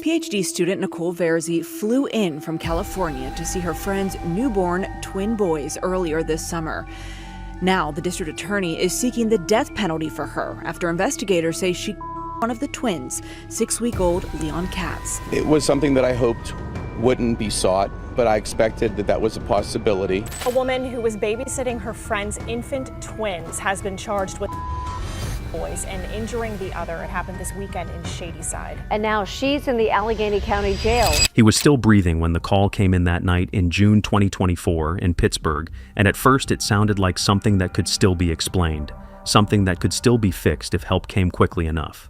PhD student Nicole Verzi flew in from California to see her friend's newborn twin boys earlier this summer. Now, the district attorney is seeking the death penalty for her after investigators say she one of the twins, 6-week-old Leon Katz. It was something that I hoped wouldn't be sought, but I expected that was a possibility. A woman who was babysitting her friend's infant twins has been charged with boys and injuring the other. It happened this weekend in Shadyside. And now she's in the Allegheny County Jail. He was still breathing when the call came in that night in June 2024 in Pittsburgh, and at first it sounded like something that could still be explained, something that could still be fixed if help came quickly enough.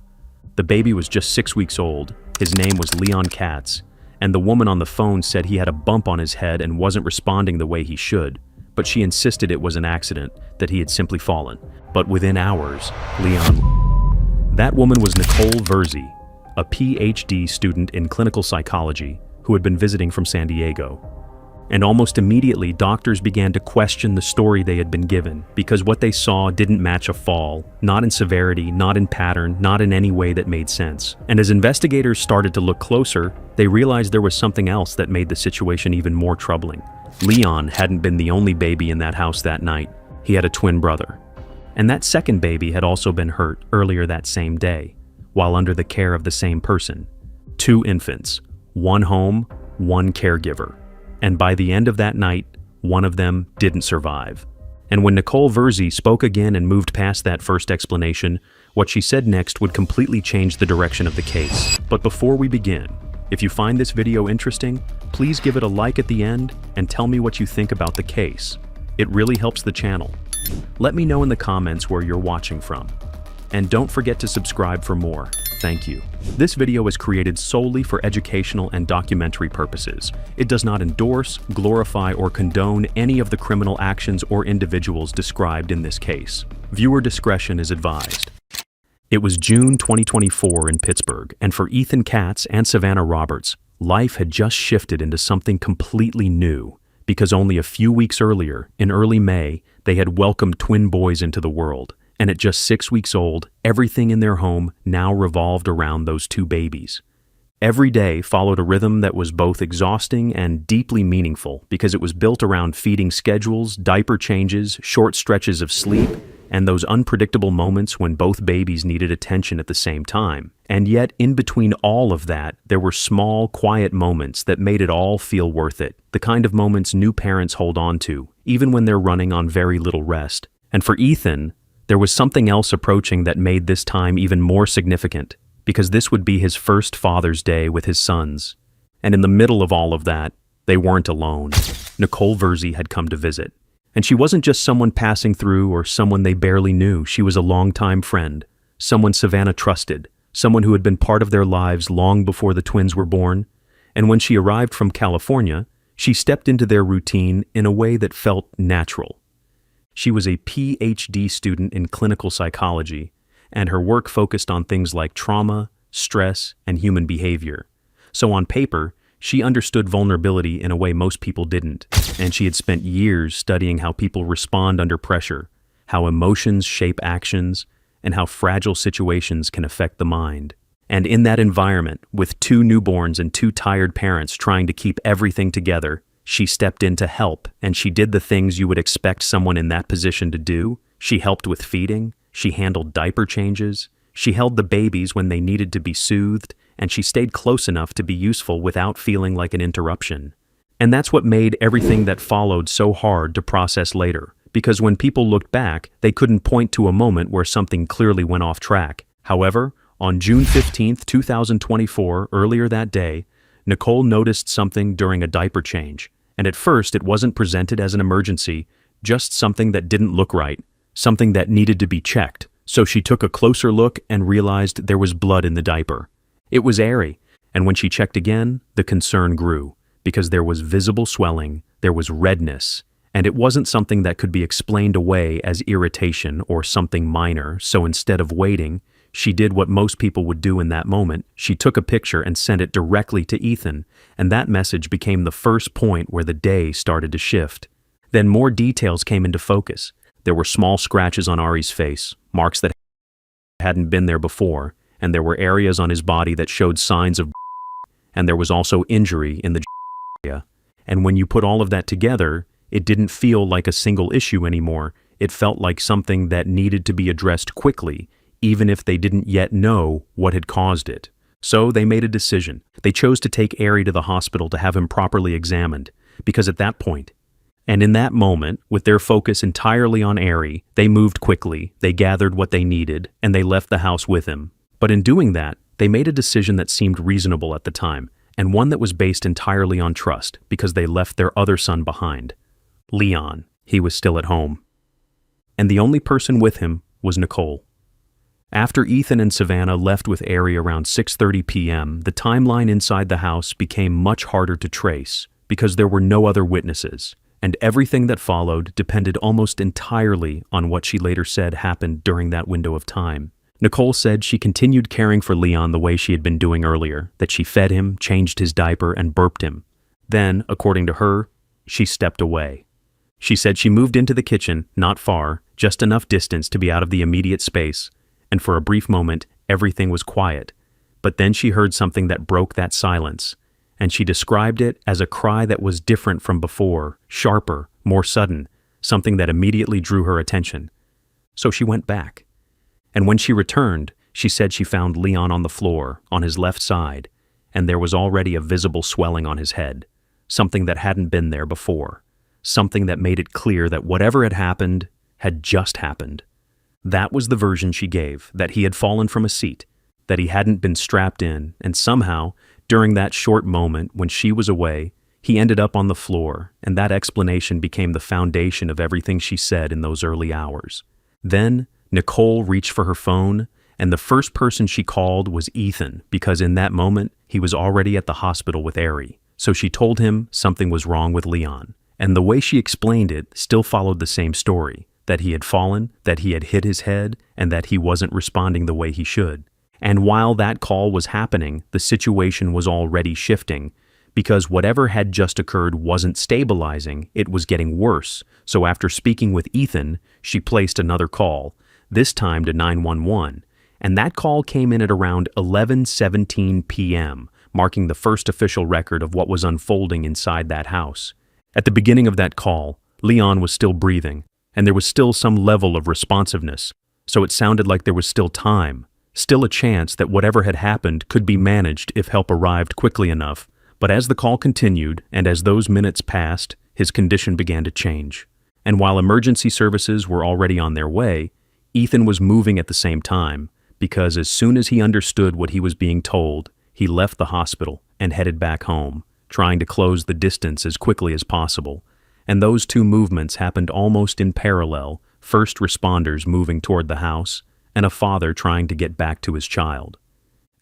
The baby was just 6 weeks old. His name was Leon Katz, and the woman on the phone said he had a bump on his head and wasn't responding the way he should, but she insisted it was an accident, that he had simply fallen. But within hours, Leon... That woman was Nicole Verzi, a PhD student in clinical psychology who had been visiting from San Diego. And almost immediately, doctors began to question the story they had been given because what they saw didn't match a fall, not in severity, not in pattern, not in any way that made sense. And as investigators started to look closer, they realized there was something else that made the situation even more troubling. Leon hadn't been the only baby in that house that night. He had a twin brother. And that second baby had also been hurt earlier that same day, while under the care of the same person. 2 infants, 1 home, 1 caregiver. And by the end of that night, one of them didn't survive. And when Nicole Verzi spoke again and moved past that first explanation, what she said next would completely change the direction of the case. But before we begin, if you find this video interesting, please give it a like at the end and tell me what you think about the case. It really helps the channel. Let me know in the comments where you're watching from. And don't forget to subscribe for more. Thank you. This video is created solely for educational and documentary purposes. It does not endorse, glorify, or condone any of the criminal actions or individuals described in this case. Viewer discretion is advised. It was June 2024 in Pittsburgh, and for Ethan Katz and Savannah Roberts, life had just shifted into something completely new, because only a few weeks earlier, in early May, they had welcomed twin boys into the world. And at just 6 weeks old, everything in their home now revolved around those 2 babies. Every day followed a rhythm that was both exhausting and deeply meaningful because it was built around feeding schedules, diaper changes, short stretches of sleep, and those unpredictable moments when both babies needed attention at the same time. And yet, in between all of that, there were small, quiet moments that made it all feel worth it, the kind of moments new parents hold on to, even when they're running on very little rest. And for Ethan, there was something else approaching that made this time even more significant, because this would be his first Father's Day with his sons. And in the middle of all of that, they weren't alone. Nicole Verzi had come to visit. And she wasn't just someone passing through or someone they barely knew. She was a longtime friend, someone Savannah trusted, someone who had been part of their lives long before the twins were born. And when she arrived from California, she stepped into their routine in a way that felt natural. She was a PhD student in clinical psychology, and her work focused on things like trauma, stress, and human behavior. So on paper, she understood vulnerability in a way most people didn't, and she had spent years studying how people respond under pressure, how emotions shape actions, and how fragile situations can affect the mind. And in that environment, with 2 newborns and 2 tired parents trying to keep everything together, she stepped in to help, and she did the things you would expect someone in that position to do. She helped with feeding, she handled diaper changes, she held the babies when they needed to be soothed, and she stayed close enough to be useful without feeling like an interruption. And that's what made everything that followed so hard to process later, because when people looked back, they couldn't point to a moment where something clearly went off track. However, on June 15, 2024, earlier that day, Nicole noticed something during a diaper change, and at first it wasn't presented as an emergency, just something that didn't look right, something that needed to be checked. So she took a closer look and realized there was blood in the diaper. It was airy, and when she checked again, the concern grew, because there was visible swelling, there was redness, and it wasn't something that could be explained away as irritation or something minor. So instead of waiting, she did what most people would do in that moment. She took a picture and sent it directly to Ethan, and that message became the first point where the day started to shift. Then more details came into focus. There were small scratches on Ari's face, marks that hadn't been there before, and there were areas on his body that showed signs of and there was also injury in the area. And when you put all of that together, it didn't feel like a single issue anymore. It felt like something that needed to be addressed quickly, even if they didn't yet know what had caused it. So they made a decision. They chose to take Ari to the hospital to have him properly examined, because at that point, and in that moment, with their focus entirely on Ari, they moved quickly, they gathered what they needed, and they left the house with him. But in doing that, they made a decision that seemed reasonable at the time, and one that was based entirely on trust, because they left their other son behind. Leon. He was still at home. And the only person with him was Nicole. After Ethan and Savannah left with Ari around 6:30 p.m., the timeline inside the house became much harder to trace because there were no other witnesses, and everything that followed depended almost entirely on what she later said happened during that window of time. Nicole said she continued caring for Leon the way she had been doing earlier, that she fed him, changed his diaper, and burped him. Then, according to her, she stepped away. She said she moved into the kitchen, not far, just enough distance to be out of the immediate space, and for a brief moment, everything was quiet. But then she heard something that broke that silence, and she described it as a cry that was different from before, sharper, more sudden, something that immediately drew her attention. So she went back. And when she returned, she said she found Leon on the floor, on his left side, and there was already a visible swelling on his head, something that hadn't been there before, something that made it clear that whatever had happened had just happened. That was the version she gave, that he had fallen from a seat, that he hadn't been strapped in, and somehow, during that short moment when she was away, he ended up on the floor, and that explanation became the foundation of everything she said in those early hours. Then, Nicole reached for her phone, and the first person she called was Ethan, because in that moment, he was already at the hospital with Ari. So she told him something was wrong with Leon, and the way she explained it still followed the same story, that he had fallen, that he had hit his head, and that he wasn't responding the way he should. And while that call was happening, the situation was already shifting, because whatever had just occurred wasn't stabilizing, it was getting worse. So after speaking with Ethan, she placed another call, this time to 911, and that call came in at around 11:17 p.m., marking the first official record of what was unfolding inside that house. At the beginning of that call, Leon was still breathing, and there was still some level of responsiveness, so it sounded like there was still time, still a chance that whatever had happened could be managed if help arrived quickly enough. But as the call continued, and as those minutes passed, his condition began to change. And while emergency services were already on their way, Ethan was moving at the same time, because as soon as he understood what he was being told, he left the hospital and headed back home, trying to close the distance as quickly as possible. And those two movements happened almost in parallel, first responders moving toward the house, and a father trying to get back to his child.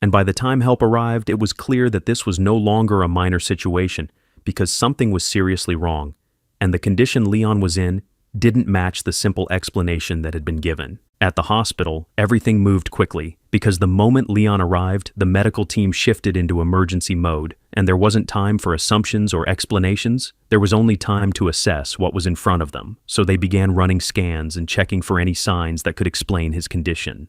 And by the time help arrived, it was clear that this was no longer a minor situation, because something was seriously wrong, and the condition Leon was in didn't match the simple explanation that had been given. At the hospital, everything moved quickly, because the moment Leon arrived, the medical team shifted into emergency mode, and there wasn't time for assumptions or explanations. There was only time to assess what was in front of them, so they began running scans and checking for any signs that could explain his condition.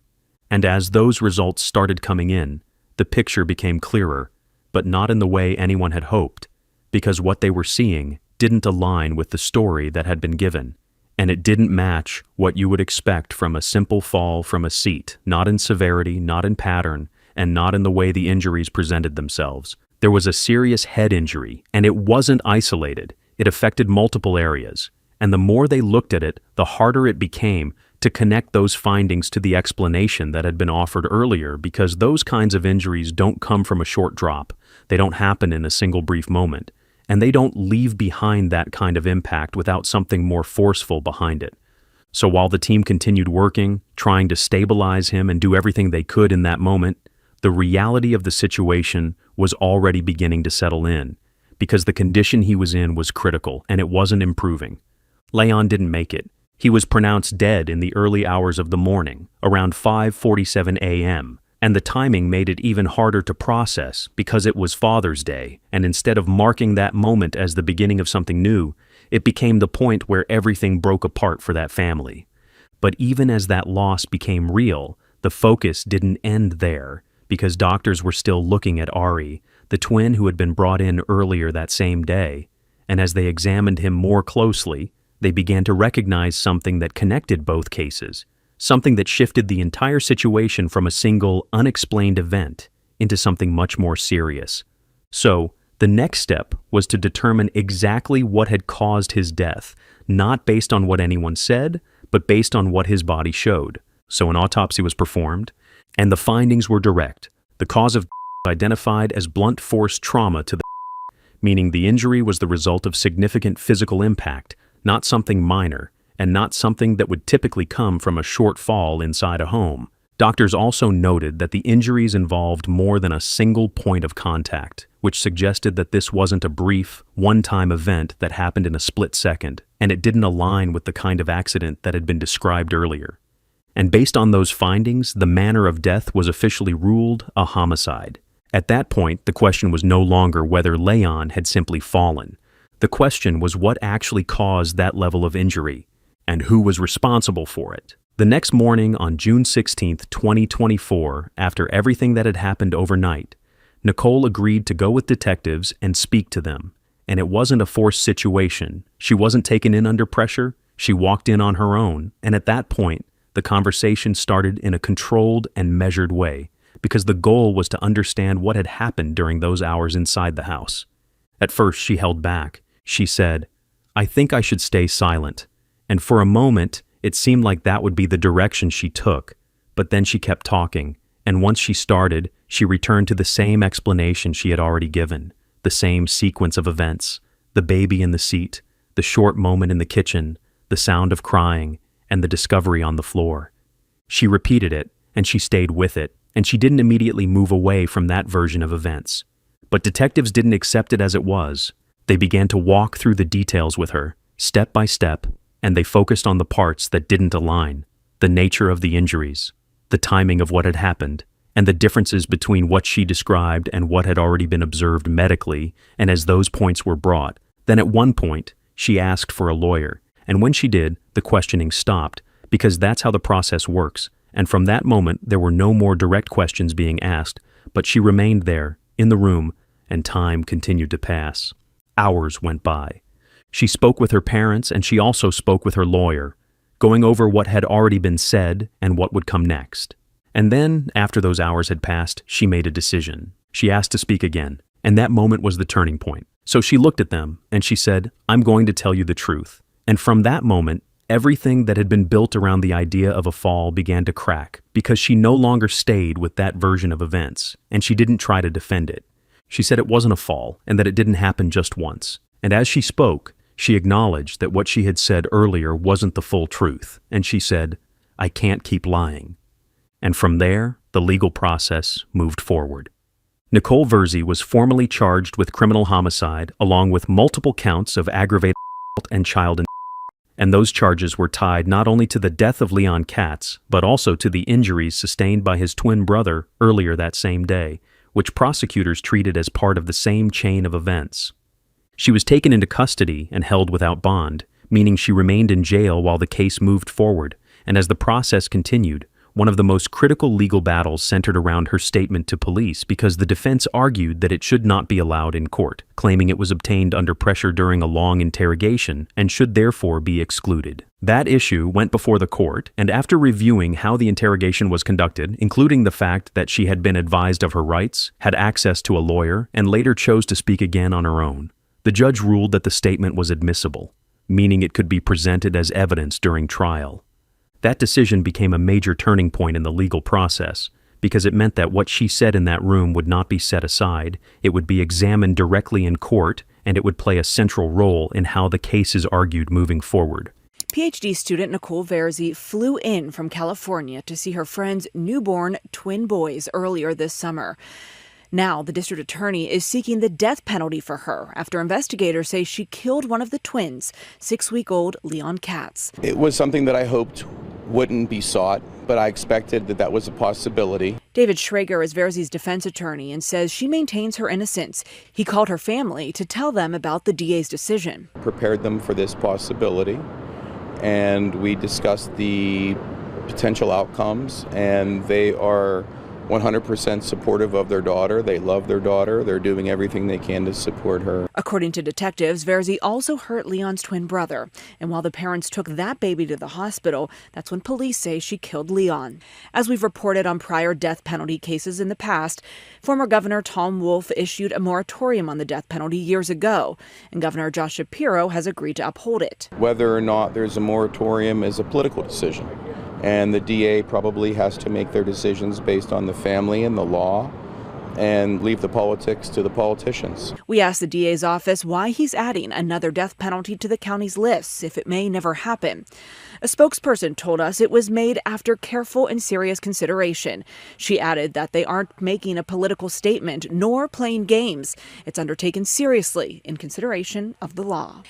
And as those results started coming in, the picture became clearer, but not in the way anyone had hoped, because what they were seeing didn't align with the story that had been given. And it didn't match what you would expect from a simple fall from a seat, not in severity, not in pattern, and not in the way the injuries presented themselves. There was a serious head injury, and it wasn't isolated. It affected multiple areas. And the more they looked at it, the harder it became to connect those findings to the explanation that had been offered earlier, because those kinds of injuries don't come from a short drop. They don't happen in a single brief moment. And they don't leave behind that kind of impact without something more forceful behind it. So while the team continued working, trying to stabilize him and do everything they could in that moment, the reality of the situation was already beginning to settle in, because the condition he was in was critical and it wasn't improving. Leon didn't make it. He was pronounced dead in the early hours of the morning, around 5:47 a.m., and the timing made it even harder to process because it was Father's Day, and instead of marking that moment as the beginning of something new, it became the point where everything broke apart for that family. But even as that loss became real, the focus didn't end there, because doctors were still looking at Ari, the twin who had been brought in earlier that same day, and as they examined him more closely, they began to recognize something that connected both cases, something that shifted the entire situation from a single, unexplained event into something much more serious. So, the next step was to determine exactly what had caused his death, not based on what anyone said, but based on what his body showed. So an autopsy was performed, and the findings were direct. The cause of identified as blunt force trauma to the meaning the injury was the result of significant physical impact, not something minor, and not something that would typically come from a short fall inside a home. Doctors also noted that the injuries involved more than a single point of contact, which suggested that this wasn't a brief, one-time event that happened in a split second, and it didn't align with the kind of accident that had been described earlier. And based on those findings, the manner of death was officially ruled a homicide. At that point, the question was no longer whether Leon had simply fallen. The question was what actually caused that level of injury, and who was responsible for it. The next morning on June 16, 2024, after everything that had happened overnight, Nicole agreed to go with detectives and speak to them. And it wasn't a forced situation. She wasn't taken in under pressure. She walked in on her own. And at that point, the conversation started in a controlled and measured way, because the goal was to understand what had happened during those hours inside the house. At first, she held back. She said, "I think I should stay silent." And for a moment, it seemed like that would be the direction she took. But then she kept talking, and once she started, she returned to the same explanation she had already given, the same sequence of events, the baby in the seat, the short moment in the kitchen, the sound of crying, and the discovery on the floor. She repeated it, and she stayed with it, and she didn't immediately move away from that version of events. But detectives didn't accept it as it was. They began to walk through the details with her, step by step, and they focused on the parts that didn't align, the nature of the injuries, the timing of what had happened, and the differences between what she described and what had already been observed medically. And as those points were brought, then at one point, she asked for a lawyer. And when she did, the questioning stopped, because that's how the process works. And from that moment, there were no more direct questions being asked, but she remained there, in the room, and time continued to pass. Hours went by. She spoke with her parents, and she also spoke with her lawyer, going over what had already been said and what would come next. And then, after those hours had passed, she made a decision. She asked to speak again, and that moment was the turning point. So she looked at them, and she said, "I'm going to tell you the truth." And from that moment, everything that had been built around the idea of a fall began to crack, because she no longer stayed with that version of events, and she didn't try to defend it. She said it wasn't a fall, and that it didn't happen just once. And as she spoke, she acknowledged that what she had said earlier wasn't the full truth, and she said, "I can't keep lying." And from there, the legal process moved forward. Nicole Verzi was formally charged with criminal homicide along with multiple counts of aggravated assault and child and those charges were tied not only to the death of Leon Katz, but also to the injuries sustained by his twin brother earlier that same day, which prosecutors treated as part of the same chain of events. She was taken into custody and held without bond, meaning she remained in jail while the case moved forward, and as the process continued, one of the most critical legal battles centered around her statement to police because the defense argued that it should not be allowed in court, claiming it was obtained under pressure during a long interrogation and should therefore be excluded. That issue went before the court, and after reviewing how the interrogation was conducted, including the fact that she had been advised of her rights, had access to a lawyer, and later chose to speak again on her own, the judge ruled that the statement was admissible, meaning it could be presented as evidence during trial. That decision became a major turning point in the legal process because it meant that what she said in that room would not be set aside, it would be examined directly in court, and it would play a central role in how the case is argued moving forward. PhD student Nicole Verzi flew in from California to see her friend's newborn twin boys earlier this summer. Now, the district attorney is seeking the death penalty for her after investigators say she killed one of the twins, 6-week-old Leon Katz. It was something that I hoped wouldn't be sought, but I expected that that was a possibility. David Schrager is Verzi's defense attorney and says she maintains her innocence. He called her family to tell them about the DA's decision. Prepared them for this possibility, and we discussed the potential outcomes, and they are 100% supportive of their daughter. They love their daughter. They're doing everything they can to support her. According to detectives, Verzi also hurt Leon's twin brother. And while the parents took that baby to the hospital, that's when police say she killed Leon. As we've reported on prior death penalty cases in the past, former Governor Tom Wolf issued a moratorium on the death penalty years ago, and Governor Josh Shapiro has agreed to uphold it. Whether or not there's a moratorium is a political decision. And the DA probably has to make their decisions based on the family and the law and leave the politics to the politicians. We asked the DA's office why he's adding another death penalty to the county's list if it may never happen. A spokesperson told us it was made after careful and serious consideration. She added that they aren't making a political statement nor playing games. It's undertaken seriously in consideration of the law.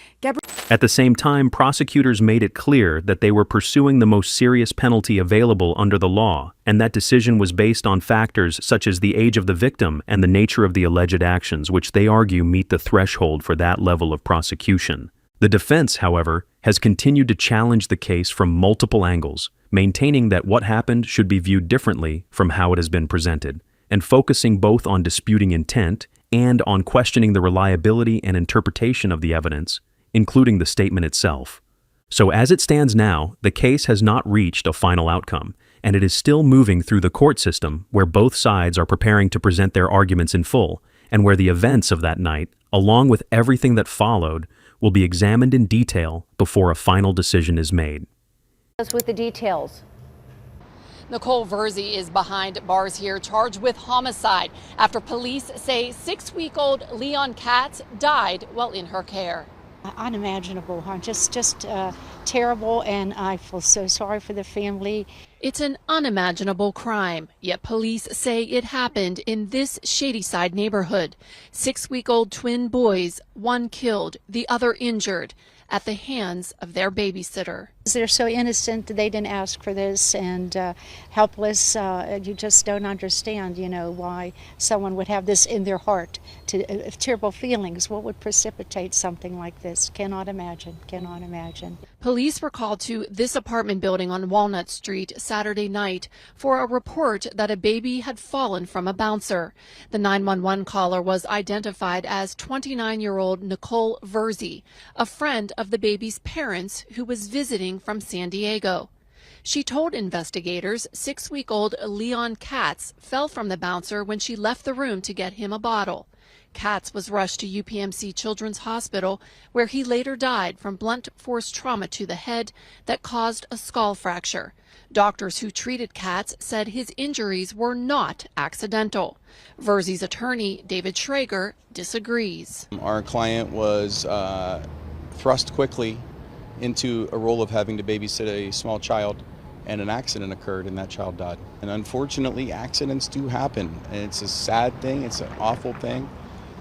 At the same time, prosecutors made it clear that they were pursuing the most serious penalty available under the law, and that decision was based on factors such as the age of the victim and the nature of the alleged actions, which they argue meet the threshold for that level of prosecution. The defense, however, has continued to challenge the case from multiple angles, maintaining that what happened should be viewed differently from how it has been presented, and focusing both on disputing intent and on questioning the reliability and interpretation of the evidence, including the statement itself. So as it stands now, the case has not reached a final outcome, and it is still moving through the court system where both sides are preparing to present their arguments in full, and where the events of that night, along with everything that followed, will be examined in detail before a final decision is made. With the details. Nicole Verzi is behind bars here, charged with homicide after police say 6-week-old Leon Katz died while in her care. Unimaginable, huh? Just terrible, and I feel so sorry for the family. It's an unimaginable crime, yet police say it happened in this Shadyside neighborhood. 6-week-old twin boys, one killed, the other injured, at the hands of their babysitter. They're so innocent, they didn't ask for this, and helpless. You just don't understand, why someone would have this in their heart, terrible feelings. What would precipitate something like this? Cannot imagine, cannot imagine. Police were called to this apartment building on Walnut Street Saturday night for a report that a baby had fallen from a bouncer. The 911 caller was identified as 29-year-old Nicole Verzi, a friend of the baby's parents who was visiting from San Diego. She told investigators 6-week-old Leon Katz fell from the bouncer when she left the room to get him a bottle. Katz was rushed to UPMC Children's Hospital, where he later died from blunt force trauma to the head that caused a skull fracture. Doctors who treated Katz said his injuries were not accidental. Verzi's attorney, David Schrager, disagrees. Our client was thrust quickly into a role of having to babysit a small child, and an accident occurred and that child died. And unfortunately, accidents do happen, and it's a sad thing, it's an awful thing,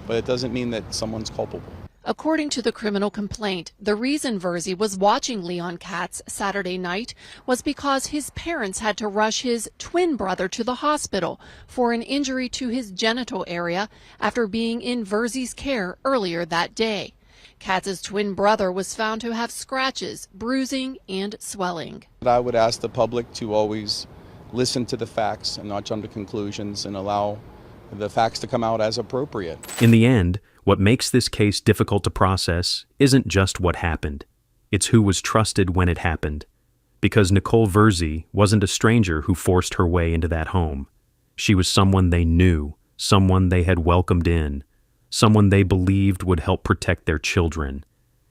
but it doesn't mean that someone's culpable. According to the criminal complaint, the reason Verzi was watching Leon Katz Saturday night was because his parents had to rush his twin brother to the hospital for an injury to his genital area after being in Verzi's care earlier that day. Katz's twin brother was found to have scratches, bruising, and swelling. I would ask the public to always listen to the facts and not jump to conclusions, and allow the facts to come out as appropriate. In the end, what makes this case difficult to process isn't just what happened. It's who was trusted when it happened. Because Nicole Verzi wasn't a stranger who forced her way into that home. She was someone they knew, someone they had welcomed in, someone they believed would help protect their children.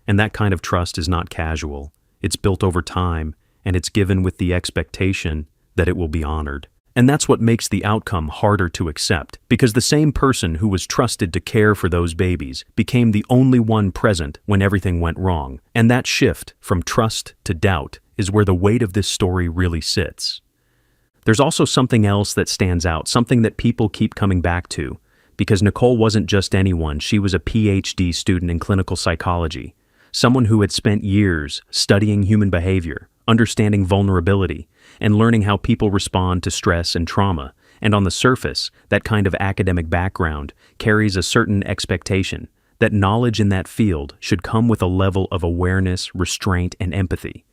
And that kind of trust is not casual. It's built over time, and it's given with the expectation that it will be honored. And that's what makes the outcome harder to accept, because the same person who was trusted to care for those babies became the only one present when everything went wrong. And that shift from trust to doubt is where the weight of this story really sits. There's also something else that stands out, something that people keep coming back to. Because Nicole wasn't just anyone, she was a PhD student in clinical psychology, someone who had spent years studying human behavior, understanding vulnerability, and learning how people respond to stress and trauma. And on the surface, that kind of academic background carries a certain expectation that knowledge in that field should come with a level of awareness, restraint, and empathy.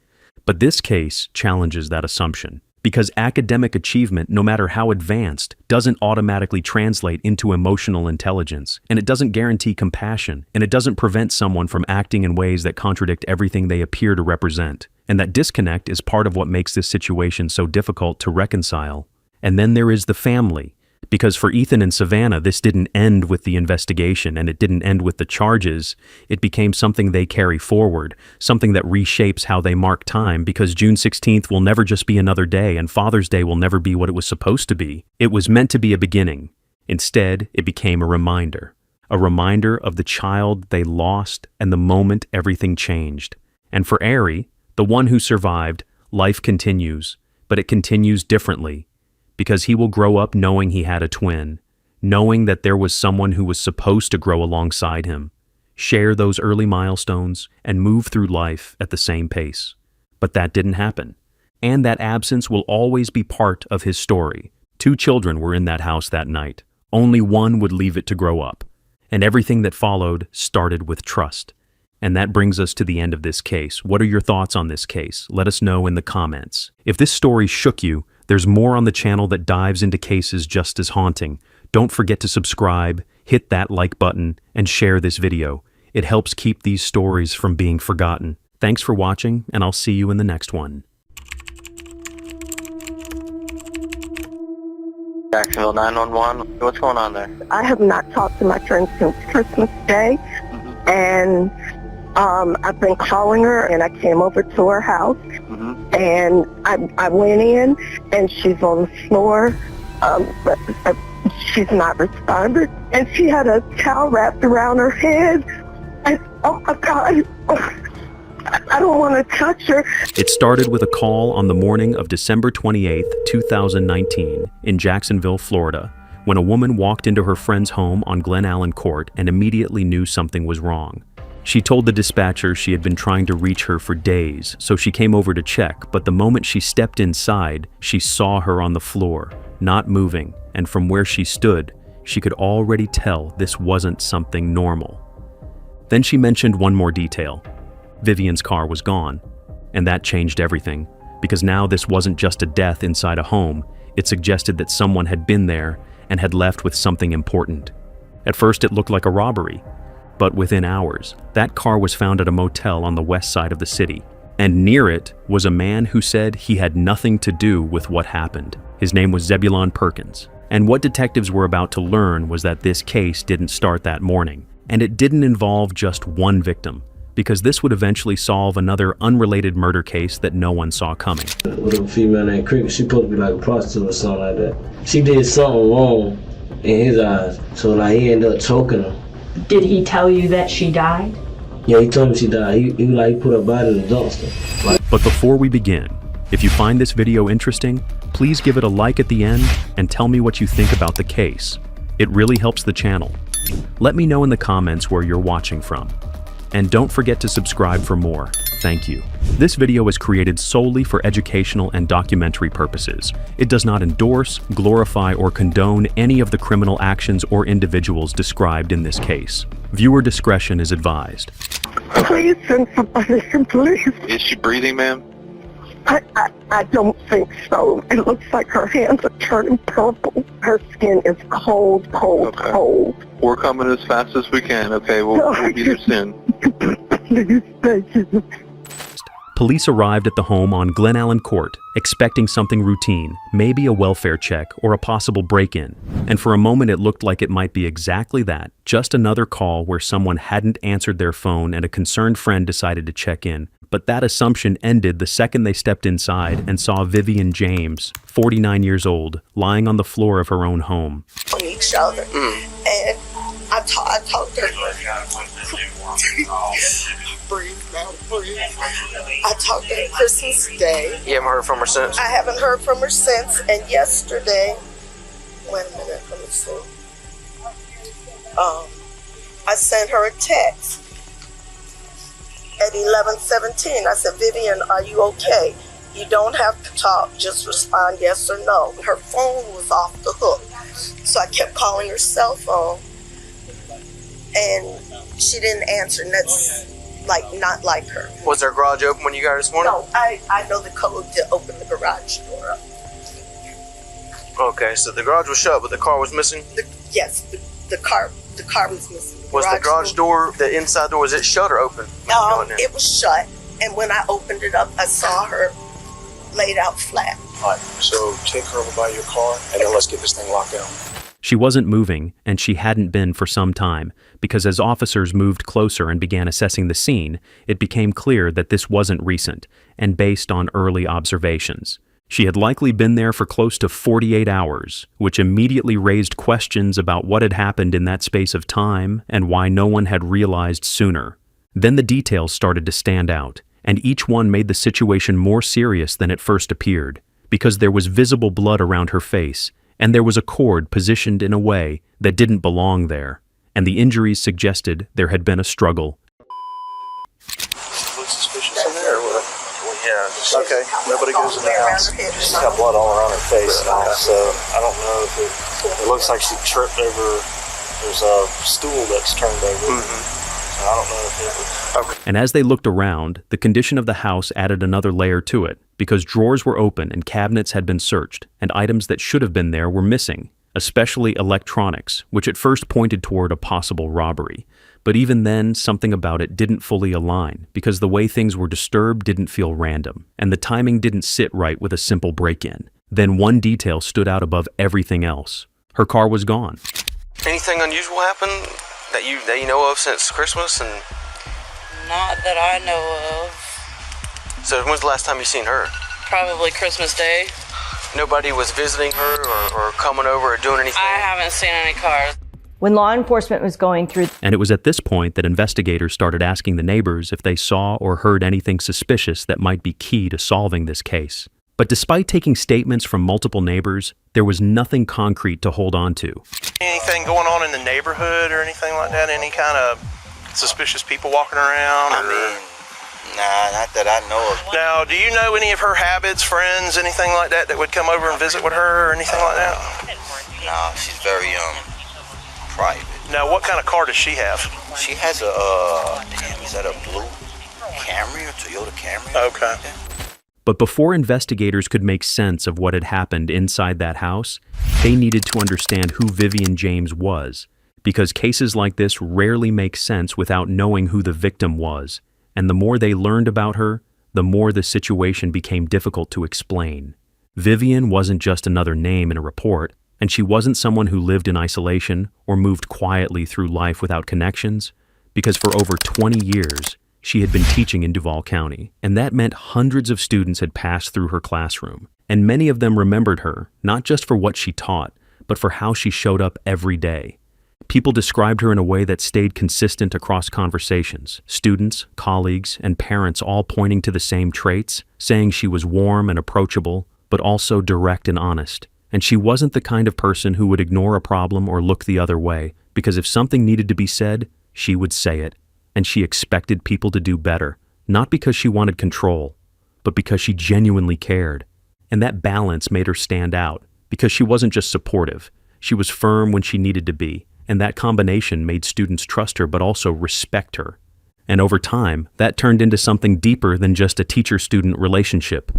But this case challenges that assumption. Because academic achievement, no matter how advanced, doesn't automatically translate into emotional intelligence, and it doesn't guarantee compassion, and it doesn't prevent someone from acting in ways that contradict everything they appear to represent. And that disconnect is part of what makes this situation so difficult to reconcile. And then there is the family. Because for Ethan and Savannah, this didn't end with the investigation and it didn't end with the charges. It became something they carry forward, something that reshapes how they mark time, because June 16th will never just be another day and Father's Day will never be what it was supposed to be. It was meant to be a beginning. Instead, it became a reminder of the child they lost and the moment everything changed. And for Ari, the one who survived, life continues, but it continues differently. Because he will grow up knowing he had a twin, knowing that there was someone who was supposed to grow alongside him, share those early milestones, and move through life at the same pace. But that didn't happen. And that absence will always be part of his story. 2 children were in that house that night. Only one would leave it to grow up. And everything that followed started with trust. And that brings us to the end of this case. What are your thoughts on this case? Let us know in the comments. If this story shook you, there's more on the channel that dives into cases just as haunting. Don't forget to subscribe, hit that like button, and share this video. It helps keep these stories from being forgotten. Thanks for watching, and I'll see you in the next one. Jacksonville 911. What's going on there? I have not talked to my friend since Christmas Day, and I've been calling her, and I came over to her house, and I went in, and she's on the floor. She's not responding, and she had a towel wrapped around her head. And, oh my God, I don't want to touch her. It started with a call on the morning of December 28th, 2019, in Jacksonville, Florida, when a woman walked into her friend's home on Glen Allen Court and immediately knew something was wrong. She told the dispatcher she had been trying to reach her for days, so she came over to check, but the moment she stepped inside, she saw her on the floor, not moving, and from where she stood, she could already tell this wasn't something normal. Then she mentioned one more detail. Vivian's car was gone, and that changed everything, because now this wasn't just a death inside a home, it suggested that someone had been there and had left with something important. At first it looked like a robbery, but within hours, that car was found at a motel on the west side of the city. And near it was a man who said he had nothing to do with what happened. His name was Zebulon Perkins. And what detectives were about to learn was that this case didn't start that morning. And it didn't involve just one victim, because this would eventually solve another unrelated murder case that no one saw coming. With a female named Cricket, she supposed to be like a prostitute or something like that. She did something wrong in his eyes, so like he ended up choking her. Did he tell you that she died? Yeah, he told me she died. He put her body in the dumpster. But before we begin, if you find this video interesting, please give it a like at the end and tell me what you think about the case. It really helps the channel. Let me know in the comments where you're watching from. And don't forget to subscribe for more. Thank you. This video is created solely for educational and documentary purposes. It does not endorse, glorify, or condone any of the criminal actions or individuals described in this case. Viewer discretion is advised. Please send somebody, please. Is she breathing, ma'am? I don't think so. It looks like her hands are turning purple. Her skin is cold, Okay. cold. We're coming as fast as we can, okay? We'll be there soon. Please, thank you. Police arrived at the home on Glen Allen Court, expecting something routine, maybe a welfare check or a possible break-in. And for a moment it looked like it might be exactly that, just another call where someone hadn't answered their phone and a concerned friend decided to check in. But that assumption ended the second they stepped inside and saw Vivian James, 49 years old, lying on the floor of her own home. On each other. And I talked to her. Breathe now, breathe. I talked to her Christmas Day. You haven't heard from her since? I haven't heard from her since. And yesterday, wait a minute, let me see. I sent her a text at 11:17. I said, Vivian, are you okay? You don't have to talk, just respond yes or no. Her phone was off the hook, so I kept calling her cell phone, and she didn't answer, and that's not like her. Was her garage open when you got her this morning? No, I know the code to open the garage door up. Okay, so the garage was shut, but the car was missing? Yes, the car was missing. Was the garage door, the inside door, was it shut or open? It was shut, and when I opened it up, I saw her laid out flat. All right, so take her over by your car, and then let's get this thing locked down. She wasn't moving, and she hadn't been for some time, because as officers moved closer and began assessing the scene, it became clear that this wasn't recent, and based on early observations. She had likely been there for close to 48 hours, which immediately raised questions about what had happened in that space of time and why no one had realized sooner. Then the details started to stand out, and each one made the situation more serious than it first appeared, because there was visible blood around her face, and there was a cord positioned in a way that didn't belong there, and the injuries suggested there had been a struggle. Looks suspicious in there, or what? Yeah. Okay, nobody goes in the house. She's got blood all around her face now, so I don't know if it looks like she tripped over. There's a stool that's turned over. So I don't know if it was. Okay. And as they looked around, the condition of the house added another layer to it, because drawers were open and cabinets had been searched, and items that should have been there were missing, especially electronics, which at first pointed toward a possible robbery. But even then, something about it didn't fully align, because the way things were disturbed didn't feel random, and the timing didn't sit right with a simple break-in. Then one detail stood out above everything else. Her car was gone. Anything unusual happen that you know of since Christmas? And not that I know of. So when's the last time you seen her? Probably Christmas Day. Nobody was visiting her or coming over or doing anything? I haven't seen any cars. When law enforcement was going through... And it was at this point that investigators started asking the neighbors if they saw or heard anything suspicious that might be key to solving this case. But despite taking statements from multiple neighbors, there was nothing concrete to hold on to. Anything going on in the neighborhood or anything like that? Any kind of suspicious people walking around? Nah, not that I know of. Now, do you know any of her habits, friends, anything like that would come over and visit with her or anything like that? Nah, she's very private. Now, what kind of car does she have? She has a is that a blue Camry or Toyota Camry? Okay. But before investigators could make sense of what had happened inside that house, they needed to understand who Vivian James was, because cases like this rarely make sense without knowing who the victim was. And the more they learned about her, the more the situation became difficult to explain. Vivian wasn't just another name in a report, and she wasn't someone who lived in isolation or moved quietly through life without connections, because for over 20 years, she had been teaching in Duval County, and that meant hundreds of students had passed through her classroom, and many of them remembered her, not just for what she taught, but for how she showed up every day. People described her in a way that stayed consistent across conversations, students, colleagues, and parents all pointing to the same traits, saying she was warm and approachable, but also direct and honest. And she wasn't the kind of person who would ignore a problem or look the other way, because if something needed to be said, she would say it. And she expected people to do better, not because she wanted control, but because she genuinely cared. And that balance made her stand out, because she wasn't just supportive, she was firm when she needed to be. And that combination made students trust her but also respect her. And over time, that turned into something deeper than just a teacher-student relationship.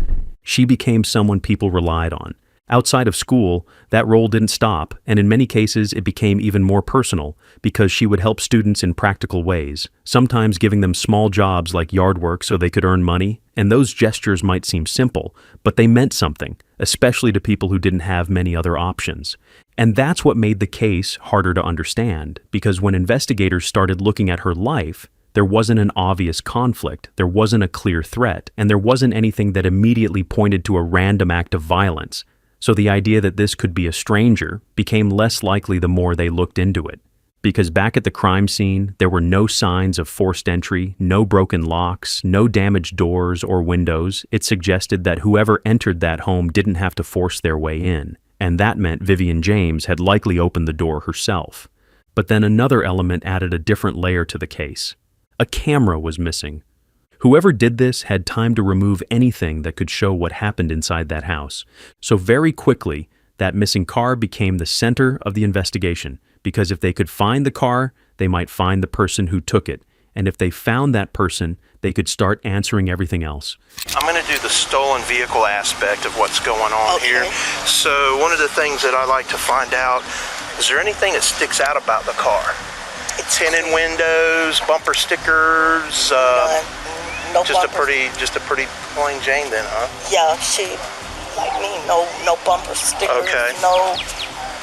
She became someone people relied on. Outside of school, that role didn't stop, and in many cases it became even more personal, because she would help students in practical ways, sometimes giving them small jobs like yard work so they could earn money, and those gestures might seem simple, but they meant something, especially to people who didn't have many other options. And that's what made the case harder to understand, because when investigators started looking at her life, there wasn't an obvious conflict, there wasn't a clear threat, and there wasn't anything that immediately pointed to a random act of violence. So the idea that this could be a stranger became less likely the more they looked into it. Because back at the crime scene, there were no signs of forced entry, no broken locks, no damaged doors or windows. It suggested that whoever entered that home didn't have to force their way in. And that meant Vivian James had likely opened the door herself. But then another element added a different layer to the case. A camera was missing. Whoever did this had time to remove anything that could show what happened inside that house. So very quickly, that missing car became the center of the investigation, because if they could find the car, they might find the person who took it, and if they found that person, they could start answering everything else. I'm going to do the stolen vehicle aspect of what's going on here. So one of the things that I like to find out, is there anything that sticks out about the car? Tinted windows, bumper stickers, no just bumpers. a pretty plain Jane then, huh? Yeah, she, like me, no bumper stickers,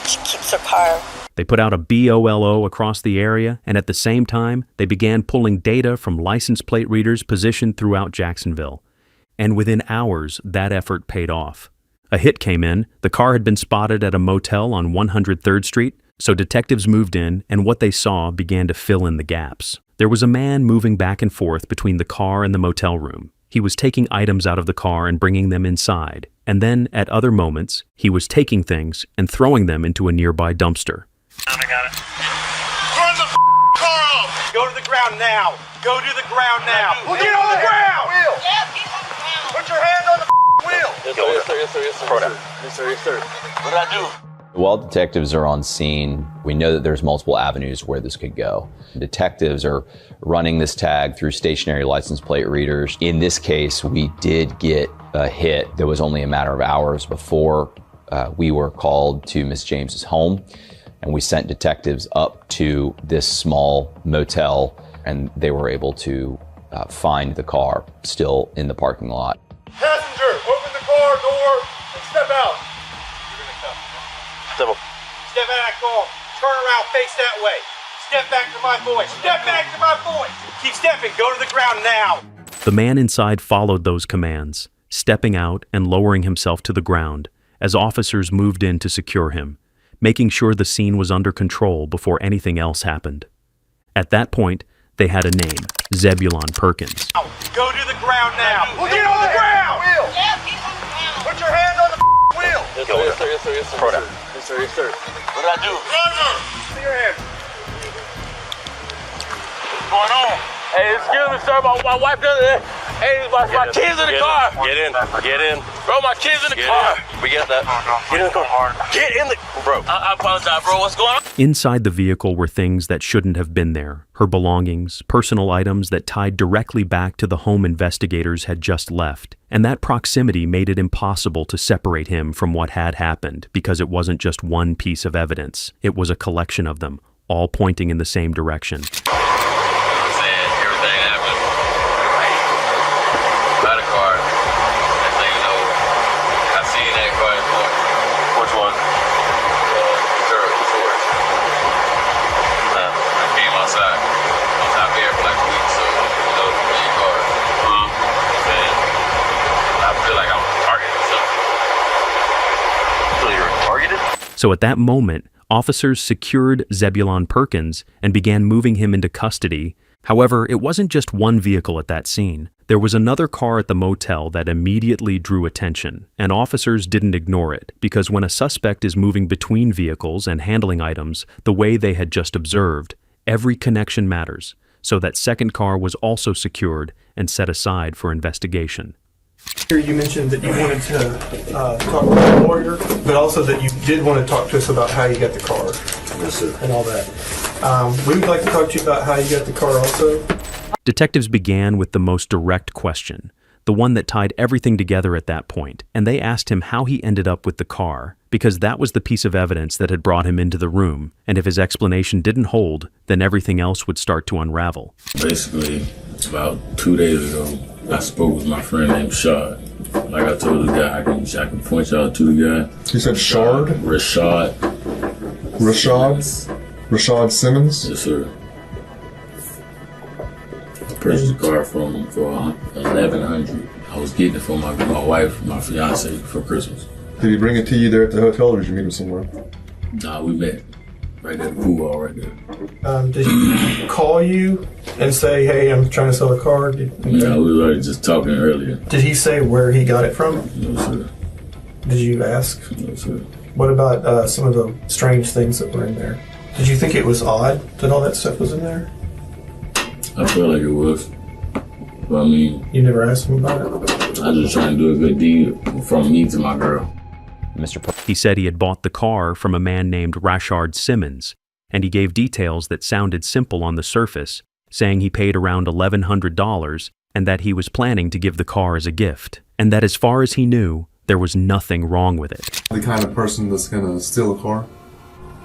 she keeps her car. They put out a BOLO across the area, and at the same time, they began pulling data from license plate readers positioned throughout Jacksonville. And within hours, that effort paid off. A hit came in. The car had been spotted at a motel on 103rd Street, so detectives moved in, and what they saw began to fill in the gaps. There was a man moving back and forth between the car and the motel room. He was taking items out of the car and bringing them inside, and then, at other moments, he was taking things and throwing them into a nearby dumpster. I got it. Turn the car off! Go to the ground now! Go to the ground now! Well, get on the ground! Wheel! Yeah, get on the ground! Put your hand on the wheel! Yes, sir, yes, sir, yes, sir, yes, sir. Yes, sir, yes, sir. What did I do? While detectives are on scene, we know that there's multiple avenues where this could go. Detectives are running this tag through stationary license plate readers. In this case, we did get a hit that was only a matter of hours before we were called to Miss James's home. And we sent detectives up to this small motel, and they were able to find the car still in the parking lot. Passenger, open the car door and step out. Step out of that car. Turn around, face that way. Step back to my voice. Step back to my voice. Keep stepping. Go to the ground now. The man inside followed those commands, stepping out and lowering himself to the ground as officers moved in to secure him, making sure the scene was under control before anything else happened. At that point, they had a name, Zebulon Perkins. Go to the ground now. Well, get on the ground. Wheel. Yeah, get on the ground. Put your hand on the wheel. Yes, sir, yes, sir, yes, sir, yes, sir. Yes, sir, yes, sir. What did I do? Driver. See your hand. What's going on? Hey, excuse me, sir. My wife does it. Hey, my kids in the car. Get in. Get in. Bro, my kids in the car. We get that. Get in the car. Get in the... Bro. I apologize, bro. What's going on? Inside the vehicle were things that shouldn't have been there. Her belongings, personal items that tied directly back to the home investigators had just left. And that proximity made it impossible to separate him from what had happened because it wasn't just one piece of evidence. It was a collection of them, all pointing in the same direction. So at that moment, officers secured Zebulon Perkins and began moving him into custody. However, it wasn't just one vehicle at that scene. There was another car at the motel that immediately drew attention, and officers didn't ignore it, because when a suspect is moving between vehicles and handling items the way they had just observed, every connection matters. So that second car was also secured and set aside for investigation. Here you mentioned that you wanted to talk with a lawyer, but also that you did want to talk to us about how you got the car. Yes, sir. And all that. We would like to talk to you about how you got the car also. Detectives began with the most direct question, the one that tied everything together at that point, and they asked him how he ended up with the car, because that was the piece of evidence that had brought him into the room, and if his explanation didn't hold, then everything else would start to unravel. Basically, about 2 days ago, I spoke with my friend named Shard. Like I told the guy, I can point y'all to the guy. You said Shard? Rashad. Rashad Simmons? Yes, sir. I purchased the car from him for $1,100. I was getting it for my wife, my fiance, for Christmas. Did he bring it to you there at the hotel, or did you meet him somewhere? Nah, we met. Right at the pool hall right there. Did he call you and say, hey, I'm trying to sell a car? No, we were just talking earlier. Did he say where he got it from? No, sir. Did you ask? No, sir. What about some of the strange things that were in there? Did you think it was odd that all that stuff was in there? I felt like it was. But I mean... You never asked him about it? I was just trying to do a good deed from me to my girl. He said he had bought the car from a man named Rashard Simmons, and he gave details that sounded simple on the surface, saying he paid around $1,100 and that he was planning to give the car as a gift, and that as far as he knew, there was nothing wrong with it. The kind of person that's gonna steal a car,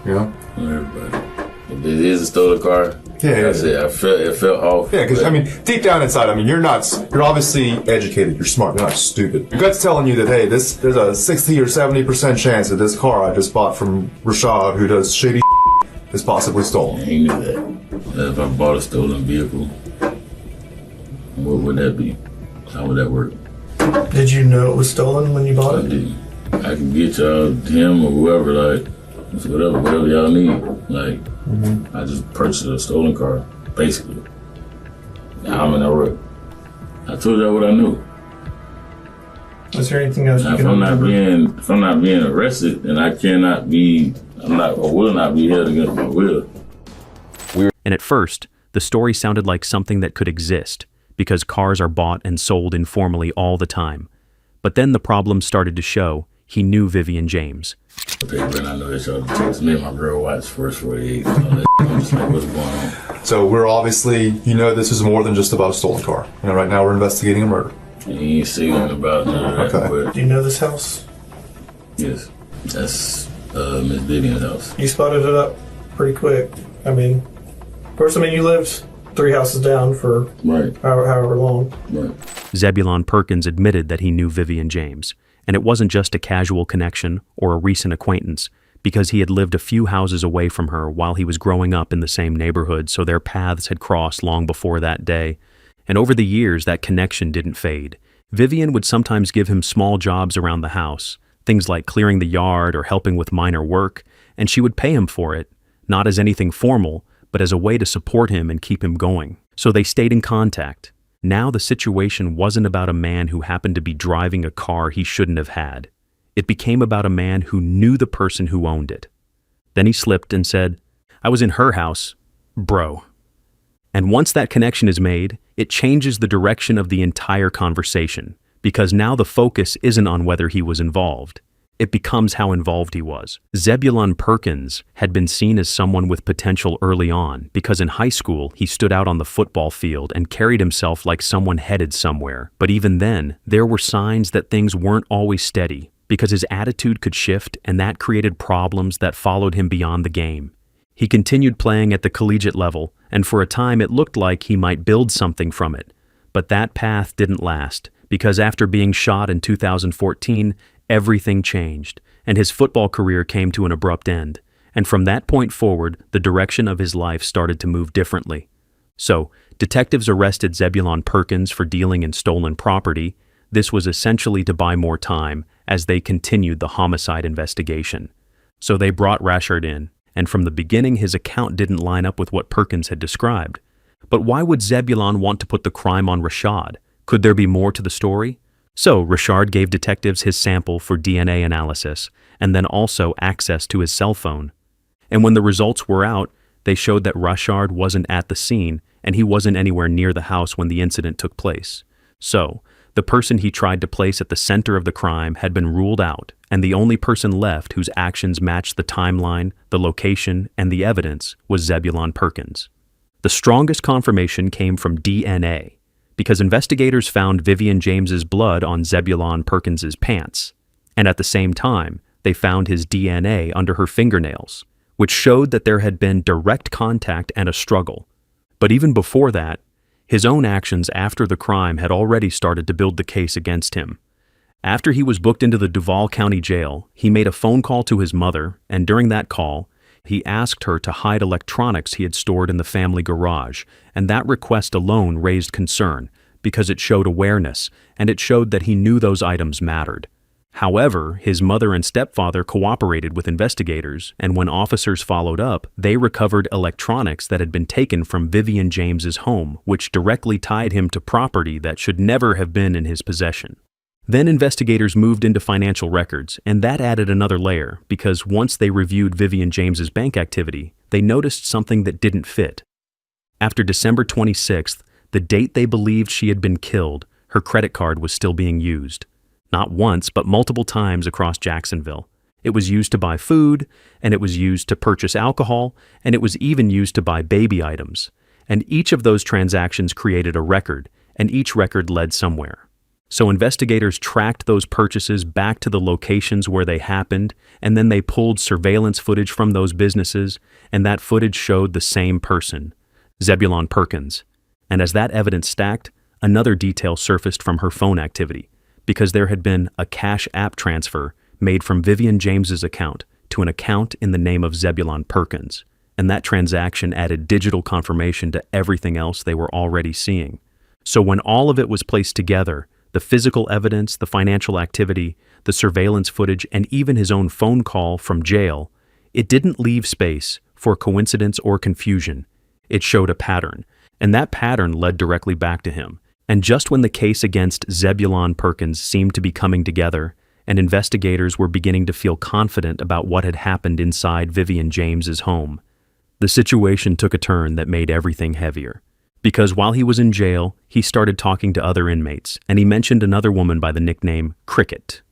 you know? Everybody. If it is a stolen car, that's it. It felt off. Yeah, because I mean, deep down inside, I mean, you're obviously educated, you're smart, you're not stupid. Your gut's telling you that, hey, there's a 60 or 70% chance that this car I just bought from Rashad, who does shady is possibly stolen. He knew that. If I bought a stolen vehicle, what would that be? How would that work? Did you know it was stolen when you bought it? I didn't. I can get y'all, him or whoever, like, whatever y'all need. Like, I just purchased a stolen car, basically. Now I'm in a rut. I told y'all what I knew. Is there anything else now, you can remember? If I'm not being arrested, then I will not be held against my will. And at first, the story sounded like something that could exist, because cars are bought and sold informally all the time. But then the problems started to show. He knew Vivian James. And I know that y'all text me and my girl watched First 48. I'm just like, what's going on? So we're obviously, this is more than just about a stolen car. Right now we're investigating a murder. You ain't saying about none of that. Okay. Do you know this house? Yes. That's Miss Vivian's house. You spotted it up pretty quick. I mean, of course, you lived 3 houses down for however long. Right. Zebulon Perkins admitted that he knew Vivian James, and it wasn't just a casual connection or a recent acquaintance, because he had lived a few houses away from her while he was growing up in the same neighborhood, so their paths had crossed long before that day. And over the years, that connection didn't fade. Vivian would sometimes give him small jobs around the house, things like clearing the yard or helping with minor work, and she would pay him for it, not as anything formal, but as a way to support him and keep him going. So they stayed in contact. Now the situation wasn't about a man who happened to be driving a car he shouldn't have had. It became about a man who knew the person who owned it. Then he slipped and said, "I was in her house, bro." And once that connection is made, it changes the direction of the entire conversation, because now the focus isn't on whether he was involved. It becomes how involved he was. Zebulon Perkins had been seen as someone with potential early on, because in high school he stood out on the football field and carried himself like someone headed somewhere. But even then, there were signs that things weren't always steady, because his attitude could shift, and that created problems that followed him beyond the game. He continued playing at the collegiate level, and for a time it looked like he might build something from it. But that path didn't last, because after being shot in 2014, everything changed, and his football career came to an abrupt end. And from that point forward, the direction of his life started to move differently. So, detectives arrested Zebulon Perkins for dealing in stolen property. This was essentially to buy more time as they continued the homicide investigation. So they brought Rashard in, and from the beginning his account didn't line up with what Perkins had described. But why would Zebulon want to put the crime on Rashad? Could there be more to the story? So Rashard gave detectives his sample for DNA analysis, and then also access to his cell phone. And when the results were out, they showed that Rashard wasn't at the scene, and he wasn't anywhere near the house when the incident took place. So, the person he tried to place at the center of the crime had been ruled out, and the only person left whose actions matched the timeline, the location, and the evidence was Zebulon Perkins. The strongest confirmation came from DNA, because investigators found Vivian James's blood on Zebulon Perkins's pants, and at the same time, they found his DNA under her fingernails, which showed that there had been direct contact and a struggle. But even before that, his own actions after the crime had already started to build the case against him. After he was booked into the Duval County Jail, he made a phone call to his mother, and during that call, he asked her to hide electronics he had stored in the family garage, and that request alone raised concern, because it showed awareness, and it showed that he knew those items mattered. However, his mother and stepfather cooperated with investigators, and when officers followed up, they recovered electronics that had been taken from Vivian James's home, which directly tied him to property that should never have been in his possession. Then investigators moved into financial records, and that added another layer, because once they reviewed Vivian James's bank activity, they noticed something that didn't fit. After December 26th, the date they believed she had been killed, her credit card was still being used. Not once, but multiple times across Jacksonville. It was used to buy food, and it was used to purchase alcohol, and it was even used to buy baby items. And each of those transactions created a record, and each record led somewhere. So investigators tracked those purchases back to the locations where they happened, and then they pulled surveillance footage from those businesses, and that footage showed the same person, Zebulon Perkins. And as that evidence stacked, another detail surfaced from her phone activity, because there had been a Cash App transfer made from Vivian James's account to an account in the name of Zebulon Perkins, and that transaction added digital confirmation to everything else they were already seeing. So when all of it was placed together, the physical evidence, the financial activity, the surveillance footage, and even his own phone call from jail, it didn't leave space for coincidence or confusion. It showed a pattern, and that pattern led directly back to him. And just when the case against Zebulon Perkins seemed to be coming together, and investigators were beginning to feel confident about what had happened inside Vivian James's home, the situation took a turn that made everything heavier. Because while he was in jail, he started talking to other inmates, and he mentioned another woman by the nickname Cricket.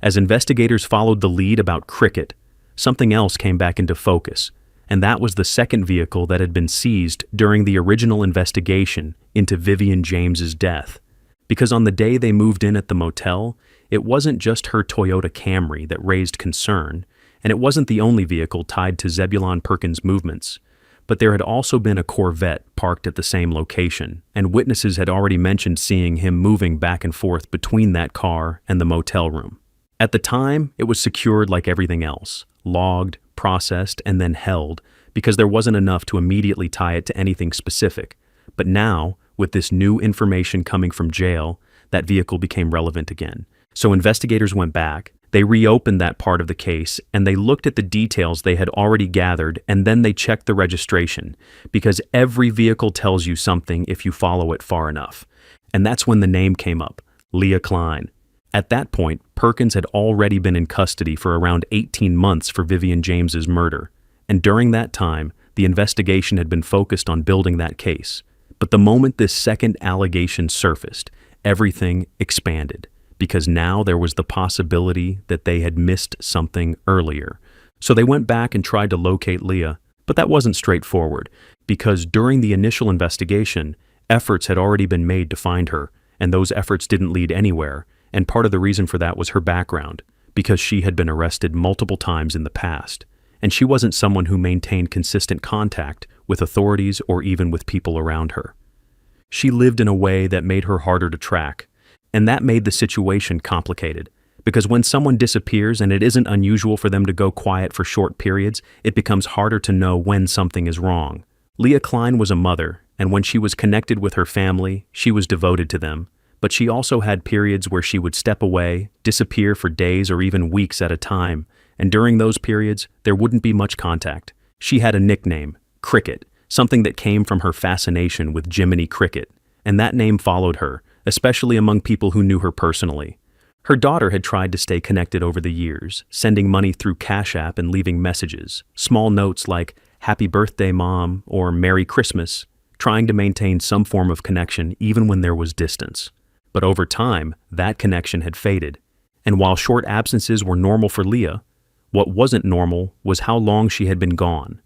As investigators followed the lead about Cricket, something else came back into focus, and that was the second vehicle that had been seized during the original investigation into Vivian James's death. Because on the day they moved in at the motel, it wasn't just her Toyota Camry that raised concern, and it wasn't the only vehicle tied to Zebulon Perkins' movements, but there had also been a Corvette parked at the same location, and witnesses had already mentioned seeing him moving back and forth between that car and the motel room. At the time, it was secured like everything else, logged, processed, and then held, because there wasn't enough to immediately tie it to anything specific. But now, with this new information coming from jail, that vehicle became relevant again. So investigators went back, they reopened that part of the case, and they looked at the details they had already gathered, and then they checked the registration, because every vehicle tells you something if you follow it far enough. And that's when the name came up, Leah Klein. At that point, Perkins had already been in custody for around 18 months for Vivian James's murder, and during that time, the investigation had been focused on building that case. But the moment this second allegation surfaced, everything expanded, because now there was the possibility that they had missed something earlier. So they went back and tried to locate Leah, but that wasn't straightforward, because during the initial investigation, efforts had already been made to find her, and those efforts didn't lead anywhere, and part of the reason for that was her background, because she had been arrested multiple times in the past, and she wasn't someone who maintained consistent contact with authorities or even with people around her. She lived in a way that made her harder to track, and that made the situation complicated, because when someone disappears and it isn't unusual for them to go quiet for short periods, it becomes harder to know when something is wrong. Leah Klein was a mother, and when she was connected with her family, she was devoted to them, but she also had periods where she would step away, disappear for days or even weeks at a time, and during those periods, there wouldn't be much contact. She had a nickname, Cricket, something that came from her fascination with Jiminy Cricket, and that name followed her, especially among people who knew her personally. Her daughter had tried to stay connected over the years, sending money through Cash App and leaving messages, small notes like, "Happy birthday, Mom," or "Merry Christmas," trying to maintain some form of connection even when there was distance. But over time, that connection had faded. And while short absences were normal for Leah, what wasn't normal was how long she had been gone.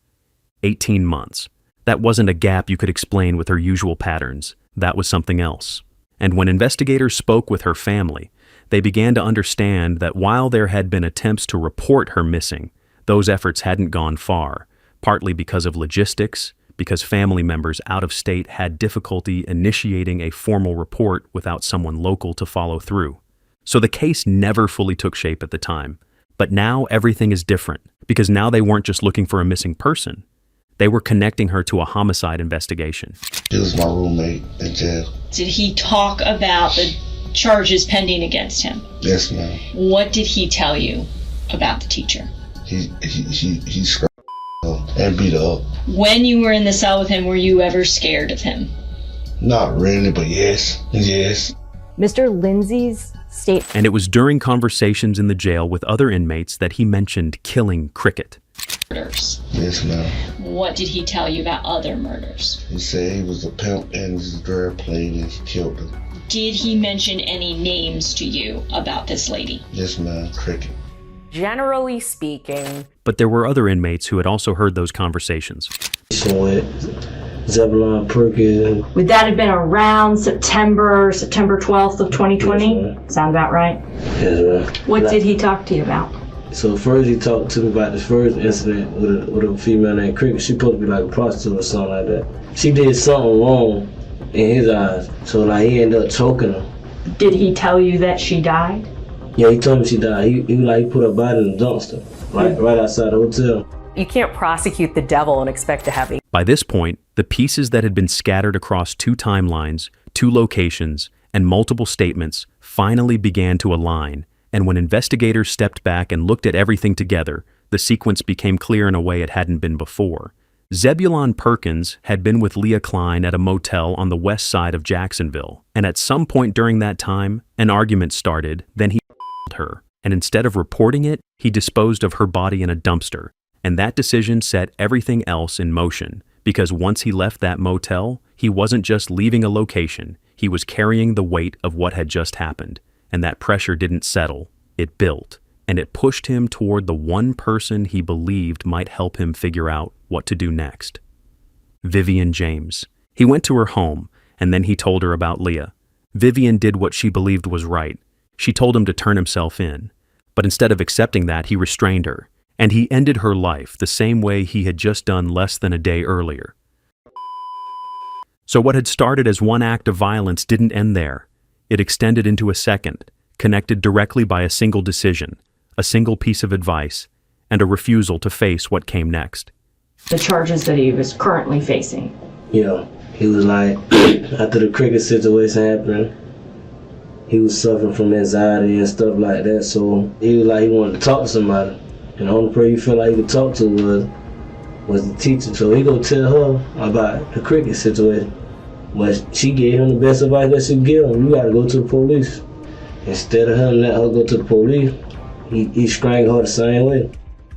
18 months. That wasn't a gap you could explain with her usual patterns. That was something else. And when investigators spoke with her family, they began to understand that while there had been attempts to report her missing, those efforts hadn't gone far, partly because of logistics, because family members out of state had difficulty initiating a formal report without someone local to follow through. So the case never fully took shape at the time. But now everything is different, because now they weren't just looking for a missing person. They were connecting her to a homicide investigation. He was my roommate in jail. Did he talk about the charges pending against him? Yes, ma'am. What did he tell you about the teacher? He scratched and beat her up. When you were in the cell with him, were you ever scared of him? Not really, but yes. Mr. Lindsay's state. And it was during conversations in the jail with other inmates that he mentioned killing Cricket. Murders. Yes, ma'am. What did he tell you about other murders? He said he was a pimp and his girl played and killed him. Did he mention any names to you about this lady? Yes, ma'am. Cricket. Generally speaking. But there were other inmates who had also heard those conversations. She went Zebulon Perkins. Would that have been around September 12th of 2020? Yes, sound about right? Yes, ma'am. What did he talk to you about? So first he talked to me about this first incident with a female named Cricket. She supposed to be like a prostitute or something like that. She did something wrong in his eyes, so like he ended up choking her. Did he tell you that she died? Yeah, he told me she died. He put her body in the dumpster, like right outside the hotel. You can't prosecute the devil and expect to have By this point, the pieces that had been scattered across 2 timelines, 2 locations, and multiple statements finally began to align, and when investigators stepped back and looked at everything together, the sequence became clear in a way it hadn't been before. Zebulon Perkins had been with Leah Klein at a motel on the west side of Jacksonville, and at some point during that time, an argument started, then he her, and instead of reporting it, he disposed of her body in a dumpster, and that decision set everything else in motion, because once he left that motel, he wasn't just leaving a location, he was carrying the weight of what had just happened, and that pressure didn't settle, it built, and it pushed him toward the one person he believed might help him figure out what to do next. Vivian James. He went to her home, and then he told her about Leah. Vivian did what she believed was right. She told him to turn himself in, but instead of accepting that, he restrained her, and he ended her life the same way he had just done less than a day earlier. So what had started as one act of violence didn't end there. It extended into a second, connected directly by a single decision, a single piece of advice, and a refusal to face what came next. The charges that he was currently facing. Yeah, he was like, after the Cricket situation happened, he was suffering from anxiety and stuff like that, so he was like he wanted to talk to somebody. And the only person he felt like he could talk to was the teacher. So he go tell her about the Cricket situation. But she gave him the best advice that she could give him. You gotta go to the police. Instead of him letting her go to the police, he strangled her the same way.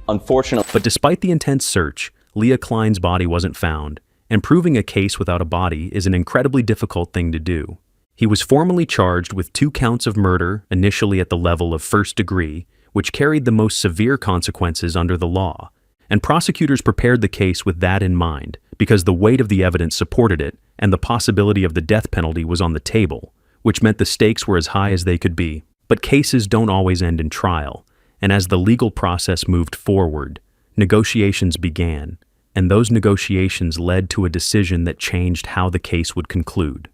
Unfortunately. But despite the intense search, Leah Klein's body wasn't found, and proving a case without a body is an incredibly difficult thing to do. He was formally charged with 2 counts of murder, initially at the level of first degree, which carried the most severe consequences under the law. And prosecutors prepared the case with that in mind, because the weight of the evidence supported it, and the possibility of the death penalty was on the table, which meant the stakes were as high as they could be. But cases don't always end in trial, and as the legal process moved forward, negotiations began, and those negotiations led to a decision that changed how the case would conclude.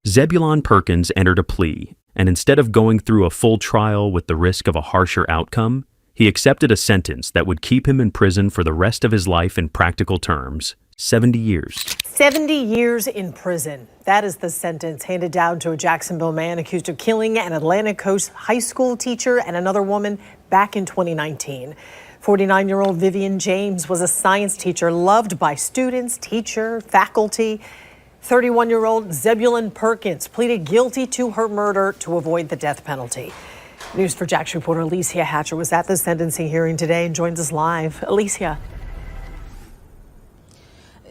Zebulon Perkins entered a plea, and instead of going through a full trial with the risk of a harsher outcome, he accepted a sentence that would keep him in prison for the rest of his life in practical terms, 70 years. 70 years in prison. That is the sentence handed down to a Jacksonville man accused of killing an Atlantic Coast high school teacher and another woman back in 2019. 49-year-old Vivian James was a science teacher loved by students, teacher, faculty. 31-year-old Zebulon Perkins pleaded guilty to her murder to avoid the death penalty. News for Jax reporter Alicia Hatcher was at the sentencing hearing today and joins us live. Alicia.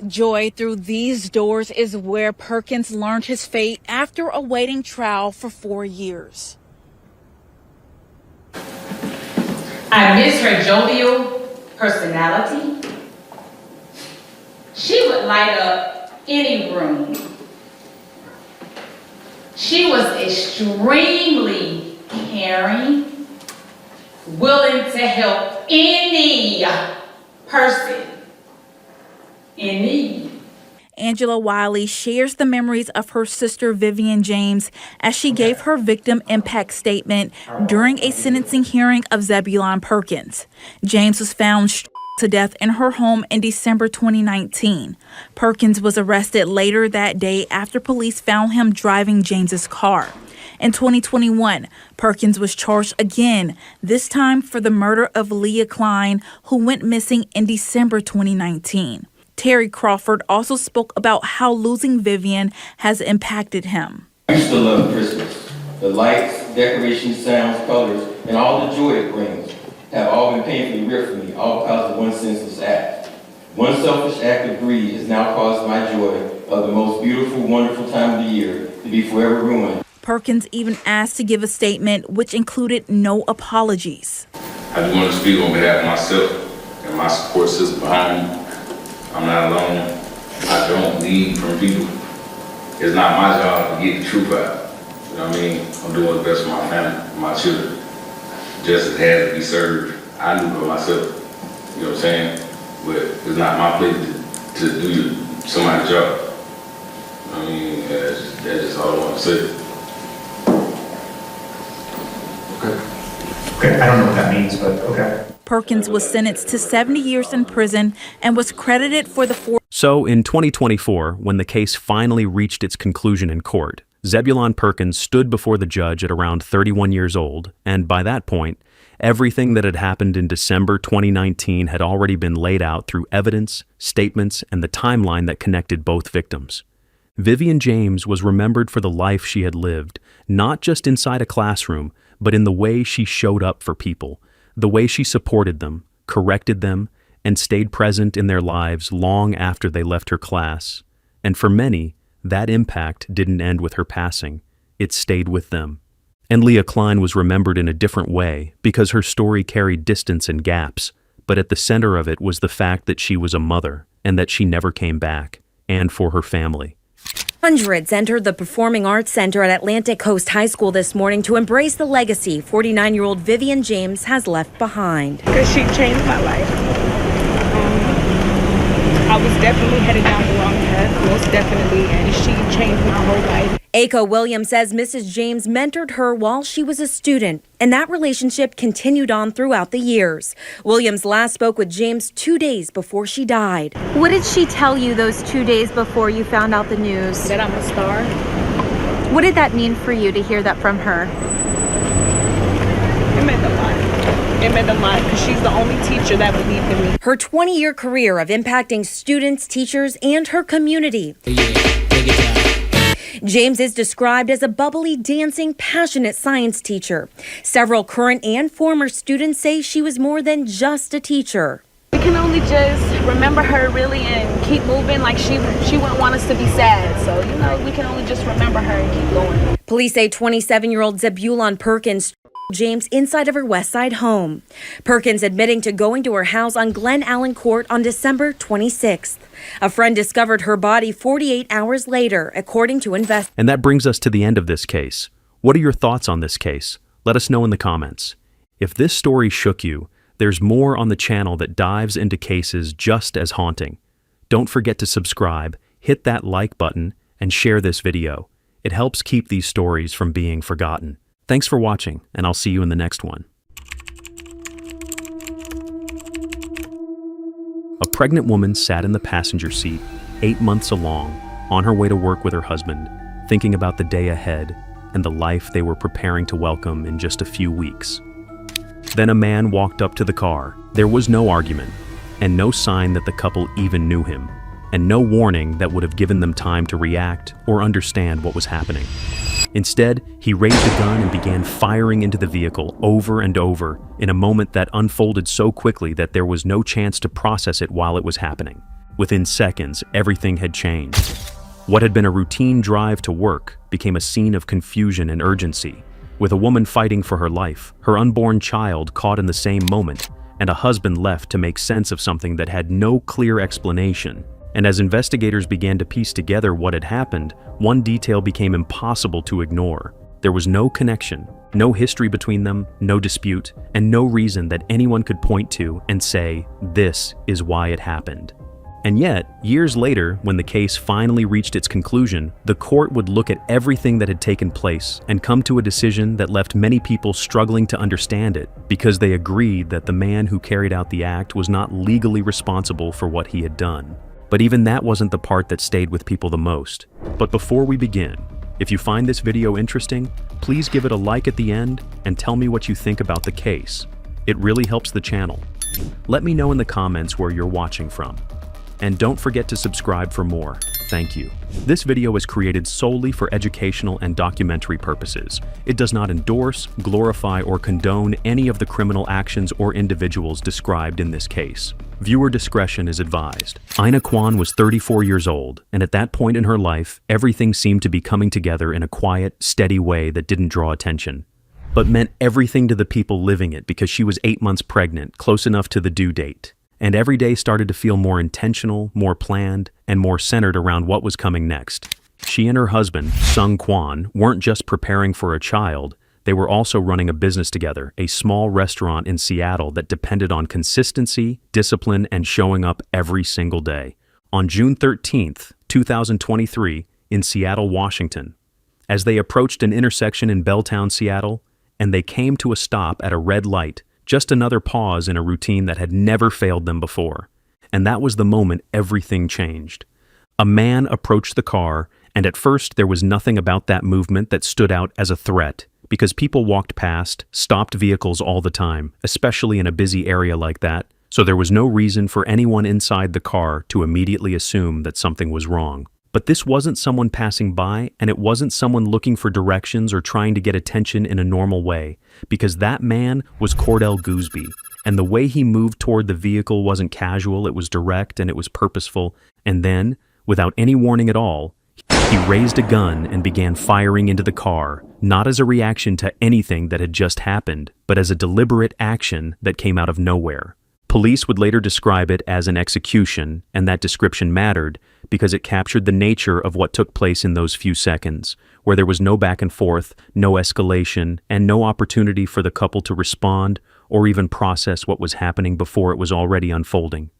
Joy, through these doors is where Perkins learned his fate after awaiting trial for 4 years. I miss her jovial personality. She would light up any room. She was extremely caring, willing to help any person in need. Angela Wiley shares the memories of her sister Vivian James as she gave her victim impact statement during a sentencing hearing of Zebulon Perkins. James was found to death in her home in December 2019. Perkins was arrested later that day after police found him driving James's car. In 2021, Perkins was charged again, this time for the murder of Leah Klein, who went missing in December 2019. Terry Crawford also spoke about how losing Vivian has impacted him. I used to love Christmas. The lights, decorations, sounds, colors, and all the joy it brings have all been painfully ripped from me, all because of one senseless act. One selfish act of greed has now caused my joy of the most beautiful, wonderful time of the year to be forever ruined. Perkins even asked to give a statement which included no apologies. I just want to speak on behalf of myself and my support system behind me. I'm not alone. I don't need from people. It's not my job to get the truth out. You know what I mean? I'm doing what's best for my family, my children. Justice had to be served. I knew for myself. You know what I'm saying? But it's not my place to do somebody's job. I mean, that's just all I want to say. Okay, I don't know what that means, but okay. Perkins was sentenced to 70 years in prison and was credited for the So, in 2024, when the case finally reached its conclusion in court, Zebulon Perkins stood before the judge at around 31 years old, and by that point, everything that had happened in December 2019 had already been laid out through evidence, statements, and the timeline that connected both victims. Vivian James was remembered for the life she had lived, not just inside a classroom, but in the way she showed up for people, the way she supported them, corrected them, and stayed present in their lives long after they left her class. And for many, that impact didn't end with her passing. It stayed with them. And Leah Klein was remembered in a different way because her story carried distance and gaps, but at the center of it was the fact that she was a mother and that she never came back, and for her family. Hundreds entered the Performing Arts Center at Atlantic Coast High School this morning to embrace the legacy 49-year-old Vivian James has left behind. Because she changed my life. I was definitely headed down the wrong path, most definitely, and she changed my whole life. Aiko Williams says Mrs. James mentored her while she was a student, and that relationship continued on throughout the years. Williams last spoke with James 2 days before she died. What did she tell you those 2 days before you found out the news? That I'm a star. What did that mean for you to hear that from her? It meant a lot. It meant a lot because she's the only teacher that believed in me. Her 20-year career of impacting students, teachers, and her community. James is described as a bubbly, dancing, passionate science teacher. Several current and former students say she was more than just a teacher. We can only just remember her really and keep moving. Like she wouldn't want us to be sad. So, we can only just remember her and keep going. Police say 27-year-old Zebulon Perkins James inside of her West Side home. Perkins admitting to going to her house on Glen Allen Court on December 26th. A friend discovered her body 48 hours later, according to investigators. And that brings us to the end of this case. What are your thoughts on this case? Let us know in the comments. If this story shook you, there's more on the channel that dives into cases just as haunting. Don't forget to subscribe, hit that like button, and share this video. It helps keep these stories from being forgotten. Thanks for watching, and I'll see you in the next one. A pregnant woman sat in the passenger seat, 8 months along, on her way to work with her husband, thinking about the day ahead and the life they were preparing to welcome in just a few weeks. Then a man walked up to the car. There was no argument, and no sign that the couple even knew him, and no warning that would have given them time to react or understand what was happening. Instead, he raised a gun and began firing into the vehicle over and over in a moment that unfolded so quickly that there was no chance to process it while it was happening. Within seconds, everything had changed. What had been a routine drive to work became a scene of confusion and urgency, with a woman fighting for her life, her unborn child caught in the same moment, and a husband left to make sense of something that had no clear explanation. And as investigators began to piece together what had happened, one detail became impossible to ignore. There was no connection, no history between them, no dispute, and no reason that anyone could point to and say, this is why it happened. And yet, years later, when the case finally reached its conclusion, the court would look at everything that had taken place and come to a decision that left many people struggling to understand it, because they agreed that the man who carried out the act was not legally responsible for what he had done. But even that wasn't the part that stayed with people the most. But before we begin, if you find this video interesting, please give it a like at the end and tell me what you think about the case. It really helps the channel. Let me know in the comments where you're watching from. And don't forget to subscribe for more. Thank you. This video is created solely for educational and documentary purposes. It does not endorse, glorify, or condone any of the criminal actions or individuals described in this case. Viewer discretion is advised. Ina Kwan was 34 years old, and at that point in her life, everything seemed to be coming together in a quiet, steady way that didn't draw attention, but meant everything to the people living it because she was 8 months pregnant, close enough to the due date. and every day started to feel more intentional, more planned, and more centered around what was coming next. She and her husband, Sung Kwan, weren't just preparing for a child, they were also running a business together, a small restaurant in Seattle that depended on consistency, discipline, and showing up every single day. On June 13th, 2023, in Seattle, Washington, as they approached an intersection in Belltown, Seattle, and they came to a stop at a red light, just another pause in a routine that had never failed them before. And that was the moment everything changed. A man approached the car, and at first there was nothing about that movement that stood out as a threat, because people walked past, stopped vehicles all the time, especially in a busy area like that, so there was no reason for anyone inside the car to immediately assume that something was wrong. But this wasn't someone passing by, and it wasn't someone looking for directions or trying to get attention in a normal way, because that man was Cordell Gooseby, and the way he moved toward the vehicle wasn't casual, it was direct and it was purposeful, and then, without any warning at all, he raised a gun and began firing into the car, not as a reaction to anything that had just happened, but as a deliberate action that came out of nowhere. Police would later describe it as an execution, and that description mattered because it captured the nature of what took place in those few seconds, where there was no back and forth, no escalation, and no opportunity for the couple to respond or even process what was happening before it was already unfolding.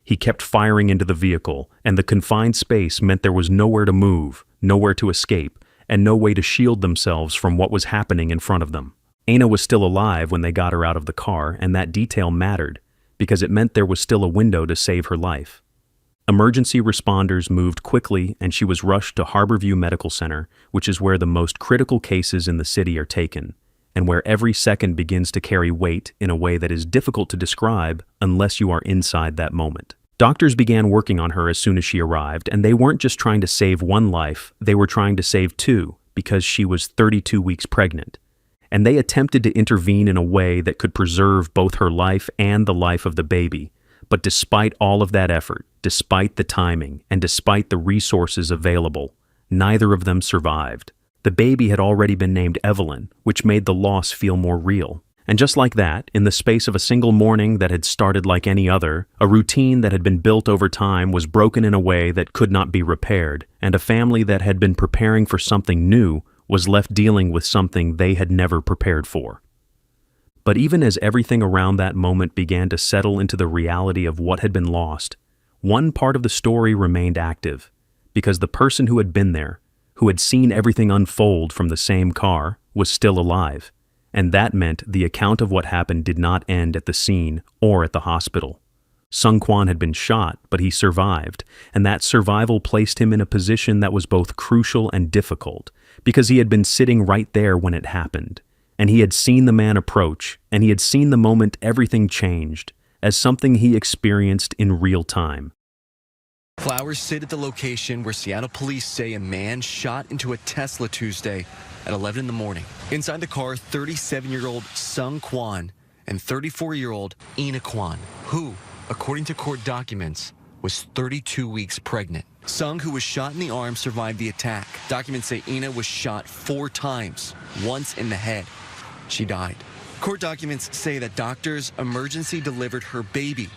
He kept firing into the vehicle, and the confined space meant there was nowhere to move, nowhere to escape, and no way to shield themselves from what was happening in front of them. Ana was still alive when they got her out of the car, and that detail mattered, because it meant there was still a window to save her life. Emergency responders moved quickly, and she was rushed to Harborview Medical Center, which is where the most critical cases in the city are taken, and where every second begins to carry weight in a way that is difficult to describe unless you are inside that moment. Doctors began working on her as soon as she arrived, and they weren't just trying to save one life, they were trying to save two, because she was 32 weeks pregnant. And they attempted to intervene in a way that could preserve both her life and the life of the baby. But despite all of that effort, despite the timing, and despite the resources available, neither of them survived. The baby had already been named Evelyn, which made the loss feel more real. And just like that, in the space of a single morning that had started like any other, a routine that had been built over time was broken in a way that could not be repaired, and a family that had been preparing for something new was left dealing with something they had never prepared for. But even as everything around that moment began to settle into the reality of what had been lost, one part of the story remained active, because the person who had been there, who had seen everything unfold from the same car, was still alive, and that meant the account of what happened did not end at the scene or at the hospital. Sung Kwan had been shot, but he survived, and that survival placed him in a position that was both crucial and difficult, because he had been sitting right there when it happened, and he had seen the man approach, and he had seen the moment everything changed, as something he experienced in real time. Flowers sit at the location where Seattle police say a man shot into a Tesla Tuesday at 11 in the morning. Inside the car, 37-year-old Sung Kwan and 34-year-old Ana Kwan, who, according to court documents, was 32 weeks pregnant. Sung, who was shot in the arm, survived the attack. Documents say Ana was shot 4 times, once in the head. She died. Court documents say that doctors emergency delivered her baby,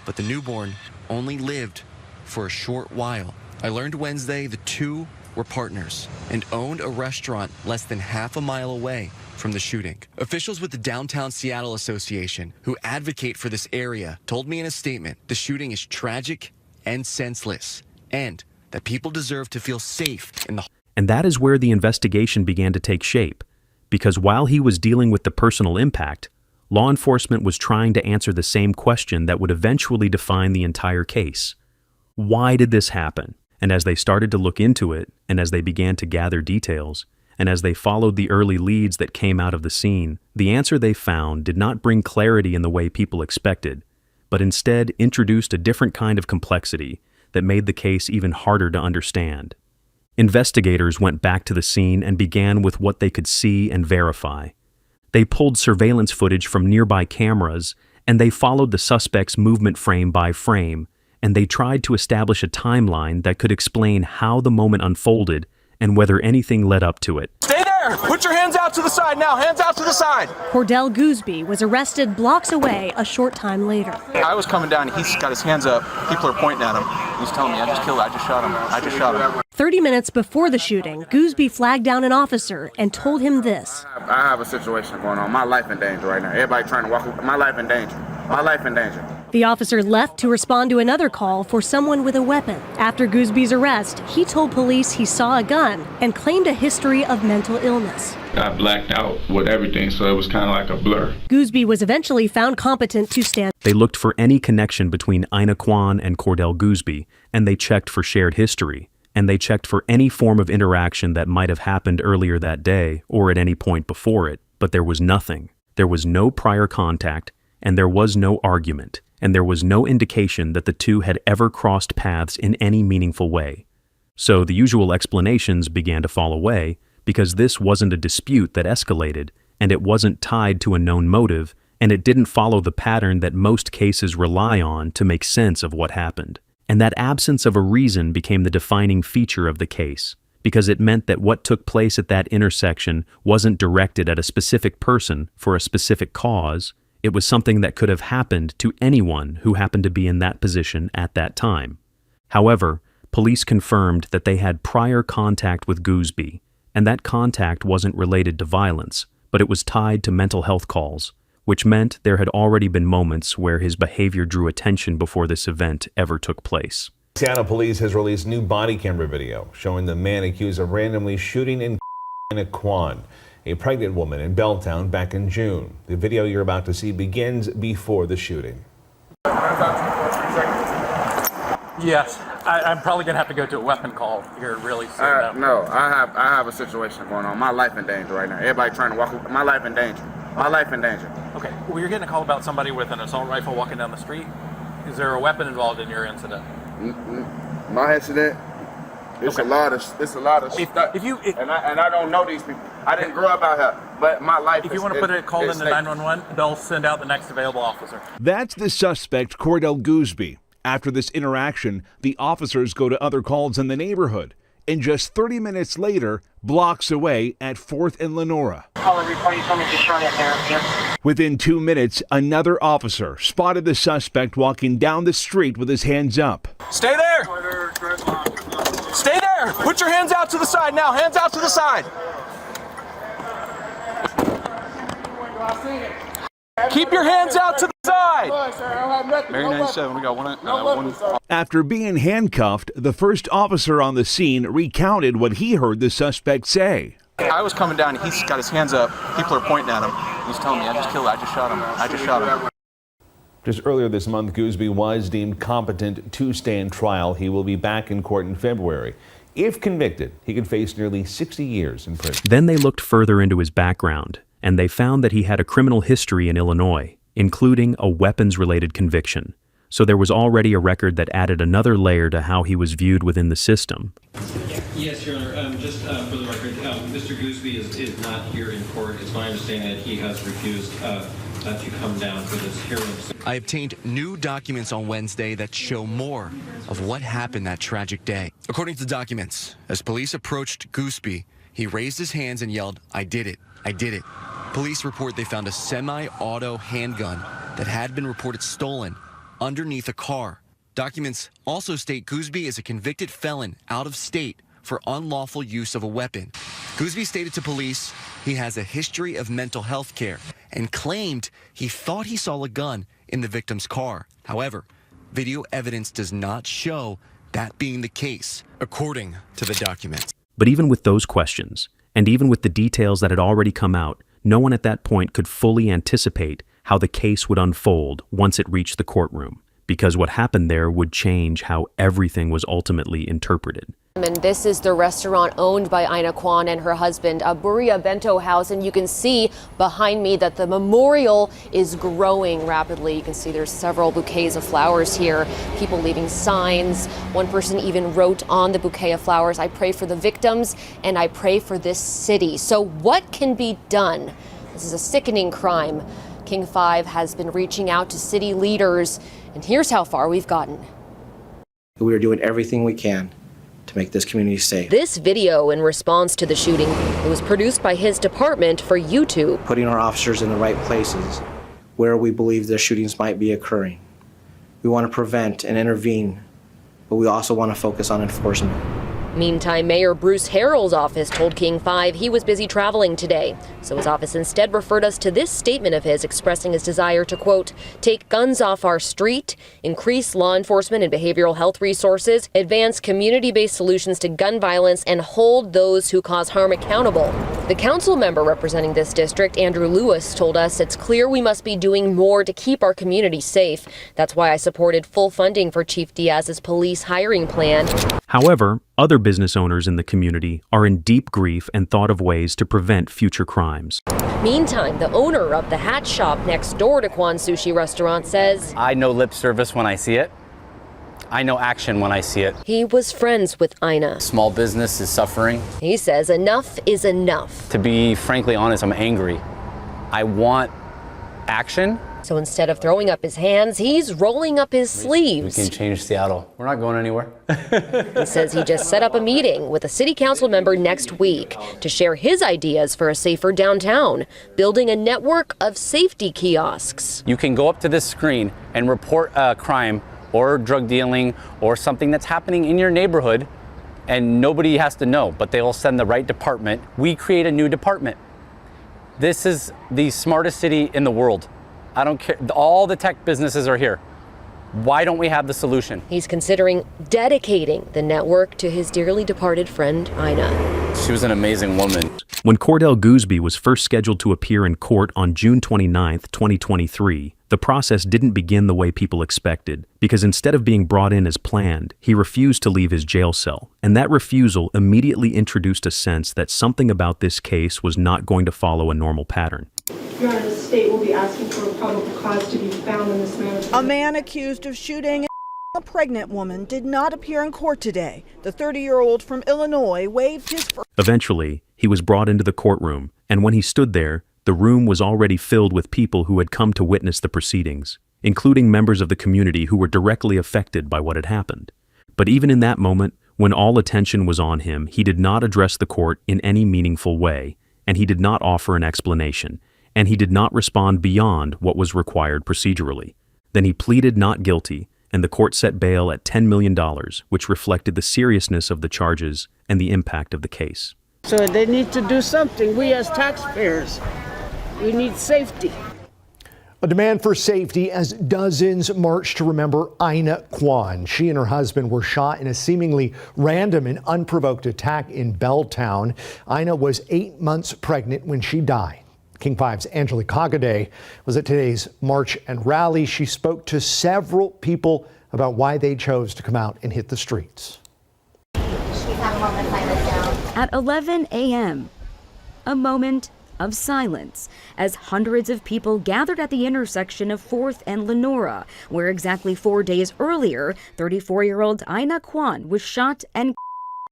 but the newborn only lived for a short while. I learned Wednesday the two were partners and owned a restaurant less than half a mile away from the shooting. Officials with the Downtown Seattle Association, who advocate for this area, told me in a statement the shooting is tragic and senseless, and that people deserve to feel safe in the... And that is where the investigation began to take shape, because while he was dealing with the personal impact, law enforcement was trying to answer the same question that would eventually define the entire case. Why did this happen? And as they started to look into it, and as they began to gather details, and as they followed the early leads that came out of the scene, the answer they found did not bring clarity in the way people expected, but instead introduced a different kind of complexity that made the case even harder to understand. Investigators went back to the scene and began with what they could see and verify. They pulled surveillance footage from nearby cameras, and they followed the suspect's movement frame by frame, and they tried to establish a timeline that could explain how the moment unfolded and whether anything led up to it. Stay there! there! Put your hands out to the side now, hands out to the side! Cordell Gooseby was arrested blocks away a short time later. I was coming down, he's got his hands up, people are pointing at him. He's telling me, I just killed him, I just shot him, I just shot him. 30 minutes before the shooting, Gooseby flagged down an officer and told him this. I have a situation going on. My life in danger right now. Everybody trying to walk. My life in danger. My life in danger. The officer left to respond to another call for someone with a weapon. After Gooseby's arrest, he told police he saw a gun and claimed a history of mental illness. I blacked out with everything, so it was kind of like a blur. Gooseby was eventually found competent to stand. They looked for any connection between Ina Kwan and Cordell Gooseby, and they checked for shared history. And they checked for any form of interaction that might have happened earlier that day or at any point before it, but there was nothing. There was no prior contact, and there was no argument, and there was no indication that the two had ever crossed paths in any meaningful way. So the usual explanations began to fall away because this wasn't a dispute that escalated, and it wasn't tied to a known motive, and it didn't follow the pattern that most cases rely on to make sense of what happened. And that absence of a reason became the defining feature of the case, because it meant that what took place at that intersection wasn't directed at a specific person for a specific cause. It was something that could have happened to anyone who happened to be in that position at that time. However, police confirmed that they had prior contact with Gooseby, and that contact wasn't related to violence, but it was tied to mental health calls, which meant there had already been moments where his behavior drew attention before this event ever took place. Seattle police has released new body camera video showing the man accused of randomly shooting Ina Kwan, a pregnant woman in Belltown back in June. The video you're about to see begins before the shooting. Yes, I'm probably going to have to go to a weapon call here really soon. No, I have a situation going on. My life in danger right now. Everybody trying to walk. My life in danger. My life in danger. Okay, well, you're getting a call about somebody with an assault rifle walking down the street. Is there a weapon involved in your incident? My incident? It's Okay. a lot of stuff. And I don't know these people. I didn't grow up out here, but my life. If you want to put a call into 911, they'll send out the next available officer. That's the suspect, Cordell Gooseby. After this interaction, the officers go to other calls in the neighborhood. And just 30 minutes later, blocks away at 4th and Lenora. Within 2 minutes, another officer spotted the suspect walking down the street with his hands up. Stay there! Stay there! Put your hands out to the side now, hands out to the side! Keep your hands out to the side! Mary 97, we got one. After being handcuffed, the first officer on the scene recounted what he heard the suspect say. I was coming down, he's got his hands up, people are pointing at him. He's telling me, I just killed him, I just shot him, I just shot him. Just earlier this month, Gooseby was deemed competent to stand trial. He will be back in court in February. If convicted, he could face nearly 60 years in prison. Then they looked further into his background, and they found that he had a criminal history in Illinois, including a weapons-related conviction. So there was already a record that added another layer to how he was viewed within the system. Yes, Your Honor. Just for the record, Mr. Gooseby is not here in court. It's my understanding that he has refused to come down for this hearing. I obtained new documents on Wednesday that show more of what happened that tragic day. According to documents, as police approached Gooseby, he raised his hands and yelled, "I did it, I did it." Police report they found a semi-auto handgun that had been reported stolen underneath a car. Documents also state Gooseby is a convicted felon out of state for unlawful use of a weapon. Gooseby stated to police he has a history of mental health care and claimed he thought he saw a gun in the victim's car. However, video evidence does not show that being the case, according to the documents. But even with those questions, and even with the details that had already come out, no one at that point could fully anticipate how the case would unfold once it reached the courtroom, because what happened there would change how everything was ultimately interpreted. And this is the restaurant owned by Ina Kwan and her husband, a Buria Bento House, and you can see behind me that the memorial is growing rapidly. You can see there's several bouquets of flowers here, people leaving signs. One person even wrote on the bouquet of flowers, "I pray for the victims and I pray for this city." So what can be done? This is a sickening crime. King 5 has been reaching out to city leaders, and here's how far we've gotten. We are doing everything we can to to make this community safe. This video in response to the shooting was produced by his department for YouTube. Putting our officers in the right places where we believe the shootings might be occurring. We want to prevent and intervene, but we also want to focus on enforcement. Meantime, Mayor Bruce Harrell's office told King 5 he was busy traveling today. So his office instead referred us to this statement of his expressing his desire to, quote, take guns off our street, increase law enforcement and behavioral health resources, advance community-based solutions to gun violence, and hold those who cause harm accountable. The council member representing this district, Andrew Lewis, told us it's clear we must be doing more to keep our community safe. That's why I supported full funding for Chief Diaz's police hiring plan. However, other business owners in the community are in deep grief and thought of ways to prevent future crimes. Meantime, the owner of the hat shop next door to Kwan's Sushi restaurant says, I know lip service when I see it. I know action when I see it. He was friends with Ina. Small business is suffering. He says enough is enough. To be frankly honest, I'm angry. I want action. So instead of throwing up his hands, he's rolling up his sleeves. We can change Seattle. We're not going anywhere. He says he just set up a meeting with a city council member next week to share his ideas for a safer downtown, building a network of safety kiosks. You can go up to this screen and report a crime or drug dealing or something that's happening in your neighborhood, and nobody has to know, but they will send the right department. We create a new department. This is the smartest city in the world. I don't care. All the tech businesses are here. Why don't we have the solution? He's considering dedicating the network to his dearly departed friend, Ina. She was an amazing woman. When Cordell Gooseby was first scheduled to appear in court on June 29, 2023, the process didn't begin the way people expected, because instead of being brought in as planned, he refused to leave his jail cell, and that refusal immediately introduced a sense that something about this case was not going to follow a normal pattern. Your Honor, the state will be asking for a probable cause to be found in this matter. A man accused of shooting a pregnant woman did not appear in court today. The 30-year-old from Illinois waived his first. Eventually, he was brought into the courtroom, and when he stood there, the room was already filled with people who had come to witness the proceedings, including members of the community who were directly affected by what had happened. But even in that moment, when all attention was on him, he did not address the court in any meaningful way, and he did not offer an explanation, and he did not respond beyond what was required procedurally. Then he pleaded not guilty, and the court set bail at $10 million, which reflected the seriousness of the charges and the impact of the case. So they need to do something. We as taxpayers, we need safety. A demand for safety as dozens marched to remember Ina Kwan. She and her husband were shot in a seemingly random and unprovoked attack in Belltown. Ina was 8 months pregnant when she died. King 5's Angelique Hagaday was at today's march and rally. She spoke to several people about why they chose to come out and hit the streets. At 11 a.m., a moment of silence as hundreds of people gathered at the intersection of 4th and Lenora, where exactly 4 days earlier, 34-year-old Ina Kwan was shot and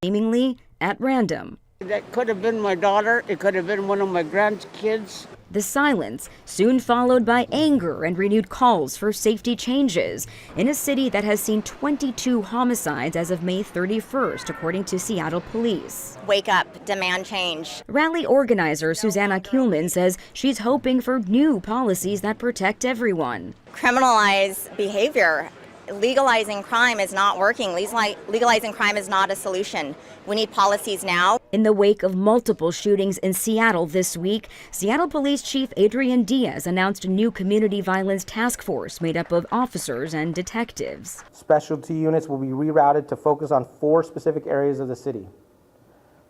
seemingly at random. That could have been my daughter. It could have been one of my grandkids. The silence soon followed by anger and renewed calls for safety changes in a city that has seen 22 homicides as of May 31st, according to Seattle police. Wake up, demand change. Rally organizer Susanna Kuhlman says she's hoping for new policies that protect everyone. Criminalize behavior. Legalizing crime is not working. Legalizing crime is not a solution. We need policies now. In the wake of multiple shootings in Seattle this week, Seattle Police Chief Adrian Diaz announced a new community violence task force made up of officers and detectives. Specialty units will be rerouted to focus on 4 specific areas of the city: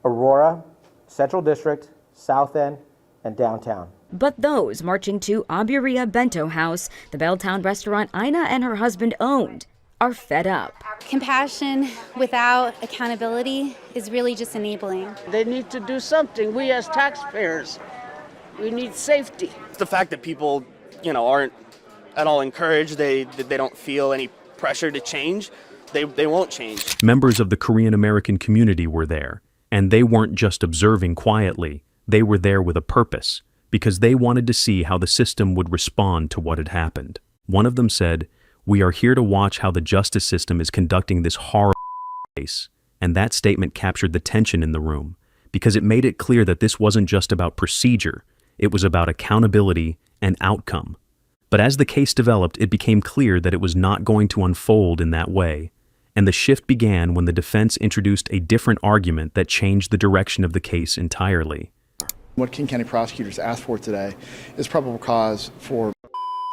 Aurora, Central District, South End, and downtown. But those marching to Aburia Bento House, the Belltown restaurant Ina and her husband owned, are fed up. Compassion without accountability is really just enabling. They need to do something. We as taxpayers, we need safety. The fact that people, aren't at all encouraged, they don't feel any pressure to change, they won't change. Members of the Korean American community were there, and they weren't just observing quietly. They were there with a purpose, because they wanted to see how the system would respond to what had happened. One of them said, "We are here to watch how the justice system is conducting this horrible case, and that statement captured the tension in the room, because it made it clear that this wasn't just about procedure, it was about accountability and outcome. But as the case developed, it became clear that it was not going to unfold in that way, and the shift began when the defense introduced a different argument that changed the direction of the case entirely. What King County prosecutors asked for today is probable cause for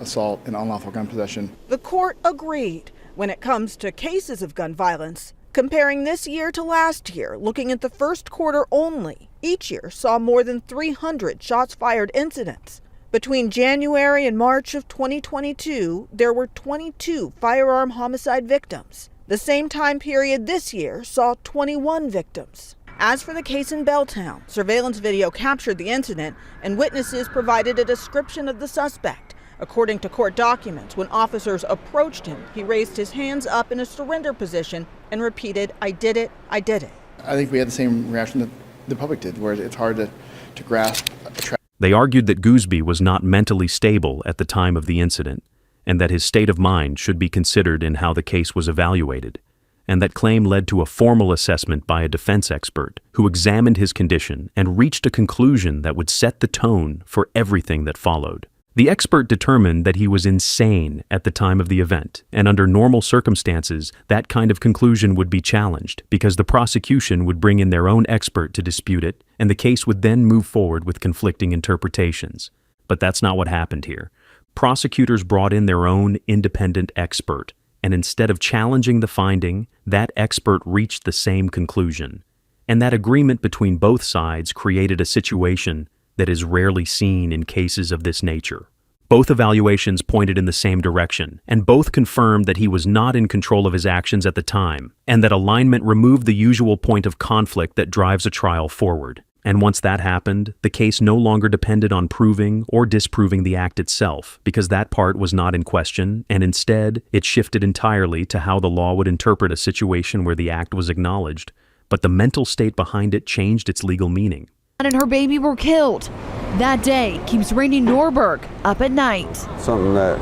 assault and unlawful gun possession. The court agreed when it comes to cases of gun violence. Comparing this year to last year, looking at the first quarter only, each year saw more than 300 shots fired incidents. Between January and March of 2022, there were 22 firearm homicide victims. The same time period this year saw 21 victims. As for the case in Belltown, surveillance video captured the incident and witnesses provided a description of the suspect. According to court documents, when officers approached him, he raised his hands up in a surrender position and repeated, "I did it, I did it." I think we had the same reaction that the public did, where it's hard to grasp a They argued that Gooseby was not mentally stable at the time of the incident, and that his state of mind should be considered in how the case was evaluated, and that claim led to a formal assessment by a defense expert who examined his condition and reached a conclusion that would set the tone for everything that followed. The expert determined that he was insane at the time of the event, and under normal circumstances, that kind of conclusion would be challenged because the prosecution would bring in their own expert to dispute it, and the case would then move forward with conflicting interpretations. But that's not what happened here. Prosecutors brought in their own independent expert, and instead of challenging the finding, that expert reached the same conclusion. And that agreement between both sides created a situation that is rarely seen in cases of this nature. Both evaluations pointed in the same direction, and both confirmed that he was not in control of his actions at the time, and that alignment removed the usual point of conflict that drives a trial forward. And once that happened, the case no longer depended on proving or disproving the act itself, because that part was not in question, and instead, it shifted entirely to how the law would interpret a situation where the act was acknowledged, but the mental state behind it changed its legal meaning. And her baby were killed. That day keeps Randy Norberg up at night. Something that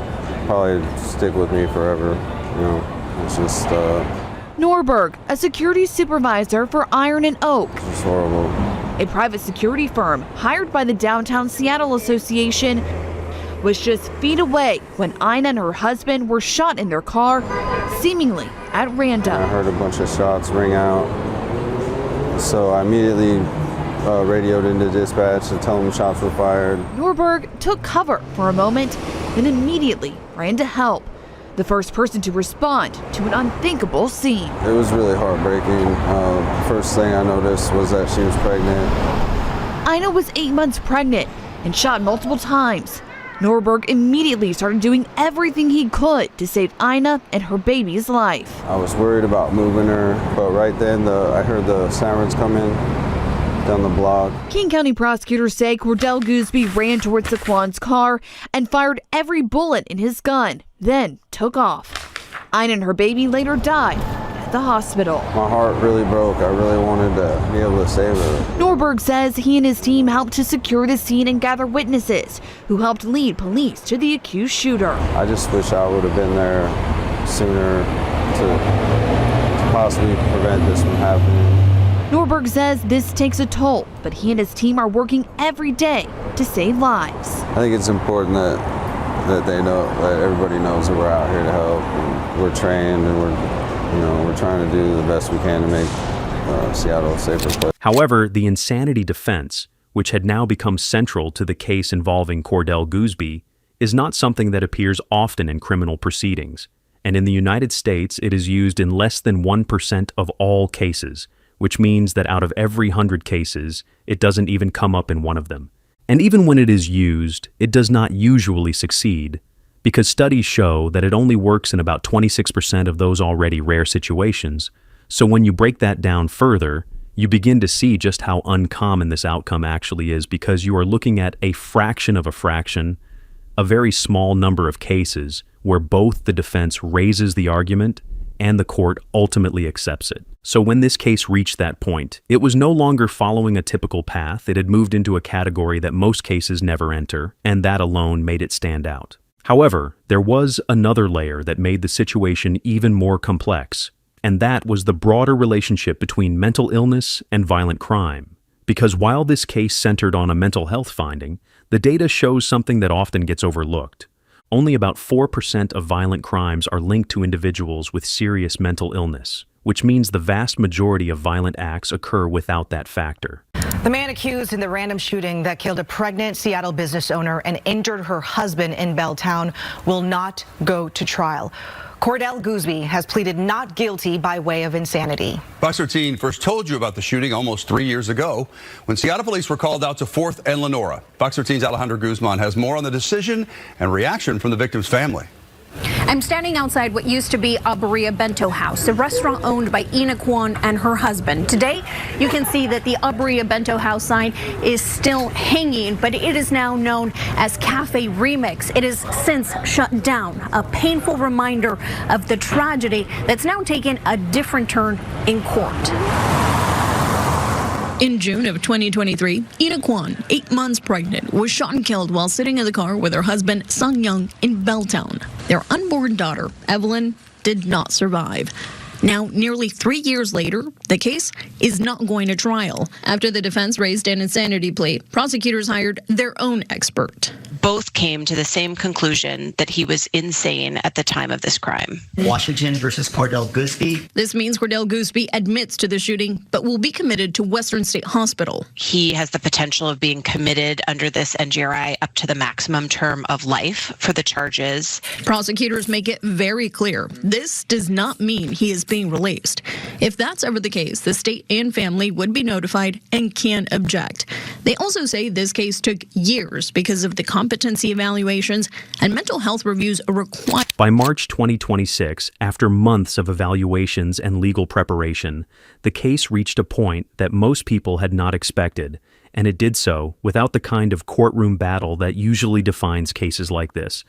probably stick with me forever. You know, it's just Norberg, a security supervisor for Iron and Oak. It's horrible. A private security firm hired by the Downtown Seattle Association, was just feet away when Ina and her husband were shot in their car, seemingly at random. I heard a bunch of shots ring out, so I immediately radioed into dispatch to tell them shots were fired. Norberg took cover for a moment, then immediately ran to help. The first person to respond to an unthinkable scene. It was really heartbreaking. First thing I noticed was that she was pregnant. Ina was 8 months pregnant and shot multiple times. Norberg immediately started doing everything he could to save Ina and her baby's life. I was worried about moving her, but right then I heard the sirens come in down the block. King County prosecutors say Cordell Gooseby ran towards Saquon's car and fired every bullet in his gun, then took off. Ina and her baby later died at the hospital. My heart really broke. I really wanted to be able to save her. Norberg says he and his team helped to secure the scene and gather witnesses who helped lead police to the accused shooter. I just wish I would have been there sooner to possibly prevent this from happening. Norberg says this takes a toll, but he and his team are working every day to save lives. I think it's important that they know, that everybody knows that we're out here to help. And we're trained, and we're trying to do the best we can to make Seattle a safer place. However, the insanity defense, which had now become central to the case involving Cordell Gooseby, is not something that appears often in criminal proceedings, and in the United States it is used in less than 1% of all cases, which means that out of every 100 cases, it doesn't even come up in one of them. And even when it is used, it does not usually succeed, because studies show that it only works in about 26% of those already rare situations. So when you break that down further, you begin to see just how uncommon this outcome actually is, because you are looking at a fraction of a fraction, a very small number of cases where both the defense raises the argument and the court ultimately accepts it. So when this case reached that point, it was no longer following a typical path. It had moved into a category that most cases never enter, and that alone made it stand out. However, there was another layer that made the situation even more complex, And that was the broader relationship between mental illness and violent crime. Because while this case centered on a mental health finding, the data shows something that often gets overlooked. Only about 4% of violent crimes are linked to individuals with serious mental illness, which means the vast majority of violent acts occur without that factor. The man accused in the random shooting that killed a pregnant Seattle business owner and injured her husband in Belltown will not go to trial. Cordell Gooseby has pleaded not guilty by way of insanity. Fox 13 first told you about the shooting almost 3 years ago when Seattle police were called out to 4th and Lenora. Fox 13's Alejandro Guzman has more on the decision and reaction from the victim's family. I'm standing outside what used to be a Berea Bento House, a restaurant owned by Ina Kwan and her husband. Today, you can see that the Berea Bento House sign is still hanging, but it is now known as Cafe Remix. It is since shut down, a painful reminder of the tragedy that's now taken a different turn in court. In June of 2023, Ina Kwan, 8 months pregnant, was shot and killed while sitting in the car with her husband, Sung Young, in Belltown. Their unborn daughter, Evelyn, did not survive. Now, nearly 3 years later, the case is not going to trial. After the defense raised an insanity plea, prosecutors hired their own expert. Both came to the same conclusion that he was insane at the time of this crime. Washington versus Cordell Gooseby. This means Cordell Gooseby admits to the shooting, but will be committed to Western State Hospital. He has the potential of being committed under this NGRI up to the maximum term of life for the charges. Prosecutors make it very clear this does not mean he is being released. If that's ever the case, the state and family would be notified and can object. They also say this case took years because of the competency evaluations and mental health reviews are required. By March 2026, after months of evaluations and legal preparation, the case reached a point that most people had not expected, and it did so without the kind of courtroom battle that usually defines cases like this.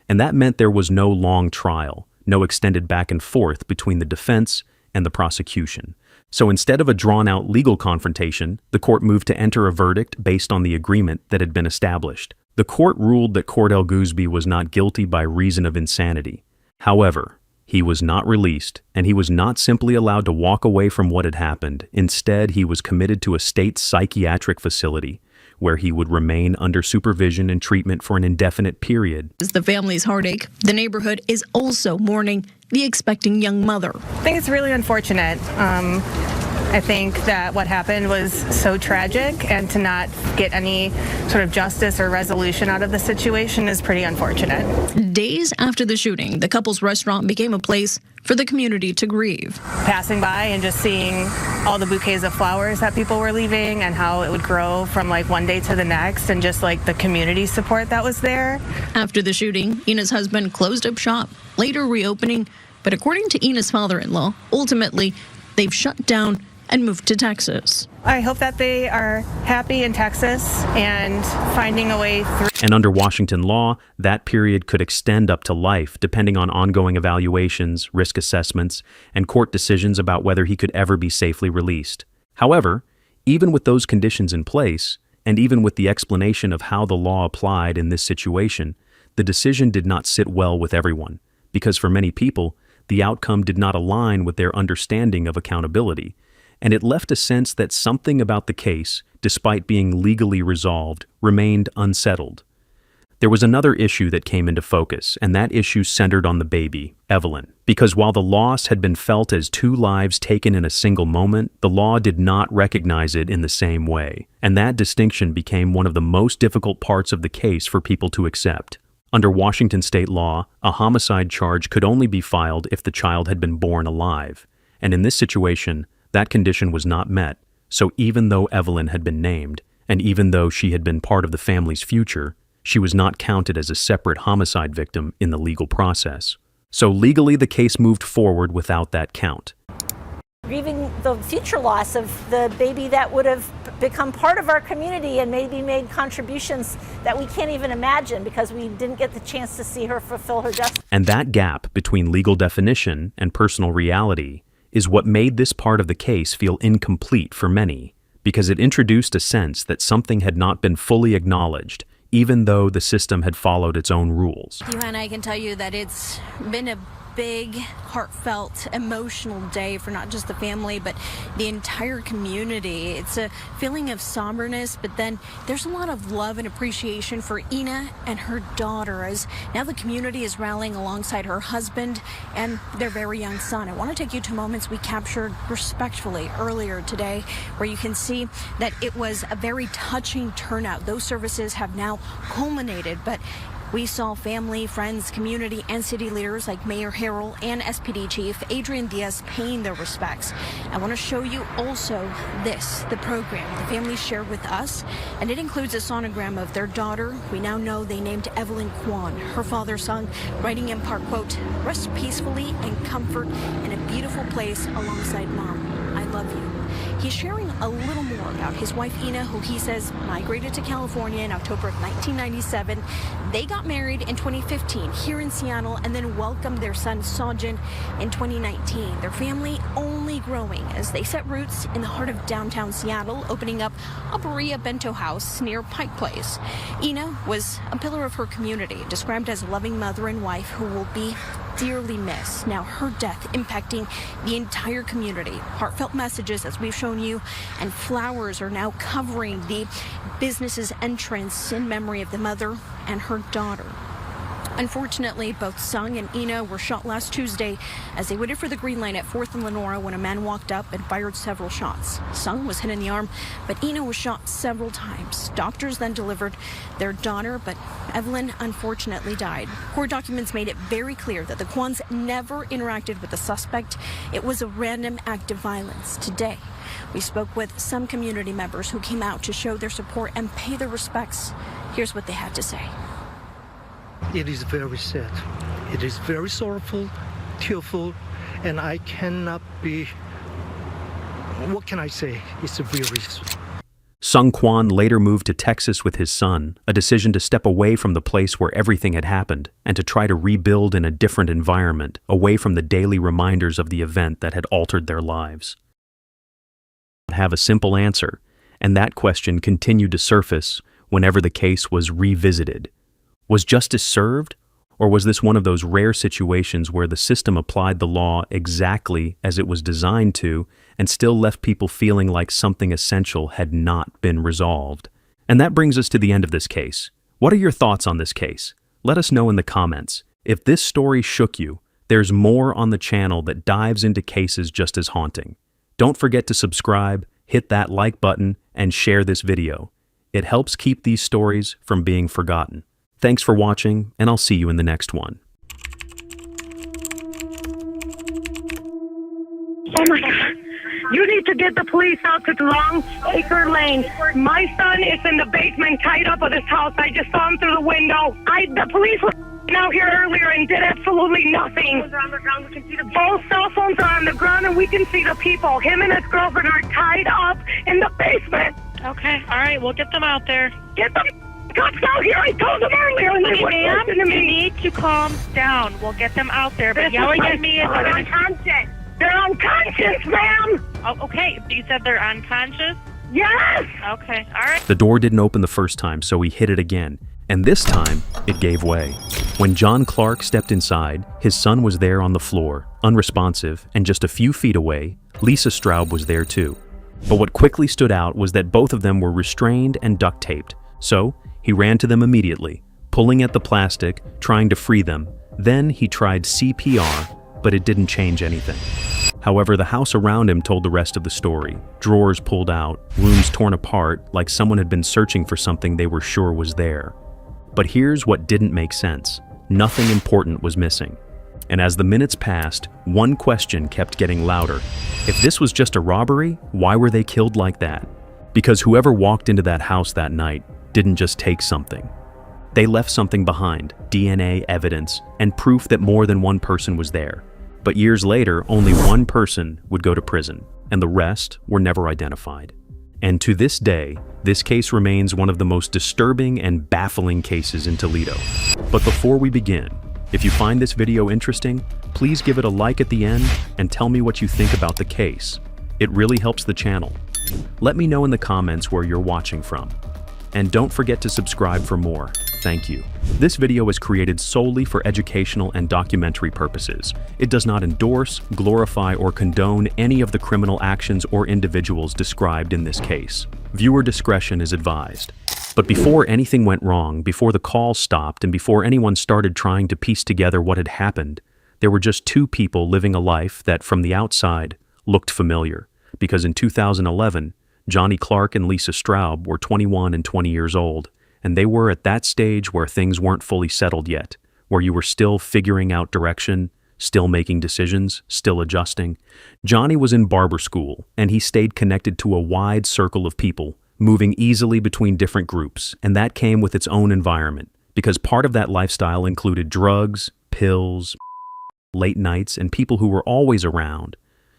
And that meant there was no long trial, no extended back and forth between the defense and the prosecution. So instead of a drawn-out legal confrontation, the court moved to enter a verdict based on the agreement that had been established. The court ruled that Cordell Gooseby was not guilty by reason of insanity. However, he was not released, and he was not simply allowed to walk away from what had happened. Instead, he was committed to a state psychiatric facility, where he would remain under supervision and treatment for an indefinite period. As the family's heartache, the neighborhood is also mourning the expecting young mother. I think it's really unfortunate. I think that what happened was so tragic, and to not get any sort of justice or resolution out of the situation is pretty unfortunate. Days after the shooting, the couple's restaurant became a place for the community to grieve. Passing by and just seeing all the bouquets of flowers that people were leaving and how it would grow from like one day to the next, and just like the community support that was there. After the shooting, Ina's husband closed up shop, later reopening, but according to Ina's father-in-law, ultimately, they've shut down and moved to Texas. I hope that they are happy in Texas and finding a way through. And under Washington law, that period could extend up to life, depending on ongoing evaluations, risk assessments, and court decisions about whether he could ever be safely released. However, even with those conditions in place, and even with the explanation of how the law applied in this situation, the decision did not sit well with everyone, because for many people, the outcome did not align with their understanding of accountability, and it left a sense that something about the case, despite being legally resolved, remained unsettled. There was another issue that came into focus, and that issue centered on the baby, Evelyn. Because while the loss had been felt as 2 lives taken in a single moment, the law did not recognize it in the same way, and that distinction became one of the most difficult parts of the case for people to accept. Under Washington state law, a homicide charge could only be filed if the child had been born alive, and in this situation, that condition was not met, so even though Evelyn had been named, and even though she had been part of the family's future, she was not counted as a separate homicide victim in the legal process. So legally, the case moved forward without that count. Grieving the future loss of the baby that would have become part of our community and maybe made contributions that we can't even imagine because we didn't get the chance to see her fulfill her destiny. And that gap between legal definition and personal reality is what made this part of the case feel incomplete for many, because it introduced a sense that something had not been fully acknowledged, even though the system had followed its own rules. And I can tell you that it's been a big, heartfelt, emotional day for not just the family, but the entire community. It's a feeling of somberness, but then there's a lot of love and appreciation for Ina and her daughter, as now the community is rallying alongside her husband and their very young son. I want to take you to moments we captured respectfully earlier today, where you can see that it was a very touching turnout. Those services have now culminated, but we saw family, friends, community, and city leaders like Mayor Harrell and SPD Chief Adrian Diaz paying their respects. I want to show you also this, the program the family shared with us, and it includes a sonogram of their daughter. We now know they named Evelyn Kwan. Her father sung, writing in part, quote, "Rest peacefully and comfort in a beautiful place alongside Mom. I love you." He's sharing a little more about his wife Ina, who he says migrated to California in October of 1997. They got married in 2015 here in Seattle and then welcomed their son Sajin in 2019. Their family only growing as they set roots in the heart of downtown Seattle, opening up a Berea Bento House near Pike Place. Ina was a pillar of her community, described as a loving mother and wife who will be dearly missed. Now her death impacting the entire community. Heartfelt messages, as we've shown you, and flowers are now covering the business's entrance in memory of the mother and her daughter. Unfortunately, both Sung and Ina were shot last Tuesday as they waited for the green light at 4th and Lenora when a man walked up and fired several shots. Sung was hit in the arm, but Ina was shot several times. Doctors then delivered their daughter, but Evelyn unfortunately died. Court documents made it very clear that the Kwans never interacted with the suspect. It was a random act of violence. Today, we spoke with some community members who came out to show their support and pay their respects. Here's what they had to say. It is very sad. It is very sorrowful, tearful, and I cannot be, what can I say? It's a very... Sung Kwan later moved to Texas with his son, a decision to step away from the place where everything had happened and to try to rebuild in a different environment, away from the daily reminders of the event that had altered their lives. Have a simple answer, and that question continued to surface whenever the case was revisited. Was justice served, or was this one of those rare situations where the system applied the law exactly as it was designed to and still left people feeling like something essential had not been resolved? And that brings us to the end of this case. What are your thoughts on this case? Let us know in the comments. If this story shook you, there's more on the channel that dives into cases just as haunting. Don't forget to subscribe, hit that like button, and share this video. It helps keep these stories from being forgotten. Thanks for watching, and I'll see you in the next one. Oh my God. You need to get the police out to Long Acre Lane. My son is in the basement tied up at his house. I just saw him through the window. The police were out here earlier and did absolutely nothing. Both cell phones are on the ground and we can see the people. Him and his girlfriend are tied up in the basement. Okay, all right, we'll get them out there. Get them cops out here. I told them earlier and they wouldn't listen to me. You need to calm down. We'll get them out there. But yelling at me is unconscious. They're unconscious, ma'am. Oh, okay, you said they're unconscious? Yes. Okay, all right. The door didn't open the first time, so he hit it again. And this time, it gave way. When John Clark stepped inside, his son was there on the floor, unresponsive, and just a few feet away, Lisa Straub was there too. But what quickly stood out was that both of them were restrained and duct taped. So, he ran to them immediately, pulling at the plastic, trying to free them. Then he tried CPR, but it didn't change anything. However, the house around him told the rest of the story. Drawers pulled out, rooms torn apart, like someone had been searching for something they were sure was there. But here's what didn't make sense. Nothing important was missing. And as the minutes passed, one question kept getting louder. If this was just a robbery, why were they killed like that? Because whoever walked into that house that night didn't just take something. They left something behind, DNA evidence, and proof that more than one person was there. But years later, only one person would go to prison, and the rest were never identified. And to this day, this case remains one of the most disturbing and baffling cases in Toledo. But before we begin, if you find this video interesting, please give it a like at the end and tell me what you think about the case. It really helps the channel. Let me know in the comments where you're watching from. And don't forget to subscribe for more. thank you. This video is created solely for educational and documentary purposes. It does not endorse, glorify, or condone any of the criminal actions or individuals described in this case. Viewer discretion is advised. But before anything went wrong, before the call stopped, and before anyone started trying to piece together what had happened, there were just two people living a life that, from the outside, looked familiar. Because in 2011, Johnny Clark and Lisa Straub were 21 and 20 years old, and they were at that stage where things weren't fully settled yet, where you were still figuring out direction, still making decisions, still adjusting. Johnny was in barber school, and he stayed connected to a wide circle of people, moving easily between different groups, and that came with its own environment, because part of that lifestyle included drugs, pills, late nights, and people who were always around.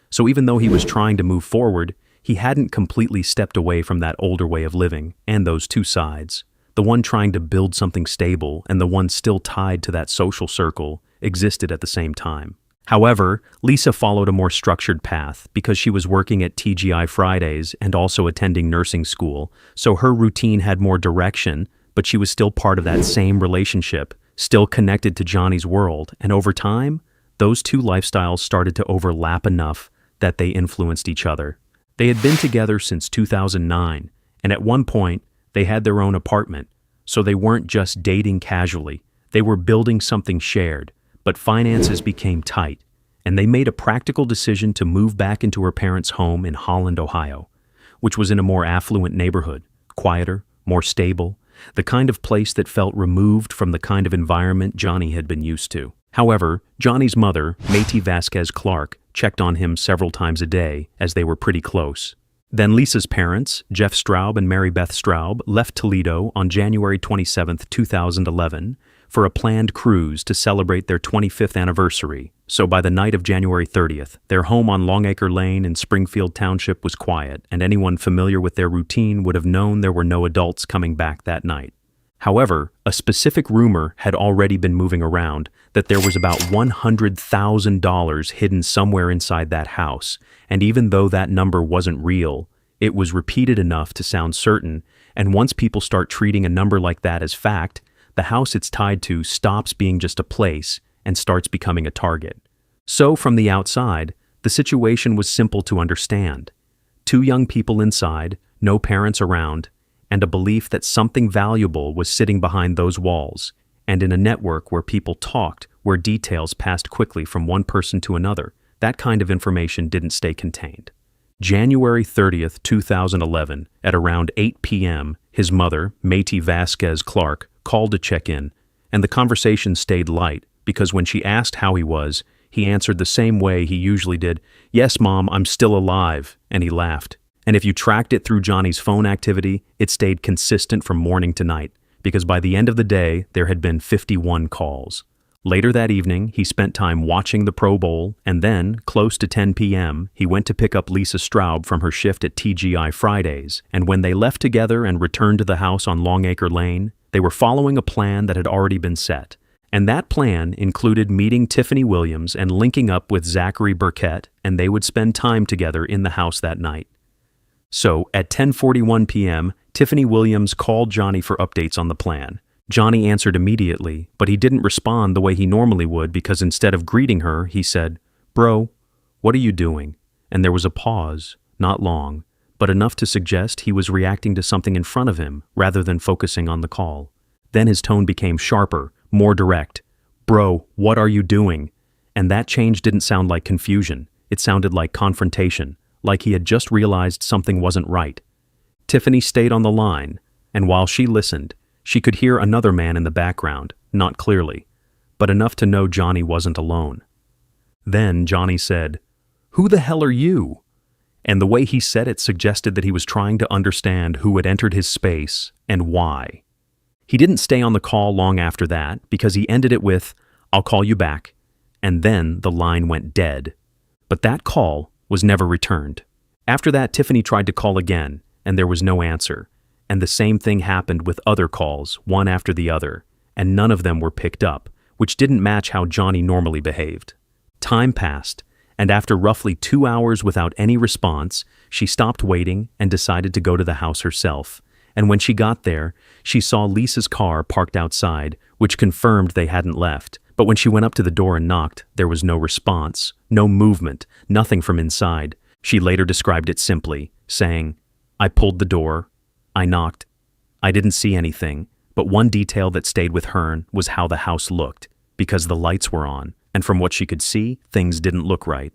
So even though he was trying to move forward, he hadn't completely stepped away from that older way of living, and those two sides. The one trying to build something stable, and the one still tied to that social circle, existed at the same time. However, Lisa followed a more structured path because she was working at TGI Fridays and also attending nursing school, so her routine had more direction, but she was still part of that same relationship, still connected to Johnny's world, and over time, those two lifestyles started to overlap enough that they influenced each other. They had been together since 2009, and at one point, they had their own apartment, so they weren't just dating casually, they were building something shared. But finances became tight, and they made a practical decision to move back into her parents' home in Holland, Ohio, which was in a more affluent neighborhood, quieter, more stable, the kind of place that felt removed from the kind of environment Johnny had been used to. However, Johnny's mother, Métis Vasquez Clark, checked on him several times a day, as they were pretty close. Then Lisa's parents, Jeff Straub and Mary Beth Straub, left Toledo on January 27, 2011, for a planned cruise to celebrate their 25th anniversary. So by the night of January 30th, their home on Longacre Lane in Springfield Township was quiet, and anyone familiar with their routine would have known there were no adults coming back that night. However, a specific rumor had already been moving around that there was about $100,000 hidden somewhere inside that house, and even though that number wasn't real, it was repeated enough to sound certain, and once people start treating a number like that as fact, the house it's tied to stops being just a place and starts becoming a target. So from the outside, the situation was simple to understand. Two young people inside, no parents around, and a belief that something valuable was sitting behind those walls, and in a network where people talked, where details passed quickly from one person to another. That kind of information didn't stay contained. January 30th, 2011, at around 8 p.m., his mother, Métis Vasquez Clark, called to check in, and the conversation stayed light because when she asked how he was, he answered the same way he usually did, "Yes, Mom, I'm still alive," and he laughed. And if you tracked it through Johnny's phone activity, it stayed consistent from morning to night, because by the end of the day, there had been 51 calls. Later that evening, he spent time watching the Pro Bowl, and then, close to 10 p.m., he went to pick up Lisa Straub from her shift at TGI Fridays, and when they left together and returned to the house on Longacre Lane, they were following a plan that had already been set. And that plan included meeting Tiffany Williams and linking up with Zachary Burkett, and they would spend time together in the house that night. So, at 10:41 p.m., Tiffany Williams called Johnny for updates on the plan. Johnny answered immediately, but he didn't respond the way he normally would because instead of greeting her, he said, "Bro, what are you doing?" And there was a pause, not long, but enough to suggest he was reacting to something in front of him rather than focusing on the call. Then his tone became sharper, more direct. "Bro, what are you doing?" And that change didn't sound like confusion. It sounded like confrontation, like he had just realized something wasn't right. Tiffany stayed on the line, and while she listened, she could hear another man in the background, not clearly, but enough to know Johnny wasn't alone. Then Johnny said, "Who the hell are you?" And the way he said it suggested that he was trying to understand who had entered his space and why. He didn't stay on the call long after that because he ended it with, "I'll call you back," and then the line went dead. But that call was never returned. After that, Tiffany tried to call again, and there was no answer. And the same thing happened with other calls, one after the other, and none of them were picked up, which didn't match how Johnny normally behaved. Time passed, and after roughly 2 hours without any response, she stopped waiting and decided to go to the house herself. And when she got there, she saw Lisa's car parked outside, which confirmed they hadn't left. But when she went up to the door and knocked, there was no response, no movement, nothing from inside. She later described it simply, saying, "I pulled the door, I knocked, I didn't see anything, but one detail that stayed with her was how the house looked, because the lights were on, and from what she could see, things didn't look right."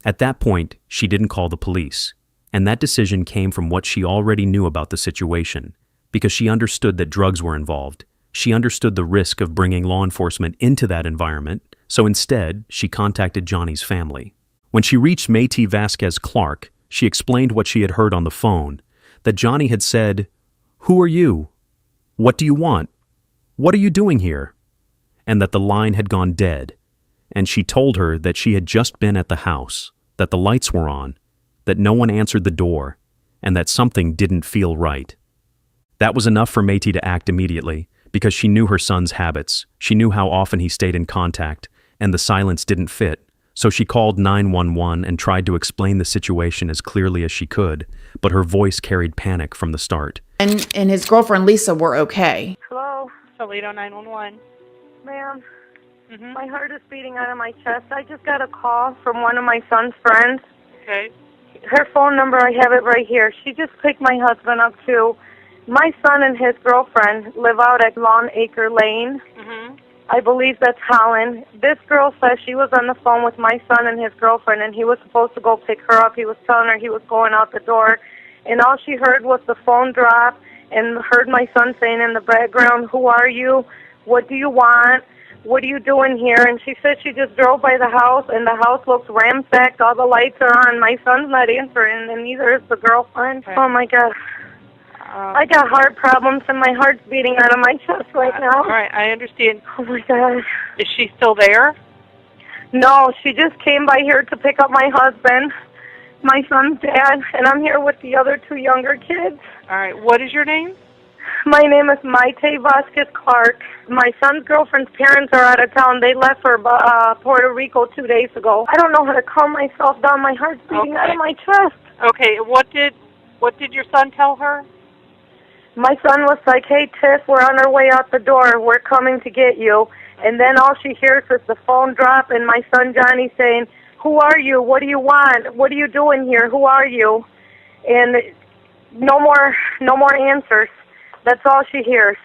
At that point, she didn't call the police, and that decision came from what she already knew about the situation, because she understood that drugs were involved. She understood the risk of bringing law enforcement into that environment, so instead, she contacted Johnny's family. When she reached Mayte Vasquez Clark, she explained what she had heard on the phone, that Johnny had said, "Who are you? What do you want? What are you doing here?" And that the line had gone dead. And she told her that she had just been at the house, that the lights were on, that no one answered the door, and that something didn't feel right. That was enough for Mayte to act immediately, because she knew her son's habits, she knew how often he stayed in contact, and the silence didn't fit. So she called 911 and tried to explain the situation as clearly as she could, but her voice carried panic from the start. And his girlfriend Lisa were okay. Hello? Toledo 911. Ma'am, my heart is beating out of my chest. I just got a call from one of my son's friends. Okay. Her phone number, I have it right here. She just picked my husband up too. My son and his girlfriend live out at Long Acre Lane. I believe that's Holland. This girl says she was on the phone with my son and his girlfriend, and he was supposed to go pick her up. He was telling her he was going out the door, and all she heard was the phone drop and heard my son saying in the background, "Who are you? What do you want? What are you doing here?" And she said she just drove by the house, and the house looks ransacked. All the lights are on. My son's not answering, and neither is the girlfriend. Okay. Oh, my God. I got heart problems, and my heart's beating out of my chest right now. All right, I understand. Oh, my God. Is she still there? No, she just came by here to pick up my husband, my son's dad, and I'm here with the other two younger kids. All right, what is your name? My name is Mayte Vasquez Clark. My son's girlfriend's parents are out of town. They left for Puerto Rico 2 days ago. I don't know how to calm myself down. My heart's beating out of my chest. Okay, what did your son tell her? My son was like, "Hey, Tiff, we're on our way out the door. We're coming to get you." And then all she hears is the phone drop and my son Johnny saying, "Who are you? What do you want? What are you doing here? Who are you?" And no more answers. That's all she hears.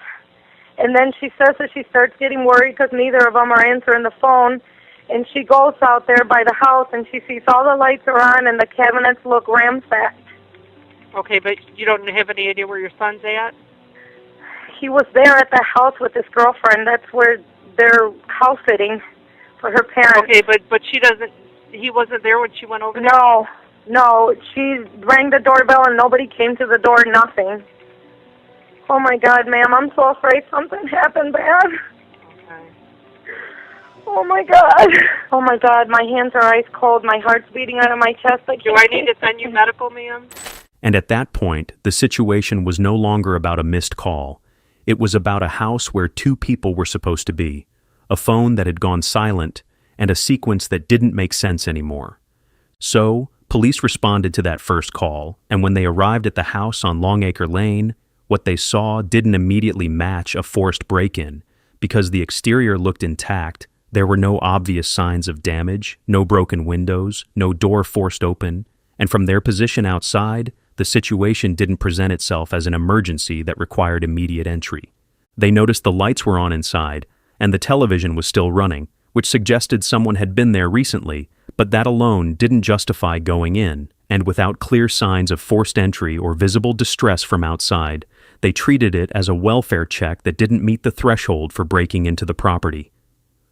And then she says that she starts getting worried because neither of them are answering the phone. And she goes out there by the house and she sees all the lights are on and the cabinets look ransacked. Okay, but you don't have any idea where your son's at? He was there at the house with his girlfriend. That's where they're house sitting for her parents. Okay, but he wasn't there when she went over there? No, she rang the doorbell and nobody came to the door, nothing. Oh my God, ma'am, I'm so afraid something happened bad. Okay. Oh my God, my hands are ice cold, my heart's beating out of my chest. Do I need to send you medical, ma'am? And at that point, the situation was no longer about a missed call. It was about a house where two people were supposed to be, a phone that had gone silent, and a sequence that didn't make sense anymore. So, police responded to that first call, and when they arrived at the house on Long Acre Lane, what they saw didn't immediately match a forced break-in, because the exterior looked intact. There were no obvious signs of damage, no broken windows, no door forced open, and from their position outside, the situation didn't present itself as an emergency that required immediate entry. They noticed the lights were on inside, and the television was still running, which suggested someone had been there recently, but that alone didn't justify going in, and without clear signs of forced entry or visible distress from outside, they treated it as a welfare check that didn't meet the threshold for breaking into the property.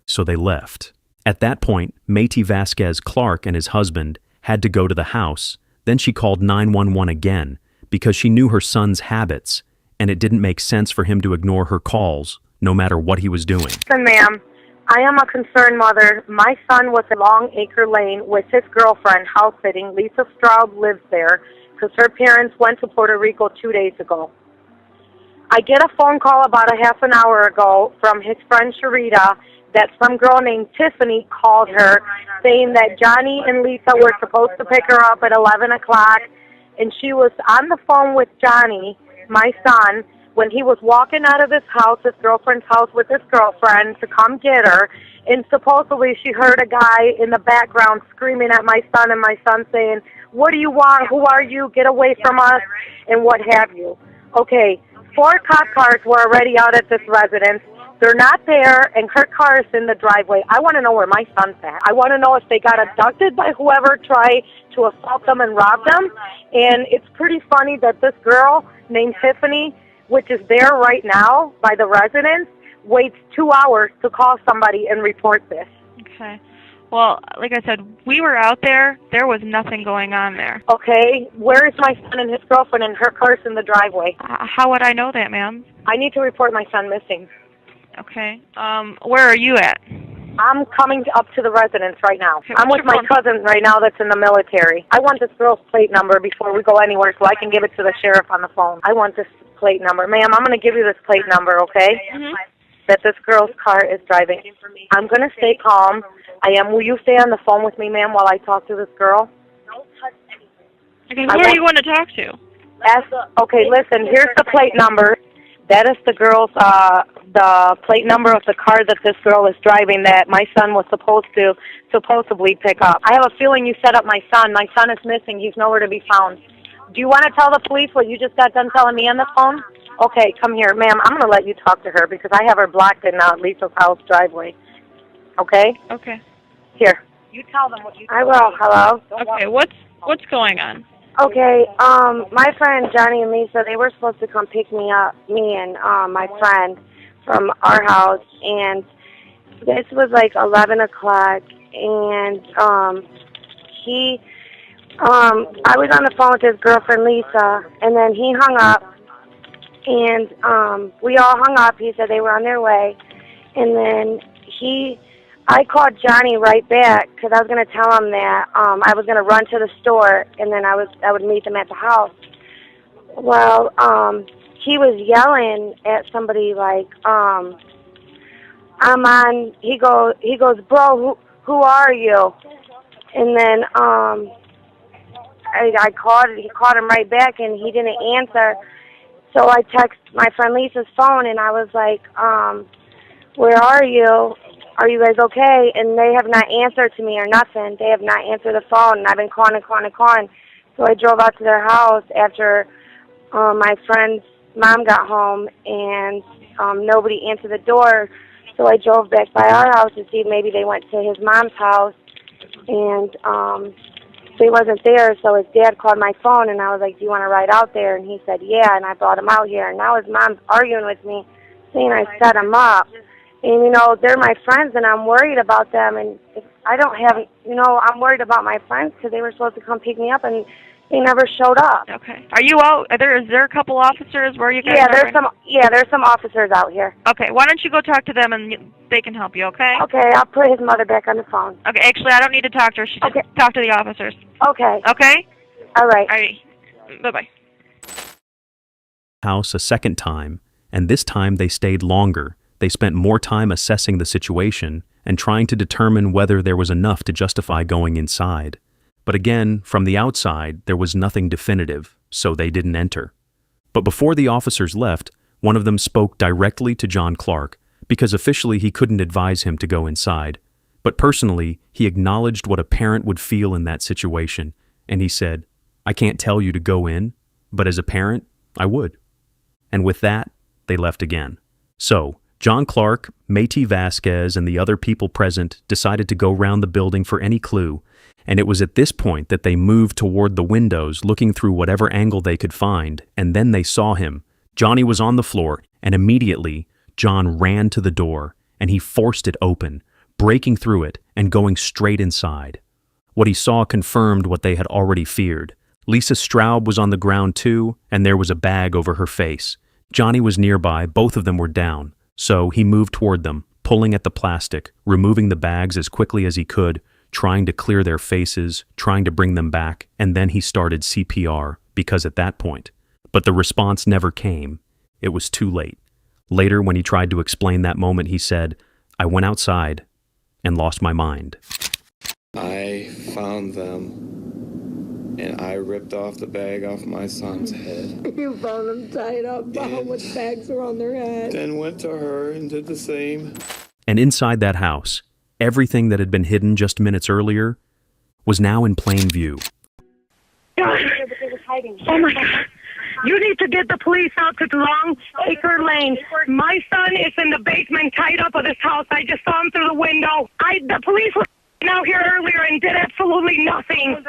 So they left. At that point, Mayte Vasquez Clark and his husband had to go to the house. Then she called 911 again because she knew her son's habits, and it didn't make sense for him to ignore her calls, no matter what he was doing. Listen, ma'am, I am a concerned mother. My son was in Long Acre Lane with his girlfriend house sitting. Lisa Stroud lives there because her parents went to Puerto Rico 2 days ago. I get a phone call about a half an hour ago from his friend Sharita that some girl named Tiffany called her saying that Johnny and Lisa were supposed to pick her up at 11 o'clock, and she was on the phone with Johnny my son, when he was walking out of his house, his girlfriend's house with his girlfriend to come get her, and supposedly she heard a guy in the background screaming at my son, and my son saying, "What do you want? Who are you? Get away from us," and what have you. Okay, 4 cop cars were already out at this residence. They're not there, and her car is in the driveway. I want to know where my son's at. I want to know if they got abducted by whoever tried to assault them and rob them. And it's pretty funny that this girl named Tiffany, which is there right now by the residence, waits 2 hours to call somebody and report this. Okay. Well, like I said, we were out there. There was nothing going on there. Okay, where is my son and his girlfriend, and her car's in the driveway? How would I know that, ma'am? I need to report my son missing. Okay. Where are you at? I'm coming up to the residence right now. Okay, I'm what's with my your phone? cousin right now that's in the military. I want this girl's plate number before we go anywhere so I can give it to the sheriff on the phone. I want this plate number. Ma'am, I'm going to give you this plate number, okay? Mm-hmm. That this girl's car is driving. I'm going to stay calm. I am. Will you stay on the phone with me, ma'am, while I talk to this girl? Okay, who are you going to talk to? Okay, listen, here's the plate number. That is the girl's, the plate number of the car that this girl is driving that my son was supposedly pick up. I have a feeling you set up my son. My son is missing. He's nowhere to be found. Do you want to tell the police what you just got done telling me on the phone? Okay, come here. Ma'am, I'm going to let you talk to her because I have her blocked in Lisa's house driveway. Okay? Okay. Here. You tell them what you I will. Hello? Okay, what's going on? Okay, my friend Johnny and Lisa, they were supposed to come pick me up, me and my friend from our house, and this was like 11 o'clock, and I was on the phone with his girlfriend Lisa, and then he hung up, and we all hung up. He said they were on their way, and then I called Johnny right back because I was going to tell him that I was going to run to the store and then I would meet them at the house. Well, he was yelling at somebody like, I'm on. He goes, bro, who are you? And then he called him right back and he didn't answer. So I texted my friend Lisa's phone and I was like, where are you? Are you guys okay? And they have not answered to me or nothing. They have not answered the phone, and I've been calling. So I drove out to their house after my friend's mom got home, and nobody answered the door. So I drove back by our house to see if maybe they went to his mom's house, and they wasn't there. So his dad called my phone, and I was like, do you want to ride out there? And he said, yeah, and I brought him out here. And now his mom's arguing with me, saying I set him up. And, you know, they're my friends, and I'm worried about them. And if I don't have, you know, I'm worried about my friends because they were supposed to come pick me up, and they never showed up. Okay. Are you out? Is there a couple officers where you guys there's some officers out here. Okay. Why don't you go talk to them, and they can help you, okay? Okay, I'll put his mother back on the phone. Okay. Actually, I don't need to talk to her. She just talk to the officers. Okay. Okay? All right. All right. Bye-bye. House a second time, and this time they stayed longer. They spent more time assessing the situation and trying to determine whether there was enough to justify going inside. But again, from the outside, there was nothing definitive, so they didn't enter. But before the officers left, one of them spoke directly to John Clark, because officially he couldn't advise him to go inside. But personally, he acknowledged what a parent would feel in that situation, and he said, I can't tell you to go in, but as a parent, I would. And with that, they left again. So, John Clark, Métis Vasquez, and the other people present decided to go round the building for any clue, and it was at this point that they moved toward the windows, looking through whatever angle they could find, and then they saw him. Johnny was on the floor, and immediately, John ran to the door, and he forced it open, breaking through it and going straight inside. What he saw confirmed what they had already feared. Lisa Straub was on the ground too, and there was a bag over her face. Johnny was nearby, both of them were down. So he moved toward them, pulling at the plastic, removing the bags as quickly as he could, trying to clear their faces, trying to bring them back, and then he started CPR, because at that point. But the response never came. It was too late. Later, when he tried to explain that moment, he said, I went outside and lost my mind. I found them and I ripped off the bag off my son's head. You found them tied up with bags around their head. Then went to her and did the same. And inside that house, everything that had been hidden just minutes earlier was now in plain view. Oh my God. You need to get the police out to Long Acre Lane. My son is in the basement tied up at this house. I just saw him through the window. The police were out here earlier and did absolutely nothing.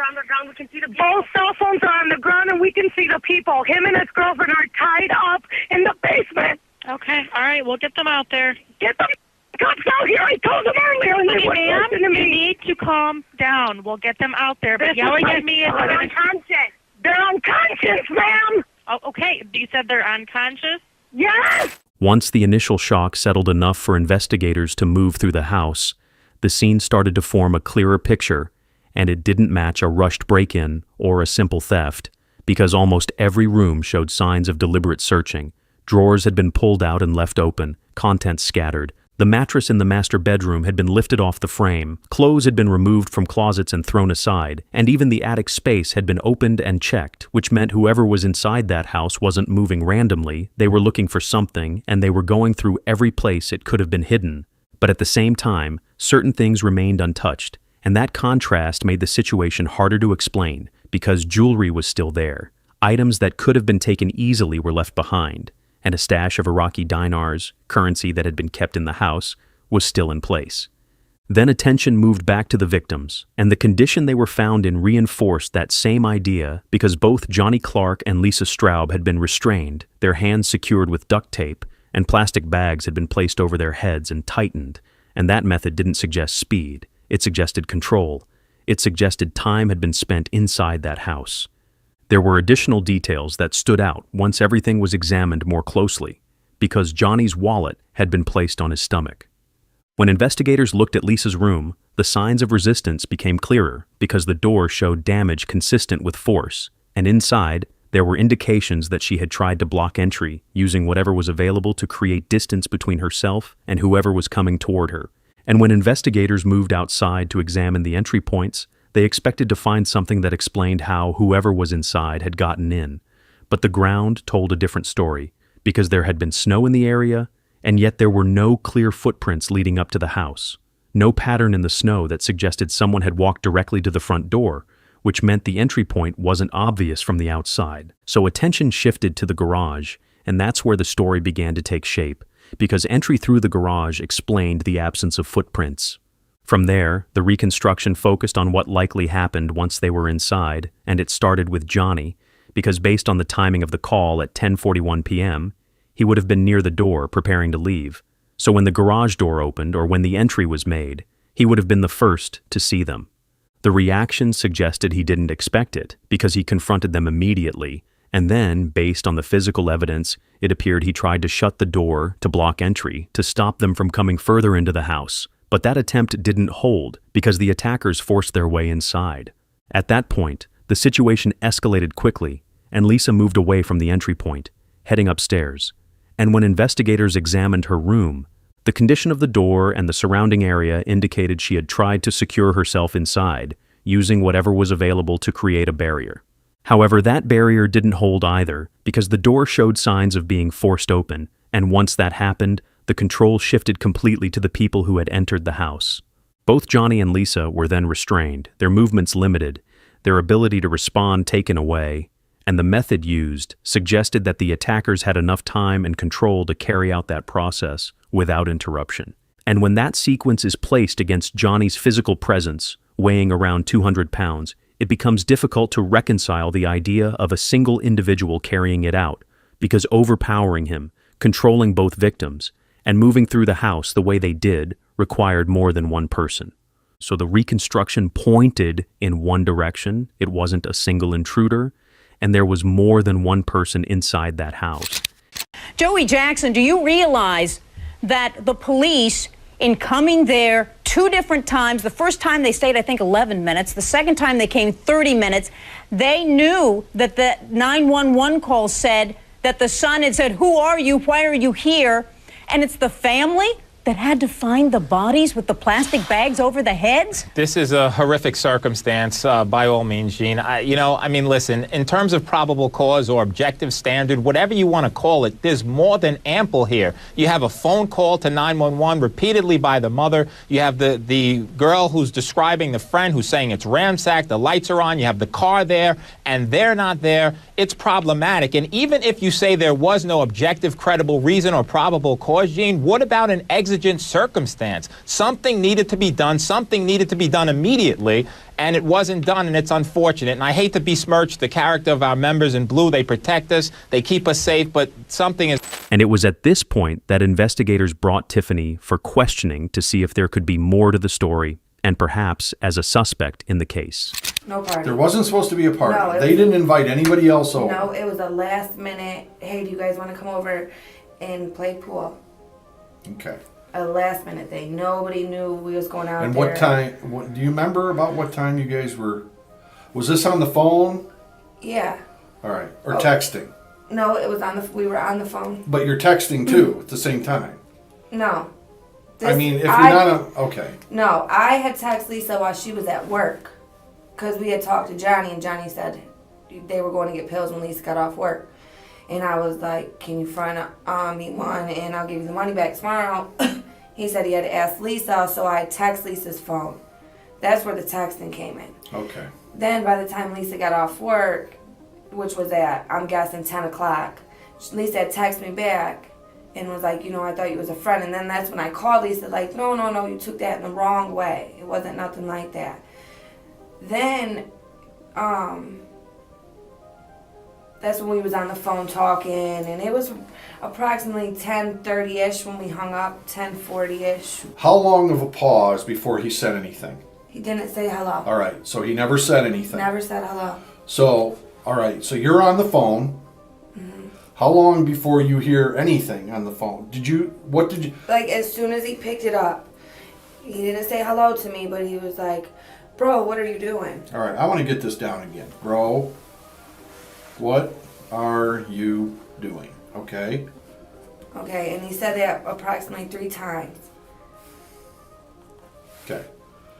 Both cell phones are on the ground and we can see the people. Him and his girlfriend are tied up in the basement. Okay, all right, we'll get them out there. Get the cops out here. I told them earlier and they wouldn't listen to me. You need to calm down. We'll get them out there. But yelling at me is unconscious. They're unconscious, ma'am. Oh, okay, you said they're unconscious? Yes. Once the initial shock settled enough for investigators to move through the house, the scene started to form a clearer picture, and it didn't match a rushed break-in or a simple theft, because almost every room showed signs of deliberate searching. Drawers had been pulled out and left open, contents scattered. The mattress in the master bedroom had been lifted off the frame, clothes had been removed from closets and thrown aside, and even the attic space had been opened and checked, which meant whoever was inside that house wasn't moving randomly, they were looking for something, and they were going through every place it could have been hidden. But at the same time, certain things remained untouched, and that contrast made the situation harder to explain, because jewelry was still there. Items that could have been taken easily were left behind, and a stash of Iraqi dinars, currency that had been kept in the house, was still in place. Then attention moved back to the victims, and the condition they were found in reinforced that same idea because both Johnny Clark and Lisa Straub had been restrained, their hands secured with duct tape, and plastic bags had been placed over their heads and tightened, and that method didn't suggest speed, it suggested control. It suggested time had been spent inside that house. There were additional details that stood out once everything was examined more closely, because Johnny's wallet had been placed on his stomach. When investigators looked at Lisa's room, the signs of resistance became clearer because the door showed damage consistent with force, and inside, there were indications that she had tried to block entry, using whatever was available to create distance between herself and whoever was coming toward her. And when investigators moved outside to examine the entry points, they expected to find something that explained how whoever was inside had gotten in. But the ground told a different story, because there had been snow in the area, and yet there were no clear footprints leading up to the house. No pattern in the snow that suggested someone had walked directly to the front door, which meant the entry point wasn't obvious from the outside. So attention shifted to the garage, and that's where the story began to take shape, because entry through the garage explained the absence of footprints. From there, the reconstruction focused on what likely happened once they were inside, and it started with Johnny, because based on the timing of the call at 10:41 p.m., he would have been near the door preparing to leave. So when the garage door opened or when the entry was made, he would have been the first to see them. The reaction suggested he didn't expect it, because he confronted them immediately, and then, based on the physical evidence, it appeared he tried to shut the door to block entry to stop them from coming further into the house. But that attempt didn't hold because the attackers forced their way inside. At that point, the situation escalated quickly, and Lisa moved away from the entry point, heading upstairs. And when investigators examined her room, the condition of the door and the surrounding area indicated she had tried to secure herself inside, using whatever was available to create a barrier. However, that barrier didn't hold either, because the door showed signs of being forced open, and once that happened, the control shifted completely to the people who had entered the house. Both Johnny and Lisa were then restrained, their movements limited, their ability to respond taken away, and the method used suggested that the attackers had enough time and control to carry out that process without interruption. And when that sequence is placed against Johnny's physical presence, weighing around 200 pounds, it becomes difficult to reconcile the idea of a single individual carrying it out, because overpowering him, controlling both victims, and moving through the house the way they did required more than one person. So the reconstruction pointed in one direction, it wasn't a single intruder, and there was more than one person inside that house. Joey Jackson, do you realize that the police, in coming there 2 different times, the first time they stayed, I think, 11 minutes, the second time they came 30 minutes, they knew that the 911 call said that the son had said, "Who are you? Why are you here?" And it's the family that had to find the bodies with the plastic bags over the heads? This is a horrific circumstance, by all means, Gene. Listen, in terms of probable cause or objective standard, whatever you want to call it, there's more than ample here. You have a phone call to 911 repeatedly by the mother. You have the girl who's describing the friend who's saying it's ransacked, the lights are on, you have the car there, and they're not there. It's problematic. And even if you say there was no objective, credible reason or probable cause, Gene, what about an exigent circumstance? Something needed to be done. Something needed to be done immediately, and it wasn't done, and it's unfortunate. And I hate to besmirch the character of our members in blue. They protect us. They keep us safe, but something is... And it was at this point that investigators brought Tiffany for questioning to see if there could be more to the story, and perhaps as a suspect in the case. No party. There wasn't supposed to be a party. No, they didn't invite anybody else over. No, it was a last minute, hey, do you guys want to come over and play pool? Okay. A last minute thing. Nobody knew we was going out and there. What time, do you remember about what time you guys were, was this on the phone? Yeah. All right. Or texting? No, it was we were on the phone. But you're texting too at the same time? No. If you're not on, okay. No, I had texted Lisa while she was at work because we had talked to Johnny, and Johnny said they were going to get pills when Lisa got off work. And I was like, can you find me one and I'll give you the money back tomorrow? He said he had to ask Lisa, so I text Lisa's phone. That's where the texting came in. Okay. Then by the time Lisa got off work, which was at, I'm guessing, 10 o'clock, Lisa had texted me back and was like, I thought you was a friend. And then that's when I called Lisa, like, no, you took that in the wrong way. It wasn't nothing like that. Then, that's when we was on the phone talking, and it was approximately 10:30-ish when we hung up, 10:40-ish. How long of a pause before he said anything? He didn't say hello. All right, so he never said anything. Never said hello. So, all right, so you're on the phone. Mm-hmm. How long before you hear anything on the phone? What did you... Like, as soon as he picked it up, he didn't say hello to me, but he was like, bro, what are you doing? All right, I want to get this down again. Bro, what are you doing? Okay? Okay, and he said that approximately 3 times. Okay.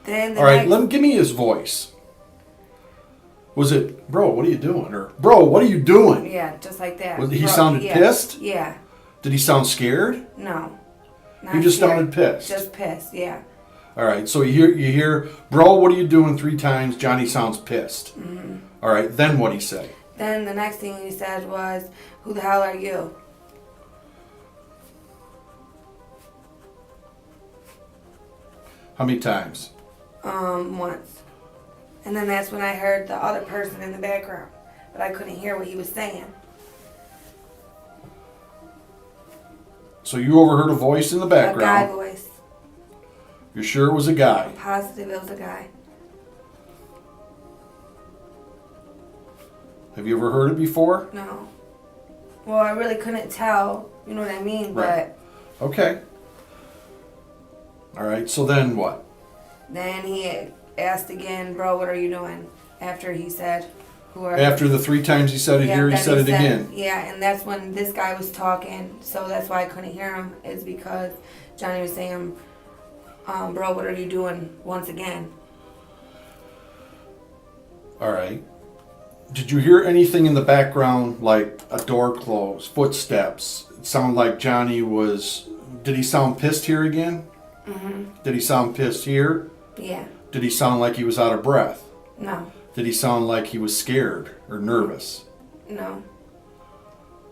Then all right, give me his voice. Was it, bro, what are you doing? Or, bro, what are you doing? Yeah, just like that. He sounded pissed? Yeah. Did he sound scared? No. He just sounded pissed? Just pissed, yeah. All right, so you hear, bro, what are you doing 3 times? Johnny sounds pissed. Mm-hmm. All right, then what'd he say? Then the next thing he said was, who the hell are you? How many times? Once. And then that's when I heard the other person in the background, but I couldn't hear what he was saying. So you overheard a voice in the background? A guy voice. You're sure it was a guy? I'm positive it was a guy. Have you ever heard it before? No. Well, I really couldn't tell, you know what I mean, right. But... Okay. All right, so then what? Then he asked again, bro, what are you doing? After he said, who are After the 3 times he said it here, he said it again. Yeah, and that's when this guy was talking, so that's why I couldn't hear him, is because Johnny was saying, bro, what are you doing once again? All right. Did you hear anything in the background, like a door close, footsteps? It sounded like Johnny was... Did he sound pissed here again? Mm-hmm. Did he sound pissed here? Yeah. Did he sound like he was out of breath? No. Did he sound like he was scared or nervous? No.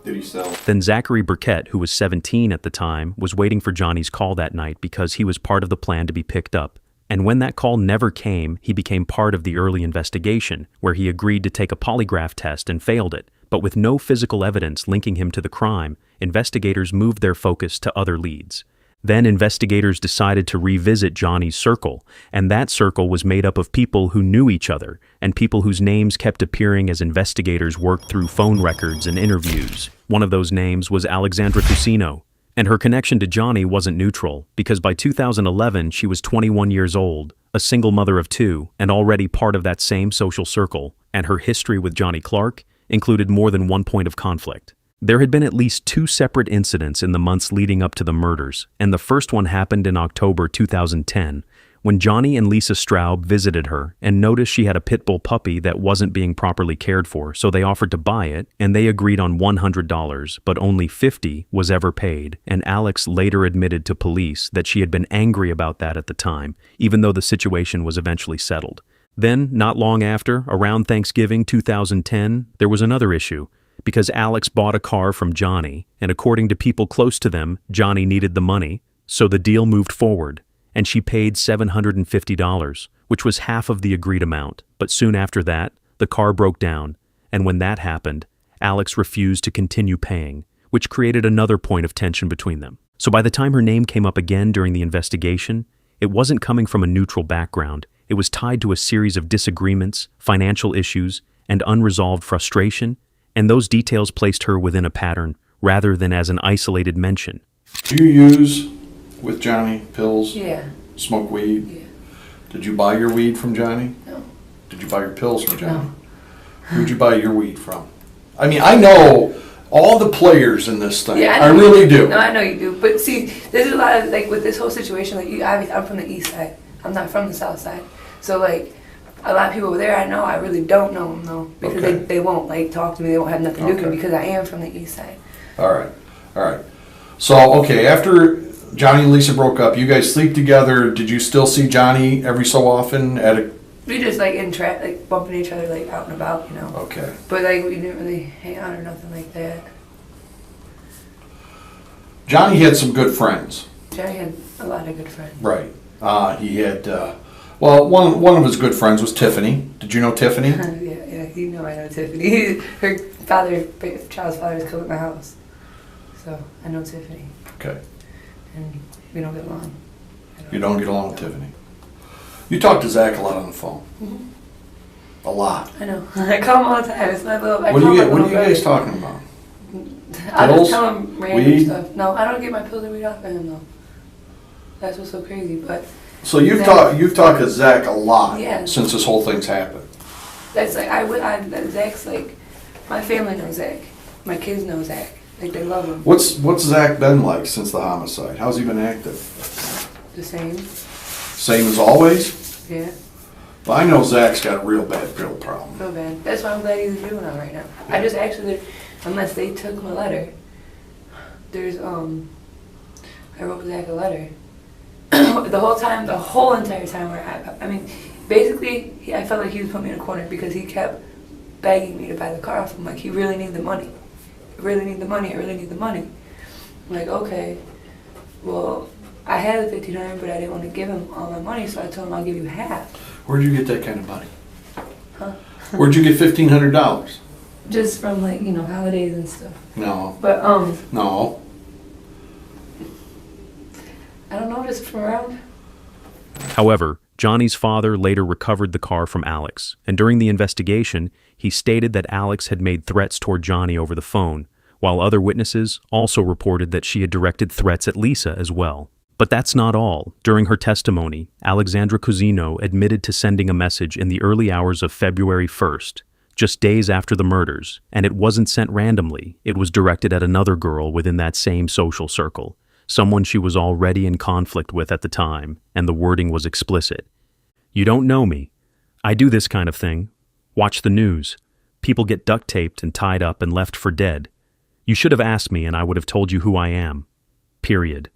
Did he sound... Then Zachary Burkett, who was 17 at the time, was waiting for Johnny's call that night because he was part of the plan to be picked up. And when that call never came, he became part of the early investigation, where he agreed to take a polygraph test and failed it. But with no physical evidence linking him to the crime, investigators moved their focus to other leads. Then investigators decided to revisit Johnny's circle, and that circle was made up of people who knew each other and people whose names kept appearing as investigators worked through phone records and interviews. One of those names was Alexandra Cusino, and her connection to Johnny wasn't neutral, because by 2011 she was 21 years old, a single mother of 2, and already part of that same social circle, and her history with Johnny Clark included more than one point of conflict. There had been at least 2 separate incidents in the months leading up to the murders, and the first one happened in October 2010, when Johnny and Lisa Straub visited her and noticed she had a pit bull puppy that wasn't being properly cared for, so they offered to buy it, and they agreed on $100, but only $50 was ever paid, and Alex later admitted to police that she had been angry about that at the time, even though the situation was eventually settled. Then, not long after, around Thanksgiving 2010, there was another issue, because Alex bought a car from Johnny, and according to people close to them, Johnny needed the money, so the deal moved forward, and she paid $750, which was half of the agreed amount. But soon after that, the car broke down, and when that happened, Alex refused to continue paying, which created another point of tension between them. So by the time her name came up again during the investigation, it wasn't coming from a neutral background. It was tied to a series of disagreements, financial issues, and unresolved frustration, and those details placed her within a pattern rather than as an isolated mention. Do you use, with Johnny, pills? Yeah. Smoke weed? Yeah. Did you buy your weed from Johnny? No. Did you buy your pills from Johnny? No. Who'd you buy your weed from? I mean, I know all the players in this thing. Yeah, I really do. No, I know you do. But see, there's a lot of, like, with this whole situation, like, I'm from the east side. I'm not from the south side. So, like, a lot of people over there I know, I really don't know them, though. Because they won't, like, talk to me. They won't have nothing to do with me because I am from the east side. All right. So, okay, after Johnny and Lisa broke up, you guys sleep together. Did you still see Johnny every so often at a... We just, like, like, bumping each other, like, out and about, you know. Okay. But, like, we didn't really hang out or nothing like that. Johnny had some good friends. Johnny had a lot of good friends. Right. He had, well, one of his good friends was Tiffany. Did you know Tiffany? Yeah, you know I know Tiffany. Her child's father was killed at my house. So, I know Tiffany. Okay. And we don't get along. You don't get along with Tiffany. You talk to Zach a lot on the phone. Mm-hmm. A lot. I know. I call him all the time. It's my little... What are you guys talking about? I Pills? just tell him random Weed? stuff. No, I don't get my pills and weed off of him, though. That's what's so crazy, but... So you've talked to Zach a lot since this whole thing's happened. That's like, Zach's like... My family knows Zach. My kids know Zach. Like, they love him. What's Zach been like since the homicide? How's he been acting? The same. Same as always? Yeah. Well, I know Zach's got a real bad pill problem. Real bad. That's why I'm glad he's doing it right now. I just actually, unless they took my letter, there's, I wrote Zach a letter. The whole entire time where I mean, basically, I felt like he was putting me in a corner because he kept begging me to buy the car off him. Like, he really needed the money. I really need the money. I really need the money. I'm like, okay, well, I had the $1,500, but I didn't want to give him all my money, so I told him I'll give you half. Where'd you get that kind of money? Huh? Where'd you get $1,500? Just from, like, you know, holidays and stuff. No. But, No. I don't know, just from around. However, Johnny's father later recovered the car from Alex, and during the investigation, he stated that Alex had made threats toward Johnny over the phone, while other witnesses also reported that she had directed threats at Lisa as well. But that's not all. During her testimony, Alexandra Cusino admitted to sending a message in the early hours of February 1st, just days after the murders, and it wasn't sent randomly. It was directed at another girl within that same social circle, someone she was already in conflict with at the time, and the wording was explicit. "You don't know me. I do this kind of thing. Watch the news. People get duct taped and tied up and left for dead. You should have asked me and I would have told you who I am. Period."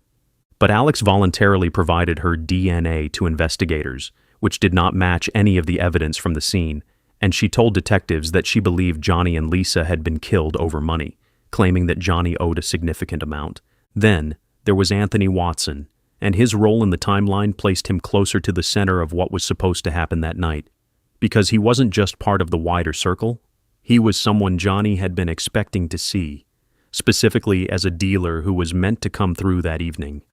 But Alex voluntarily provided her DNA to investigators, which did not match any of the evidence from the scene, and she told detectives that she believed Johnny and Lisa had been killed over money, claiming that Johnny owed a significant amount. Then, there was Anthony Watson, and his role in the timeline placed him closer to the center of what was supposed to happen that night. Because he wasn't just part of the wider circle, he was someone Johnny had been expecting to see, specifically as a dealer who was meant to come through that evening.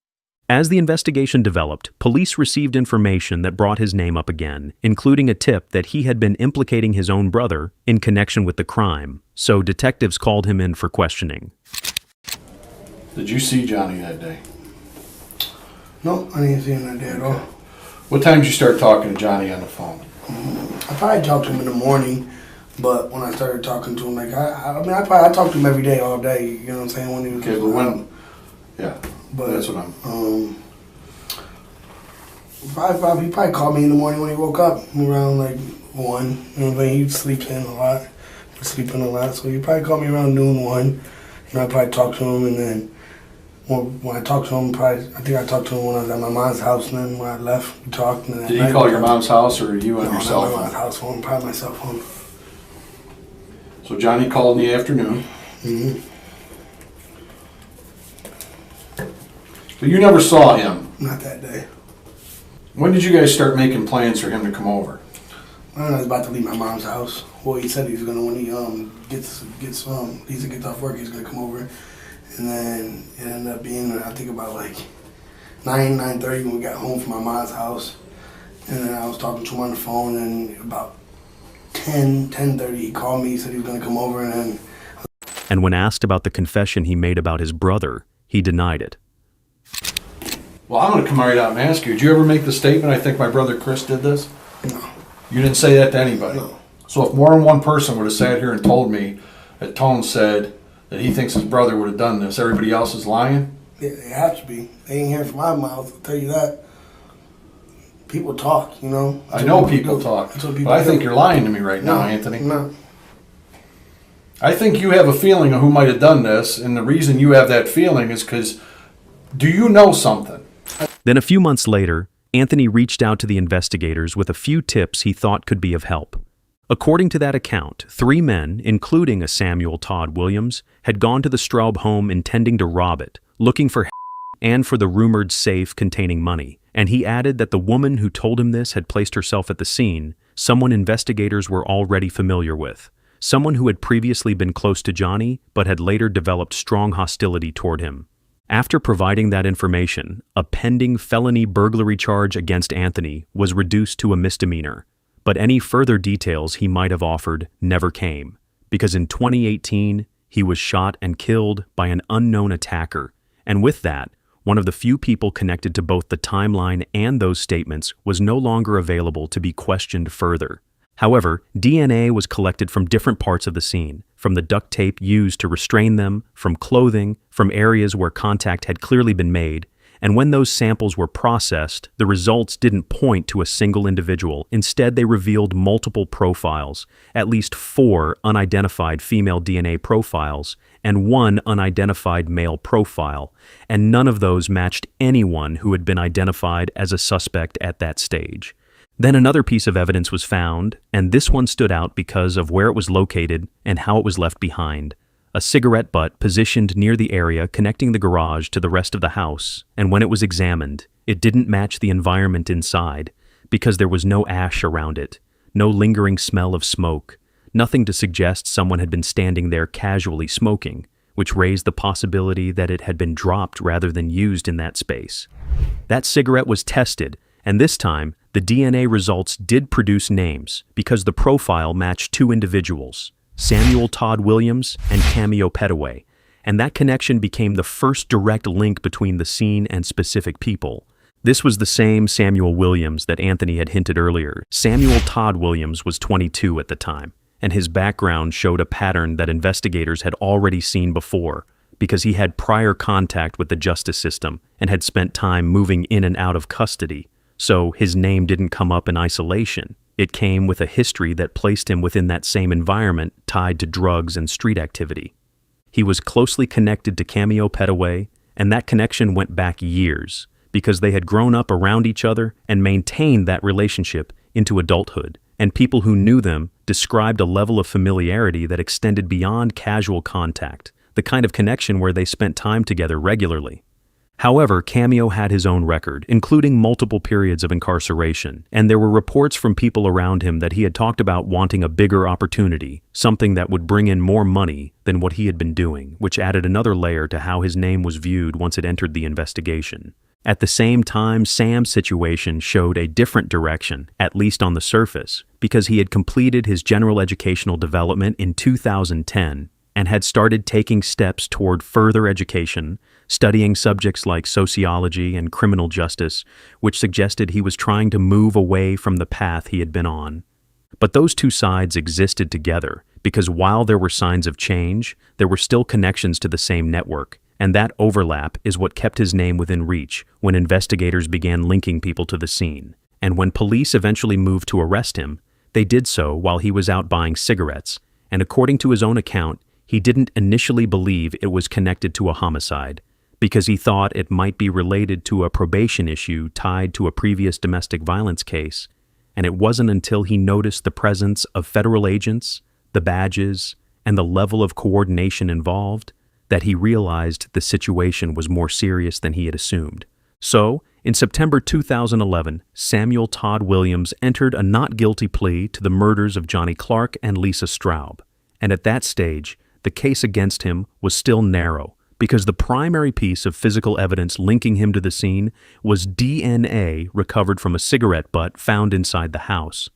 As the investigation developed, police received information that brought his name up again, including a tip that he had been implicating his own brother in connection with the crime, so detectives called him in for questioning. Did you see Johnny that day? No, I didn't see him that day at all. What time did you start talking to Johnny on the phone? I probably talked to him in the morning, But when I started talking to him, like I talk to him every day, all day. You know what I'm saying? When he was Okay, but when? Yeah, but that's what I'm. He probably called me in the morning when he woke up around like 1. You know what I'm saying? He sleeps in a lot. Sleeping a lot, so he probably called me around noon, 1. You know, I probably talked to him, and then when I talked to him, I think I talked to him when I was at my mom's house, and then when I left, we talked. And Did he call your mom's house or you on your cell phone? No, my mom's house phone, probably my cell phone. So Johnny called in the afternoon. Mm-hmm. But you never saw him? Not that day. When did you guys start making plans for him to come over? I was about to leave my mom's house. Well, he said he was gonna when he gets off work, he's gonna come over, and then it ended up being I think about like 9:30 when we got home from my mom's house, and then I was talking to him on the phone, and about 10:30 he called me, he said he was gonna come over, and then. And when asked about the confession he made about his brother, he denied it. Well, I'm gonna come right out and ask you. Did you ever make the statement? I think my brother Chris did this. No. You didn't say that to anybody? No. So if more than one person would have sat here and told me that Tone said that he thinks his brother would have done this, everybody else is lying? Yeah, they have to be. They ain't hearing from my mouth, I'll tell you that. People talk, you know? I know people talk, but I think you're lying to me right now, Anthony. No. I think you have a feeling of who might have done this, and the reason you have that feeling is because, do you know something? Then a few months later, Anthony reached out to the investigators with a few tips he thought could be of help. According to that account, 3 men, including a Samuel Todd Williams, had gone to the Straub home intending to rob it, looking for and for the rumored safe containing money. And he added that the woman who told him this had placed herself at the scene, someone investigators were already familiar with, someone who had previously been close to Johnny but had later developed strong hostility toward him. After providing that information, a pending felony burglary charge against Anthony was reduced to a misdemeanor. But any further details he might have offered never came, because in 2018, he was shot and killed by an unknown attacker, and with that, one of the few people connected to both the timeline and those statements was no longer available to be questioned further. However, DNA was collected from different parts of the scene, from the duct tape used to restrain them, from clothing, from areas where contact had clearly been made, and when those samples were processed, the results didn't point to a single individual. Instead, they revealed multiple profiles, at least 4 unidentified female DNA profiles, and 1 unidentified male profile, and none of those matched anyone who had been identified as a suspect at that stage. Then another piece of evidence was found, and this one stood out because of where it was located and how it was left behind. A cigarette butt positioned near the area connecting the garage to the rest of the house, and when it was examined, it didn't match the environment inside because there was no ash around it, no lingering smell of smoke, nothing to suggest someone had been standing there casually smoking, which raised the possibility that it had been dropped rather than used in that space. That cigarette was tested, and this time, the DNA results did produce names because the profile matched 2 individuals, Samuel Todd Williams and Cameo Petaway, and that connection became the first direct link between the scene and specific people. This was the same Samuel Williams that Anthony had hinted earlier. Samuel Todd Williams was 22 at the time, and his background showed a pattern that investigators had already seen before because he had prior contact with the justice system and had spent time moving in and out of custody. So his name didn't come up in isolation. It came with a history that placed him within that same environment tied to drugs and street activity. He was closely connected to Cameo Petaway, and that connection went back years because they had grown up around each other and maintained that relationship into adulthood, and people who knew them described a level of familiarity that extended beyond casual contact, the kind of connection where they spent time together regularly. However, Cameo had his own record, including multiple periods of incarceration, and there were reports from people around him that he had talked about wanting a bigger opportunity, something that would bring in more money than what he had been doing, which added another layer to how his name was viewed once it entered the investigation. At the same time, Sam's situation showed a different direction, at least on the surface, because he had completed his general educational development in 2010 and had started taking steps toward further education, studying subjects like sociology and criminal justice, which suggested he was trying to move away from the path he had been on. But those two sides existed together because while there were signs of change, there were still connections to the same network, and that overlap is what kept his name within reach when investigators began linking people to the scene. And when police eventually moved to arrest him, they did so while he was out buying cigarettes, and according to his own account, he didn't initially believe it was connected to a homicide because he thought it might be related to a probation issue tied to a previous domestic violence case, and it wasn't until he noticed the presence of federal agents, the badges, and the level of coordination involved that he realized the situation was more serious than he had assumed. So, in September 2011, Samuel Todd Williams entered a not guilty plea to the murders of Johnny Clark and Lisa Straub, and at that stage, the case against him was still narrow because the primary piece of physical evidence linking him to the scene was DNA recovered from a cigarette butt found inside the house.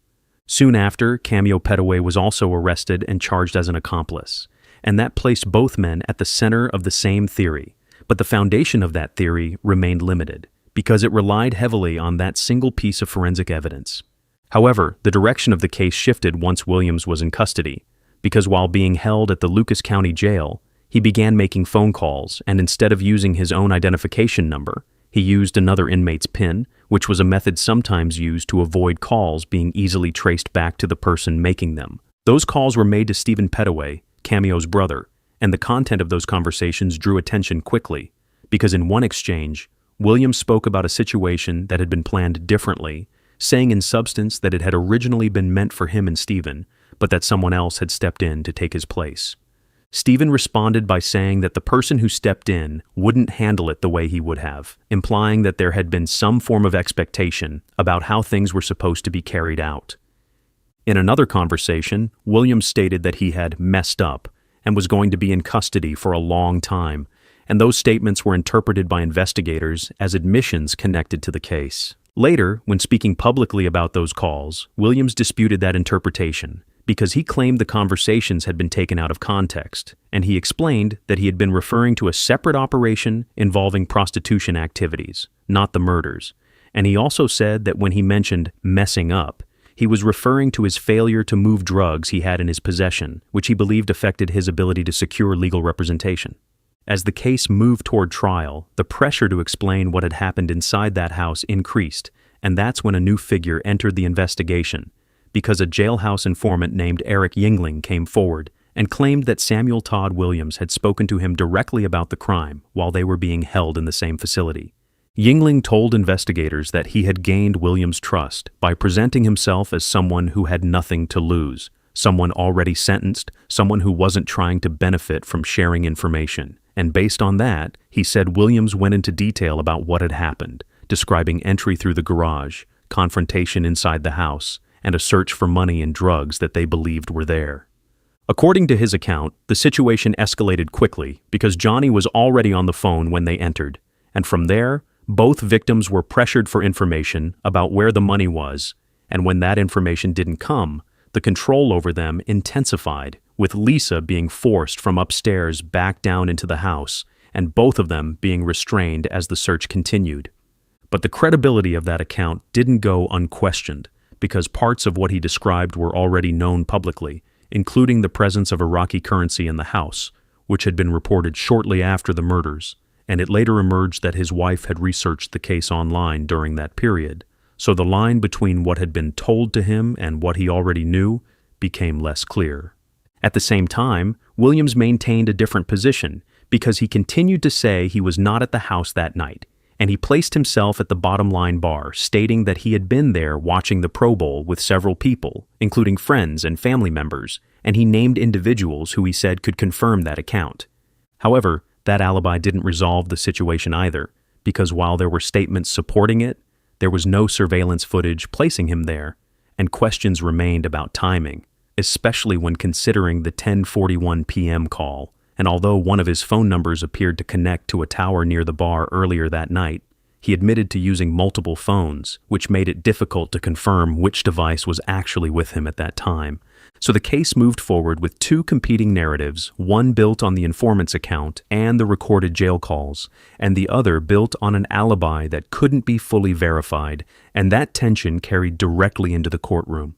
Soon after, Cameo Petaway was also arrested and charged as an accomplice, and that placed both men at the center of the same theory, but the foundation of that theory remained limited because it relied heavily on that single piece of forensic evidence. However, the direction of the case shifted once Williams was in custody, because while being held at the Lucas County Jail, he began making phone calls, and instead of using his own identification number, he used another inmate's PIN, which was a method sometimes used to avoid calls being easily traced back to the person making them. Those calls were made to Stephen Petaway, Cameo's brother, and the content of those conversations drew attention quickly, because in one exchange, Williams spoke about a situation that had been planned differently, saying in substance that it had originally been meant for him and Stephen, but that someone else had stepped in to take his place. Stephen responded by saying that the person who stepped in wouldn't handle it the way he would have, implying that there had been some form of expectation about how things were supposed to be carried out. In another conversation, Williams stated that he had messed up and was going to be in custody for a long time, and those statements were interpreted by investigators as admissions connected to the case. Later, when speaking publicly about those calls, Williams disputed that interpretation because he claimed the conversations had been taken out of context, and he explained that he had been referring to a separate operation involving prostitution activities, not the murders, and he also said that when he mentioned messing up, he was referring to his failure to move drugs he had in his possession, which he believed affected his ability to secure legal representation. As the case moved toward trial, the pressure to explain what had happened inside that house increased, and that's when a new figure entered the investigation, because a jailhouse informant named Eric Yingling came forward and claimed that Samuel Todd Williams had spoken to him directly about the crime while they were being held in the same facility. Yingling told investigators that he had gained Williams' trust by presenting himself as someone who had nothing to lose, someone already sentenced, someone who wasn't trying to benefit from sharing information. And based on that, he said Williams went into detail about what had happened, describing entry through the garage, confrontation inside the house, and a search for money and drugs that they believed were there. According to his account, the situation escalated quickly because Johnny was already on the phone when they entered, and from there, both victims were pressured for information about where the money was, and when that information didn't come, the control over them intensified, with Lisa being forced from upstairs back down into the house, and both of them being restrained as the search continued. But the credibility of that account didn't go unquestioned, because parts of what he described were already known publicly, including the presence of Iraqi currency in the house, which had been reported shortly after the murders, and it later emerged that his wife had researched the case online during that period, so the line between what had been told to him and what he already knew became less clear. At the same time, Williams maintained a different position because he continued to say he was not at the house that night, and he placed himself at the bottom line bar, stating that he had been there watching the Pro Bowl with several people, including friends and family members, and he named individuals who he said could confirm that account. However, that alibi didn't resolve the situation either, because while there were statements supporting it, there was no surveillance footage placing him there, and questions remained about timing, especially when considering the 10:41 p.m. call, and although one of his phone numbers appeared to connect to a tower near the bar earlier that night, he admitted to using multiple phones, which made it difficult to confirm which device was actually with him at that time. So the case moved forward with two competing narratives, one built on the informant's account and the recorded jail calls, and the other built on an alibi that couldn't be fully verified, and that tension carried directly into the courtroom.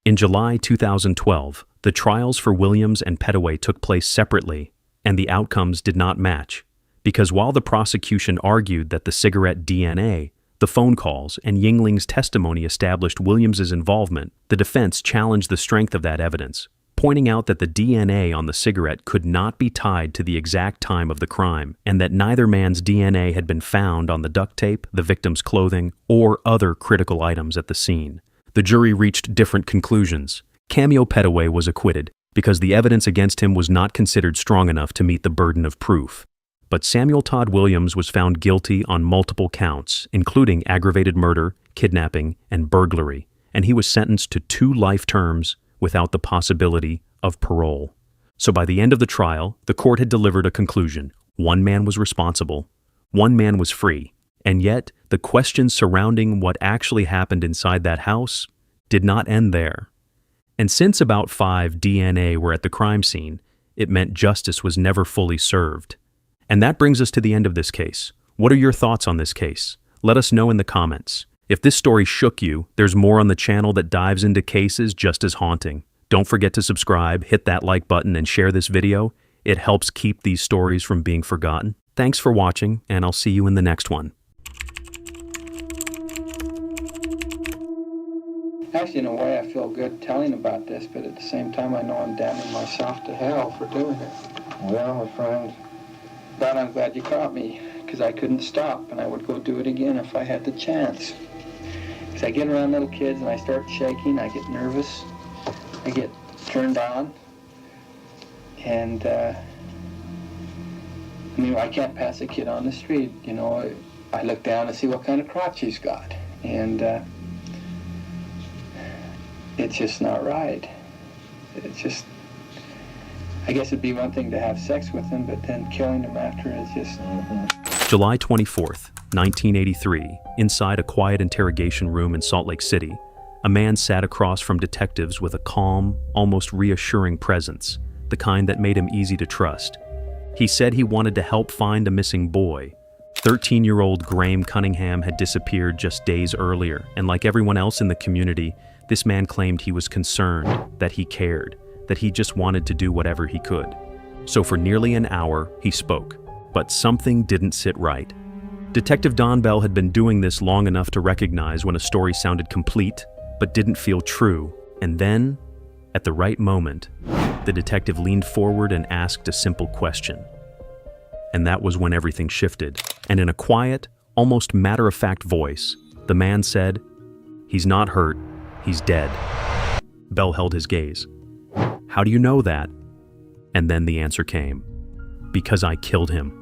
In July 2012, the trials for Williams and Pettaway took place separately, and the outcomes did not match, because while the prosecution argued that the cigarette DNA, the phone calls, and Yingling's testimony established Williams's involvement, the defense challenged the strength of that evidence, pointing out that the DNA on the cigarette could not be tied to the exact time of the crime, and that neither man's DNA had been found on the duct tape, the victim's clothing, or other critical items at the scene. The jury reached different conclusions. Cameo Pettaway was acquitted because the evidence against him was not considered strong enough to meet the burden of proof. But Samuel Todd Williams was found guilty on multiple counts, including aggravated murder, kidnapping, and burglary, and he was sentenced to 2 life terms without the possibility of parole. So by the end of the trial, the court had delivered a conclusion. 1 man was responsible, 1 man was free, and yet the questions surrounding what actually happened inside that house did not end there. And since about 5 DNA were at the crime scene, it meant justice was never fully served. And that brings us to the end of this case. What are your thoughts on this case? Let us know in the comments. If this story shook you, there's more on the channel that dives into cases just as haunting. Don't forget to subscribe, hit that like button, and share this video. It helps keep these stories from being forgotten. Thanks for watching, and I'll see you in the next one. Actually, in a way, I feel good telling about this, but at the same time, I know I'm damning myself to hell for doing it. Well, my friend, but I'm glad you caught me, because I couldn't stop, and I would go do it again if I had the chance. Because I get around little kids, and I start shaking, I get nervous, I get turned on, and, I can't pass a kid on the street, I look down and see what kind of crotch he's got, and, it's just not right. It's just, I guess it'd be one thing to have sex with him, but then killing him after is just... July 24th, 1983, inside a quiet interrogation room in Salt Lake City, a man sat across from detectives with a calm, almost reassuring presence, the kind that made him easy to trust. He said he wanted to help find a missing boy. 13-year-old Graham Cunningham had disappeared just days earlier, and like everyone else in the community, this man claimed he was concerned, that he cared, that he just wanted to do whatever he could. So for nearly an hour, he spoke, but something didn't sit right. Detective Don Bell had been doing this long enough to recognize when a story sounded complete, but didn't feel true. And then, at the right moment, the detective leaned forward and asked a simple question. And that was when everything shifted. And in a quiet, almost matter-of-fact voice, the man said, "He's not hurt. He's dead." Bell held his gaze. "How do you know that?" And then the answer came. "Because I killed him."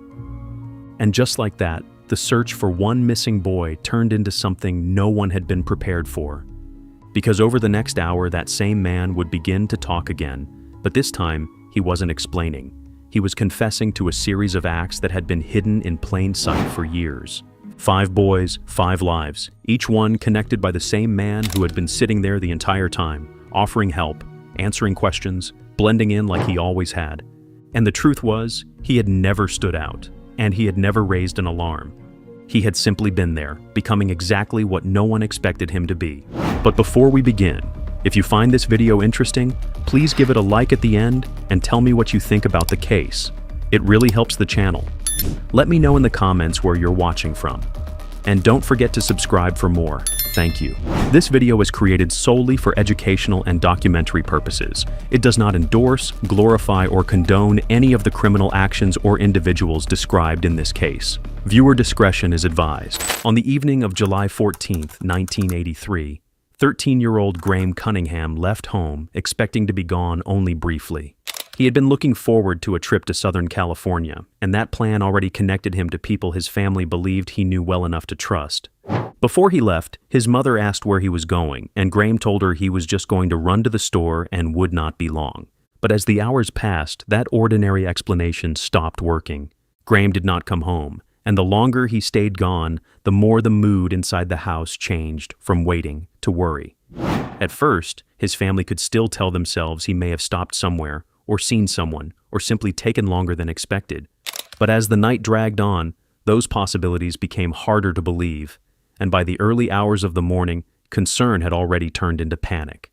And just like that, the search for one missing boy turned into something no one had been prepared for. Because over the next hour, that same man would begin to talk again, but this time, he wasn't explaining. He was confessing to a series of acts that had been hidden in plain sight for years. 5 boys, 5 lives, each one connected by the same man who had been sitting there the entire time, offering help, answering questions, blending in like he always had. And the truth was, he had never stood out, and he had never raised an alarm. He had simply been there, becoming exactly what no one expected him to be. But before we begin, if you find this video interesting, please give it a like at the end and tell me what you think about the case. It really helps the channel. Let me know in the comments where you're watching from. And don't forget to subscribe for more. Thank you. This video is created solely for educational and documentary purposes. It does not endorse, glorify, or condone any of the criminal actions or individuals described in this case. Viewer discretion is advised. On the evening of July 14th, 1983, 13-year-old Graham Cunningham left home, expecting to be gone only briefly. He had been looking forward to a trip to Southern California, and that plan already connected him to people his family believed he knew well enough to trust. Before he left, his mother asked where he was going, and Graham told her he was just going to run to the store and would not be long. But as the hours passed, that ordinary explanation stopped working. Graham did not come home, and the longer he stayed gone, the more the mood inside the house changed from waiting to worry. At first, his family could still tell themselves he may have stopped somewhere, or seen someone, or simply taken longer than expected. But as the night dragged on, those possibilities became harder to believe, and by the early hours of the morning, concern had already turned into panic.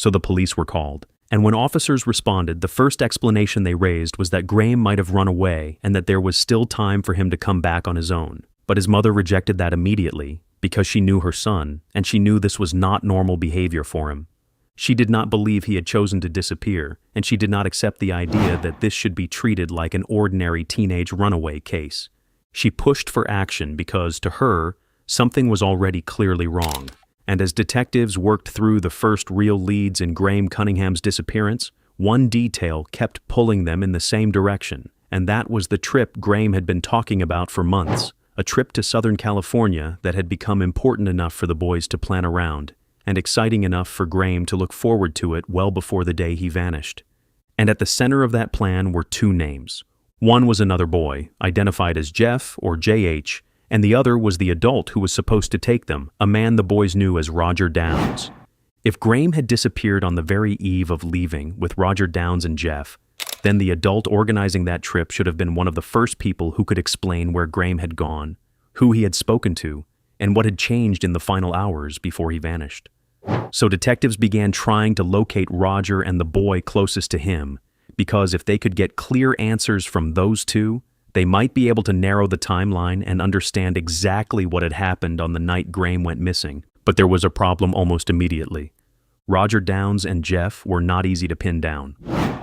so the police were called. And when officers responded, the first explanation they raised was that Graham might have run away and that there was still time for him to come back on his own. But his mother rejected that immediately because she knew her son, and she knew this was not normal behavior for him. She did not believe he had chosen to disappear, and she did not accept the idea that this should be treated like an ordinary teenage runaway case. She pushed for action because, to her, something was already clearly wrong. And as detectives worked through the first real leads in Graham Cunningham's disappearance, one detail kept pulling them in the same direction, and that was the trip Graham had been talking about for months, a trip to Southern California that had become important enough for the boys to plan around, and exciting enough for Graham to look forward to it well before the day he vanished. And at the center of that plan were two names. One was another boy, identified as Jeff or JH, and the other was the adult who was supposed to take them, a man the boys knew as Roger Downs. If Graham had disappeared on the very eve of leaving with Roger Downs and Jeff, then the adult organizing that trip should have been one of the first people who could explain where Graham had gone, who he had spoken to, and what had changed in the final hours before he vanished. So detectives began trying to locate Roger and the boy closest to him, because if they could get clear answers from those two, they might be able to narrow the timeline and understand exactly what had happened on the night Graham went missing. But there was a problem almost immediately. Roger Downs and Jeff were not easy to pin down.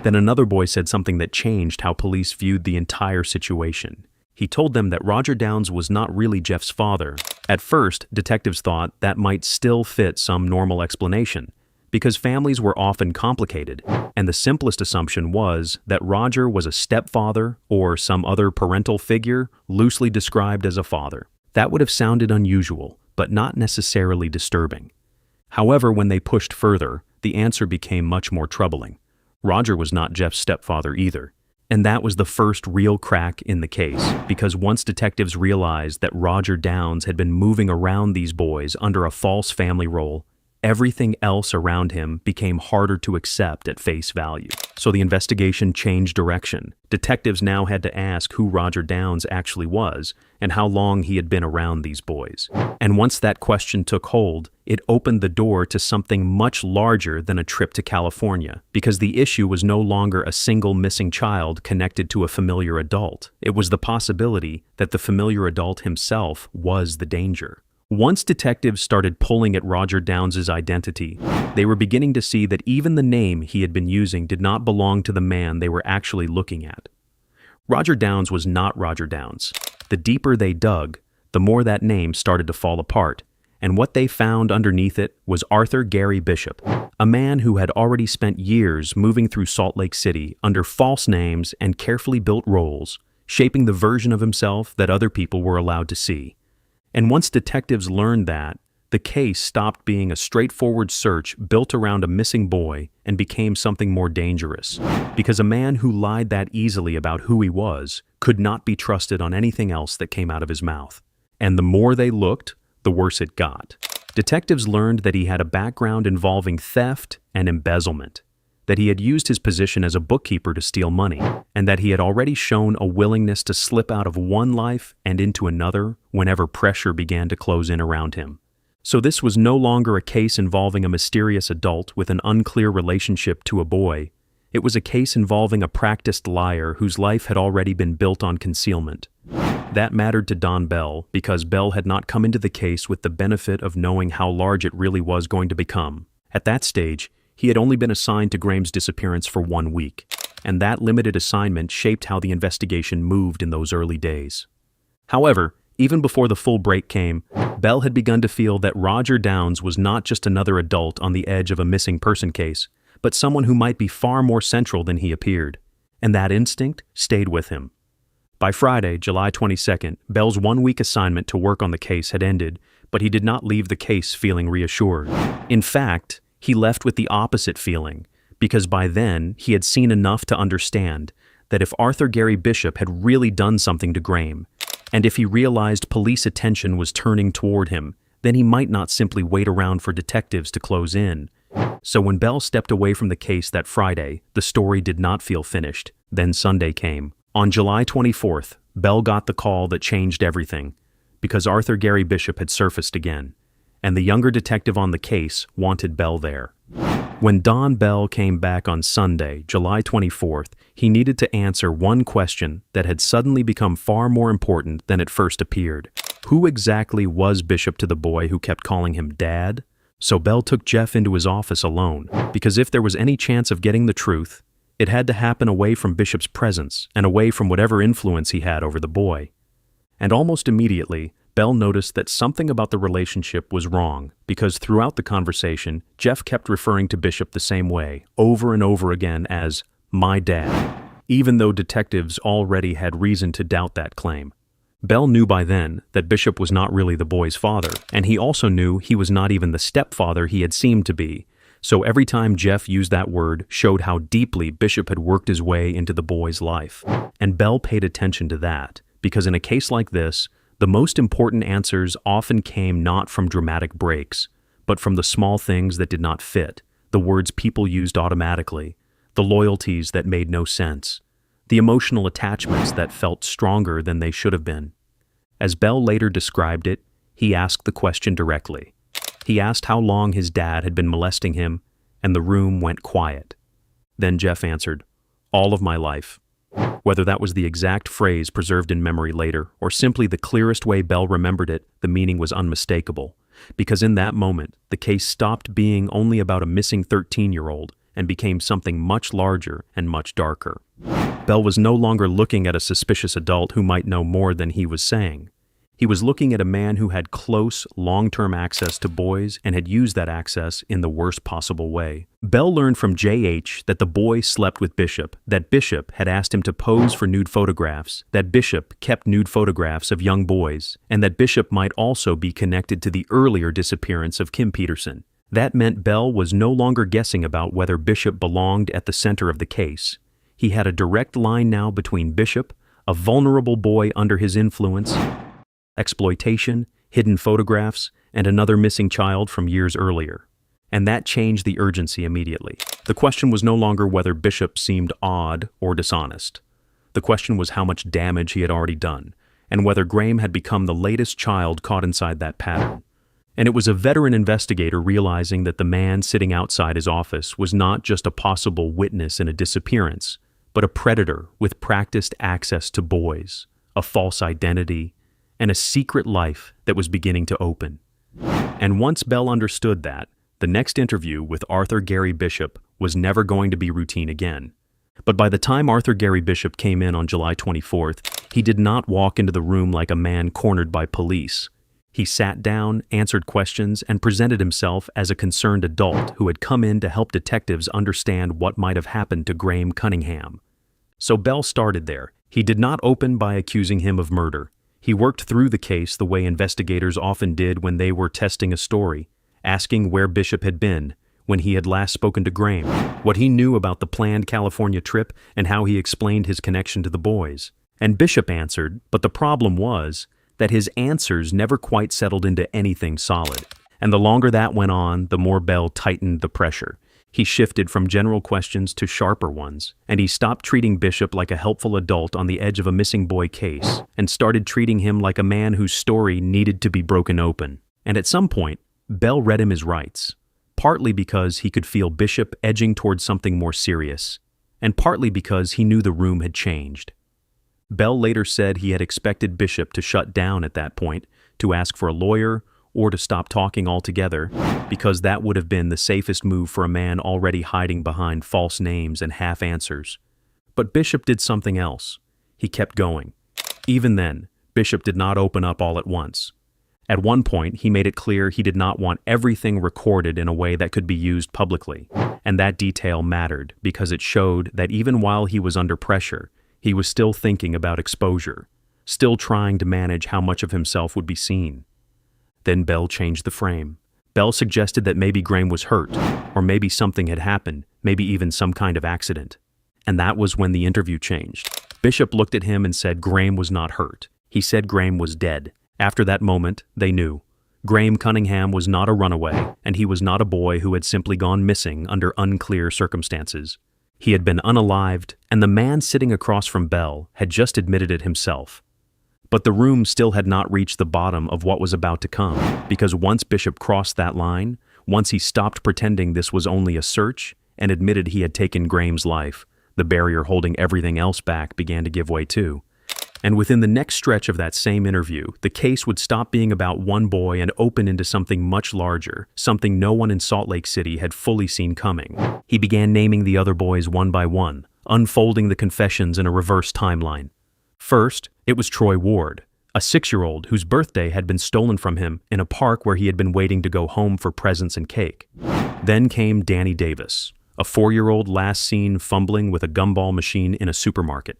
Then another boy said something that changed how police viewed the entire situation. He told them that Roger Downs was not really Jeff's father. At first, detectives thought that might still fit some normal explanation, because families were often complicated, and the simplest assumption was that Roger was a stepfather or some other parental figure loosely described as a father. That would have sounded unusual, but not necessarily disturbing. However, when they pushed further, the answer became much more troubling. Roger was not Jeff's stepfather either. And that was the first real crack in the case, because once detectives realized that Roger Downs had been moving around these boys under a false family role, everything else around him became harder to accept at face value. So the investigation changed direction. Detectives now had to ask who Roger Downs actually was and how long he had been around these boys. And once that question took hold, it opened the door to something much larger than a trip to California, because the issue was no longer a single missing child connected to a familiar adult. It was the possibility that the familiar adult himself was the danger. Once detectives started pulling at Roger Downs' identity, they were beginning to see that even the name he had been using did not belong to the man they were actually looking at. Roger Downs was not Roger Downs. The deeper they dug, the more that name started to fall apart, and what they found underneath it was Arthur Gary Bishop, a man who had already spent years moving through Salt Lake City under false names and carefully built roles, shaping the version of himself that other people were allowed to see. And once detectives learned that, the case stopped being a straightforward search built around a missing boy and became something more dangerous, because a man who lied that easily about who he was could not be trusted on anything else that came out of his mouth. And the more they looked, the worse it got. Detectives learned that he had a background involving theft and embezzlement, that he had used his position as a bookkeeper to steal money, and that he had already shown a willingness to slip out of one life and into another whenever pressure began to close in around him. So this was no longer a case involving a mysterious adult with an unclear relationship to a boy. It was a case involving a practiced liar whose life had already been built on concealment. That mattered to Don Bell because Bell had not come into the case with the benefit of knowing how large it really was going to become. At that stage, he had only been assigned to Graham's disappearance for 1 week, and that limited assignment shaped how the investigation moved in those early days. However, even before the full break came, Bell had begun to feel that Roger Downs was not just another adult on the edge of a missing person case, but someone who might be far more central than he appeared, and that instinct stayed with him. By Friday, July 22nd, Bell's 1-week assignment to work on the case had ended, but he did not leave the case feeling reassured. In fact, he left with the opposite feeling, because by then he had seen enough to understand that if Arthur Gary Bishop had really done something to Graham, and if he realized police attention was turning toward him, then he might not simply wait around for detectives to close in. So when Bell stepped away from the case that Friday, the story did not feel finished. Then Sunday came. On July 24th, Bell got the call that changed everything, because Arthur Gary Bishop had surfaced again, and the younger detective on the case wanted Bell there. When Don Bell came back on Sunday, July 24th, he needed to answer one question that had suddenly become far more important than it first appeared. Who exactly was Bishop to the boy who kept calling him Dad? So Bell took Jeff into his office alone, because if there was any chance of getting the truth, it had to happen away from Bishop's presence and away from whatever influence he had over the boy. And almost immediately, Bell noticed that something about the relationship was wrong, because throughout the conversation, Jeff kept referring to Bishop the same way, over and over again as my dad, even though detectives already had reason to doubt that claim. Bell knew by then that Bishop was not really the boy's father, and he also knew he was not even the stepfather he had seemed to be. So every time Jeff used that word showed how deeply Bishop had worked his way into the boy's life. And Bell paid attention to that, because in a case like this, the most important answers often came not from dramatic breaks, but from the small things that did not fit, the words people used automatically, the loyalties that made no sense, the emotional attachments that felt stronger than they should have been. As Bell later described it, he asked the question directly. He asked how long his dad had been molesting him, and the room went quiet. Then Jeff answered, "All of my life." Whether that was the exact phrase preserved in memory later, or simply the clearest way Bell remembered it, the meaning was unmistakable. Because in that moment, the case stopped being only about a missing 13-year-old and became something much larger and much darker. Bell was no longer looking at a suspicious adult who might know more than he was saying. He was looking at a man who had close, long-term access to boys and had used that access in the worst possible way. Bell learned from J.H. that the boy slept with Bishop, that Bishop had asked him to pose for nude photographs, that Bishop kept nude photographs of young boys, and that Bishop might also be connected to the earlier disappearance of Kim Peterson. That meant Bell was no longer guessing about whether Bishop belonged at the center of the case. He had a direct line now between Bishop, a vulnerable boy under his influence, exploitation, hidden photographs, and another missing child from years earlier. And that changed the urgency immediately. The question was no longer whether Bishop seemed odd or dishonest. The question was how much damage he had already done, and whether Graham had become the latest child caught inside that pattern. And it was a veteran investigator realizing that the man sitting outside his office was not just a possible witness in a disappearance, but a predator with practiced access to boys, a false identity, and a secret life that was beginning to open. And once Bell understood that, the next interview with Arthur Gary Bishop was never going to be routine again. But by the time Arthur Gary Bishop came in on July 24th, he did not walk into the room like a man cornered by police. He sat down, answered questions, and presented himself as a concerned adult who had come in to help detectives understand what might have happened to Graham Cunningham. So Bell started there. He did not open by accusing him of murder. He worked through the case the way investigators often did when they were testing a story, asking where Bishop had been, when he had last spoken to Graham, what he knew about the planned California trip, and how he explained his connection to the boys. And Bishop answered, but the problem was that his answers never quite settled into anything solid. And the longer that went on, the more Bell tightened the pressure. He shifted from general questions to sharper ones, and he stopped treating Bishop like a helpful adult on the edge of a missing boy case, and started treating him like a man whose story needed to be broken open. And at some point, Bell read him his rights, partly because he could feel Bishop edging towards something more serious, and partly because he knew the room had changed. Bell later said he had expected Bishop to shut down at that point, to ask for a lawyer, or to stop talking altogether, because that would have been the safest move for a man already hiding behind false names and half answers. But Bishop did something else. He kept going. Even then, Bishop did not open up all at once. At one point, he made it clear he did not want everything recorded in a way that could be used publicly, and that detail mattered because it showed that even while he was under pressure, he was still thinking about exposure, still trying to manage how much of himself would be seen. Then Bell changed the frame. Bell suggested that maybe Graham was hurt, or maybe something had happened, maybe even some kind of accident. And that was when the interview changed. Bishop looked at him and said Graham was not hurt. He said Graham was dead. After that moment, they knew. Graham Cunningham was not a runaway, and he was not a boy who had simply gone missing under unclear circumstances. He had been unalived, and the man sitting across from Bell had just admitted it himself. But the room still had not reached the bottom of what was about to come, because once Bishop crossed that line, Once he stopped pretending this was only a search and admitted he had taken Graham's life, the barrier holding everything else back began to give way too. And within the next stretch of that same interview, the case would stop being about one boy and open into something much larger, something no one in Salt Lake City had fully seen coming. He began naming the other boys one by one, unfolding the confessions in a reverse timeline. First, it was Troy Ward, a 6-year-old whose birthday had been stolen from him in a park where he had been waiting to go home for presents and cake. Then came Danny Davis, a 4-year-old last seen fumbling with a gumball machine in a supermarket.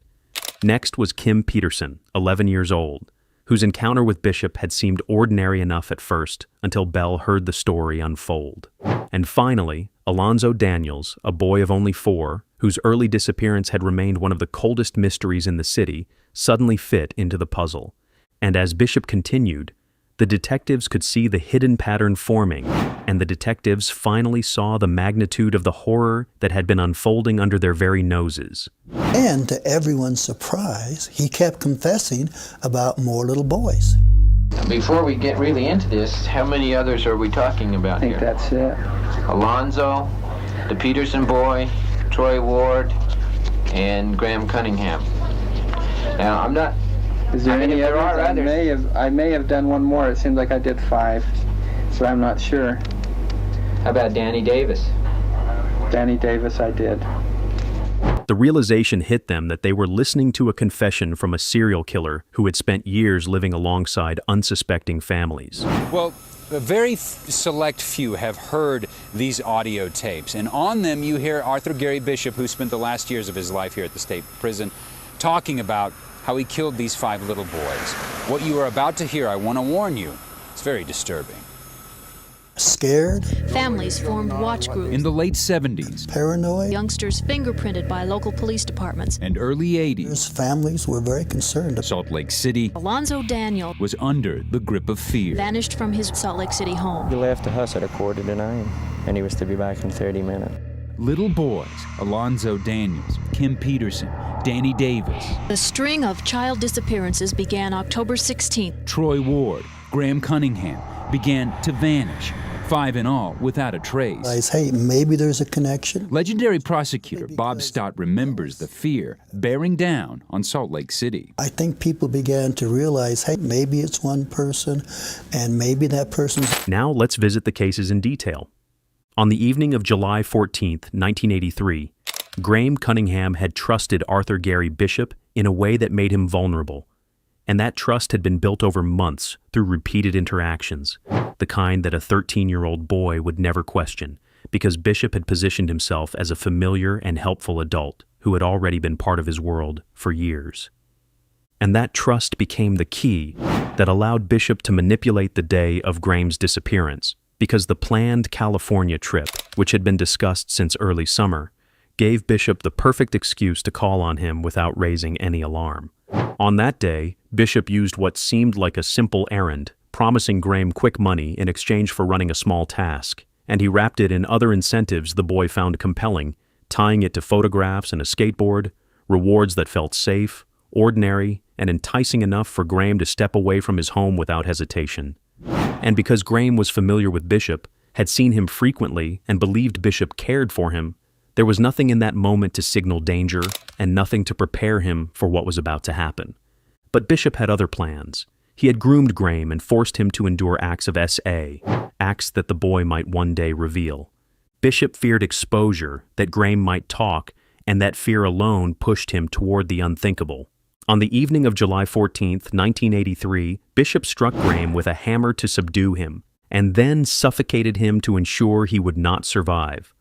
Next was Kim Peterson, 11 years old, whose encounter with Bishop had seemed ordinary enough at first until Belle heard the story unfold. And finally, Alonzo Daniels, a boy of only 4, whose early disappearance had remained one of the coldest mysteries in the city, suddenly fit into the puzzle. And as Bishop continued, the detectives could see the hidden pattern forming, and the detectives finally saw the magnitude of the horror that had been unfolding under their very noses. And to everyone's surprise, he kept confessing about more little boys. Before we get really into this, how many others are we talking about here? I think that's it. Alonzo, the Peterson boy, Troy Ward, and Graham Cunningham. Now, I'm not... Is there any others? I may have done one more. It seems like I did 5, so I'm not sure. How about Danny Davis? Danny Davis, I did. The realization hit them that they were listening to a confession from a serial killer who had spent years living alongside unsuspecting families. Well, a very select few have heard these audio tapes, and on them you hear Arthur Gary Bishop, who spent the last years of his life here at the state prison, talking about how he killed these 5 little boys. What you are about to hear, I want to warn you, it's very disturbing. Scared? Families formed watch groups. In the late 70s. Paranoid? Youngsters fingerprinted by local police departments. And early 80s. Families were very concerned. Salt Lake City. Alonzo Daniel was under the grip of fear. Vanished from his Salt Lake City home. He left the house at 8:45, and he was to be back in 30 minutes. Little boys, Alonzo Daniels, Kim Peterson, Danny Davis. The string of child disappearances began October 16th. Troy Ward, Graham Cunningham began to vanish, 5 in all, without a trace. Hey, maybe there's a connection. Legendary prosecutor Bob Stott remembers the fear bearing down on Salt Lake City. I think people began to realize, hey, maybe it's one person, and maybe that person's... Now let's visit the cases in detail. On the evening of July 14th, 1983, Graham Cunningham had trusted Arthur Gary Bishop in a way that made him vulnerable. And that trust had been built over months through repeated interactions, the kind that a 13-year-old boy would never question, because Bishop had positioned himself as a familiar and helpful adult who had already been part of his world for years. And that trust became the key that allowed Bishop to manipulate the day of Graham's disappearance, because the planned California trip, which had been discussed since early summer, gave Bishop the perfect excuse to call on him without raising any alarm. On that day, Bishop used what seemed like a simple errand, promising Graham quick money in exchange for running a small task, and he wrapped it in other incentives the boy found compelling, tying it to photographs and a skateboard, rewards that felt safe, ordinary, and enticing enough for Graham to step away from his home without hesitation. And because Graham was familiar with Bishop, had seen him frequently, and believed Bishop cared for him, there was nothing in that moment to signal danger and nothing to prepare him for what was about to happen. But Bishop had other plans. He had groomed Graham and forced him to endure acts of SA, acts that the boy might one day reveal. Bishop feared exposure, that Graham might talk, and that fear alone pushed him toward the unthinkable. On the evening of July 14th, 1983, Bishop struck Graham with a hammer to subdue him, and then suffocated him to ensure he would not survive.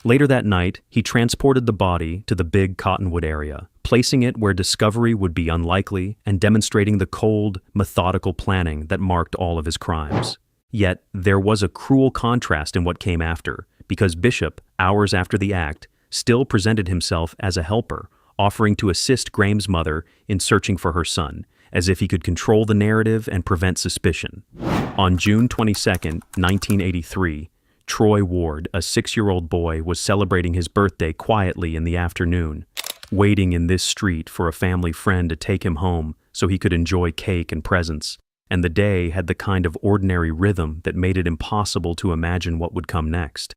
Later that night, he transported the body to the Big Cottonwood area, placing it where discovery would be unlikely and demonstrating the cold, methodical planning that marked all of his crimes. Yet, there was a cruel contrast in what came after, because Bishop, hours after the act, still presented himself as a helper, offering to assist Graham's mother in searching for her son, as if he could control the narrative and prevent suspicion. On June 22, 1983, Troy Ward, a 6-year-old boy, was celebrating his birthday quietly in the afternoon, waiting in this street for a family friend to take him home so he could enjoy cake and presents. and the day had the kind of ordinary rhythm that made it impossible to imagine what would come next.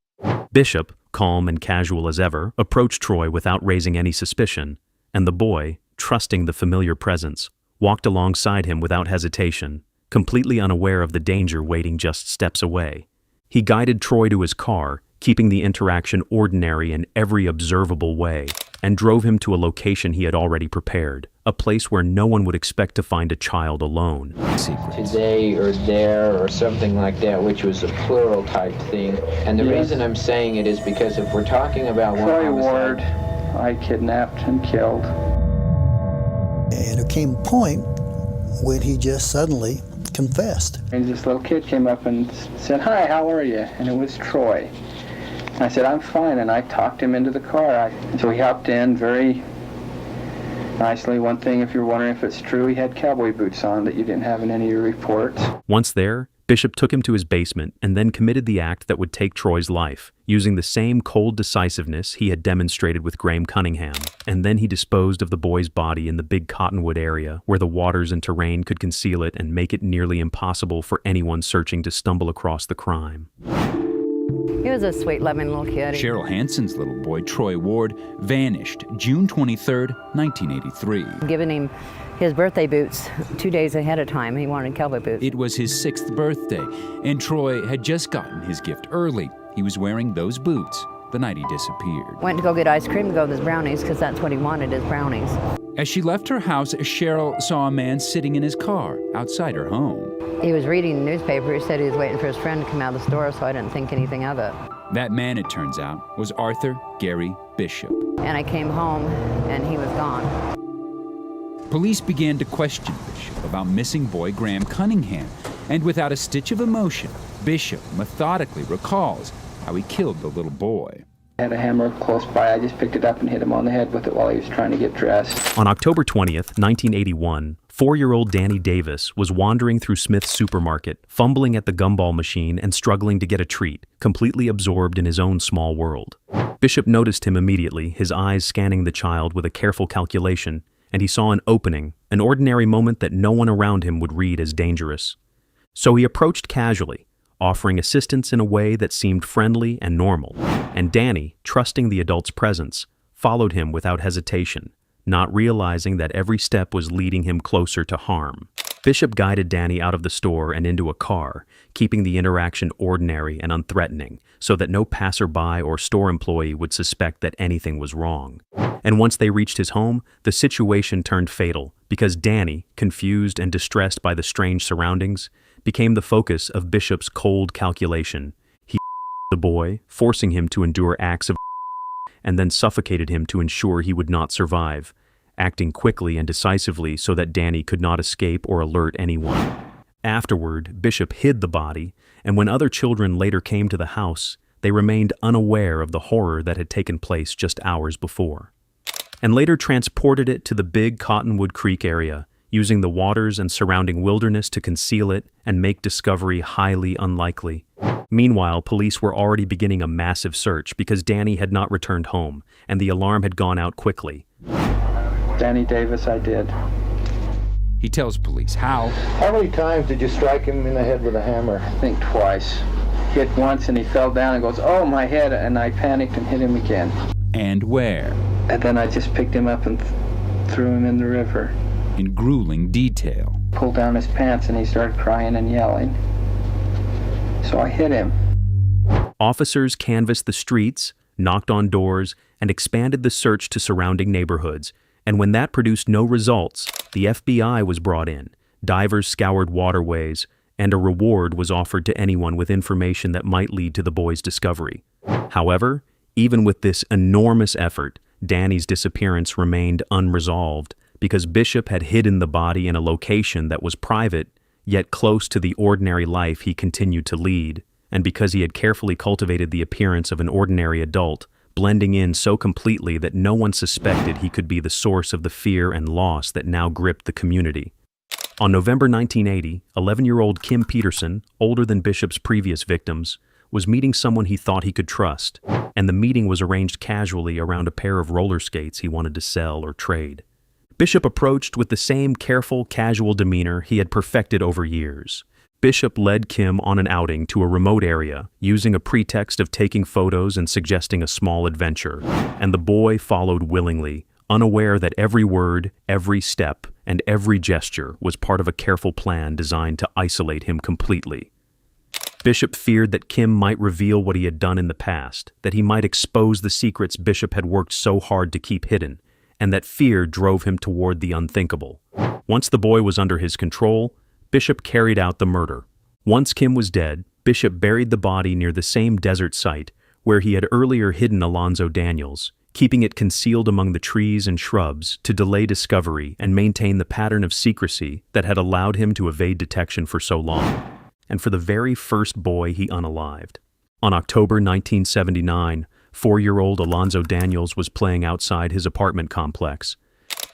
Bishop, calm and casual as ever, approached Troy without raising any suspicion, and the boy, trusting the familiar presence, walked alongside him without hesitation, completely unaware of the danger waiting just steps away. He guided Troy to his car, keeping the interaction ordinary in every observable way, and drove him to a location he had already prepared, a place where no one would expect to find a child alone. Today or there or something like that, which was a plural type thing. And the reason I'm saying it is because if we're talking about one Troy homicide, Ward, I kidnapped and killed. And there came a point when he just suddenly confessed. And this little kid came up and said, "Hi, how are you?" And it was Troy. I said, "I'm fine," and I talked him into the car. So he hopped in very nicely. One thing, if you're wondering if it's true, he had cowboy boots on that you didn't have in any of your reports. Once there, Bishop took him to his basement and then committed the act that would take Troy's life, using the same cold decisiveness he had demonstrated with Graham Cunningham. And then he disposed of the boy's body in the big cottonwood area where the waters and terrain could conceal it and make it nearly impossible for anyone searching to stumble across the crime. He was a sweet, loving little kid. Cheryl Hanson's little boy, Troy Ward, vanished June 23, 1983. Giving him his birthday boots 2 days ahead of time. He wanted cowboy boots. It was his 6th birthday, and Troy had just gotten his gift early. He was wearing those boots the night he disappeared. Went to go get ice cream to go with his brownies because that's what he wanted, his brownies. As she left her house, Cheryl saw a man sitting in his car outside her home. He was reading the newspaper. He said he was waiting for his friend to come out of the store, so I didn't think anything of it. That man, it turns out, was Arthur Gary Bishop. And I came home, and he was gone. Police began to question Bishop about missing boy Graham Cunningham, and without a stitch of emotion, Bishop methodically recalls how he killed the little boy. I had a hammer close by. I just picked it up and hit him on the head with it while he was trying to get dressed. On October 20th, 1981, 4-year-old Danny Davis was wandering through Smith's supermarket, fumbling at the gumball machine and struggling to get a treat, completely absorbed in his own small world. Bishop noticed him immediately, his eyes scanning the child with a careful calculation, and he saw an opening, an ordinary moment that no one around him would read as dangerous. So he approached casually, offering assistance in a way that seemed friendly and normal, and Danny, trusting the adult's presence, followed him without hesitation, not realizing that every step was leading him closer to harm. Bishop guided Danny out of the store and into a car, keeping the interaction ordinary and unthreatening, so that no passerby or store employee would suspect that anything was wrong. And once they reached his home, the situation turned fatal, because Danny, confused and distressed by the strange surroundings, became the focus of Bishop's cold calculation. He the boy, forcing him to endure acts of and then suffocated him to ensure he would not survive, acting quickly and decisively so that Danny could not escape or alert anyone. Afterward, Bishop hid the body, and when other children later came to the house, they remained unaware of the horror that had taken place just hours before, and later transported it to the big Cottonwood Creek area, using the waters and surrounding wilderness to conceal it and make discovery highly unlikely. Meanwhile, police were already beginning a massive search because Danny had not returned home, and the alarm had gone out quickly. Danny Davis, I did. He tells police how. How many times did you strike him in the head with a hammer? I think twice. Hit once and he fell down and goes, "Oh, my head," and I panicked and hit him again. And where. And then I just picked him up and threw him in the river. In grueling detail. Pulled down his pants and he started crying and yelling. So I hit him. Officers canvassed the streets, knocked on doors, and expanded the search to surrounding neighborhoods. And when that produced no results, the FBI was brought in, divers scoured waterways, and a reward was offered to anyone with information that might lead to the boy's discovery. However, even with this enormous effort, Danny's disappearance remained unresolved because Bishop had hidden the body in a location that was private, yet close to the ordinary life he continued to lead, and because he had carefully cultivated the appearance of an ordinary adult, blending in so completely that no one suspected he could be the source of the fear and loss that now gripped the community. On November 1980, 11-year-old Kim Peterson, older than Bishop's previous victims, was meeting someone he thought he could trust, and the meeting was arranged casually around a pair of roller skates he wanted to sell or trade. Bishop approached with the same careful, casual demeanor he had perfected over years. Bishop led Kim on an outing to a remote area, using a pretext of taking photos and suggesting a small adventure, and the boy followed willingly, unaware that every word, every step, and every gesture was part of a careful plan designed to isolate him completely. Bishop feared that Kim might reveal what he had done in the past, that he might expose the secrets Bishop had worked so hard to keep hidden, and that fear drove him toward the unthinkable. Once the boy was under his control, Bishop carried out the murder. Once Kim was dead, Bishop buried the body near the same desert site where he had earlier hidden Alonzo Daniels, keeping it concealed among the trees and shrubs to delay discovery and maintain the pattern of secrecy that had allowed him to evade detection for so long. And for the very first boy he unalived. On October 1979, 4-year-old Alonzo Daniels was playing outside his apartment complex.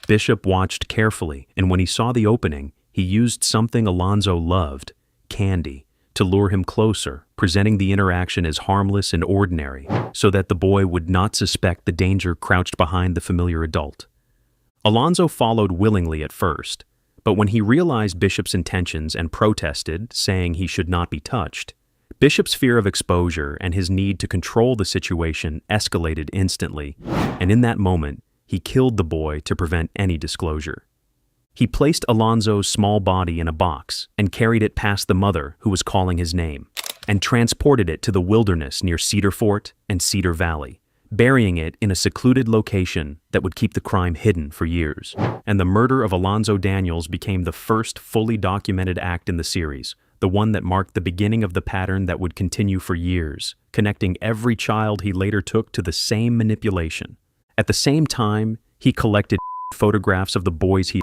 Bishop watched carefully, and when he saw the opening, he used something Alonzo loved, candy, to lure him closer, presenting the interaction as harmless and ordinary, so that the boy would not suspect the danger crouched behind the familiar adult. Alonzo followed willingly at first, but when he realized Bishop's intentions and protested, saying he should not be touched, Bishop's fear of exposure and his need to control the situation escalated instantly, and in that moment, he killed the boy to prevent any disclosure. He placed Alonzo's small body in a box and carried it past the mother who was calling his name, and transported it to the wilderness near Cedar Fort and Cedar Valley, burying it in a secluded location that would keep the crime hidden for years. And the murder of Alonzo Daniels became the first fully documented act in the series, the one that marked the beginning of the pattern that would continue for years, connecting every child he later took to the same manipulation. At the same time, he collected photographs of the boys he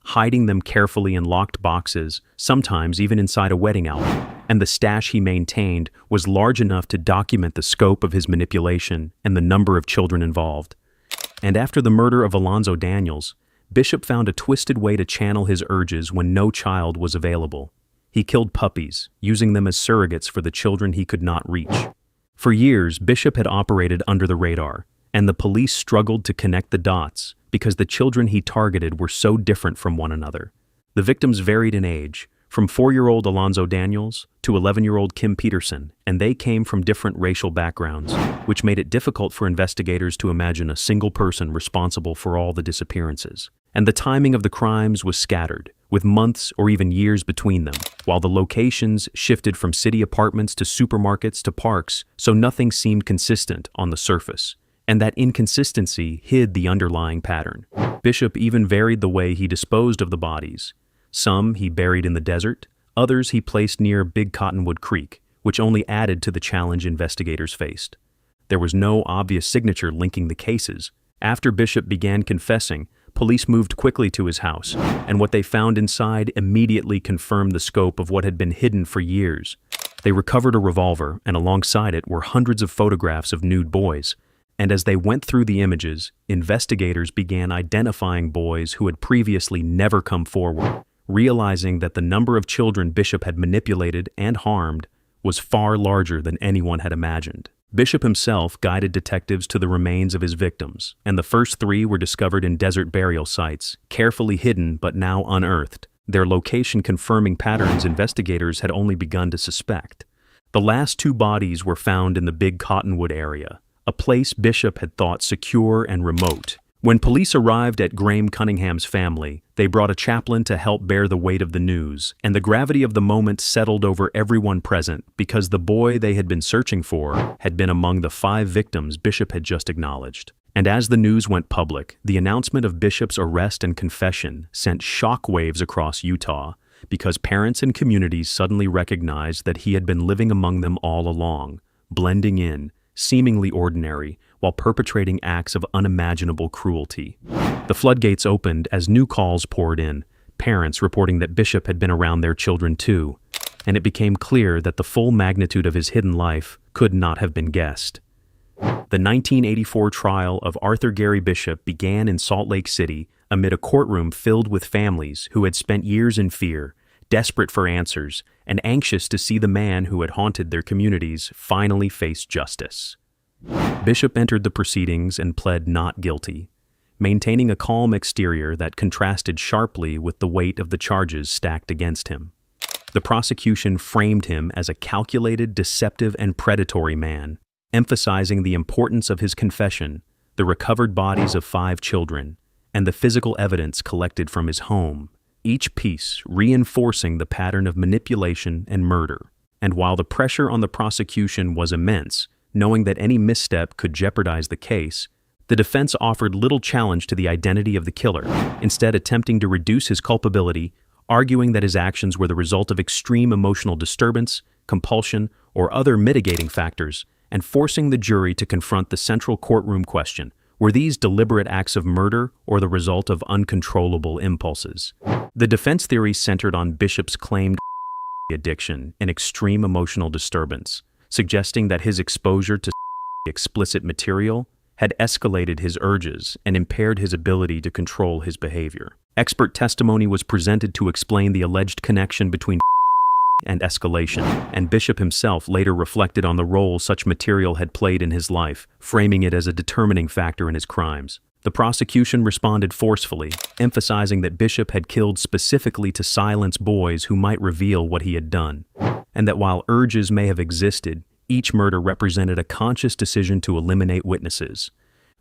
hiding them carefully in locked boxes, sometimes even inside a wedding album, and the stash he maintained was large enough to document the scope of his manipulation and the number of children involved. And after the murder of Alonzo Daniels, Bishop found a twisted way to channel his urges when no child was available. He killed puppies, using them as surrogates for the children he could not reach. For years, Bishop had operated under the radar, and the police struggled to connect the dots because the children he targeted were so different from one another. The victims varied in age, from 4-year-old Alonzo Daniels to 11-year-old Kim Peterson, and they came from different racial backgrounds, which made it difficult for investigators to imagine a single person responsible for all the disappearances. And the timing of the crimes was scattered, with months or even years between them, while the locations shifted from city apartments to supermarkets to parks, so nothing seemed consistent on the surface. And that inconsistency hid the underlying pattern. Bishop even varied the way he disposed of the bodies. Some he buried in the desert, others he placed near Big Cottonwood Creek, which only added to the challenge investigators faced. There was no obvious signature linking the cases. After Bishop began confessing, police moved quickly to his house, and what they found inside immediately confirmed the scope of what had been hidden for years. They recovered a revolver, and alongside it were hundreds of photographs of nude boys. And as they went through the images, investigators began identifying boys who had previously never come forward, realizing that the number of children Bishop had manipulated and harmed was far larger than anyone had imagined. Bishop himself guided detectives to the remains of his victims, and the first 3 were discovered in desert burial sites, carefully hidden but now unearthed, their location confirming patterns investigators had only begun to suspect. The last 2 bodies were found in the Big Cottonwood area, a place Bishop had thought secure and remote. When police arrived at Graham Cunningham's family, they brought a chaplain to help bear the weight of the news, and the gravity of the moment settled over everyone present because the boy they had been searching for had been among the 5 victims Bishop had just acknowledged. And as the news went public, the announcement of Bishop's arrest and confession sent shockwaves across Utah because parents and communities suddenly recognized that he had been living among them all along, blending in, seemingly ordinary, while perpetrating acts of unimaginable cruelty. The floodgates opened as new calls poured in, parents reporting that Bishop had been around their children too, and it became clear that the full magnitude of his hidden life could not have been guessed. The 1984 trial of Arthur Gary Bishop began in Salt Lake City amid a courtroom filled with families who had spent years in fear, desperate for answers, and anxious to see the man who had haunted their communities finally face justice. Bishop entered the proceedings and pled not guilty. maintaining a calm exterior that contrasted sharply with the weight of the charges stacked against him. The prosecution framed him as a calculated, deceptive, and predatory man, emphasizing the importance of his confession, the recovered bodies of 5 children, and the physical evidence collected from his home, each piece reinforcing the pattern of manipulation and murder. And while the pressure on the prosecution was immense, knowing that any misstep could jeopardize the case, the defense offered little challenge to the identity of the killer, instead attempting to reduce his culpability, arguing that his actions were the result of extreme emotional disturbance, compulsion, or other mitigating factors, and forcing the jury to confront the central courtroom question: were these deliberate acts of murder or the result of uncontrollable impulses? The defense theory centered on Bishop's claimed addiction and extreme emotional disturbance, suggesting that his exposure to explicit material had escalated his urges and impaired his ability to control his behavior. Expert testimony was presented to explain the alleged connection between and escalation, and Bishop himself later reflected on the role such material had played in his life, framing it as a determining factor in his crimes. The prosecution responded forcefully, emphasizing that Bishop had killed specifically to silence boys who might reveal what he had done, and that while urges may have existed, each murder represented a conscious decision to eliminate witnesses.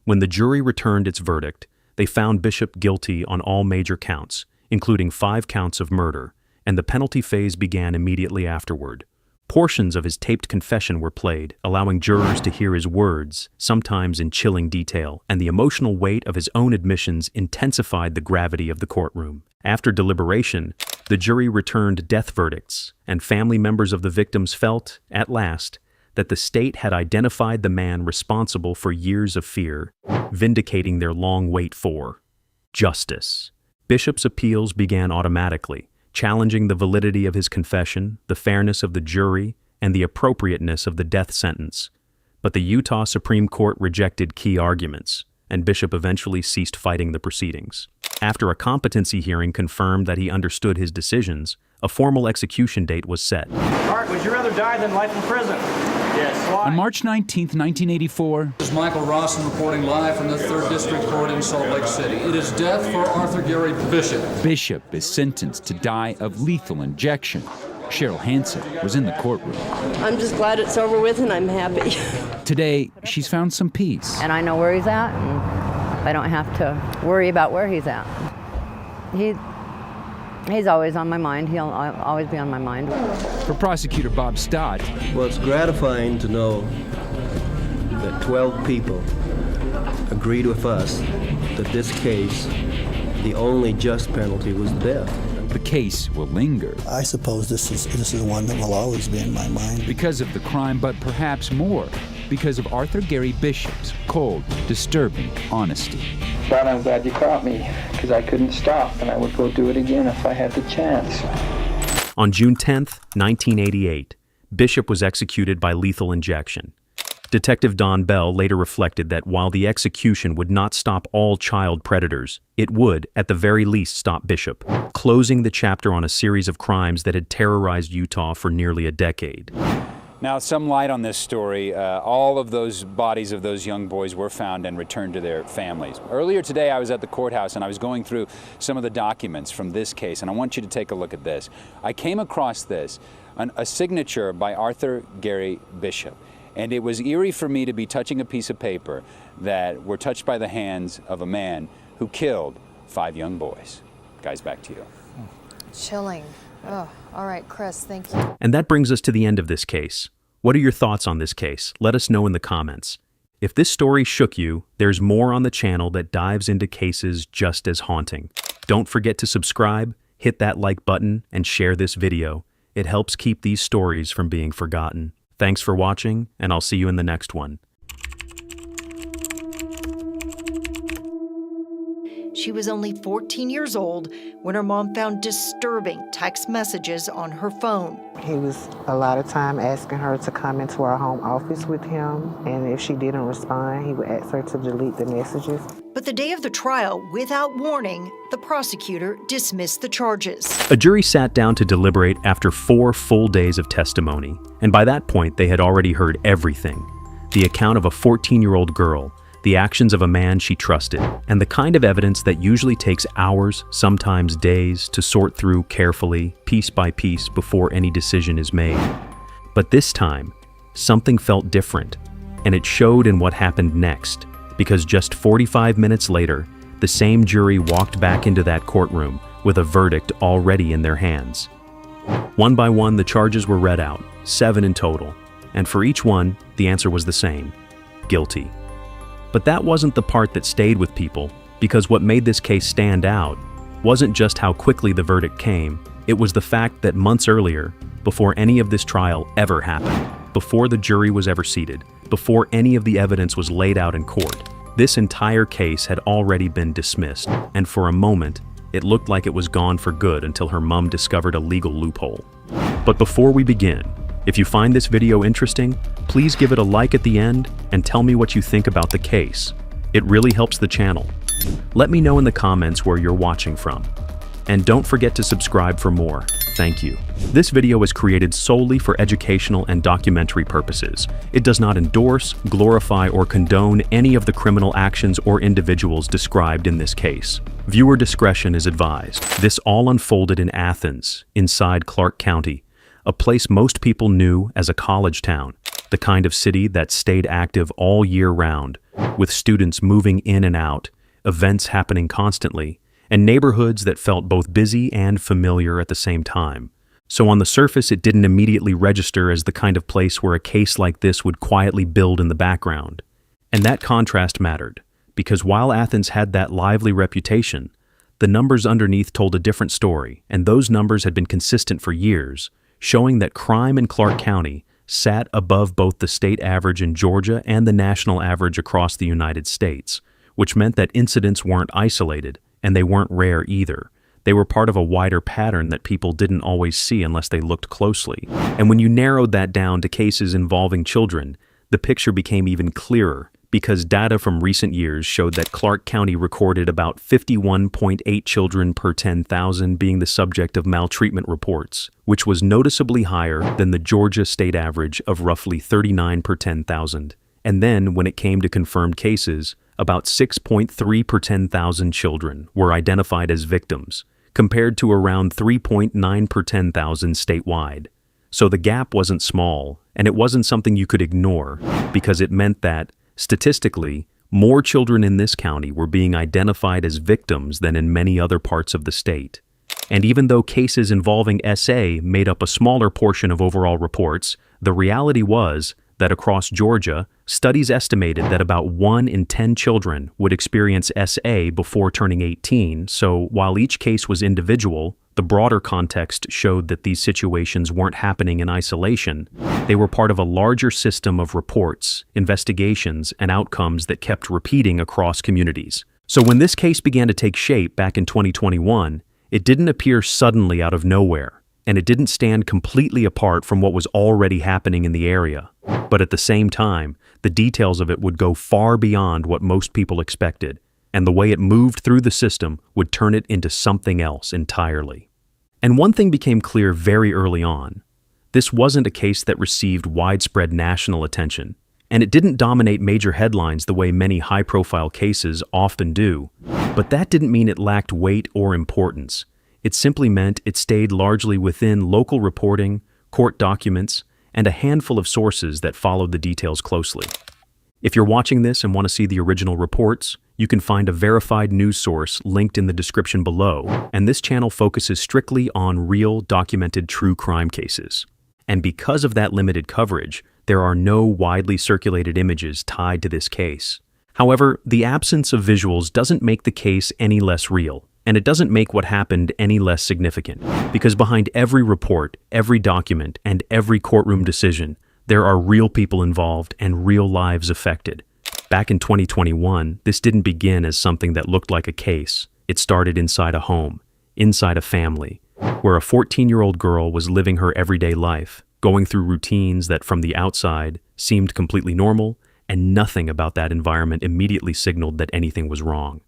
When the jury returned its verdict, they found Bishop guilty on all major counts, including 5 counts of murder, and the penalty phase began immediately afterward. Portions of his taped confession were played, allowing jurors to hear his words, sometimes in chilling detail, and the emotional weight of his own admissions intensified the gravity of the courtroom. After deliberation, the jury returned death verdicts, and family members of the victims felt, at last, that the state had identified the man responsible for years of fear, vindicating their long wait for justice. Bishop's appeals began automatically, challenging the validity of his confession, the fairness of the jury, and the appropriateness of the death sentence. But the Utah Supreme Court rejected key arguments, and Bishop eventually ceased fighting the proceedings. After a competency hearing confirmed that he understood his decisions, a formal execution date was set. Art, would you rather die than life in prison? Yes. Why? On March 19, 1984, This is Michael Rawson reporting live from the 3rd District Court in Salt Lake City. It is death for Arthur Gary Bishop. Bishop is sentenced to die of lethal injection. Cheryl Hansen was in the courtroom. I'm just glad it's over with and I'm happy. Today, she's found some peace. And I know where he's at, and I don't have to worry about where he's at. He's always on my mind. He'll always be on my mind. For prosecutor Bob Stott, well, it's gratifying to know that 12 people agreed with us that this case, the only just penalty was death. The case will linger. I suppose this is one that will always be in my mind. Because of the crime, but perhaps more because of Arthur Gary Bishop's cold, disturbing honesty. But I'm glad you caught me, because I couldn't stop, and I would go do it again if I had the chance. On June 10th, 1988, Bishop was executed by lethal injection. Detective Don Bell later reflected that while the execution would not stop all child predators, it would, at the very least, stop Bishop, closing the chapter on a series of crimes that had terrorized Utah for nearly a decade. Now, some light on this story. All of those bodies of those young boys were found and returned to their families. Earlier today, I was at the courthouse and I was going through some of the documents from this case, and I want you to take a look at this. I came across this, a signature by Arthur Gary Bishop, and it was eerie for me to be touching a piece of paper that were touched by the hands of a man who killed 5 young boys. Guys, back to you. Chilling. Oh, all right, Chris, thank you. And that brings us to the end of this case. What are your thoughts on this case? Let us know in the comments. If this story shook you, there's more on the channel that dives into cases just as haunting. Don't forget to subscribe, hit that like button, and share this video. It helps keep these stories from being forgotten. Thanks for watching, and I'll see you in the next one. She was only 14 years old when her mom found disturbing text messages on her phone. He was a lot of time asking her to come into our home office with him, and if she didn't respond, he would ask her to delete the messages. But the day of the trial, without warning, the prosecutor dismissed the charges. A jury sat down to deliberate after 4 full days of testimony, and by that point they had already heard everything. The account of a 14-year-old girl, the actions of a man she trusted, and the kind of evidence that usually takes hours, sometimes days, to sort through carefully, piece by piece, before any decision is made. But this time, something felt different, and it showed in what happened next, because just 45 minutes later, the same jury walked back into that courtroom with a verdict already in their hands. One by one, the charges were read out, 7 in total, and for each one, the answer was the same: guilty. But that wasn't the part that stayed with people, because what made this case stand out wasn't just how quickly the verdict came, it was the fact that months earlier, before any of this trial ever happened, before the jury was ever seated, before any of the evidence was laid out in court, this entire case had already been dismissed, and for a moment, it looked like it was gone for good until her mom discovered a legal loophole. But before we begin, if you find this video interesting, please give it a like at the end and tell me what you think about the case. It really helps the channel. Let me know in the comments where you're watching from. And don't forget to subscribe for more. Thank you. This video was created solely for educational and documentary purposes. It does not endorse, glorify, or condone any of the criminal actions or individuals described in this case. Viewer discretion is advised. This all unfolded in Athens, inside Clark County, a place most people knew as a college town, the kind of city that stayed active all year round, with students moving in and out, events happening constantly, and neighborhoods that felt both busy and familiar at the same time. So on the surface, it didn't immediately register as the kind of place where a case like this would quietly build in the background. And that contrast mattered, because while Athens had that lively reputation, the numbers underneath told a different story, and those numbers had been consistent for years, showing that crime in Clark County sat above both the state average in Georgia and the national average across the United States, which meant that incidents weren't isolated, and they weren't rare either. They were part of a wider pattern that people didn't always see unless they looked closely. And when you narrowed that down to cases involving children, the picture became even clearer, because data from recent years showed that Clark County recorded about 51.8 children per 10,000 being the subject of maltreatment reports, which was noticeably higher than the Georgia state average of roughly 39 per 10,000. And then, when it came to confirmed cases, about 6.3 per 10,000 children were identified as victims, compared to around 3.9 per 10,000 statewide. So the gap wasn't small, and it wasn't something you could ignore, because it meant that, statistically, more children in this county were being identified as victims than in many other parts of the state. And even though cases involving SA made up a smaller portion of overall reports, the reality was that across Georgia, studies estimated that about 1 in 10 children would experience SA before turning 18, so while each case was individual, the broader context showed that these situations weren't happening in isolation. They were part of a larger system of reports, investigations, and outcomes that kept repeating across communities. So when this case began to take shape back in 2021, it didn't appear suddenly out of nowhere, and it didn't stand completely apart from what was already happening in the area. But at the same time, the details of it would go far beyond what most people expected, and the way it moved through the system would turn it into something else entirely. And one thing became clear very early on. This wasn't a case that received widespread national attention, and it didn't dominate major headlines the way many high-profile cases often do, but that didn't mean it lacked weight or importance. It simply meant it stayed largely within local reporting, court documents, and a handful of sources that followed the details closely. If you're watching this and want to see the original reports, you can find a verified news source linked in the description below, and this channel focuses strictly on real, documented true crime cases. And because of that limited coverage, there are no widely circulated images tied to this case. However, the absence of visuals doesn't make the case any less real, and it doesn't make what happened any less significant, because behind every report, every document, and every courtroom decision, there are real people involved and real lives affected. Back in 2021, this didn't begin as something that looked like a case. It started inside a home, inside a family, where a 14-year-old girl was living her everyday life, going through routines that from the outside seemed completely normal, and nothing about that environment immediately signaled that anything was wrong.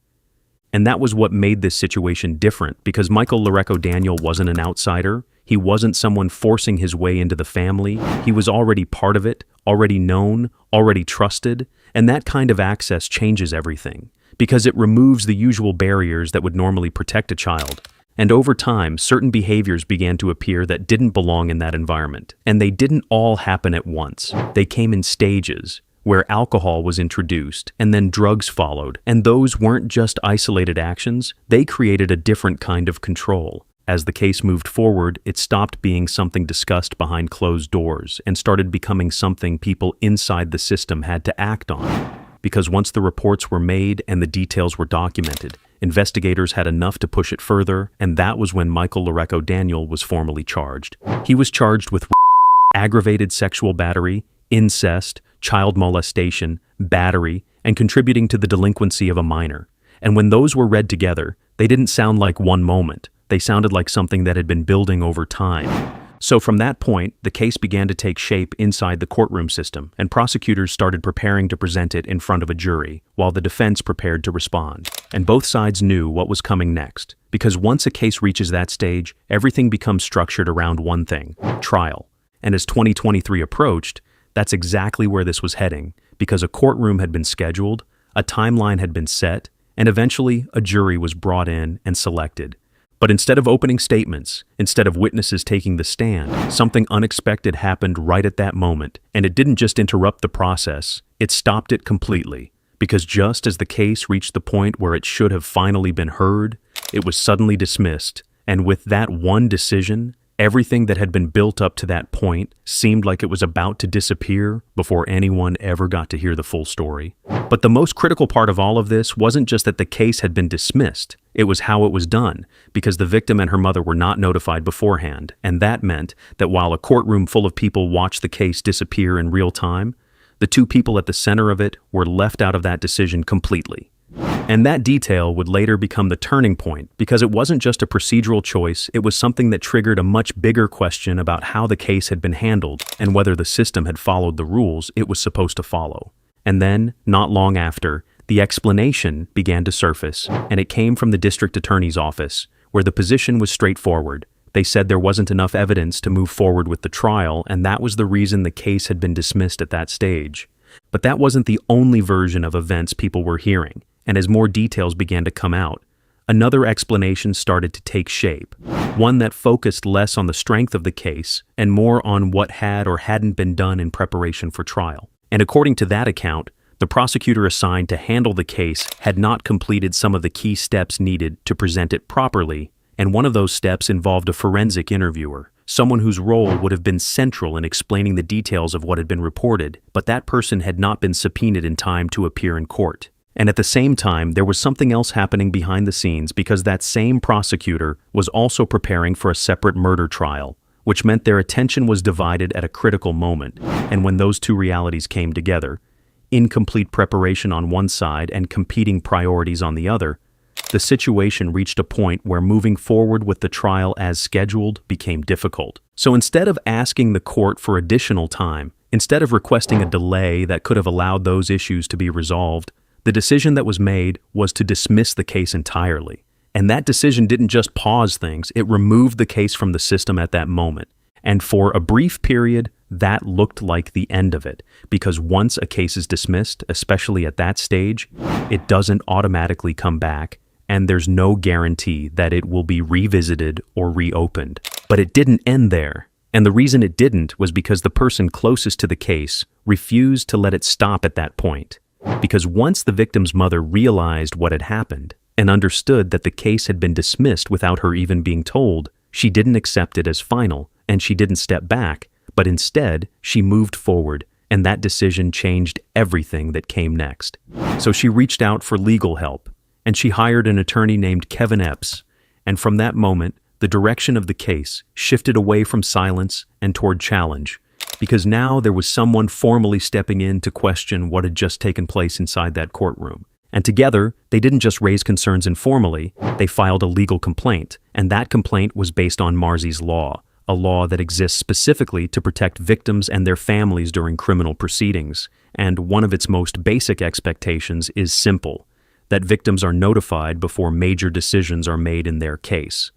And that was what made this situation different, because Michael Lareco Daniel wasn't an outsider. He wasn't someone forcing his way into the family. He was already part of it, already known, already trusted, And that kind of access changes everything, because it removes the usual barriers that would normally protect a child. And over time, certain behaviors began to appear that didn't belong in that environment. And they didn't all happen at once. They came in stages, where alcohol was introduced, and then drugs followed. And those weren't just isolated actions, they created a different kind of control. As the case moved forward, it stopped being something discussed behind closed doors and started becoming something people inside the system had to act on. Because once the reports were made and the details were documented, investigators had enough to push it further, and that was when Michael Lorecco Daniel was formally charged. He was charged with aggravated sexual battery, incest, child molestation, battery, and contributing to the delinquency of a minor. And when those were read together, they didn't sound like one moment. They sounded like something that had been building over time. So from that point, the case began to take shape inside the courtroom system, and prosecutors started preparing to present it in front of a jury, while the defense prepared to respond. And both sides knew what was coming next, because once a case reaches that stage, everything becomes structured around one thing: trial. And as 2023 approached, that's exactly where this was heading, because a courtroom had been scheduled, a timeline had been set, and eventually a jury was brought in and selected. But instead of opening statements, instead of witnesses taking the stand, something unexpected happened right at that moment, and it didn't just interrupt the process, it stopped it completely. Because just as the case reached the point where it should have finally been heard, it was suddenly dismissed, and with that one decision, everything that had been built up to that point seemed like it was about to disappear before anyone ever got to hear the full story. But the most critical part of all of this wasn't just that the case had been dismissed, it was how it was done, because the victim and her mother were not notified beforehand, and that meant that while a courtroom full of people watched the case disappear in real time, the two people at the center of it were left out of that decision completely. And that detail would later become the turning point, because it wasn't just a procedural choice, it was something that triggered a much bigger question about how the case had been handled and whether the system had followed the rules it was supposed to follow. And then, not long after, the explanation began to surface, and it came from the district attorney's office, where the position was straightforward. They said there wasn't enough evidence to move forward with the trial, and that was the reason the case had been dismissed at that stage. But that wasn't the only version of events people were hearing. And as more details began to come out, another explanation started to take shape, one that focused less on the strength of the case and more on what had or hadn't been done in preparation for trial. And according to that account, the prosecutor assigned to handle the case had not completed some of the key steps needed to present it properly, and one of those steps involved a forensic interviewer, someone whose role would have been central in explaining the details of what had been reported, but that person had not been subpoenaed in time to appear in court. And at the same time, there was something else happening behind the scenes, because that same prosecutor was also preparing for a separate murder trial, which meant their attention was divided at a critical moment. And when those two realities came together, incomplete preparation on one side and competing priorities on the other, the situation reached a point where moving forward with the trial as scheduled became difficult. So instead of asking the court for additional time, instead of requesting a delay that could have allowed those issues to be resolved, the decision that was made was to dismiss the case entirely. And that decision didn't just pause things, it removed the case from the system at that moment. And for a brief period, that looked like the end of it, because once a case is dismissed, especially at that stage, it doesn't automatically come back, and there's no guarantee that it will be revisited or reopened. But it didn't end there. And the reason it didn't was because the person closest to the case refused to let it stop at that point. Because once the victim's mother realized what had happened and understood that the case had been dismissed without her even being told, she didn't accept it as final, and she didn't step back, but instead, she moved forward, and that decision changed everything that came next. So she reached out for legal help, and she hired an attorney named Kevin Epps, and from that moment, the direction of the case shifted away from silence and toward challenge, because now there was someone formally stepping in to question what had just taken place inside that courtroom. And together, they didn't just raise concerns informally, they filed a legal complaint, and that complaint was based on Marsy's Law, a law that exists specifically to protect victims and their families during criminal proceedings. And one of its most basic expectations is simple, that victims are notified before major decisions are made in their case.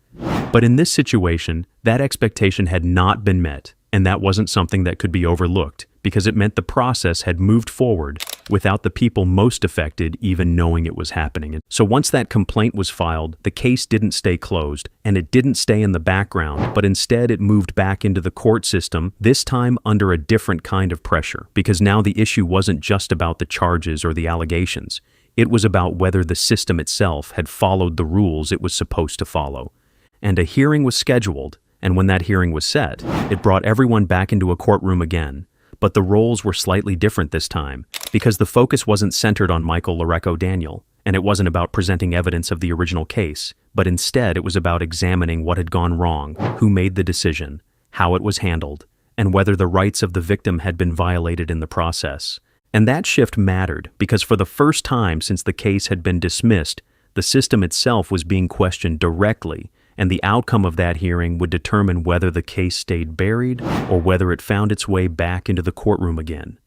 But in this situation, that expectation had not been met, and that wasn't something that could be overlooked, because it meant the process had moved forward without the people most affected even knowing it was happening. So once that complaint was filed, the case didn't stay closed, and it didn't stay in the background, but instead it moved back into the court system, this time under a different kind of pressure, because now the issue wasn't just about the charges or the allegations. It was about whether the system itself had followed the rules it was supposed to follow. And a hearing was scheduled, and when that hearing was set, it brought everyone back into a courtroom again. But the roles were slightly different this time, because the focus wasn't centered on Michael Loreco Daniel, and it wasn't about presenting evidence of the original case, but instead it was about examining what had gone wrong, who made the decision, how it was handled, and whether the rights of the victim had been violated in the process. And that shift mattered, because for the first time since the case had been dismissed, the system itself was being questioned directly, and the outcome of that hearing would determine whether the case stayed buried or whether it found its way back into the courtroom again.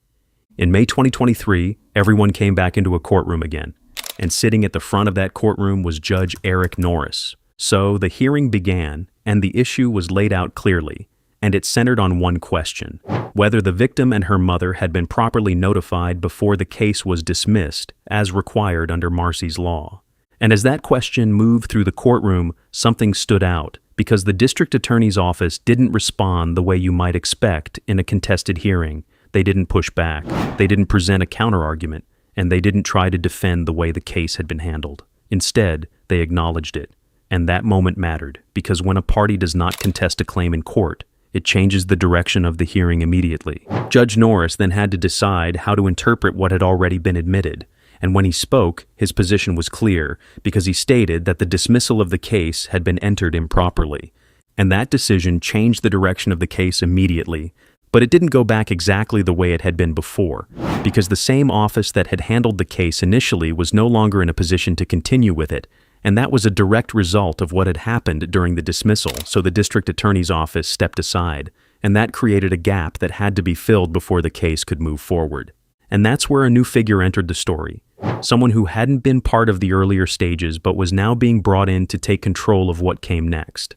In May 2023, everyone came back into a courtroom again, and sitting at the front of that courtroom was Judge Eric Norris. So the hearing began, and the issue was laid out clearly, and it centered on one question: whether the victim and her mother had been properly notified before the case was dismissed, as required under Marcy's law. And as that question moved through the courtroom, something stood out, because the district attorney's office didn't respond the way you might expect in a contested hearing. They didn't push back, they didn't present a counterargument, and they didn't try to defend the way the case had been handled. Instead, they acknowledged it. And that moment mattered, because when a party does not contest a claim in court, it changes the direction of the hearing immediately. Judge Norris then had to decide how to interpret what had already been admitted. And when he spoke, his position was clear, because he stated that the dismissal of the case had been entered improperly. And that decision changed the direction of the case immediately, but it didn't go back exactly the way it had been before, because the same office that had handled the case initially was no longer in a position to continue with it, and that was a direct result of what had happened during the dismissal, so the district attorney's office stepped aside, and that created a gap that had to be filled before the case could move forward. And that's where a new figure entered the story. Someone who hadn't been part of the earlier stages but was now being brought in to take control of what came next.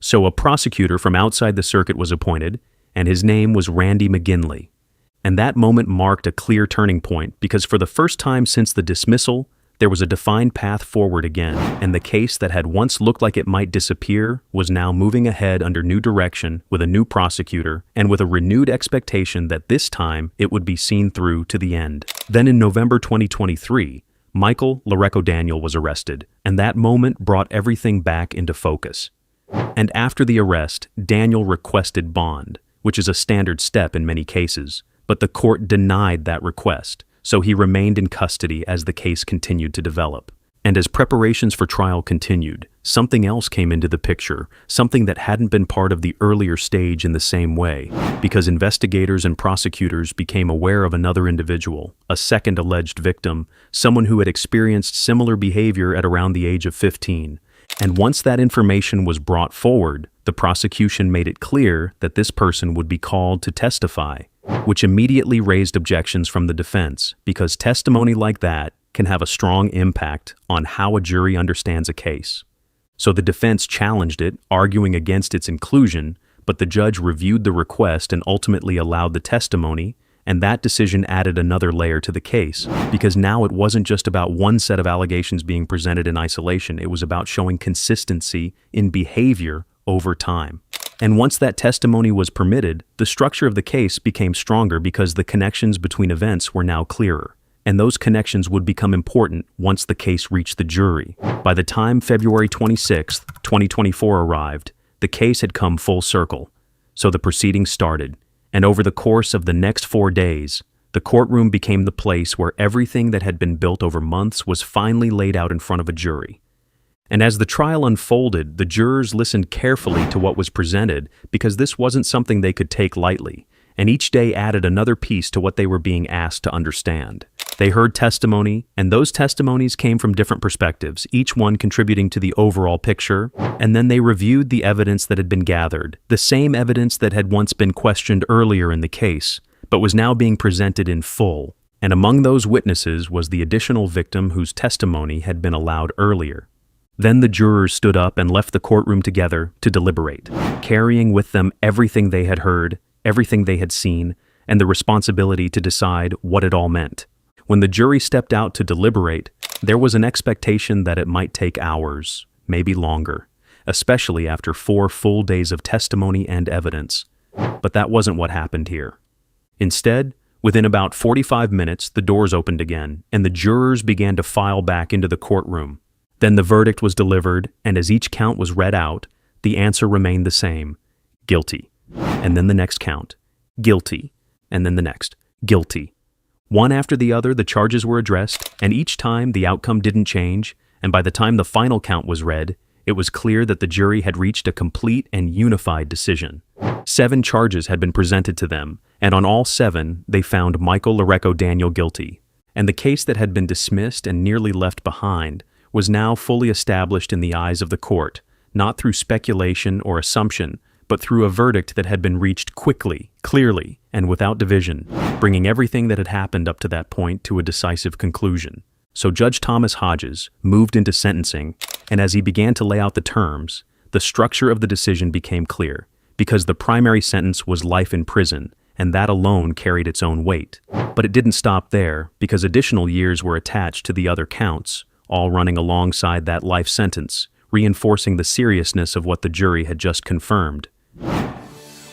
So a prosecutor from outside the circuit was appointed, and his name was Randy McGinley. And that moment marked a clear turning point, because for the first time since the dismissal, there was a defined path forward again, and the case that had once looked like it might disappear was now moving ahead under new direction with a new prosecutor and with a renewed expectation that this time it would be seen through to the end. Then in November 2023, Michael Loreco Daniel was arrested, and that moment brought everything back into focus. And after the arrest, Daniel requested bond, which is a standard step in many cases, but the court denied that request. So he remained in custody as the case continued to develop. And as preparations for trial continued, something else came into the picture, something that hadn't been part of the earlier stage in the same way, because investigators and prosecutors became aware of another individual, a second alleged victim, someone who had experienced similar behavior at around the age of 15. And once that information was brought forward, the prosecution made it clear that this person would be called to testify, which immediately raised objections from the defense, because testimony like that can have a strong impact on how a jury understands a case. So the defense challenged it, arguing against its inclusion, but the judge reviewed the request and ultimately allowed the testimony, and that decision added another layer to the case, because now it wasn't just about one set of allegations being presented in isolation, it was about showing consistency in behavior over time. And once that testimony was permitted, the structure of the case became stronger because the connections between events were now clearer. And those connections would become important once the case reached the jury. By the time February 26, 2024 arrived, the case had come full circle. So the proceedings started. And over the course of the next 4 days, the courtroom became the place where everything that had been built over months was finally laid out in front of a jury. And as the trial unfolded, the jurors listened carefully to what was presented, because this wasn't something they could take lightly, and each day added another piece to what they were being asked to understand. They heard testimony, and those testimonies came from different perspectives, each one contributing to the overall picture, and then they reviewed the evidence that had been gathered, the same evidence that had once been questioned earlier in the case, but was now being presented in full. And among those witnesses was the additional victim whose testimony had been allowed earlier. Then the jurors stood up and left the courtroom together to deliberate, carrying with them everything they had heard, everything they had seen, and the responsibility to decide what it all meant. When the jury stepped out to deliberate, there was an expectation that it might take hours, maybe longer, especially after 4 full days of testimony and evidence. But that wasn't what happened here. Instead, within about 45 minutes, the doors opened again, and the jurors began to file back into the courtroom. Then the verdict was delivered, and as each count was read out, the answer remained the same: guilty. And then the next count: guilty. And then the next: guilty. One after the other, the charges were addressed, and each time the outcome didn't change, and by the time the final count was read, it was clear that the jury had reached a complete and unified decision. 7 charges had been presented to them, and on all 7, they found Michael Loreco Daniel guilty. And the case that had been dismissed and nearly left behind was now fully established in the eyes of the court, not through speculation or assumption, but through a verdict that had been reached quickly, clearly, and without division, bringing everything that had happened up to that point to a decisive conclusion. So Judge Thomas Hodges moved into sentencing, and as he began to lay out the terms, the structure of the decision became clear, because the primary sentence was life in prison, and that alone carried its own weight. But it didn't stop there, because additional years were attached to the other counts, all running alongside that life sentence, reinforcing the seriousness of what the jury had just confirmed.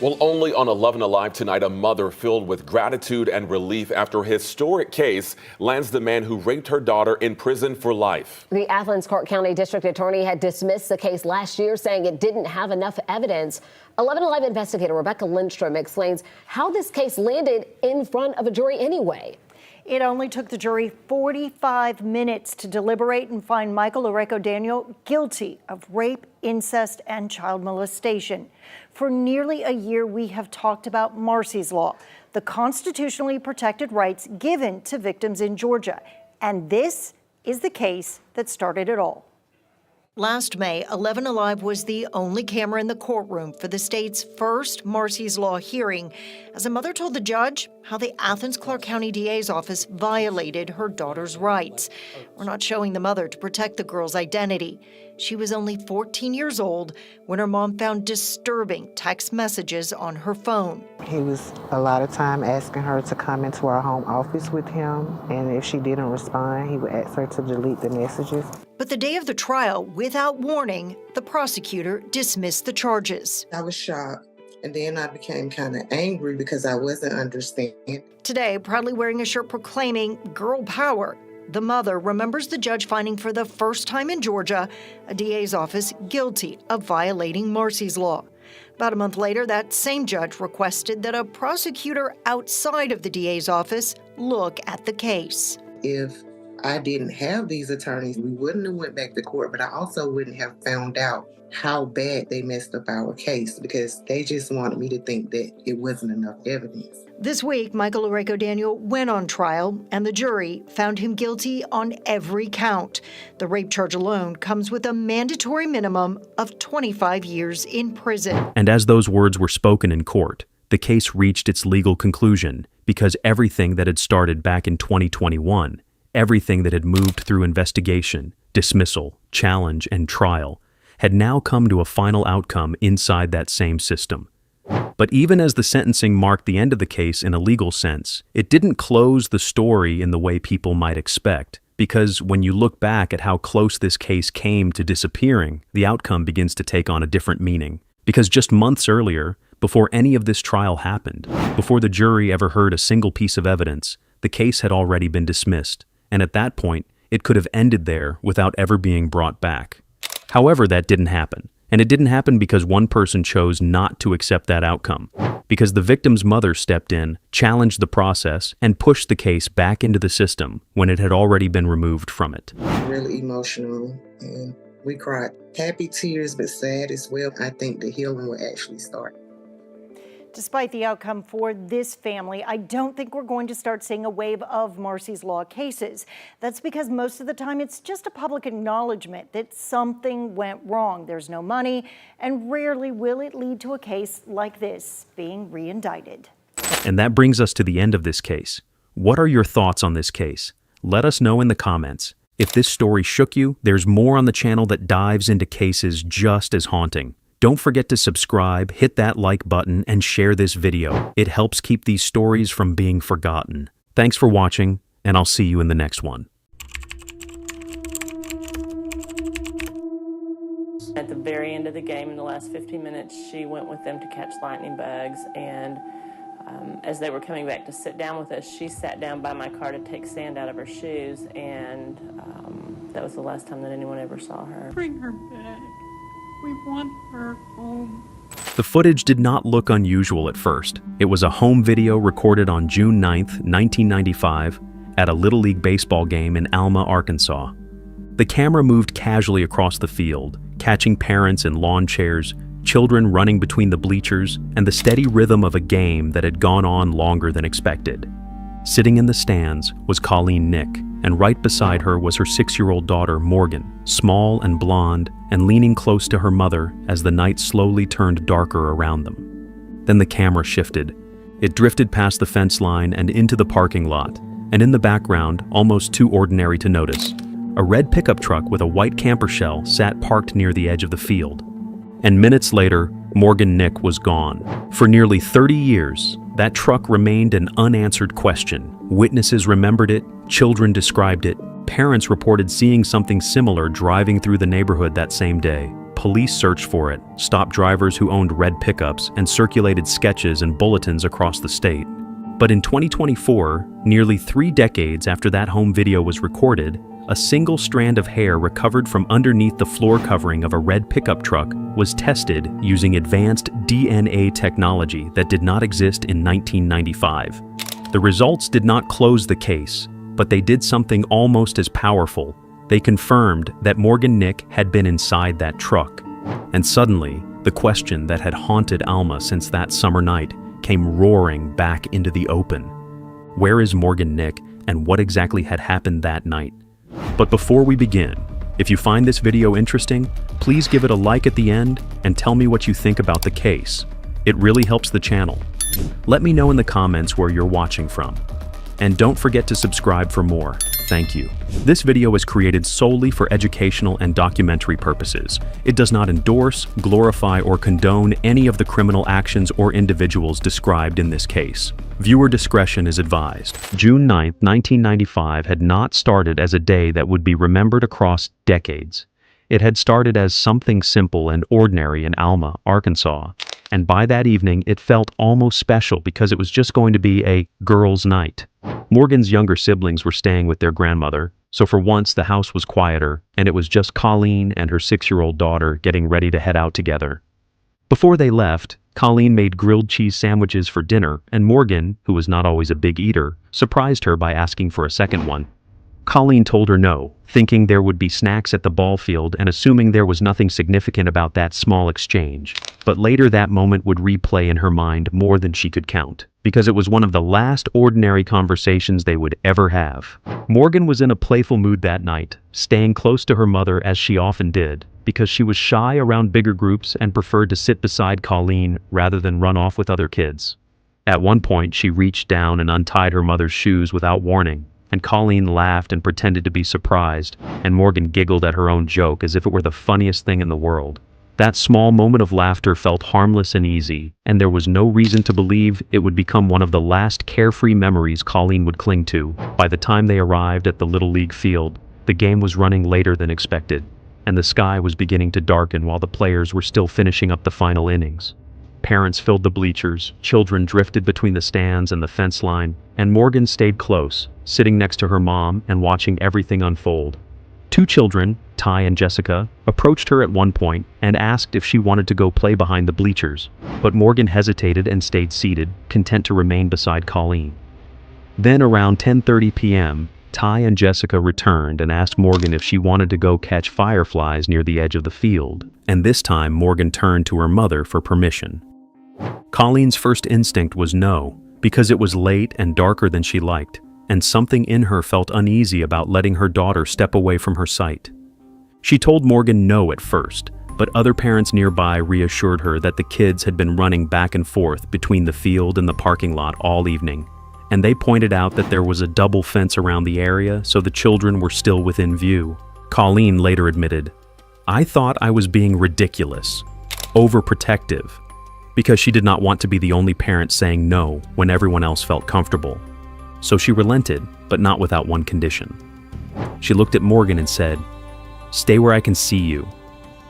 Well, only on 11 Alive tonight, a mother filled with gratitude and relief after a historic case lands the man who raped her daughter in prison for life. The Athens Clark County District Attorney had dismissed the case last year, saying it didn't have enough evidence. 11 Alive investigator Rebecca Lindstrom explains how this case landed in front of a jury anyway. It only took the jury 45 minutes to deliberate and find Michael Loreco Daniel guilty of rape, incest, and child molestation. For nearly a year, we have talked about Marsy's Law, the constitutionally protected rights given to victims in Georgia. And this is the case that started it all. Last May, 11 Alive was the only camera in the courtroom for the state's first Marsy's Law hearing, as a mother told the judge how the Athens Clark County DA's office violated her daughter's rights. We're not showing the mother to protect the girl's identity. She was only 14 years old when her mom found disturbing text messages on her phone. He was a lot of time asking her to come into our home office with him, and if she didn't respond, he would ask her to delete the messages. But the day of the trial, without warning, the prosecutor dismissed the charges. I was shocked, and then I became kind of angry because I wasn't understanding. Today, proudly wearing a shirt proclaiming girl power, the mother remembers the judge finding for the first time in Georgia a DA's office guilty of violating Marsy's Law. About a month later, that same judge requested that a prosecutor outside of the DA's office look at the case. If I didn't have these attorneys, we wouldn't have went back to court, but I also wouldn't have found out how bad they messed up our case because they just wanted me to think that it wasn't enough evidence. This week, Michael Loreco Daniel went on trial, and the jury found him guilty on every count. The rape charge alone comes with a mandatory minimum of 25 years in prison. And as those words were spoken in court, the case reached its legal conclusion because everything that had started back in 2021, everything that had moved through investigation, dismissal, challenge, and trial, had now come to a final outcome inside that same system. But even as the sentencing marked the end of the case in a legal sense, it didn't close the story in the way people might expect, because when you look back at how close this case came to disappearing, the outcome begins to take on a different meaning. Because just months earlier, before any of this trial happened, before the jury ever heard a single piece of evidence, the case had already been dismissed, and at that point, it could have ended there without ever being brought back. However, that didn't happen. And it didn't happen because one person chose not to accept that outcome, because the victim's mother stepped in, challenged the process, and pushed the case back into the system when it had already been removed from it. Really emotional, and we cried. Happy tears, but sad as well. I think the healing will actually start. Despite the outcome for this family, I don't think we're going to start seeing a wave of Marsy's Law cases. That's because most of the time it's just a public acknowledgement that something went wrong. There's no money, and rarely will it lead to a case like this being re-indicted. And that brings us to the end of this case. What are your thoughts on this case? Let us know in the comments. If this story shook you, there's more on the channel that dives into cases just as haunting. Don't forget to subscribe, hit that like button, and share this video. It helps keep these stories from being forgotten. Thanks for watching, and I'll see you in the next one. At the very end of the game, in the last 15 minutes, she went with them to catch lightning bugs, and as they were coming back to sit down with us, she sat down by my car to take sand out of her shoes, and that was the last time that anyone ever saw her. Bring her back. We want her home. The footage did not look unusual at first. It was a home video recorded on June 9th, 1995, at a Little League baseball game in Alma, Arkansas. The camera moved casually across the field, catching parents in lawn chairs, children running between the bleachers, and the steady rhythm of a game that had gone on longer than expected. Sitting in the stands was Colleen Nick, and right beside her was her 6-year-old daughter, Morgan, small and blonde, and leaning close to her mother as the night slowly turned darker around them. Then the camera shifted. It drifted past the fence line and into the parking lot, and in the background, almost too ordinary to notice, a red pickup truck with a white camper shell sat parked near the edge of the field. And minutes later, Morgan Nick was gone. For nearly 30 years, that truck remained an unanswered question. Witnesses remembered it, children described it, parents reported seeing something similar driving through the neighborhood that same day. Police searched for it, stopped drivers who owned red pickups, and circulated sketches and bulletins across the state. But in 2024, nearly 3 decades after that home video was recorded, a single strand of hair recovered from underneath the floor covering of a red pickup truck was tested using advanced DNA technology that did not exist in 1995. The results did not close the case, but they did something almost as powerful. They confirmed that Morgan Nick had been inside that truck. And suddenly, the question that had haunted Alma since that summer night came roaring back into the open. Where is Morgan Nick, and what exactly had happened that night? But before we begin, if you find this video interesting, please give it a like at the end and tell me what you think about the case. It really helps the channel. Let me know in the comments where you're watching from. And don't forget to subscribe for more. Thank you. This video is created solely for educational and documentary purposes. It does not endorse, glorify, or condone any of the criminal actions or individuals described in this case. Viewer discretion is advised. June 9, 1995 had not started as a day that would be remembered across decades. It had started as something simple and ordinary in Alma, Arkansas. And by that evening, it felt almost special because it was just going to be a girls' night. Morgan's younger siblings were staying with their grandmother, so for once the house was quieter, and it was just Colleen and her 6-year-old daughter getting ready to head out together. Before they left, Colleen made grilled cheese sandwiches for dinner, and Morgan, who was not always a big eater, surprised her by asking for a second one. Colleen told her no, thinking there would be snacks at the ball field and assuming there was nothing significant about that small exchange. But later that moment would replay in her mind more than she could count, because it was one of the last ordinary conversations they would ever have. Morgan was in a playful mood that night, staying close to her mother as she often did, because she was shy around bigger groups and preferred to sit beside Colleen rather than run off with other kids. At one point, she reached down and untied her mother's shoes without warning, and Colleen laughed and pretended to be surprised, and Morgan giggled at her own joke as if it were the funniest thing in the world. That small moment of laughter felt harmless and easy, and there was no reason to believe it would become one of the last carefree memories Colleen would cling to. By the time they arrived at the Little League field, the game was running later than expected, and the sky was beginning to darken while the players were still finishing up the final innings. Parents filled the bleachers, children drifted between the stands and the fence line, and Morgan stayed close, sitting next to her mom and watching everything unfold. 2 children, Ty and Jessica, approached her at one point and asked if she wanted to go play behind the bleachers, but Morgan hesitated and stayed seated, content to remain beside Colleen. Then around 10:30 p.m., Ty and Jessica returned and asked Morgan if she wanted to go catch fireflies near the edge of the field, and this time Morgan turned to her mother for permission. Colleen's first instinct was no, because it was late and darker than she liked, and something in her felt uneasy about letting her daughter step away from her sight. She told Morgan no at first, but other parents nearby reassured her that the kids had been running back and forth between the field and the parking lot all evening, and they pointed out that there was a double fence around the area so the children were still within view. Colleen later admitted, "I thought I was being ridiculous. overprotective, because she did not want to be the only parent saying no when everyone else felt comfortable. So she relented, but not without one condition. She looked at Morgan and said, "Stay where I can see you."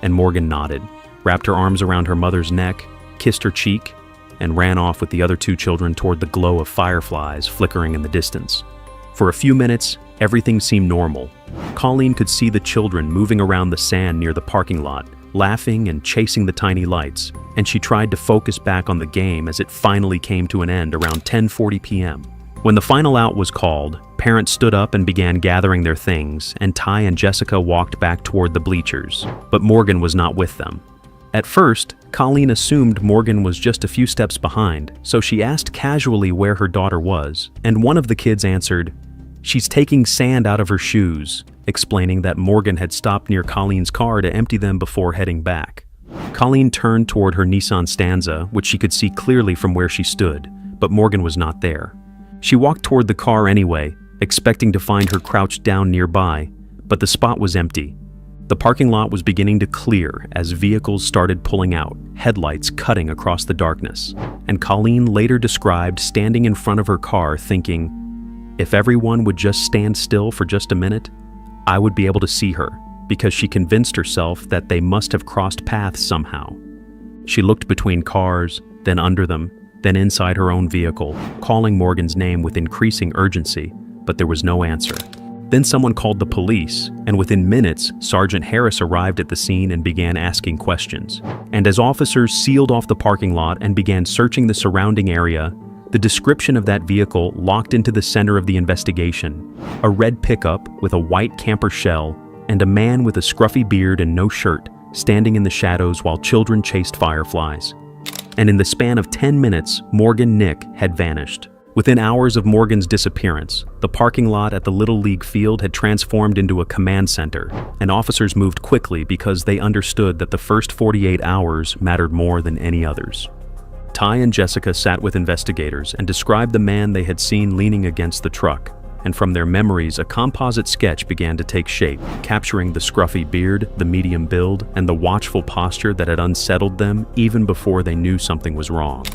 And Morgan nodded, wrapped her arms around her mother's neck, kissed her cheek, and ran off with the other two children toward the glow of fireflies flickering in the distance. For a few minutes, everything seemed normal. Colleen could see the children moving around the sand near the parking lot, laughing and chasing the tiny lights, and she tried to focus back on the game as it finally came to an end around 10:40 p.m. When the final out was called, parents stood up and began gathering their things, and Ty and Jessica walked back toward the bleachers, but Morgan was not with them. At first, Colleen assumed Morgan was just a few steps behind, so she asked casually where her daughter was, and one of the kids answered, "She's taking sand out of her shoes," explaining that Morgan had stopped near Colleen's car to empty them before heading back. Colleen turned toward her Nissan Stanza, which she could see clearly from where she stood, but Morgan was not there. She walked toward the car anyway, expecting to find her crouched down nearby, but the spot was empty. The parking lot was beginning to clear as vehicles started pulling out, headlights cutting across the darkness. And Colleen later described standing in front of her car thinking, "If everyone would just stand still for just a minute, I would be able to see her," because she convinced herself that they must have crossed paths somehow. She looked between cars, then under them, then inside her own vehicle, calling Morgan's name with increasing urgency, but there was no answer. Then someone called the police, and within minutes, Sergeant Harris arrived at the scene and began asking questions. And as officers sealed off the parking lot and began searching the surrounding area, the description of that vehicle locked into the center of the investigation: a red pickup with a white camper shell and a man with a scruffy beard and no shirt standing in the shadows while children chased fireflies. And in the span of 10 minutes, Morgan Nick had vanished. Within hours of Morgan's disappearance, the parking lot at the Little League field had transformed into a command center, and officers moved quickly because they understood that the first 48 hours mattered more than any others. Ty and Jessica sat with investigators and described the man they had seen leaning against the truck, and from their memories a composite sketch began to take shape, capturing the scruffy beard, the medium build, and the watchful posture that had unsettled them even before they knew something was wrong.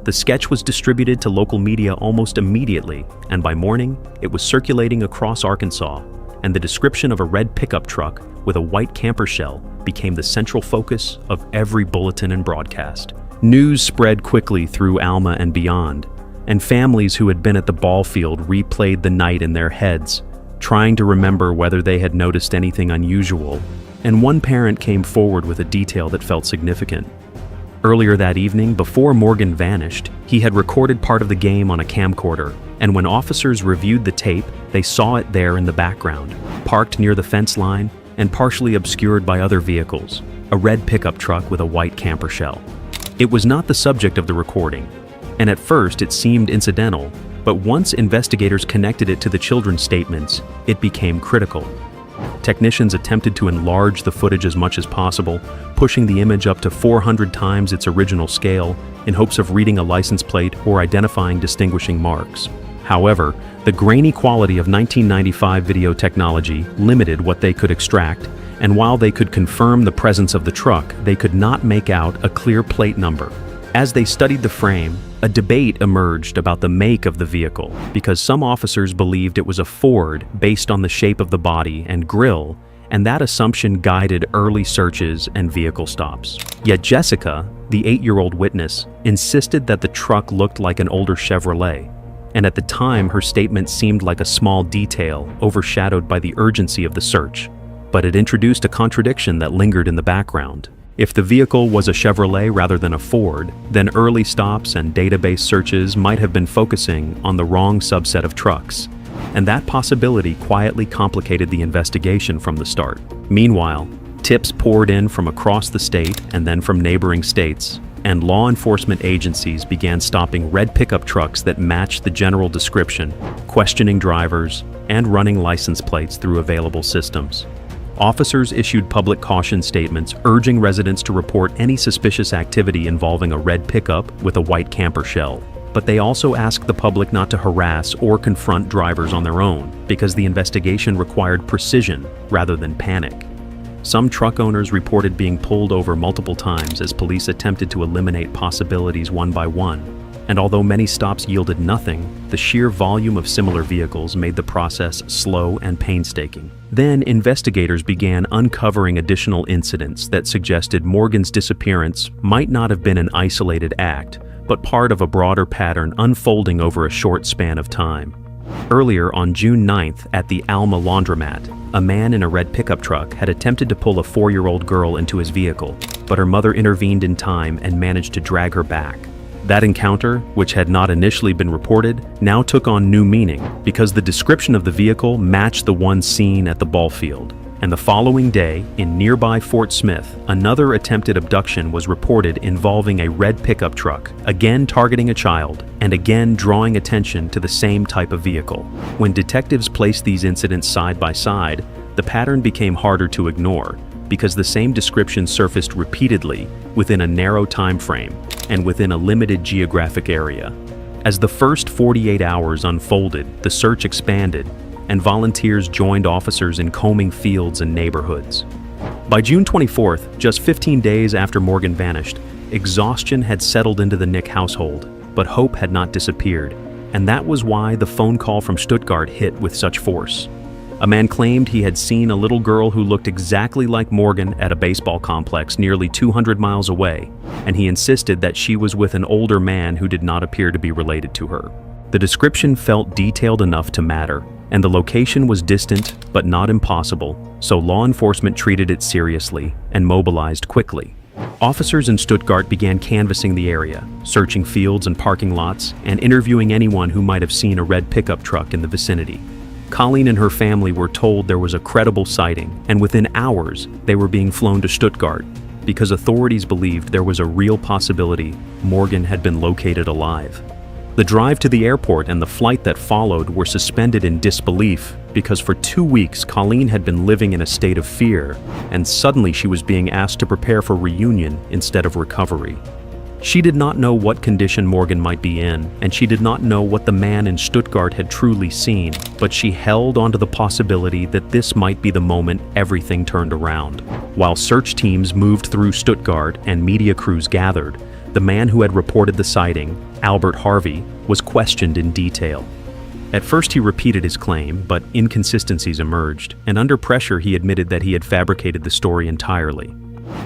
The sketch was distributed to local media almost immediately, and by morning, it was circulating across Arkansas, and the description of a red pickup truck with a white camper shell became the central focus of every bulletin and broadcast. News spread quickly through Alma and beyond, and families who had been at the ball field replayed the night in their heads, trying to remember whether they had noticed anything unusual, and one parent came forward with a detail that felt significant. Earlier that evening, before Morgan vanished, he had recorded part of the game on a camcorder, and when officers reviewed the tape, they saw it there in the background, parked near the fence line and partially obscured by other vehicles, a red pickup truck with a white camper shell. It was not the subject of the recording, and at first it seemed incidental, but once investigators connected it to the children's statements, it became critical. Technicians attempted to enlarge the footage as much as possible, pushing the image up to 400 times its original scale in hopes of reading a license plate or identifying distinguishing marks. However, the grainy quality of 1995 video technology limited what they could extract, and while they could confirm the presence of the truck, they could not make out a clear plate number. As they studied the frame, a debate emerged about the make of the vehicle because some officers believed it was a Ford based on the shape of the body and grille, and that assumption guided early searches and vehicle stops. Yet Jessica, the 8-year-old witness, insisted that the truck looked like an older Chevrolet, and at the time her statement seemed like a small detail overshadowed by the urgency of the search, but it introduced a contradiction that lingered in the background. If the vehicle was a Chevrolet rather than a Ford, then early stops and database searches might have been focusing on the wrong subset of trucks, and that possibility quietly complicated the investigation from the start. Meanwhile, tips poured in from across the state and then from neighboring states, and law enforcement agencies began stopping red pickup trucks that matched the general description, questioning drivers, and running license plates through available systems. Officers issued public caution statements urging residents to report any suspicious activity involving a red pickup with a white camper shell. But they also asked the public not to harass or confront drivers on their own because the investigation required precision rather than panic. Some truck owners reported being pulled over multiple times as police attempted to eliminate possibilities one by one. And although many stops yielded nothing, the sheer volume of similar vehicles made the process slow and painstaking. Then investigators began uncovering additional incidents that suggested Morgan's disappearance might not have been an isolated act, but part of a broader pattern unfolding over a short span of time. Earlier on June 9th at the Alma laundromat, a man in a red pickup truck had attempted to pull a 4-year-old girl into his vehicle, but her mother intervened in time and managed to drag her back. That encounter, which had not initially been reported, now took on new meaning because the description of the vehicle matched the one seen at the ball field. And the following day, in nearby Fort Smith, another attempted abduction was reported involving a red pickup truck, again targeting a child, and again drawing attention to the same type of vehicle. When detectives placed these incidents side by side, the pattern became harder to ignore because the same description surfaced repeatedly within a narrow time frame and within a limited geographic area. As the first 48 hours unfolded, the search expanded, and volunteers joined officers in combing fields and neighborhoods. By June 24th, just 15 days after Morgan vanished, exhaustion had settled into the Nick household, but hope had not disappeared, and that was why the phone call from Stuttgart hit with such force. A man claimed he had seen a little girl who looked exactly like Morgan at a baseball complex nearly 200 miles away, and he insisted that she was with an older man who did not appear to be related to her. The description felt detailed enough to matter, and the location was distant but not impossible, so law enforcement treated it seriously and mobilized quickly. Officers in Stuttgart began canvassing the area, searching fields and parking lots, and interviewing anyone who might have seen a red pickup truck in the vicinity. Colleen and her family were told there was a credible sighting, and within hours, they were being flown to Stuttgart because authorities believed there was a real possibility Morgan had been located alive. The drive to the airport and the flight that followed were suspended in disbelief because for 2 weeks Colleen had been living in a state of fear, and suddenly she was being asked to prepare for reunion instead of recovery. She did not know what condition Morgan might be in, and she did not know what the man in Stuttgart had truly seen, but she held onto the possibility that this might be the moment everything turned around. While search teams moved through Stuttgart and media crews gathered, the man who had reported the sighting, Albert Harvey, was questioned in detail. At first he repeated his claim, but inconsistencies emerged, and under pressure he admitted that he had fabricated the story entirely.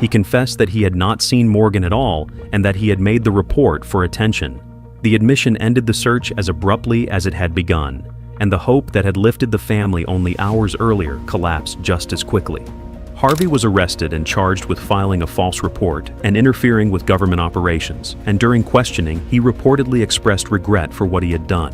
He confessed that he had not seen Morgan at all and that he had made the report for attention. The admission ended the search as abruptly as it had begun, and the hope that had lifted the family only hours earlier collapsed just as quickly. Harvey was arrested and charged with filing a false report and interfering with government operations, and during questioning, he reportedly expressed regret for what he had done.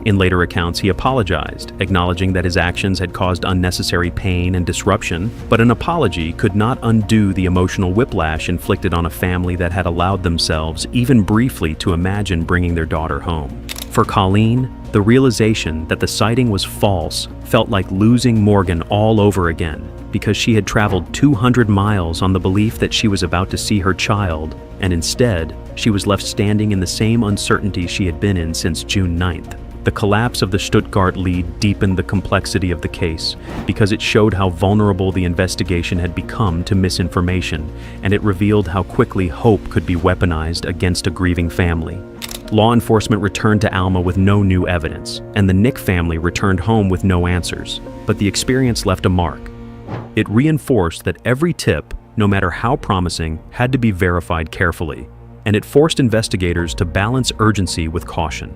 In later accounts, he apologized, acknowledging that his actions had caused unnecessary pain and disruption, but an apology could not undo the emotional whiplash inflicted on a family that had allowed themselves, even briefly, to imagine bringing their daughter home. For Colleen, the realization that the sighting was false felt like losing Morgan all over again, because she had traveled 200 miles on the belief that she was about to see her child, and instead, she was left standing in the same uncertainty she had been in since June 9th. The collapse of the Stuttgart lead deepened the complexity of the case because it showed how vulnerable the investigation had become to misinformation, and it revealed how quickly hope could be weaponized against a grieving family. Law enforcement returned to Alma with no new evidence, and the Nick family returned home with no answers, but the experience left a mark. It reinforced that every tip, no matter how promising, had to be verified carefully, and it forced investigators to balance urgency with caution.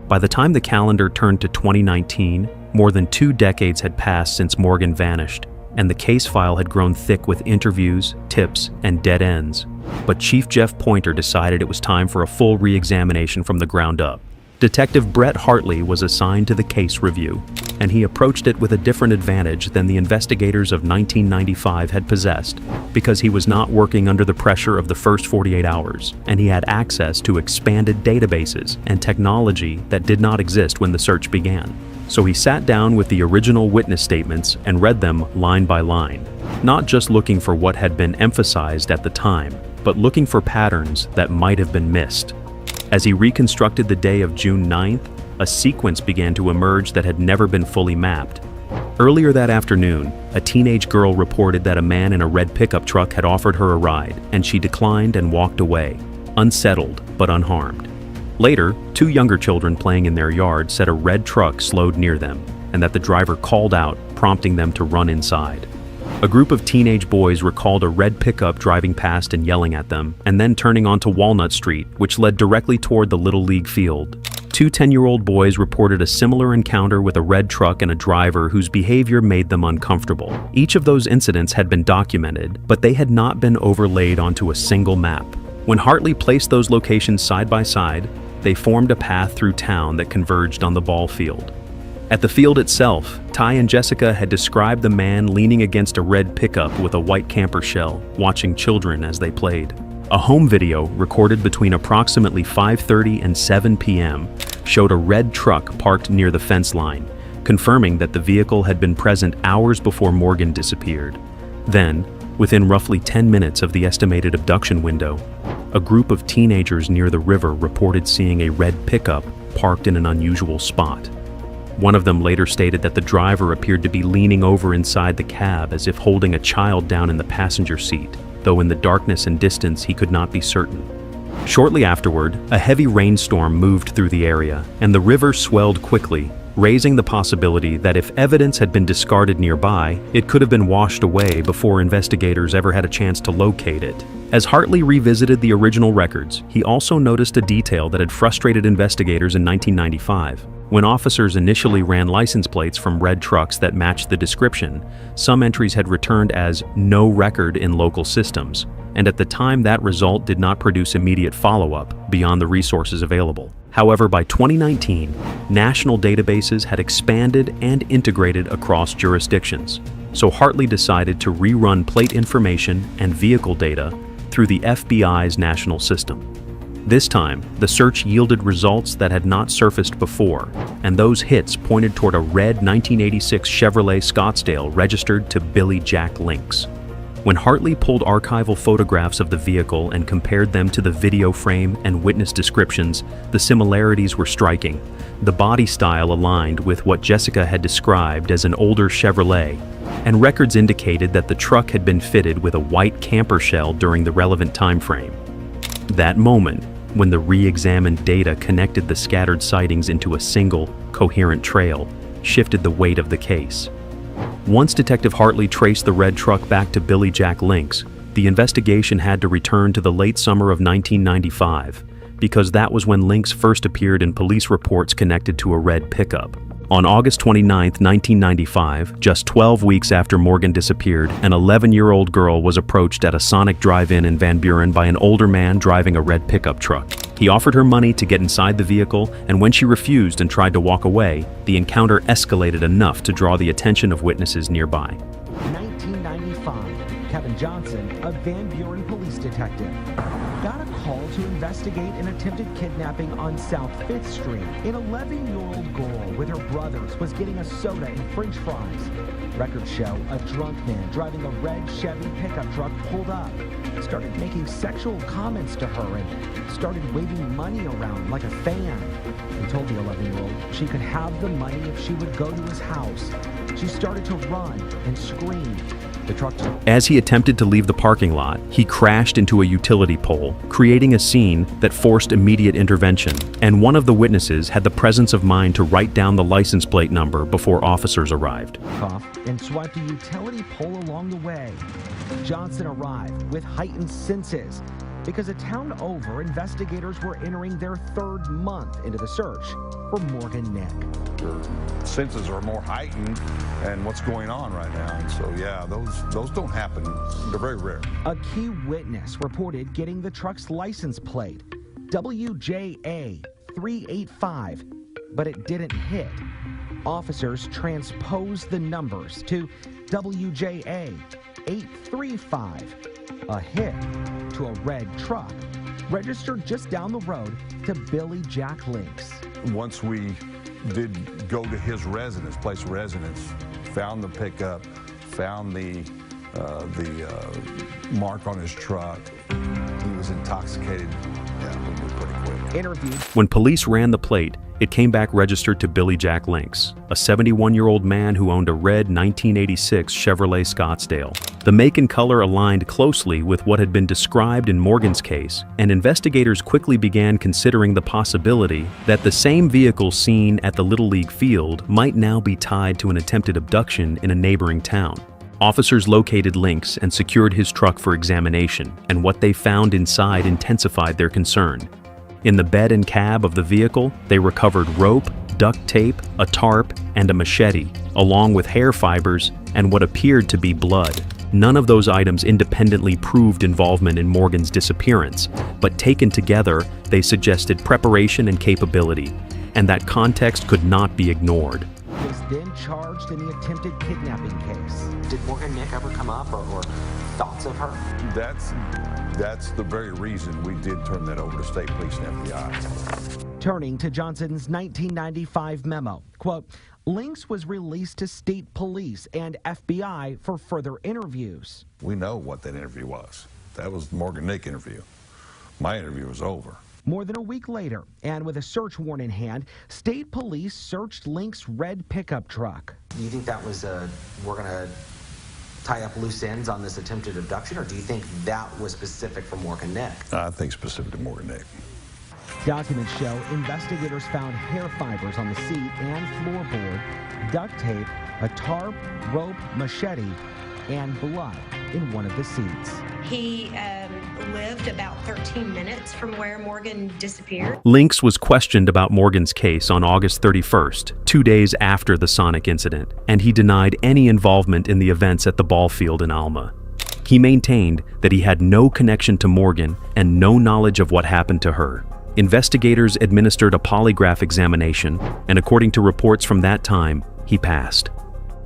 By the time the calendar turned to 2019, more than 2 decades had passed since Morgan vanished, and the case file had grown thick with interviews, tips, and dead ends. But Chief Jeff Pointer decided it was time for a full re-examination from the ground up. Detective Brett Hartley was assigned to the case review, and he approached it with a different advantage than the investigators of 1995 had possessed, because he was not working under the pressure of the first 48 hours, and he had access to expanded databases and technology that did not exist when the search began. So he sat down with the original witness statements and read them line by line, not just looking for what had been emphasized at the time, but looking for patterns that might have been missed. As he reconstructed the day of June 9th, a sequence began to emerge that had never been fully mapped. Earlier that afternoon, a teenage girl reported that a man in a red pickup truck had offered her a ride, and she declined and walked away, unsettled but unharmed. Later, 2 younger children playing in their yard said a red truck slowed near them, and that the driver called out, prompting them to run inside. A group of teenage boys recalled a red pickup driving past and yelling at them, and then turning onto Walnut Street, which led directly toward the Little League field. 2 10-year-old boys reported a similar encounter with a red truck and a driver whose behavior made them uncomfortable. Each of those incidents had been documented, but they had not been overlaid onto a single map. When Hartley placed those locations side by side, they formed a path through town that converged on the ball field. At the field itself, Ty and Jessica had described the man leaning against a red pickup with a white camper shell, watching children as they played. A home video recorded between approximately 5:30 and 7 p.m. showed a red truck parked near the fence line, confirming that the vehicle had been present hours before Morgan disappeared. Then, within roughly 10 minutes of the estimated abduction window, a group of teenagers near the river reported seeing a red pickup parked in an unusual spot. One of them later stated that the driver appeared to be leaning over inside the cab as if holding a child down in the passenger seat, though in the darkness and distance he could not be certain. Shortly afterward, a heavy rainstorm moved through the area, and the river swelled quickly, raising the possibility that if evidence had been discarded nearby, it could have been washed away before investigators ever had a chance to locate it. As Hartley revisited the original records, he also noticed a detail that had frustrated investigators in 1995. When officers initially ran license plates from red trucks that matched the description, some entries had returned as no record in local systems, and at the time that result did not produce immediate follow-up beyond the resources available. However, by 2019, national databases had expanded and integrated across jurisdictions, so Hartley decided to rerun plate information and vehicle data through the FBI's national system. This time, the search yielded results that had not surfaced before, and those hits pointed toward a red 1986 Chevrolet Scottsdale registered to Billy Jack Lynx. When Hartley pulled archival photographs of the vehicle and compared them to the video frame and witness descriptions, the similarities were striking. The body style aligned with what Jessica had described as an older Chevrolet, and records indicated that the truck had been fitted with a white camper shell during the relevant time frame. That moment, when the re-examined data connected the scattered sightings into a single, coherent trail, shifted the weight of the case. Once Detective Hartley traced the red truck back to Billy Jack Lynx, the investigation had to return to the late summer of 1995, because that was when Lynx first appeared in police reports connected to a red pickup. On August 29, 1995, just 12 weeks after Morgan disappeared, an 11-year-old girl was approached at a Sonic drive-in in Van Buren by an older man driving a red pickup truck. He offered her money to get inside the vehicle, and when she refused and tried to walk away, the encounter escalated enough to draw the attention of witnesses nearby. 1995, Kevin Johnson, a Van Buren police detective, got a call to investigate an attempted kidnapping on South 5th Street. An 11-year-old girl with her brothers was getting a soda and french fries. Records show a drunk man driving a red Chevy pickup truck pulled up, started making sexual comments to her, and started waving money around like a fan. He told the 11-year-old she could have the money if she would go to his house. She started to run and scream. The truck. As he attempted to leave the parking lot, he crashed into a utility pole, creating a scene that forced immediate intervention, and one of the witnesses had the presence of mind to write down the license plate number before officers arrived. And swiped a utility pole along the way. Johnson arrived with heightened senses. Because a town over, investigators were entering their 3rd month into the search for Morgan Nick. Your senses are more heightened and what's going on right now. And so, yeah, those don't happen. They're very rare. A key witness reported getting the truck's license plate, WJA 385, but it didn't hit. Officers transposed the numbers to WJA 835, a hit to a red truck registered just down the road to Billy Jack Lynx. Once we did go to his residence, place of residence, found the pickup, found the mark on his truck. He was intoxicated Yeah, we moved pretty quick. Interviewed. When police ran the plate, it came back registered to Billy Jack Links, a 71-year-old man who owned a red 1986 Chevrolet Scottsdale. The make and color aligned closely with what had been described in Morgan's case, and investigators quickly began considering the possibility that the same vehicle seen at the Little League field might now be tied to an attempted abduction in a neighboring town. Officers located Links and secured his truck for examination, and what they found inside intensified their concern. In the bed and cab of the vehicle, they recovered rope, duct tape, a tarp, and a machete, along with hair fibers and what appeared to be blood. None of those items independently proved involvement in Morgan's disappearance, but taken together, they suggested preparation and capability, and that context could not be ignored. He was then charged in the attempted kidnapping case. Did Morgan Nick ever come up or thoughts of her? That's the very reason we did turn that over to state police and FBI. Turning to Johnson's 1995 memo, quote, Links was released to state police and FBI for further interviews. We know what that interview was. That was the Morgan Nick interview. My interview was over. More than a week later, and with a search warrant in hand, state police searched Links' red pickup truck. Do you think that was we're going to tie up loose ends on this attempted abduction, or do you think that was specific for Morgan Nick? I think specific to Morgan Nick. Documents show investigators found hair fibers on the seat and floorboard, duct tape, a tarp, rope, machete, and blood in one of the seats. He lived about 13 minutes from where Morgan disappeared. Links was questioned about Morgan's case on August 31st, 2 days after the Sonic incident, and he denied any involvement in the events at the ball field in Alma. He maintained that he had no connection to Morgan and no knowledge of what happened to her. Investigators administered a polygraph examination, and according to reports from that time, he passed.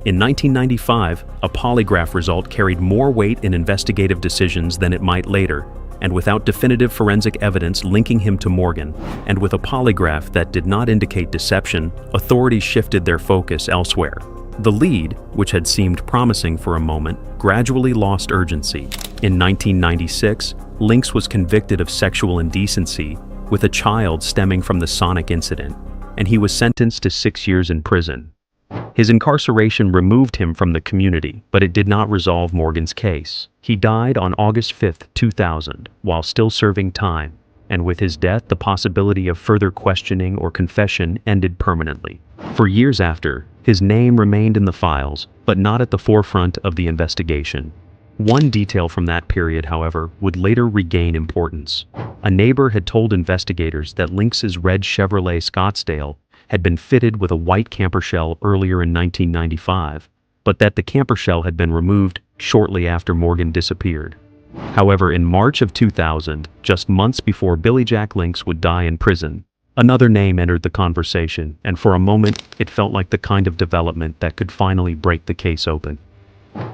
In 1995, a polygraph result carried more weight in investigative decisions than it might later, and without definitive forensic evidence linking him to Morgan, and with a polygraph that did not indicate deception, authorities shifted their focus elsewhere. The lead, which had seemed promising for a moment, gradually lost urgency. In 1996, Links was convicted of sexual indecency with a child stemming from the Sonic incident, and he was sentenced to 6 years in prison. His incarceration removed him from the community, but it did not resolve Morgan's case. He died on August 5, 2000, while still serving time, and with his death, the possibility of further questioning or confession ended permanently. For years after, his name remained in the files, but not at the forefront of the investigation. One detail from that period, however, would later regain importance. A neighbor had told investigators that Links's red Chevrolet Scottsdale had been fitted with a white camper shell earlier in 1995, but that the camper shell had been removed shortly after Morgan disappeared. However, in March of 2000, just months before Billy Jack Links would die in prison, another name entered the conversation, and for a moment, it felt like the kind of development that could finally break the case open.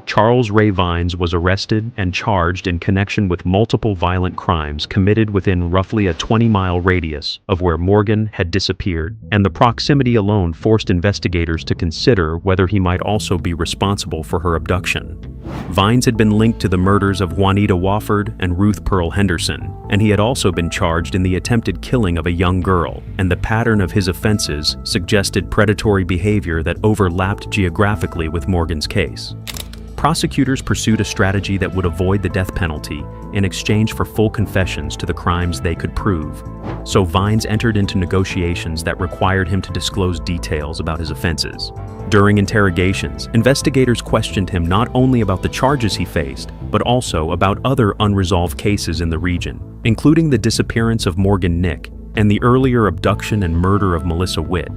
Charles Ray Vines was arrested and charged in connection with multiple violent crimes committed within roughly a 20-mile radius of where Morgan had disappeared, and the proximity alone forced investigators to consider whether he might also be responsible for her abduction. Vines had been linked to the murders of Juanita Wofford and Ruth Pearl Henderson, and he had also been charged in the attempted killing of a young girl, and the pattern of his offenses suggested predatory behavior that overlapped geographically with Morgan's case. Prosecutors pursued a strategy that would avoid the death penalty in exchange for full confessions to the crimes they could prove. So Vines entered into negotiations that required him to disclose details about his offenses. During interrogations, investigators questioned him not only about the charges he faced, but also about other unresolved cases in the region, including the disappearance of Morgan Nick and the earlier abduction and murder of Melissa Witt.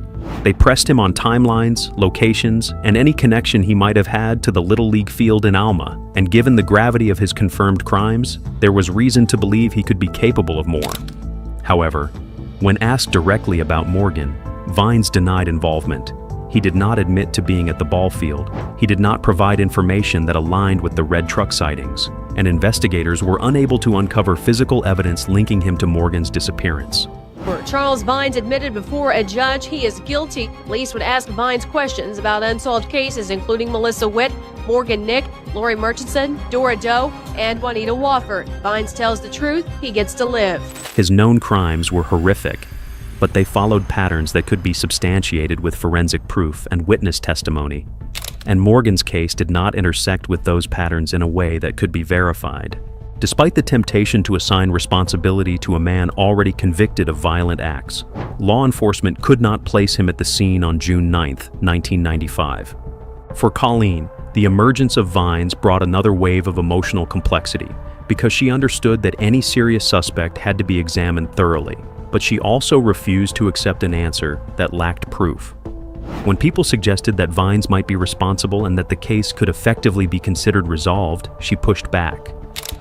They pressed him on timelines, locations, and any connection he might have had to the Little League field in Alma, and given the gravity of his confirmed crimes, there was reason to believe he could be capable of more. However, when asked directly about Morgan, Vines denied involvement. He did not admit to being at the ball field. He did not provide information that aligned with the red truck sightings, and investigators were unable to uncover physical evidence linking him to Morgan's disappearance. Charles Vines admitted before a judge he is guilty. Police would ask Vines questions about unsolved cases, including Melissa Witt, Morgan Nick, Lori Murchison, Dora Doe, and Juanita Wofford. Vines tells the truth, he gets to live. His known crimes were horrific, but they followed patterns that could be substantiated with forensic proof and witness testimony. And Morgan's case did not intersect with those patterns in a way that could be verified. Despite the temptation to assign responsibility to a man already convicted of violent acts, law enforcement could not place him at the scene on June 9, 1995. For Colleen, the emergence of Vines brought another wave of emotional complexity because she understood that any serious suspect had to be examined thoroughly, but she also refused to accept an answer that lacked proof. When people suggested that Vines might be responsible and that the case could effectively be considered resolved, she pushed back.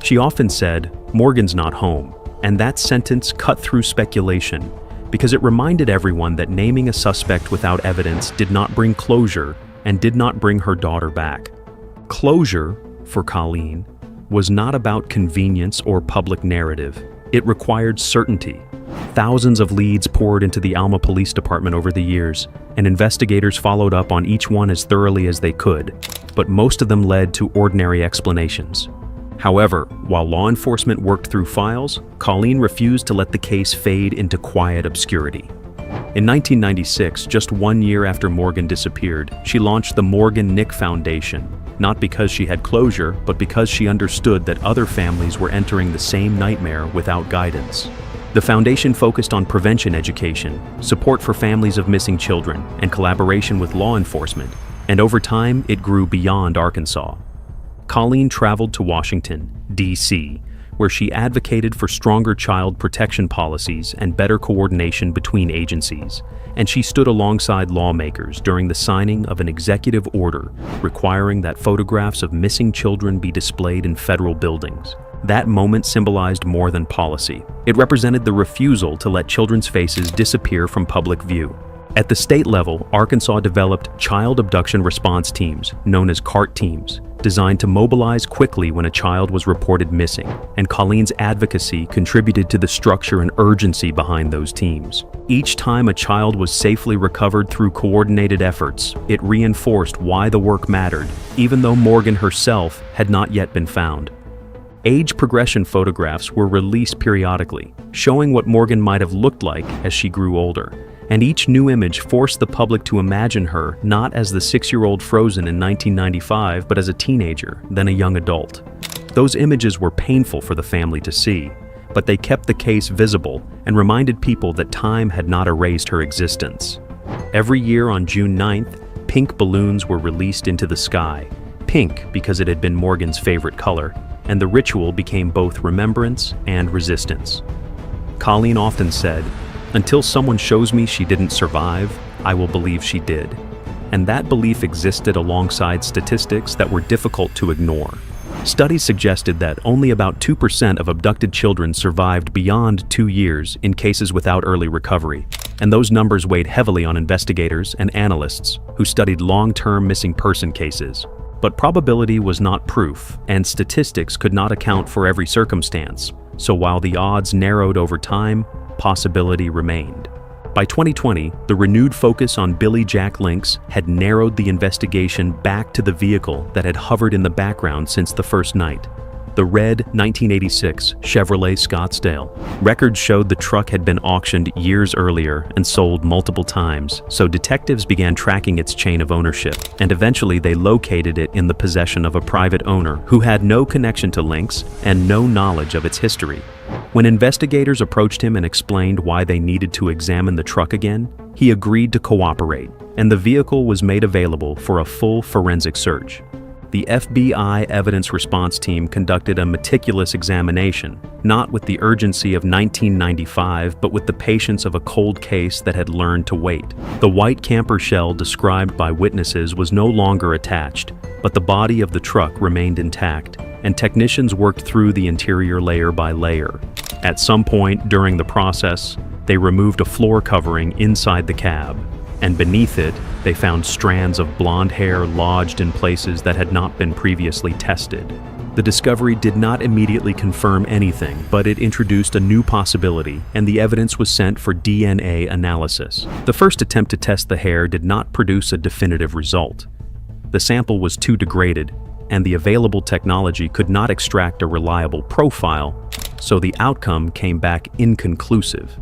She often said, "Morgan's not home," and that sentence cut through speculation because it reminded everyone that naming a suspect without evidence did not bring closure and did not bring her daughter back. Closure, for Colleen, was not about convenience or public narrative. It required certainty. Thousands of leads poured into the Alma Police Department over the years, and investigators followed up on each one as thoroughly as they could, but most of them led to ordinary explanations. However, while law enforcement worked through files, Colleen refused to let the case fade into quiet obscurity. In 1996, just 1 year after Morgan disappeared, she launched the Morgan Nick Foundation, not because she had closure, but because she understood that other families were entering the same nightmare without guidance. The foundation focused on prevention education, support for families of missing children, and collaboration with law enforcement, and over time, it grew beyond Arkansas. Colleen traveled to Washington, D.C., where she advocated for stronger child protection policies and better coordination between agencies, and she stood alongside lawmakers during the signing of an executive order requiring that photographs of missing children be displayed in federal buildings. That moment symbolized more than policy. It represented the refusal to let children's faces disappear from public view. At the state level, Arkansas developed child abduction response teams, known as CART teams, designed to mobilize quickly when a child was reported missing, and Colleen's advocacy contributed to the structure and urgency behind those teams. Each time a child was safely recovered through coordinated efforts, it reinforced why the work mattered, even though Morgan herself had not yet been found. Age progression photographs were released periodically, showing what Morgan might have looked like as she grew older. And each new image forced the public to imagine her not as the 6-year-old frozen in 1995, but as a teenager, then a young adult. Those images were painful for the family to see, but they kept the case visible and reminded people that time had not erased her existence. Every year on June 9th, pink balloons were released into the sky, pink because it had been Morgan's favorite color, and the ritual became both remembrance and resistance. Colleen often said, "Until someone shows me she didn't survive, I will believe she did." And that belief existed alongside statistics that were difficult to ignore. Studies suggested that only about 2% of abducted children survived beyond 2 years in cases without early recovery, and those numbers weighed heavily on investigators and analysts who studied long-term missing person cases. But probability was not proof, and statistics could not account for every circumstance, so while the odds narrowed over time, possibility remained. By 2020, the renewed focus on Billy Jack Links had narrowed the investigation back to the vehicle that had hovered in the background since the first night. The red 1986 Chevrolet Scottsdale. Records showed the truck had been auctioned years earlier and sold multiple times, so detectives began tracking its chain of ownership, and eventually they located it in the possession of a private owner who had no connection to Links and no knowledge of its history. When investigators approached him and explained why they needed to examine the truck again, he agreed to cooperate, and the vehicle was made available for a full forensic search. The FBI Evidence Response Team conducted a meticulous examination, not with the urgency of 1995, but with the patience of a cold case that had learned to wait. The white camper shell described by witnesses was no longer attached, but the body of the truck remained intact, and technicians worked through the interior layer by layer. At some point during the process, they removed a floor covering inside the cab, and beneath it, they found strands of blonde hair lodged in places that had not been previously tested. The discovery did not immediately confirm anything, but it introduced a new possibility, and the evidence was sent for DNA analysis. The first attempt to test the hair did not produce a definitive result. the sample was too degraded, and the available technology could not extract a reliable profile, so the outcome came back inconclusive.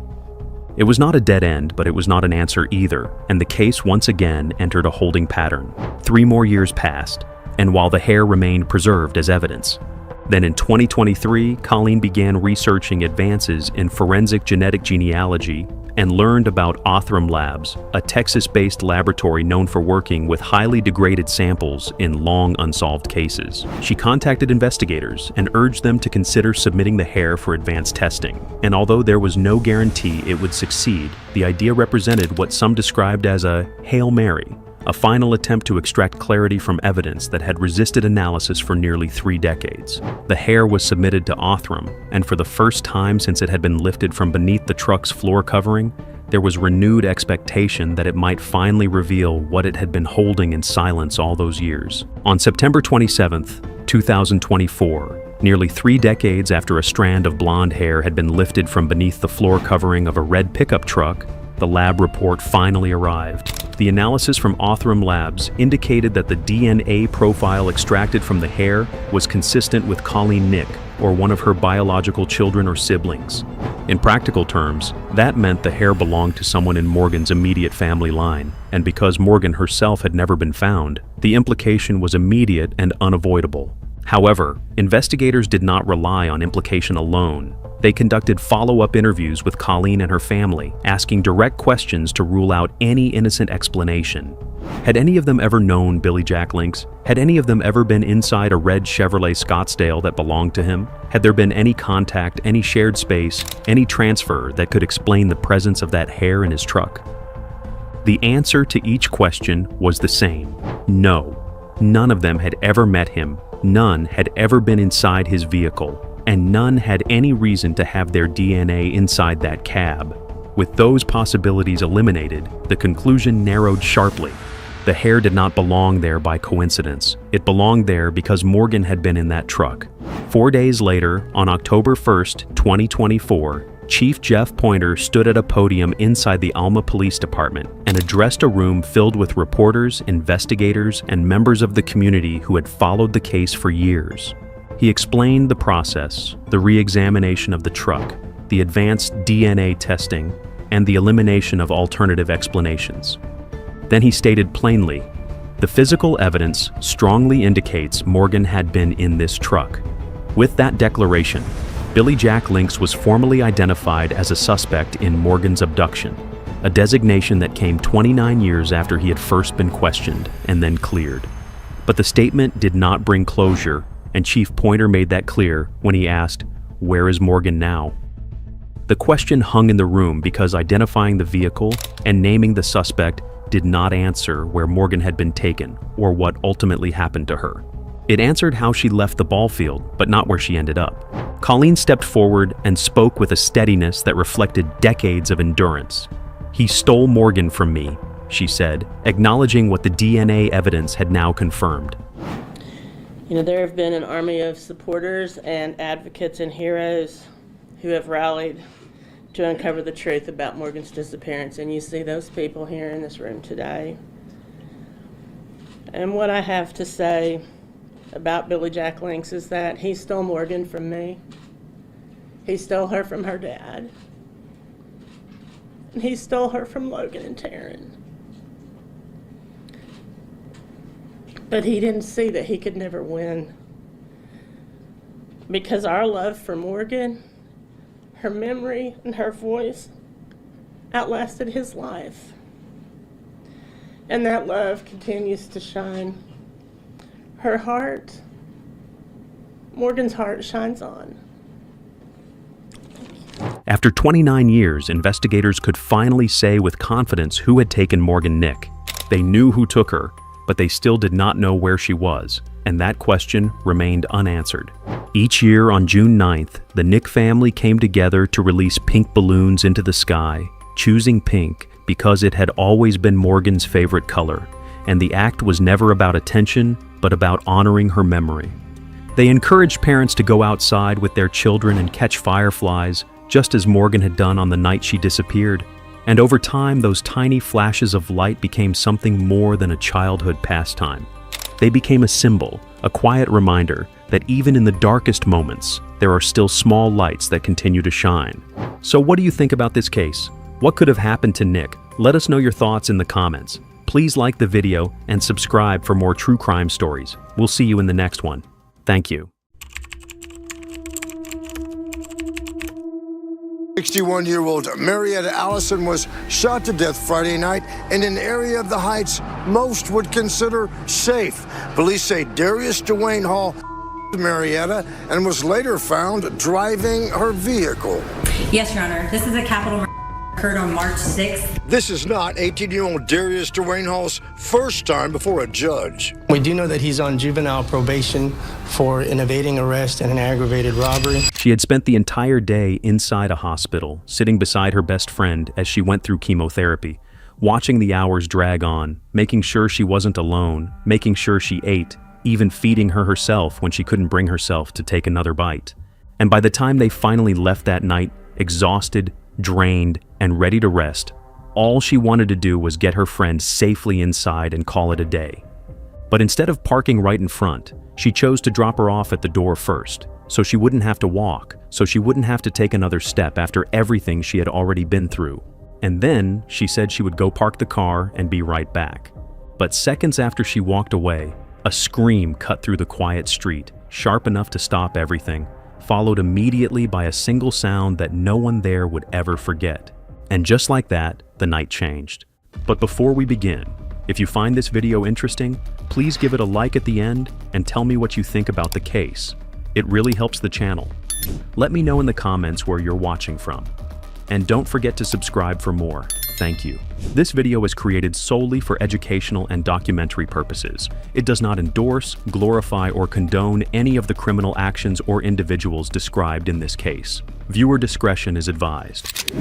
It was not a dead end, but it was not an answer either, and the case once again entered a holding pattern. 3 more years passed, and while the hair remained preserved as evidence. Then in 2023, Colleen began researching advances in forensic genetic genealogy and learned about Courtroom Labs, a Texas-based laboratory known for working with highly degraded samples in long unsolved cases. She contacted investigators and urged them to consider submitting the hair for advanced testing. And although there was no guarantee it would succeed, the idea represented what some described as a Hail Mary, a final attempt to extract clarity from evidence that had resisted analysis for nearly 3 decades. The hair was submitted to Courtroom, and for the first time since it had been lifted from beneath the truck's floor covering, there was renewed expectation that it might finally reveal what it had been holding in silence all those years. On September 27th, 2024, nearly 3 decades after a strand of blonde hair had been lifted from beneath the floor covering of a red pickup truck, the lab report finally arrived. The analysis from Courtroom Labs indicated that the DNA profile extracted from the hair was consistent with Colleen Nick, or one of her biological children or siblings. In practical terms, that meant the hair belonged to someone in Morgan's immediate family line, and because Morgan herself had never been found, the implication was immediate and unavoidable. However, investigators did not rely on implication alone. They conducted follow-up interviews with Colleen and her family, asking direct questions to rule out any innocent explanation. Had any of them ever known Billy Jack Links? Had any of them ever been inside a red Chevrolet Scottsdale that belonged to him? Had there been any contact, any shared space, any transfer that could explain the presence of that hair in his truck? The answer to each question was the same: no. None of them had ever met him, none had ever been inside his vehicle, and none had any reason to have their DNA inside that cab. With those possibilities eliminated, the conclusion narrowed sharply. The hair did not belong there by coincidence. It belonged there because Morgan had been in that truck. 4 days later, on October 1st, 2024, Chief Jeff Pointer stood at a podium inside the Alma Police Department and addressed a room filled with reporters, investigators, and members of the community who had followed the case for years. He explained the process, the re-examination of the truck, the advanced DNA testing, and the elimination of alternative explanations. Then he stated plainly, the physical evidence strongly indicates Morgan had been in this truck. With that declaration, Billy Jack Links was formally identified as a suspect in Morgan's abduction, a designation that came 29 years after he had first been questioned and then cleared. But the statement did not bring closure, and Chief Pointer made that clear when he asked, "Where is Morgan now?" The question hung in the room because identifying the vehicle and naming the suspect did not answer where Morgan had been taken or what ultimately happened to her. It answered how she left the ball field, but not where she ended up. Colleen stepped forward and spoke with a steadiness that reflected decades of endurance. "He stole Morgan from me," she said, acknowledging what the DNA evidence had now confirmed. You know, there have been an army of supporters and advocates and heroes who have rallied to uncover the truth about Morgan's disappearance, and you see those people here in this room today. And what I have to say about Billy Jack Links is that he stole Morgan from me. He stole her from her dad. And he stole her from Logan and Taryn. But he didn't see that he could never win. Because our love for Morgan, her memory and her voice outlasted his life. And that love continues to shine. Her heart, Morgan's heart, shines on. After 29 years, investigators could finally say with confidence who had taken Morgan Nick. They knew who took her, but they still did not know where she was, and that question remained unanswered. Each year on June 9th, the Nick family came together to release pink balloons into the sky, choosing pink because it had always been Morgan's favorite color, and the act was never about attention, but about honoring her memory. They encouraged parents to go outside with their children and catch fireflies, just as Morgan had done on the night she disappeared. And over time, those tiny flashes of light became something more than a childhood pastime. They became a symbol, a quiet reminder that even in the darkest moments, there are still small lights that continue to shine. So what do you think about this case? What could have happened to Nick? Let us know your thoughts in the comments. Please like the video and subscribe for more true crime stories. We'll see you in the next one. Thank you. 61-year-old Marietta Allison was shot to death Friday night in an area of the Heights most would consider safe. Police say Darius Dwayne Hall Marietta and was later found driving her vehicle. Yes, Your Honor. This is a capital murder occurred on March 6th. This is not 18-year-old Darius Dwayne Hall's first time before a judge. We do know that he's on juvenile probation for an evading arrest and an aggravated robbery. She had spent the entire day inside a hospital, sitting beside her best friend as she went through chemotherapy, watching the hours drag on, making sure she wasn't alone, making sure she ate, even feeding her herself when she couldn't bring herself to take another bite. And by the time they finally left that night, exhausted, drained, and ready to rest, all she wanted to do was get her friend safely inside and call it a day. But instead of parking right in front, she chose to drop her off at the door first, so she wouldn't have to walk, so she wouldn't have to take another step after everything she had already been through. And then she said she would go park the car and be right back. But seconds after she walked away, a scream cut through the quiet street, sharp enough to stop everything, followed immediately by a single sound that no one there would ever forget. And just like that, the night changed. But before we begin, if you find this video interesting, please give it a like at the end and tell me what you think about the case. It really helps the channel. Let me know in the comments where you're watching from. And don't forget to subscribe for more. Thank you. This video is created solely for educational and documentary purposes. It does not endorse, glorify, or condone any of the criminal actions or individuals described in this case. Viewer discretion is advised.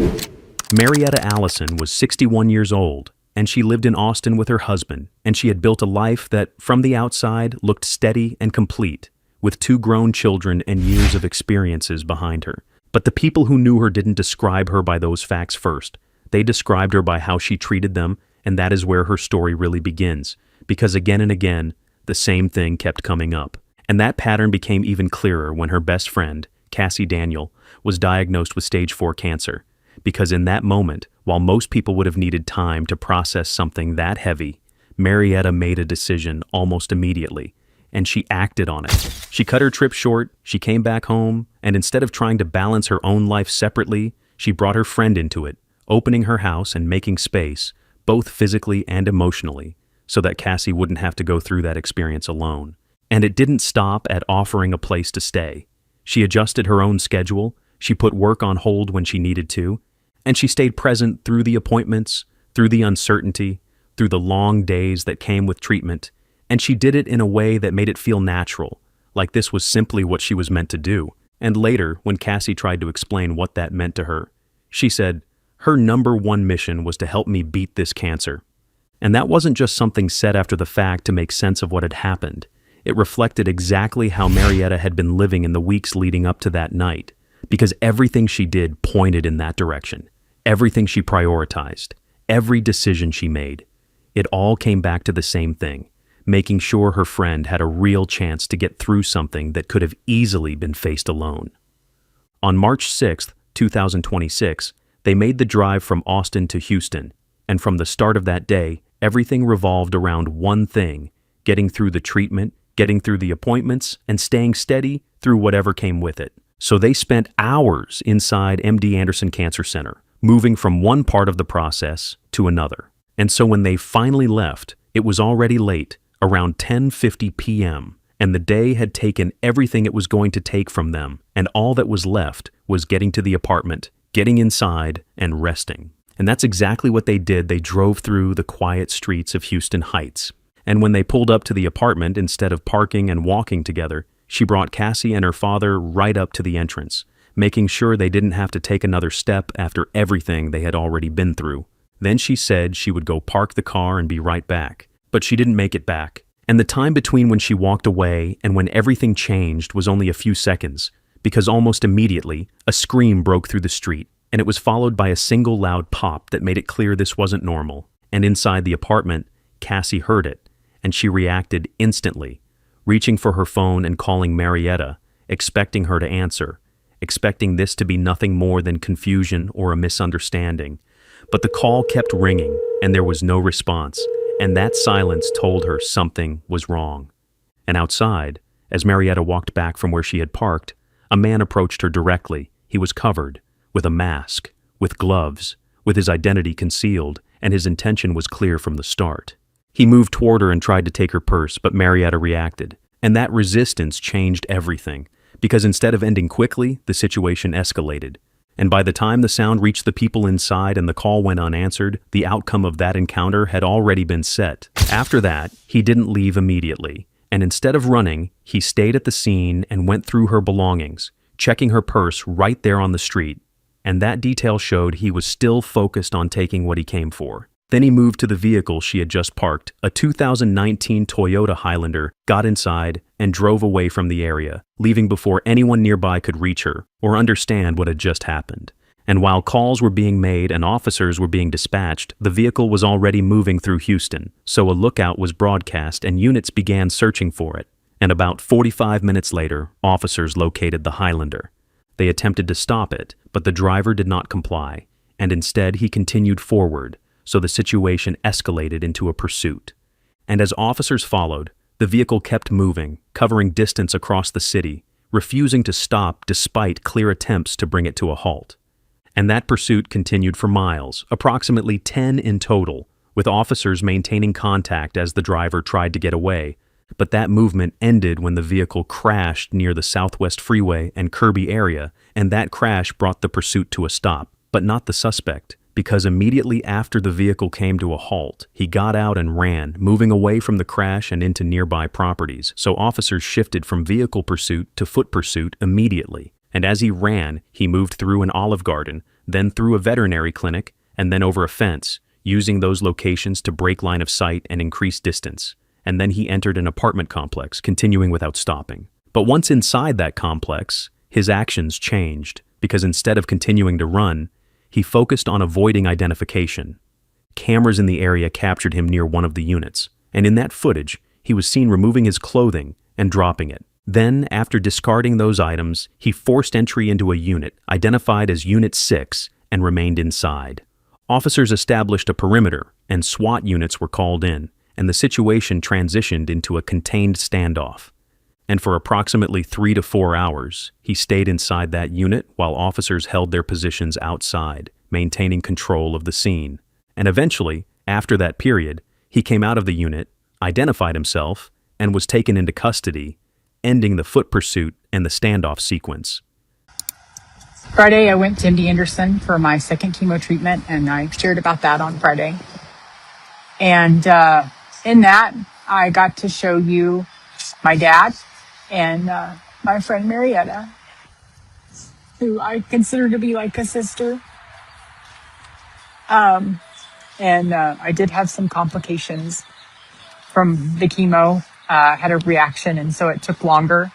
Marietta Allison was 61 years old, and she lived in Austin with her husband, and she had built a life that, from the outside, looked steady and complete, with 2 grown children and years of experiences behind her. But the people who knew her didn't describe her by those facts first. They described her by how she treated them, and that is where her story really begins, because again and again, the same thing kept coming up. And that pattern became even clearer when her best friend, Cassie Daniel, was diagnosed with stage 4 cancer. Because in that moment, while most people would have needed time to process something that heavy, Marietta made a decision almost immediately, and she acted on it. She cut her trip short, she came back home, and instead of trying to balance her own life separately, she brought her friend into it, opening her house and making space, both physically and emotionally, so that Cassie wouldn't have to go through that experience alone. And it didn't stop at offering a place to stay. She adjusted her own schedule, she put work on hold when she needed to, and she stayed present through the appointments, through the uncertainty, through the long days that came with treatment, and she did it in a way that made it feel natural, like this was simply what she was meant to do. And later, when Cassie tried to explain what that meant to her, she said, her #1 mission was to help me beat this cancer. And that wasn't just something said after the fact to make sense of what had happened. It reflected exactly how Marietta had been living in the weeks leading up to that night, because everything she did pointed in that direction. Everything she prioritized, every decision she made, it all came back to the same thing, making sure her friend had a real chance to get through something that could have easily been faced alone. On March 6, 2026, they made the drive from Austin to Houston, and from the start of that day, everything revolved around one thing: getting through the treatment, getting through the appointments, and staying steady through whatever came with it. So they spent hours inside MD Anderson Cancer Center, moving from one part of the process to another. And so when they finally left, it was already late, around 10:50 p.m., and the day had taken everything it was going to take from them, and all that was left was getting to the apartment, getting inside, and resting. And that's exactly what they did. They drove through the quiet streets of Houston Heights. And when they pulled up to the apartment, instead of parking and walking together, she brought Cassie and her father right up to the entrance, making sure they didn't have to take another step after everything they had already been through. Then she said she would go park the car and be right back. But she didn't make it back. And the time between when she walked away and when everything changed was only a few seconds, because almost immediately, a scream broke through the street, and it was followed by a single loud pop that made it clear this wasn't normal. And inside the apartment, Cassie heard it, and she reacted instantly, reaching for her phone and calling Marietta, expecting her to answer, expecting this to be nothing more than confusion or a misunderstanding. But the call kept ringing, and there was no response, and that silence told her something was wrong. And outside, as Marietta walked back from where she had parked, a man approached her directly. He was covered, with a mask, with gloves, with his identity concealed, and his intention was clear from the start. He moved toward her and tried to take her purse, but Marietta reacted. And that resistance changed everything, because instead of ending quickly, the situation escalated. And by the time the sound reached the people inside and the call went unanswered, the outcome of that encounter had already been set. After that, he didn't leave immediately, and instead of running, he stayed at the scene and went through her belongings, checking her purse right there on the street. And that detail showed he was still focused on taking what he came for. Then he moved to the vehicle she had just parked, a 2019 Toyota Highlander, got inside, and drove away from the area, leaving before anyone nearby could reach her or understand what had just happened. And while calls were being made and officers were being dispatched, the vehicle was already moving through Houston, so a lookout was broadcast and units began searching for it. And about 45 minutes later, officers located the Highlander. They attempted to stop it, but the driver did not comply, and instead he continued forward, so the situation escalated into a pursuit. And as officers followed, the vehicle kept moving, covering distance across the city, refusing to stop despite clear attempts to bring it to a halt. And that pursuit continued for miles, approximately 10 in total, with officers maintaining contact as the driver tried to get away. But that movement ended when the vehicle crashed near the Southwest Freeway and Kirby area, and that crash brought the pursuit to a stop, but not the suspect. Because immediately after the vehicle came to a halt, he got out and ran, moving away from the crash and into nearby properties, so officers shifted from vehicle pursuit to foot pursuit immediately. And as he ran, he moved through an Olive Garden, then through a veterinary clinic, and then over a fence, using those locations to break line of sight and increase distance. And then he entered an apartment complex, continuing without stopping. But once inside that complex, his actions changed, because instead of continuing to run, he focused on avoiding identification. Cameras in the area captured him near one of the units, and in that footage, he was seen removing his clothing and dropping it. Then, after discarding those items, he forced entry into a unit, identified as Unit 6, and remained inside. Officers established a perimeter, and SWAT units were called in, and the situation transitioned into a contained standoff. And for approximately 3 to 4 hours, he stayed inside that unit while officers held their positions outside, maintaining control of the scene. And eventually, after that period, he came out of the unit, identified himself, and was taken into custody, ending the foot pursuit and the standoff sequence. Friday, I went to MD Anderson for my second chemo treatment, and I shared about that on Friday. And in that, I got to show you my dad and my friend Marietta, who I consider to be like a sister. And I did have some complications from the chemo. Had a reaction, and so it took longer.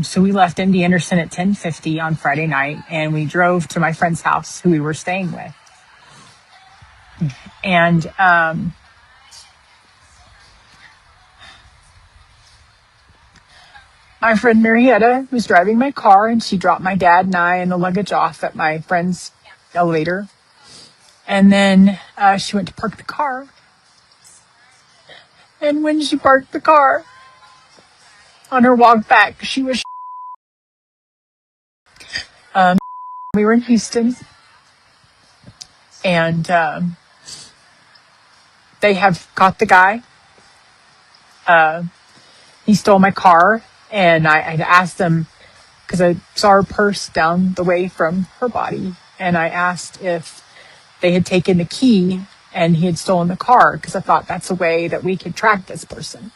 So we left MD Anderson at 10:50 on Friday night, and we drove to my friend's house who we were staying with. And my friend Marietta was driving my car, and she dropped my dad and I and the luggage off at my friend's elevator. And then she went to park the car. And when she parked the car, on her walk back, she was we were in Houston, and they have caught the guy. He stole my car, and I asked them, because I saw her purse down the way from her body, and I asked if they had taken the key and he had stolen the car, because I thought that's a way that we could track this person.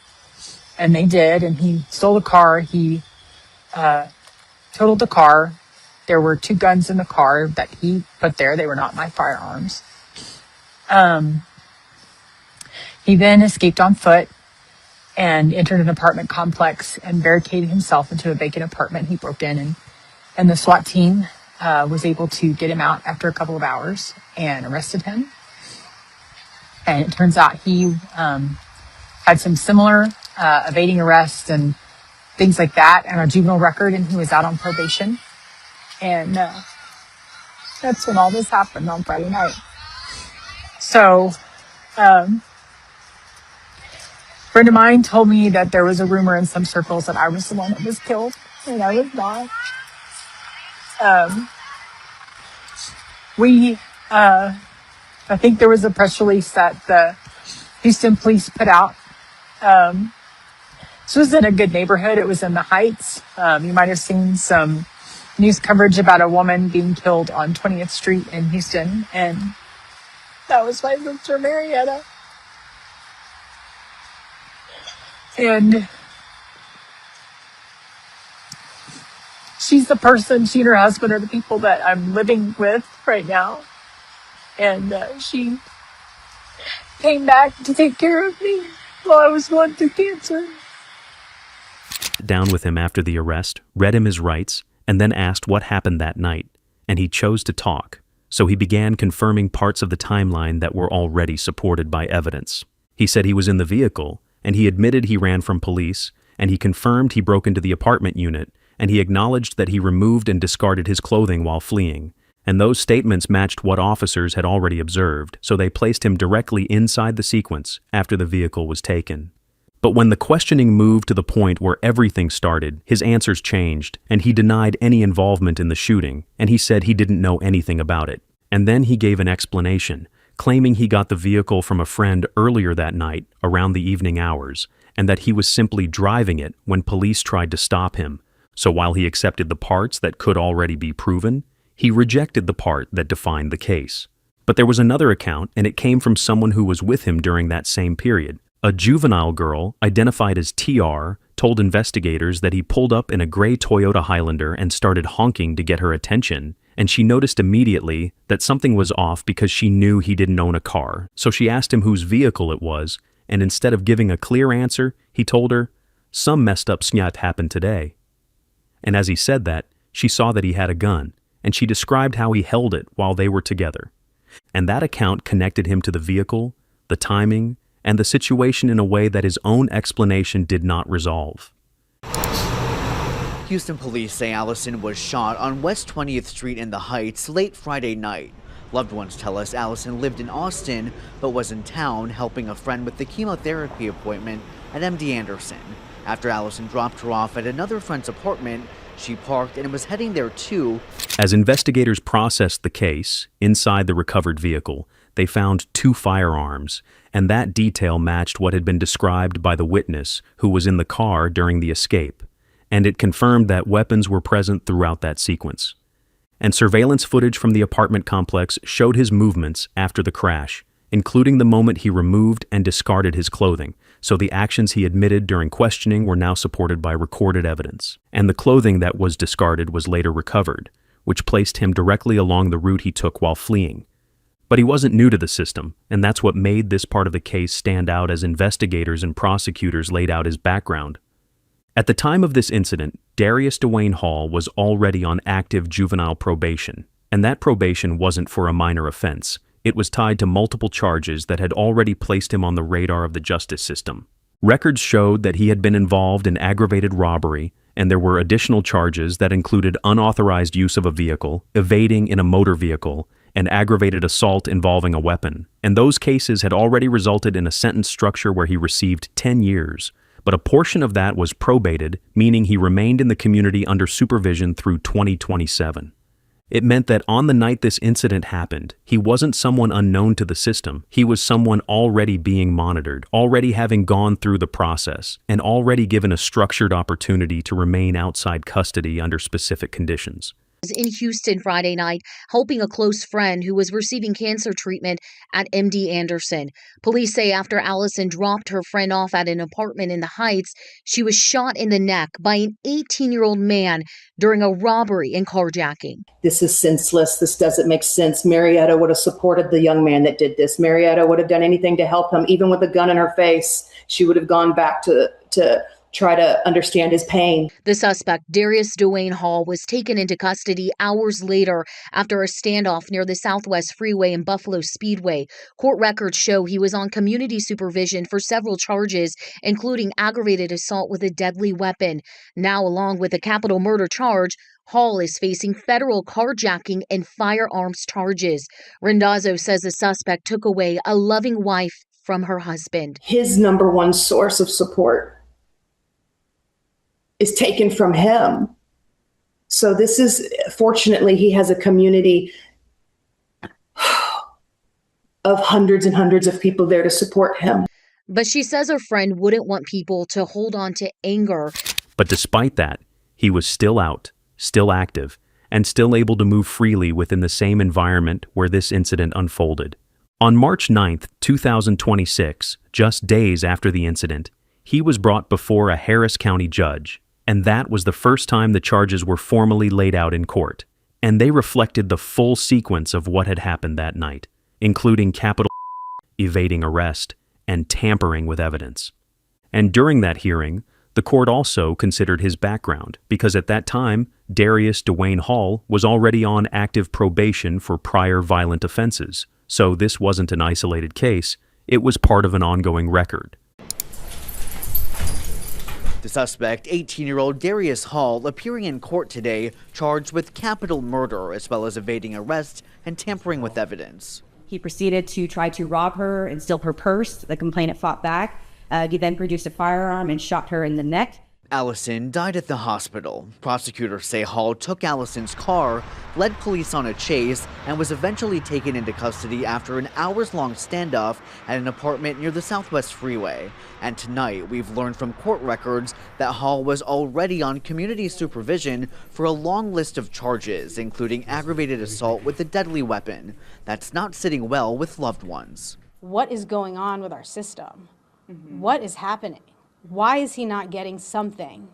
And they did, and he stole the car. He totaled the car. There were 2 guns in the car that he put there. They were not my firearms. He then escaped on foot and entered an apartment complex and barricaded himself into a vacant apartment he broke in. And the SWAT team was able to get him out after a couple of hours and arrested him. And it turns out he had some similar evading arrest and things like that, and a juvenile record, and he was out on probation. And that's when all this happened on Friday night. So, a friend of mine told me that there was a rumor in some circles that I was the one that was killed, and I was not. I think there was a press release that the Houston police put out. This was in a good neighborhood. It was in the Heights. You might have seen some news coverage about a woman being killed on 20th Street in Houston, and that was my sister Marietta. And she's the person, she and her husband are the people that I'm living with right now. And she came back to take care of me while I was going through cancer. Down with him after the arrest, read him his rights, and then asked what happened that night, and he chose to talk. So he began confirming parts of the timeline that were already supported by evidence. He said he was in the vehicle, and he admitted he ran from police, and he confirmed he broke into the apartment unit, and he acknowledged that he removed and discarded his clothing while fleeing. And those statements matched what officers had already observed, so they placed him directly inside the sequence after the vehicle was taken. But when the questioning moved to the point where everything started, his answers changed, and he denied any involvement in the shooting, and he said he didn't know anything about it. And then he gave an explanation, claiming he got the vehicle from a friend earlier that night, around the evening hours, and that he was simply driving it when police tried to stop him. So while he accepted the parts that could already be proven, he rejected the part that defined the case. But there was another account, and it came from someone who was with him during that same period. A juvenile girl, identified as TR, told investigators that he pulled up in a gray Toyota Highlander and started honking to get her attention, and she noticed immediately that something was off because she knew he didn't own a car. So she asked him whose vehicle it was, and instead of giving a clear answer, he told her, "Some messed up snot happened today." And as he said that, she saw that he had a gun, and she described how he held it while they were together. And that account connected him to the vehicle, the timing, and the situation in a way that his own explanation did not resolve. Houston police say Allison was shot on West 20th Street in the Heights late Friday night. Loved ones tell us Allison lived in Austin, but was in town helping a friend with the chemotherapy appointment at MD Anderson. After Allison dropped her off at another friend's apartment, she parked and was heading there too. As investigators processed the case, inside the recovered vehicle, they found 2 firearms, and that detail matched what had been described by the witness who was in the car during the escape, and it confirmed that weapons were present throughout that sequence. And surveillance footage from the apartment complex showed his movements after the crash, including the moment he removed and discarded his clothing, so the actions he admitted during questioning were now supported by recorded evidence. And the clothing that was discarded was later recovered, which placed him directly along the route he took while fleeing. But he wasn't new to the system, and that's what made this part of the case stand out as investigators and prosecutors laid out his background. At the time of this incident, Darius Dwayne Hall was already on active juvenile probation, and that probation wasn't for a minor offense. It was tied to multiple charges that had already placed him on the radar of the justice system. Records showed that he had been involved in aggravated robbery, and there were additional charges that included unauthorized use of a vehicle, evading in a motor vehicle, and aggravated assault involving a weapon. And those cases had already resulted in a sentence structure where he received 10 years. But a portion of that was probated, meaning he remained in the community under supervision through 2027. It meant that on the night this incident happened, he wasn't someone unknown to the system. He was someone already being monitored, already having gone through the process, and already given a structured opportunity to remain outside custody under specific conditions. In Houston Friday night, helping a close friend who was receiving cancer treatment at MD Anderson. Police say after Allison dropped her friend off at an apartment in the Heights, she was shot in the neck by an 18-year-old man during a robbery and carjacking. This is senseless. This doesn't make sense. Marietta would have supported the young man that did this. Marietta would have done anything to help him, even with a gun in her face. She would have gone back to try to understand his pain. The suspect, Darius Dwayne Hall, was taken into custody hours later after a standoff near the Southwest Freeway and Buffalo Speedway. Court records show he was on community supervision for several charges, including aggravated assault with a deadly weapon. Now, along with a capital murder charge, Hall is facing federal carjacking and firearms charges. Randazzo says the suspect took away a loving wife from her husband. His number one source of support is taken from him. So this is, fortunately, he has a community of hundreds and hundreds of people there to support him. But she says her friend wouldn't want people to hold on to anger. But despite that, he was still out, still active, and still able to move freely within the same environment where this incident unfolded. On March 9th, 2026, just days after the incident, he was brought before a Harris County judge, and that was the first time the charges were formally laid out in court, and they reflected the full sequence of what had happened that night, including capital evading arrest and tampering with evidence. And during that hearing, the court also considered his background, because at that time, Darius Dwayne Hall was already on active probation for prior violent offenses, so this wasn't an isolated case, it was part of an ongoing record. The suspect, 18-year-old Darius Hall, appearing in court today, charged with capital murder as well as evading arrest and tampering with evidence. He proceeded to try to rob her and steal her purse. The complainant fought back. He then produced a firearm and shot her in the neck. Allison died at the hospital. Prosecutors say Hall took Allison's car, led police on a chase, and was eventually taken into custody after an hours-long standoff at an apartment near the Southwest Freeway. And tonight, we've learned from court records that Hall was already on community supervision for a long list of charges, including aggravated assault with a deadly weapon. That's not sitting well with loved ones. What is going on with our system? What is happening? Why is he not getting something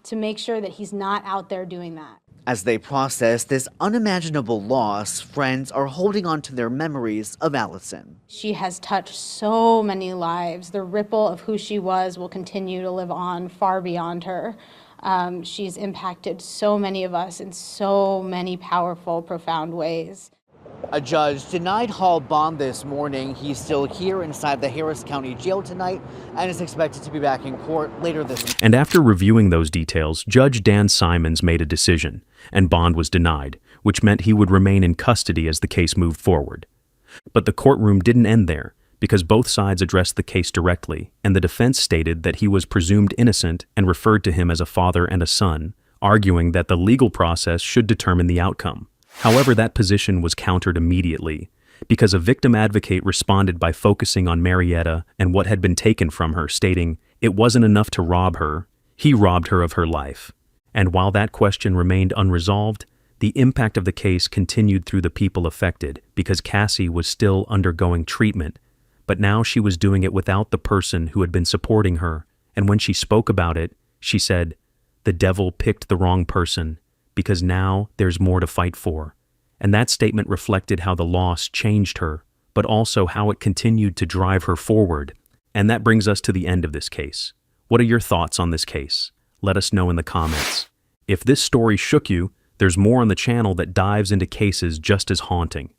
to make sure that he's not out there doing that? As they process this unimaginable loss, friends are holding on to their memories of Allison. She has touched so many lives. The ripple of who she was will continue to live on far beyond her. She's impacted so many of us in so many powerful, profound ways. A judge denied Hall bond this morning. He's still here inside the Harris County Jail tonight and is expected to be back in court later this week. And after reviewing those details, Judge Dan Simons made a decision, and bond was denied, which meant he would remain in custody as the case moved forward. But the courtroom didn't end there, because both sides addressed the case directly, and the defense stated that he was presumed innocent and referred to him as a father and a son, arguing that the legal process should determine the outcome. However, that position was countered immediately, because a victim advocate responded by focusing on Marietta and what had been taken from her, stating, "It wasn't enough to rob her, he robbed her of her life." And while that question remained unresolved, the impact of the case continued through the people affected, because Cassie was still undergoing treatment, but now she was doing it without the person who had been supporting her, and when she spoke about it, she said, "The devil picked the wrong person, because now there's more to fight for." And that statement reflected how the loss changed her, but also how it continued to drive her forward. And that brings us to the end of this case. What are your thoughts on this case? Let us know in the comments. If this story shook you, there's more on the channel that dives into cases just as haunting.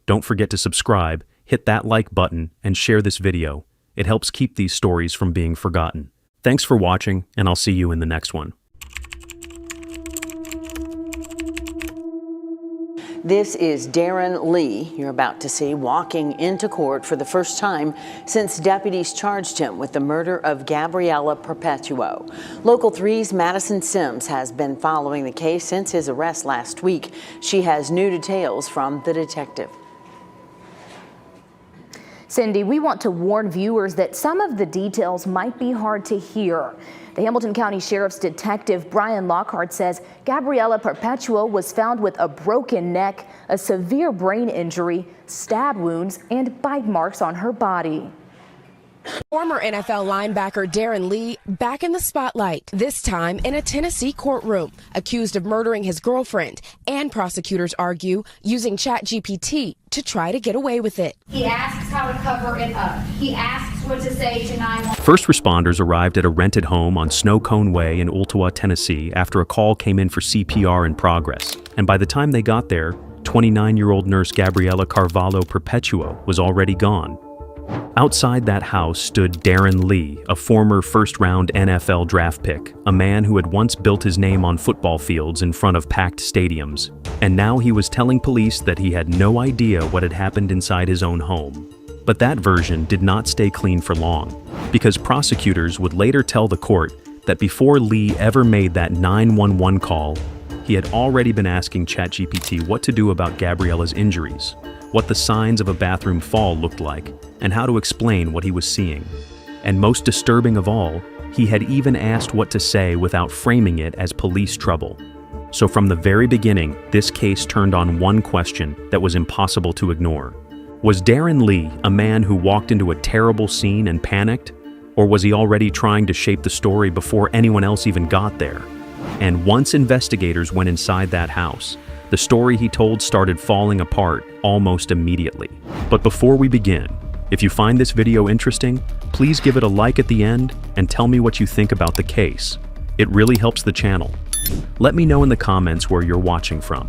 Don't forget to subscribe, hit that like button, and share this video. It helps keep these stories from being forgotten. Thanks for watching, and I'll see you in the next one. This is Darren Lee, you're about to see, walking into court for the first time since deputies charged him with the murder of Gabriella Perpetuo. Local 3's Madison Sims has been following the case since his arrest last week. She has new details from the detective. Cindy, we want to warn viewers that some of the details might be hard to hear. The Hamilton County Sheriff's Detective Brian Lockhart says Gabriella Perpetuo was found with a broken neck, a severe brain injury, stab wounds, and bite marks on her body. Former NFL linebacker Darren Lee back in the spotlight, this time in a Tennessee courtroom, accused of murdering his girlfriend, and prosecutors argue using ChatGPT to try to get away with it. He asks how to cover it up. He asks what to say to 911. First responders arrived at a rented home on Snow Cone Way in Ooltewah, Tennessee after a call came in for CPR in progress. And by the time they got there, 29-year-old nurse Gabriela Carvalho Perpetuo was already gone. Outside that house stood Darren Lee, a former first-round NFL draft pick, a man who had once built his name on football fields in front of packed stadiums. And now he was telling police that he had no idea what had happened inside his own home. But that version did not stay clean for long, because prosecutors would later tell the court that before Lee ever made that 911 call, he had already been asking ChatGPT what to do about Gabriela's injuries, what the signs of a bathroom fall looked like, and how to explain what he was seeing. And most disturbing of all, he had even asked what to say without framing it as police trouble. So from the very beginning, this case turned on one question that was impossible to ignore. Was Darren Lee a man who walked into a terrible scene and panicked? Or was he already trying to shape the story before anyone else even got there? And once investigators went inside that house, the story he told started falling apart almost immediately. But before we begin, if you find this video interesting, please give it a like at the end and tell me what you think about the case. It really helps the channel. Let me know in the comments where you're watching from.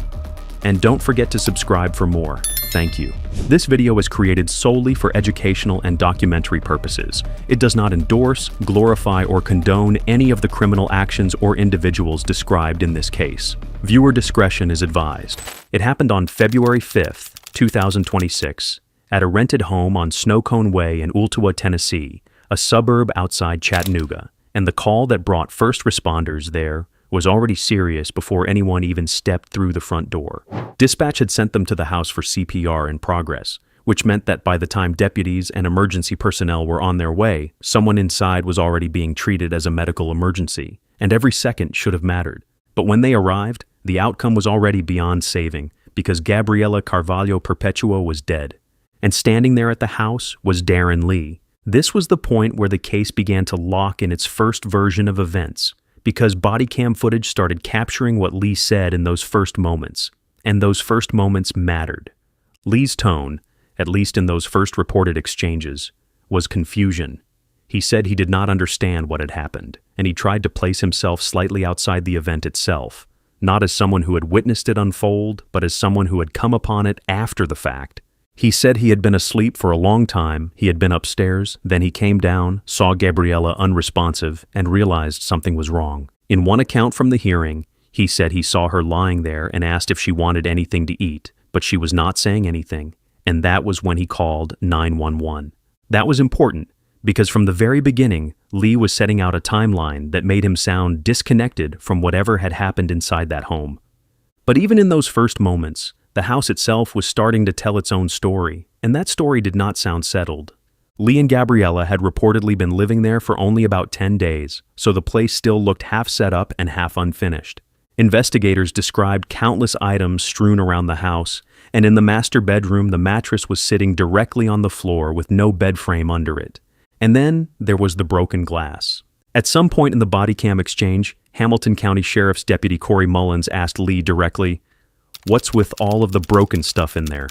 And don't forget to subscribe for more. Thank you. This video is created solely for educational and documentary purposes. It does not endorse, glorify, or condone any of the criminal actions or individuals described in this case. Viewer discretion is advised. It happened on February 5th, 2026, at a rented home on Snow Cone Way in Ooltewah, Tennessee, a suburb outside Chattanooga. And the call that brought first responders there was already serious before anyone even stepped through the front door. Dispatch had sent them to the house for CPR in progress, which meant that by the time deputies and emergency personnel were on their way, someone inside was already being treated as a medical emergency, and every second should have mattered. But when they arrived, the outcome was already beyond saving, because Gabriela Carvalho Perpetuo was dead. And standing there at the house was Darren Lee. This was the point where the case began to lock in its first version of events, because body cam footage started capturing what Lee said in those first moments, and those first moments mattered. Lee's tone, at least in those first reported exchanges, was confusion. He said he did not understand what had happened, and he tried to place himself slightly outside the event itself, not as someone who had witnessed it unfold, but as someone who had come upon it after the fact. He said he had been asleep for a long time, he had been upstairs, then he came down, saw Gabriela unresponsive, and realized something was wrong. In one account from the hearing, he said he saw her lying there and asked if she wanted anything to eat, but she was not saying anything, and that was when he called 911. That was important, because from the very beginning, Lee was setting out a timeline that made him sound disconnected from whatever had happened inside that home. But even in those first moments, the house itself was starting to tell its own story, and that story did not sound settled. Lee and Gabriela had reportedly been living there for only about 10 days, so the place still looked half set up and half unfinished. Investigators described countless items strewn around the house, and in the master bedroom, the mattress was sitting directly on the floor with no bed frame under it. And then there was the broken glass. At some point in the body cam exchange, Hamilton County Sheriff's Deputy Corey Mullins asked Lee directly, "What's with all of the broken stuff in there?"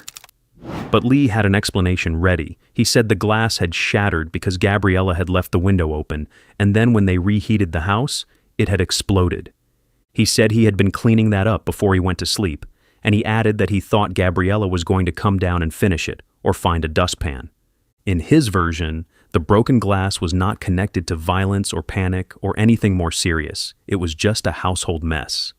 But Lee had an explanation ready. He said the glass had shattered because Gabriela had left the window open, and then when they reheated the house, it had exploded. He said he had been cleaning that up before he went to sleep, and he added that he thought Gabriela was going to come down and finish it, or find a dustpan. In his version, the broken glass was not connected to violence or panic or anything more serious. It was just a household mess.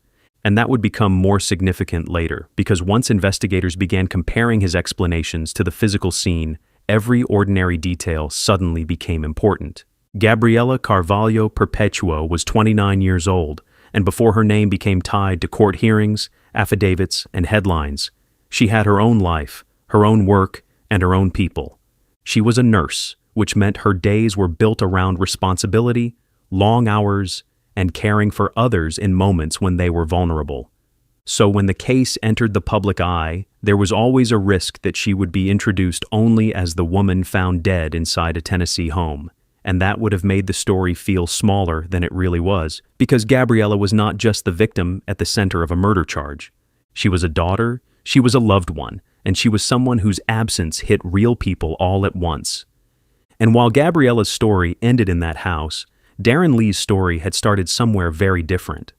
And that would become more significant later, because once investigators began comparing his explanations to the physical scene, every ordinary detail suddenly became important. Gabriela Carvalho Perpetuo was 29 years old, and before her name became tied to court hearings, affidavits, and headlines, she had her own life, her own work, and her own people. She was a nurse, which meant her days were built around responsibility, long hours, and caring for others in moments when they were vulnerable. So when the case entered the public eye, there was always a risk that she would be introduced only as the woman found dead inside a Tennessee home, and that would have made the story feel smaller than it really was, because Gabriela was not just the victim at the center of a murder charge. She was a daughter, she was a loved one, and she was someone whose absence hit real people all at once. And while Gabriella's story ended in that house, Darren Lee's story had started somewhere very different.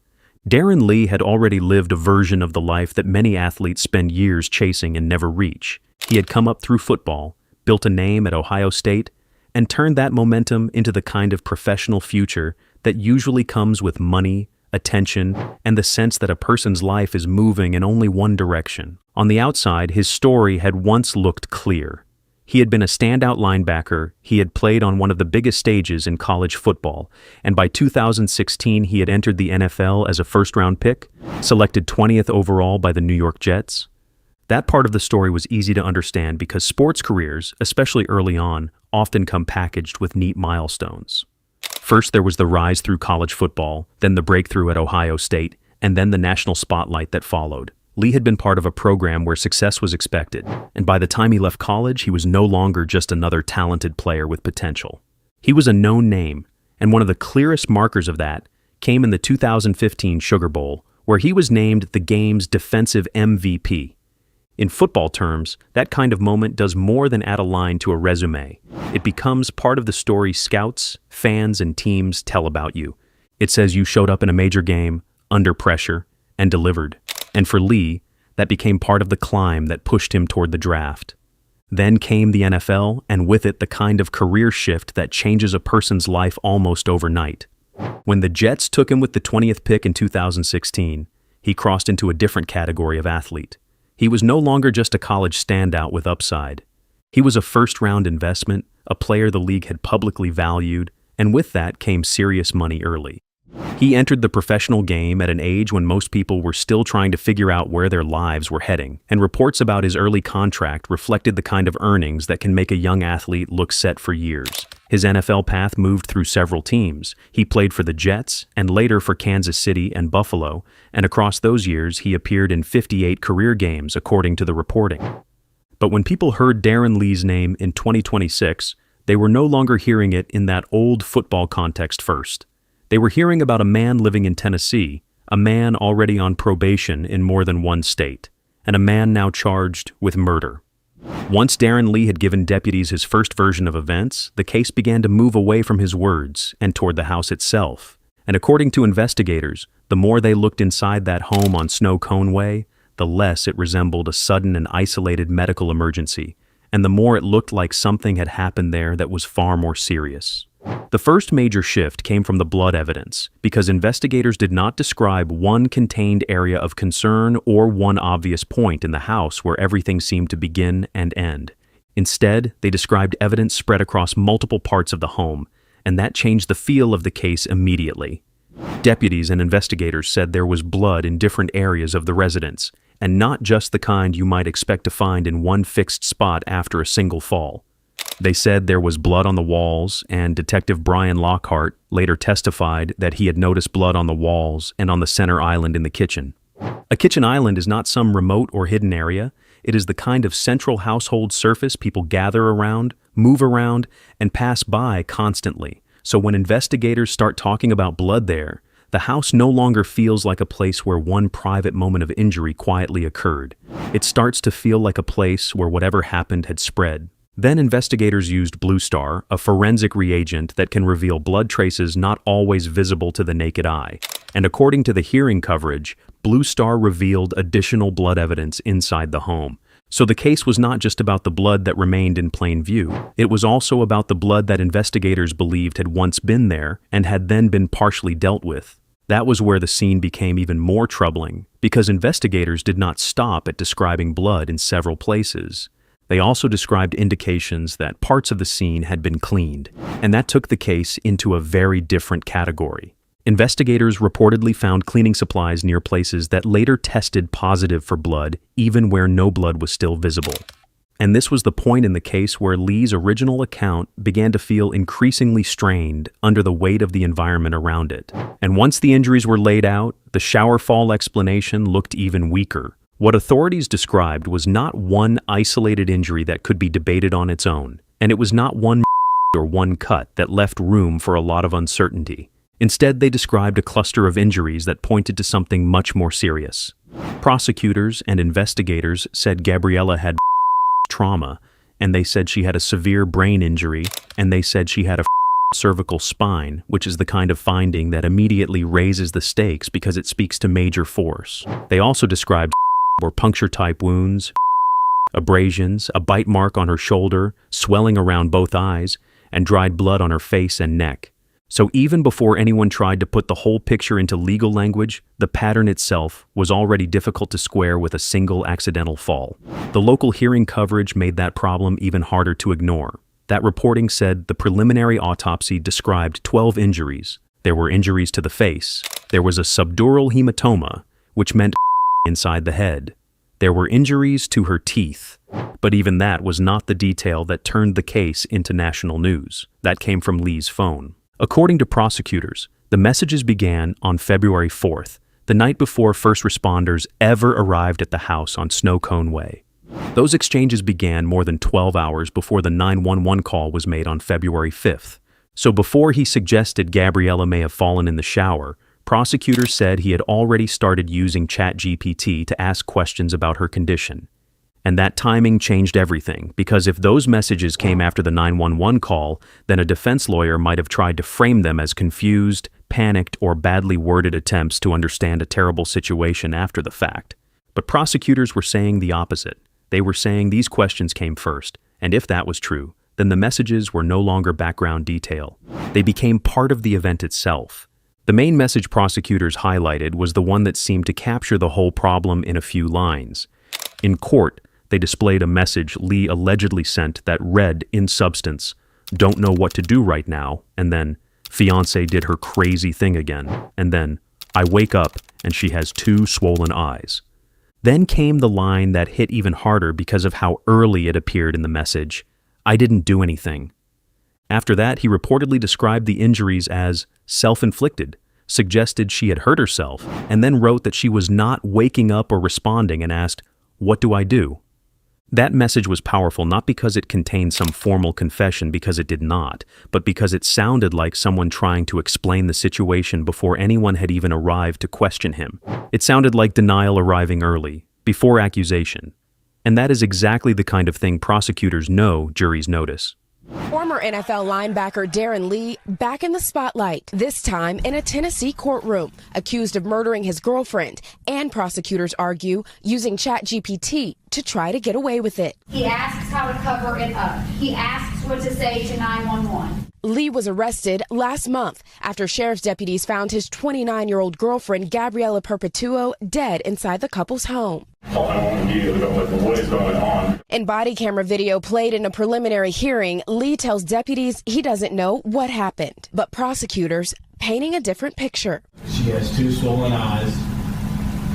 Darren Lee had already lived a version of the life that many athletes spend years chasing and never reach. He had come up through football, built a name at Ohio State, and turned that momentum into the kind of professional future that usually comes with money, attention, and the sense that a person's life is moving in only one direction. On the outside, his story had once looked clear. He had been a standout linebacker, he had played on one of the biggest stages in college football, and by 2016 he had entered the NFL as a first-round pick, selected 20th overall by the New York Jets. That part of the story was easy to understand because sports careers, especially early on, often come packaged with neat milestones. First there was the rise through college football, then the breakthrough at Ohio State, and then the national spotlight that followed. Lee had been part of a program where success was expected, and by the time he left college, he was no longer just another talented player with potential. He was a known name, and one of the clearest markers of that came in the 2015 Sugar Bowl, where he was named the game's defensive MVP. In football terms, that kind of moment does more than add a line to a resume. It becomes part of the story scouts, fans, and teams tell about you. It says you showed up in a major game, under pressure, and delivered. And for Lee, that became part of the climb that pushed him toward the draft. Then came the NFL, and with it the kind of career shift that changes a person's life almost overnight. When the Jets took him with the 20th pick in 2016, he crossed into a different category of athlete. He was no longer just a college standout with upside. He was a first-round investment, a player the league had publicly valued, and with that came serious money early. He entered the professional game at an age when most people were still trying to figure out where their lives were heading, and reports about his early contract reflected the kind of earnings that can make a young athlete look set for years. His NFL path moved through several teams. He played for the Jets, and later for Kansas City and Buffalo, and across those years he appeared in 58 career games according to the reporting. But when people heard Darren Lee's name in 2026, they were no longer hearing it in that old football context first. They were hearing about a man living in Tennessee, a man already on probation in more than one state, and a man now charged with murder. Once Darren Lee had given deputies his first version of events, the case began to move away from his words and toward the house itself. And according to investigators, the more they looked inside that home on Snow Cone Way, the less it resembled a sudden and isolated medical emergency, and the more it looked like something had happened there that was far more serious. The first major shift came from the blood evidence, because investigators did not describe one contained area of concern or one obvious point in the house where everything seemed to begin and end. Instead, they described evidence spread across multiple parts of the home, and that changed the feel of the case immediately. Deputies and investigators said there was blood in different areas of the residence, and not just the kind you might expect to find in one fixed spot after a single fall. They said there was blood on the walls, and Detective Brian Lockhart later testified that he had noticed blood on the walls and on the center island in the kitchen. A kitchen island is not some remote or hidden area. It is the kind of central household surface people gather around, move around, and pass by constantly. So when investigators start talking about blood there, the house no longer feels like a place where one private moment of injury quietly occurred. It starts to feel like a place where whatever happened had spread. Then investigators used Blue Star, a forensic reagent that can reveal blood traces not always visible to the naked eye. And according to the hearing coverage, Blue Star revealed additional blood evidence inside the home. So the case was not just about the blood that remained in plain view. It was also about the blood that investigators believed had once been there and had then been partially dealt with. That was where the scene became even more troubling, because investigators did not stop at describing blood in several places. They also described indications that parts of the scene had been cleaned, and that took the case into a very different category. Investigators reportedly found cleaning supplies near places that later tested positive for blood, even where no blood was still visible. And this was the point in the case where Lee's original account began to feel increasingly strained under the weight of the environment around it. And once the injuries were laid out, the shower fall explanation looked even weaker. What authorities described was not one isolated injury that could be debated on its own, and it was not one or one cut that left room for a lot of uncertainty. Instead, they described a cluster of injuries that pointed to something much more serious. Prosecutors and investigators said Gabriella had trauma, and they said she had a severe brain injury, and they said she had a cervical spine, which is the kind of finding that immediately raises the stakes because it speaks to major force. They also described or puncture-type wounds, abrasions, a bite mark on her shoulder, swelling around both eyes, and dried blood on her face and neck. So even before anyone tried to put the whole picture into legal language, the pattern itself was already difficult to square with a single accidental fall. The local hearing coverage made that problem even harder to ignore. That reporting said the preliminary autopsy described 12 injuries. There were injuries to the face. There was a subdural hematoma, which meant inside the head. There were injuries to her teeth. But even that was not the detail that turned the case into national news. That came from Lee's phone. According to prosecutors, the messages began on February 4th, the night before first responders ever arrived at the house on Snow Cone Way. Those exchanges began more than 12 hours before the 911 call was made on February 5th. So before he suggested Gabriella may have fallen in the shower, prosecutors said he had already started using ChatGPT to ask questions about her condition. And that timing changed everything, because if those messages came after the 911 call, then a defense lawyer might have tried to frame them as confused, panicked, or badly worded attempts to understand a terrible situation after the fact. But prosecutors were saying the opposite. They were saying these questions came first, and if that was true, then the messages were no longer background detail. They became part of the event itself. The main message prosecutors highlighted was the one that seemed to capture the whole problem in a few lines. In court, they displayed a message Lee allegedly sent that read, in substance, "Don't know what to do right now," and then, "Fiancé did her crazy thing again," and then, "I wake up and she has 2 swollen eyes." Then came the line that hit even harder because of how early it appeared in the message, "I didn't do anything." After that, he reportedly described the injuries as self-inflicted, suggested she had hurt herself, and then wrote that she was not waking up or responding and asked, "What do I do?" That message was powerful not because it contained some formal confession, because it did not, but because it sounded like someone trying to explain the situation before anyone had even arrived to question him. It sounded like denial arriving early, before accusation. And that is exactly the kind of thing prosecutors know juries notice. Former NFL linebacker Darren Lee back in the spotlight, this time in a Tennessee courtroom, accused of murdering his girlfriend, and prosecutors argue using ChatGPT to try to get away with it. He asks how to cover it up. He asks what to say to 911. Lee was arrested last month after sheriff's deputies found his 29-year-old girlfriend, Gabriella Perpetuo, dead inside the couple's home. What is going on? In body camera video played in a preliminary hearing, Lee tells deputies he doesn't know what happened, but prosecutors painting a different picture. She has 2 swollen eyes.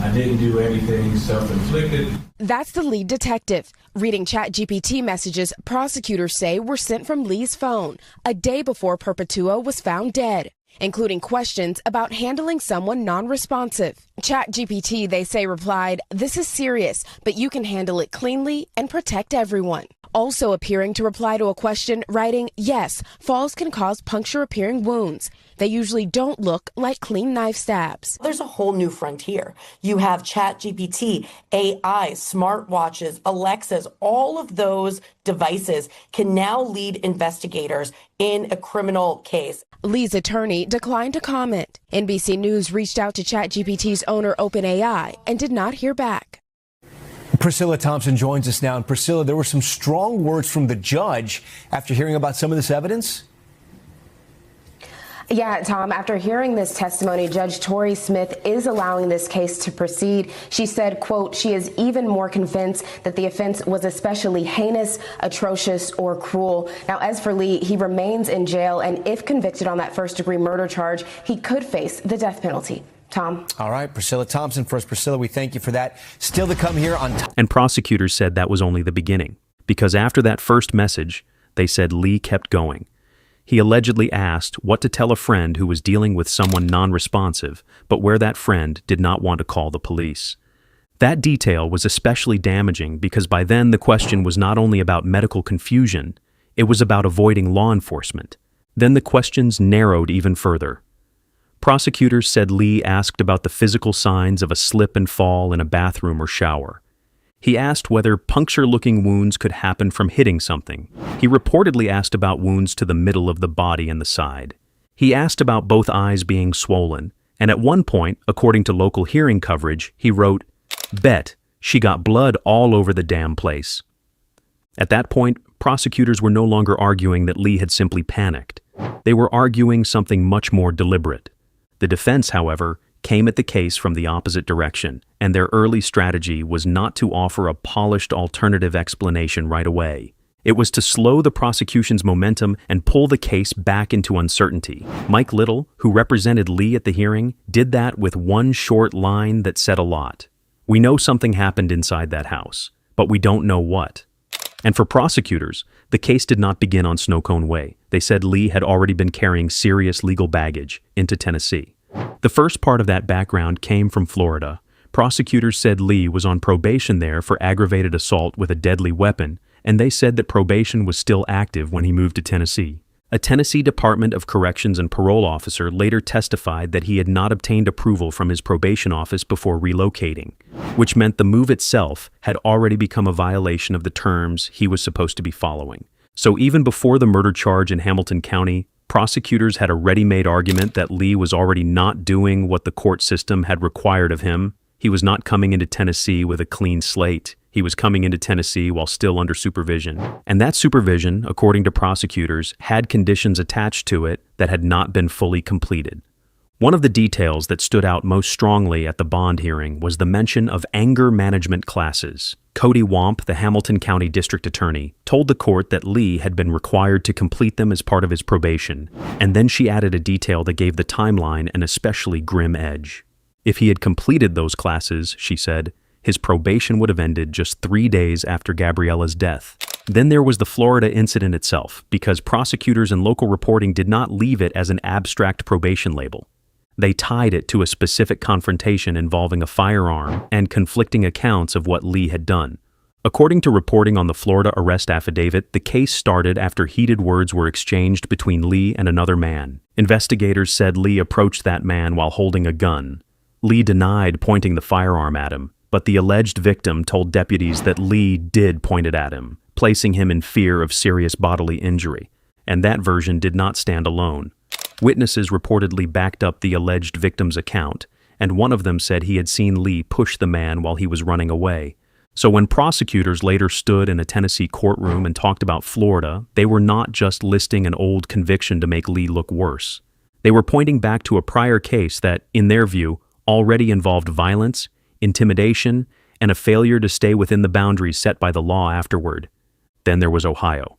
I didn't do anything self-inflicted. That's the lead detective. Reading ChatGPT messages prosecutors say were sent from Lee's phone a day before Perpetuo was found dead, including questions about handling someone non-responsive. ChatGPT, they say, replied, "This is serious, but you can handle it cleanly and protect everyone." Also appearing to reply to a question, writing, "Yes, falls can cause puncture-appearing wounds. They usually don't look like clean knife stabs." There's a whole new frontier. You have ChatGPT, AI, smartwatches, Alexas, all of those devices can now lead investigators in a criminal case. Lee's attorney declined to comment. NBC News reached out to ChatGPT's owner, OpenAI, and did not hear back. Priscilla Thompson joins us now. And Priscilla, there were some strong words from the judge after hearing about some of this evidence. Yeah, Tom, after hearing this testimony, Judge Torrey Smith is allowing this case to proceed. She said, quote, she is even more convinced that the offense was especially heinous, atrocious, or cruel. Now, as for Lee, he remains in jail, and if convicted on that first-degree murder charge, he could face the death penalty. Tom. All right, Priscilla Thompson. First, Priscilla, we thank you for that. Still to come here on... And prosecutors said that was only the beginning, because after that first message, they said Lee kept going. He allegedly asked what to tell a friend who was dealing with someone non-responsive, but where that friend did not want to call the police. That detail was especially damaging because by then the question was not only about medical confusion, it was about avoiding law enforcement. Then the questions narrowed even further. Prosecutors said Lee asked about the physical signs of a slip and fall in a bathroom or shower. He asked whether puncture-looking wounds could happen from hitting something. He reportedly asked about wounds to the middle of the body and the side. He asked about both eyes being swollen, and at one point, according to local hearing coverage, he wrote, "Bet she got blood all over the damn place." At that point, prosecutors were no longer arguing that Lee had simply panicked. They were arguing something much more deliberate. The defense, however, came at the case from the opposite direction, and their early strategy was not to offer a polished alternative explanation right away. It was to slow the prosecution's momentum and pull the case back into uncertainty. Mike Little, who represented Lee at the hearing, did that with one short line that said a lot. "We know something happened inside that house, but we don't know what." And for prosecutors, the case did not begin on Snow Cone Way. They said Lee had already been carrying serious legal baggage into Tennessee. The first part of that background came from Florida. Prosecutors said Lee was on probation there for aggravated assault with a deadly weapon, and they said that probation was still active when he moved to Tennessee. A Tennessee Department of Corrections and Parole officer later testified that he had not obtained approval from his probation office before relocating, which meant the move itself had already become a violation of the terms he was supposed to be following. So even before the murder charge in Hamilton County, prosecutors had a ready-made argument that Lee was already not doing what the court system had required of him. He was not coming into Tennessee with a clean slate. He was coming into Tennessee while still under supervision. And that supervision, according to prosecutors, had conditions attached to it that had not been fully completed. One of the details that stood out most strongly at the bond hearing was the mention of anger management classes. Cody Womp, the Hamilton County District Attorney, told the court that Lee had been required to complete them as part of his probation, and then she added a detail that gave the timeline an especially grim edge. If he had completed those classes, she said, his probation would have ended just 3 days after Gabriella's death. Then there was the Florida incident itself, because prosecutors and local reporting did not leave it as an abstract probation label. They tied it to a specific confrontation involving a firearm and conflicting accounts of what Lee had done. According to reporting on the Florida arrest affidavit, the case started after heated words were exchanged between Lee and another man. Investigators said Lee approached that man while holding a gun. Lee denied pointing the firearm at him, but the alleged victim told deputies that Lee did point it at him, placing him in fear of serious bodily injury, and that version did not stand alone. Witnesses reportedly backed up the alleged victim's account, and one of them said he had seen Lee push the man while he was running away. So when prosecutors later stood in a Tennessee courtroom and talked about Florida, they were not just listing an old conviction to make Lee look worse. They were pointing back to a prior case that, in their view, already involved violence, intimidation, and a failure to stay within the boundaries set by the law afterward. Then there was Ohio.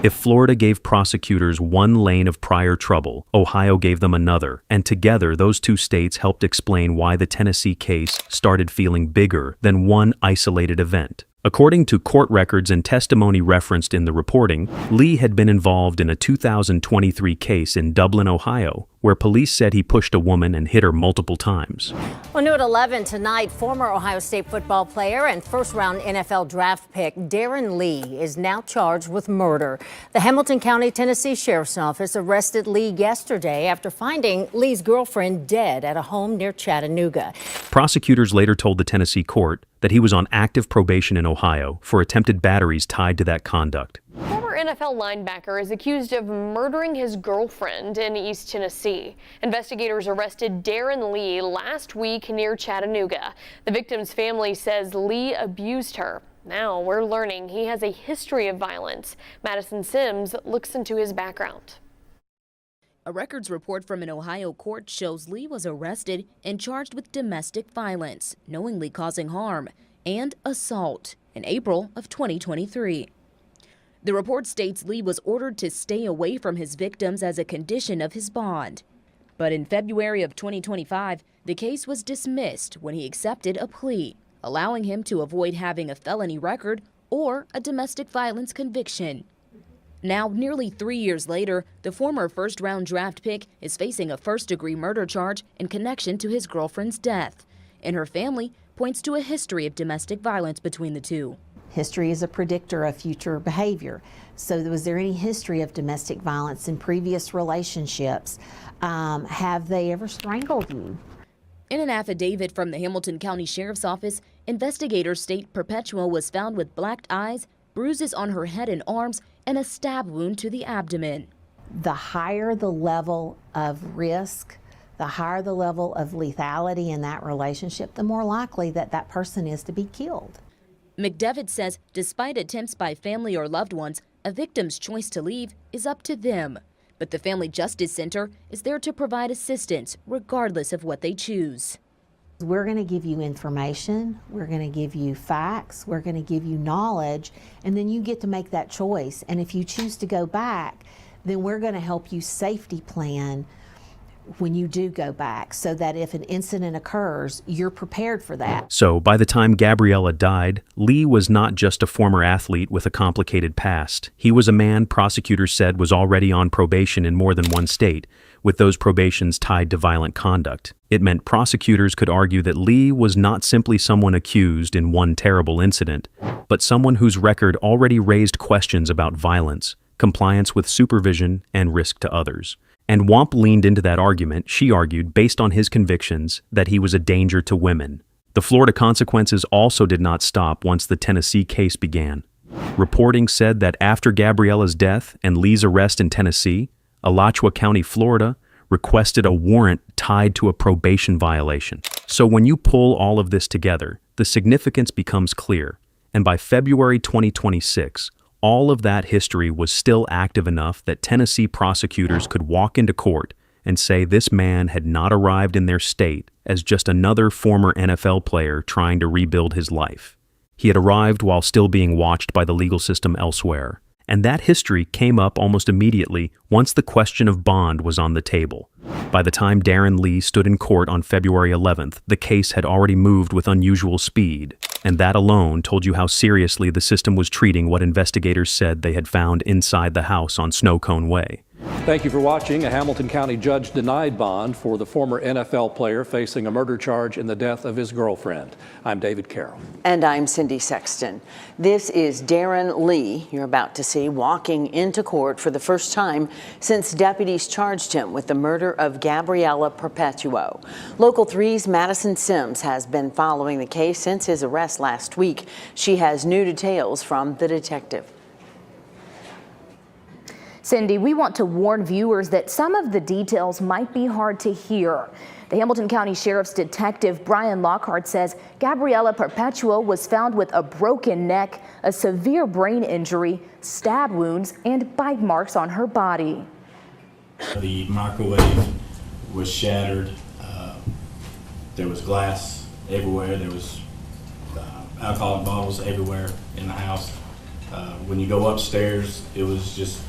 If Florida gave prosecutors one lane of prior trouble, Ohio gave them another, and together those two states helped explain why the Tennessee case started feeling bigger than one isolated event. According to court records and testimony referenced in the reporting, Lee had been involved in a 2023 case in Dublin, Ohio, where police said he pushed a woman and hit her multiple times. Well, new at 11 tonight, former Ohio State football player and first-round NFL draft pick Darren Lee is now charged with murder. The Hamilton County, Tennessee Sheriff's Office arrested Lee yesterday after finding Lee's girlfriend dead at a home near Chattanooga. Prosecutors later told the Tennessee court that he was on active probation in Ohio for attempted batteries tied to that conduct. Former NFL linebacker is accused of murdering his girlfriend in East Tennessee. Investigators arrested Darren Lee last week near Chattanooga. The victim's family says Lee abused her. Now we're learning he has a history of violence. Madison Sims looks into his background. A records report from an Ohio court shows Lee was arrested and charged with domestic violence, knowingly causing harm, and assault in April of 2023. The report states Lee was ordered to stay away from his victims as a condition of his bond. But in February of 2025, the case was dismissed when he accepted a plea, allowing him to avoid having a felony record or a domestic violence conviction. Now, nearly 3 years later, the former first-round draft pick is facing a first-degree murder charge in connection to his girlfriend's death, and her family points to a history of domestic violence between the two. History is a predictor of future behavior. So was there any history of domestic violence in previous relationships? Have they ever strangled you? In an affidavit from the Hamilton County Sheriff's Office, Investigators state Perpetua was found with blacked eyes, bruises on her head and arms, and a stab wound to the abdomen. The higher the level of risk, the higher the level of lethality in that relationship, the more likely that that person is to be killed. McDevitt says despite attempts by family or loved ones, a victim's choice to leave is up to them. But the Family Justice Center is there to provide assistance regardless of what they choose. We're going to give you information, we're going to give you facts, we're going to give you knowledge, and then you get to make that choice. And if you choose to go back, then we're going to help you safety plan when you do go back, so that if an incident occurs, you're prepared for that. So, by the time Gabriella died, Lee was not just a former athlete with a complicated past. He was a man prosecutors said was already on probation in more than one state, with those probations tied to violent conduct. It meant prosecutors could argue that Lee was not simply someone accused in one terrible incident, but someone whose record already raised questions about violence, compliance with supervision, and risk to others. And Womp leaned into that argument, she argued, based on his convictions that he was a danger to women. The Florida consequences also did not stop once the Tennessee case began. Reporting said that after Gabriella's death and Lee's arrest in Tennessee, Alachua County, Florida, requested a warrant tied to a probation violation. So when you pull all of this together, the significance becomes clear. And by February 2026, all of that history was still active enough that Tennessee prosecutors could walk into court and say this man had not arrived in their state as just another former NFL player trying to rebuild his life. He had arrived while still being watched by the legal system elsewhere. And that history came up almost immediately once the question of bond was on the table. By the time Darren Lee stood in court on February 11th, the case had already moved with unusual speed. And that alone told you how seriously the system was treating what investigators said they had found inside the house on Snow Cone Way. Thank you for watching. A Hamilton County judge denied bond for the former NFL player facing a murder charge in the death of his girlfriend. I'm David Carroll. And I'm Cindy Sexton. This is Darren Lee, you're about to see, walking into court for the first time since deputies charged him with the murder of Gabriella Perpetuo. Local 3's Madison Sims has been following the case since his arrest last week. She has new details from the detective. Cindy, we want to warn viewers that some of the details might be hard to hear. The Hamilton County Sheriff's Detective Brian Lockhart says Gabriella Perpetuo was found with a broken neck, a severe brain injury, stab wounds, and bite marks on her body. The microwave was shattered. There was glass everywhere. There was alcoholic bottles everywhere in the house. When you go upstairs, it was just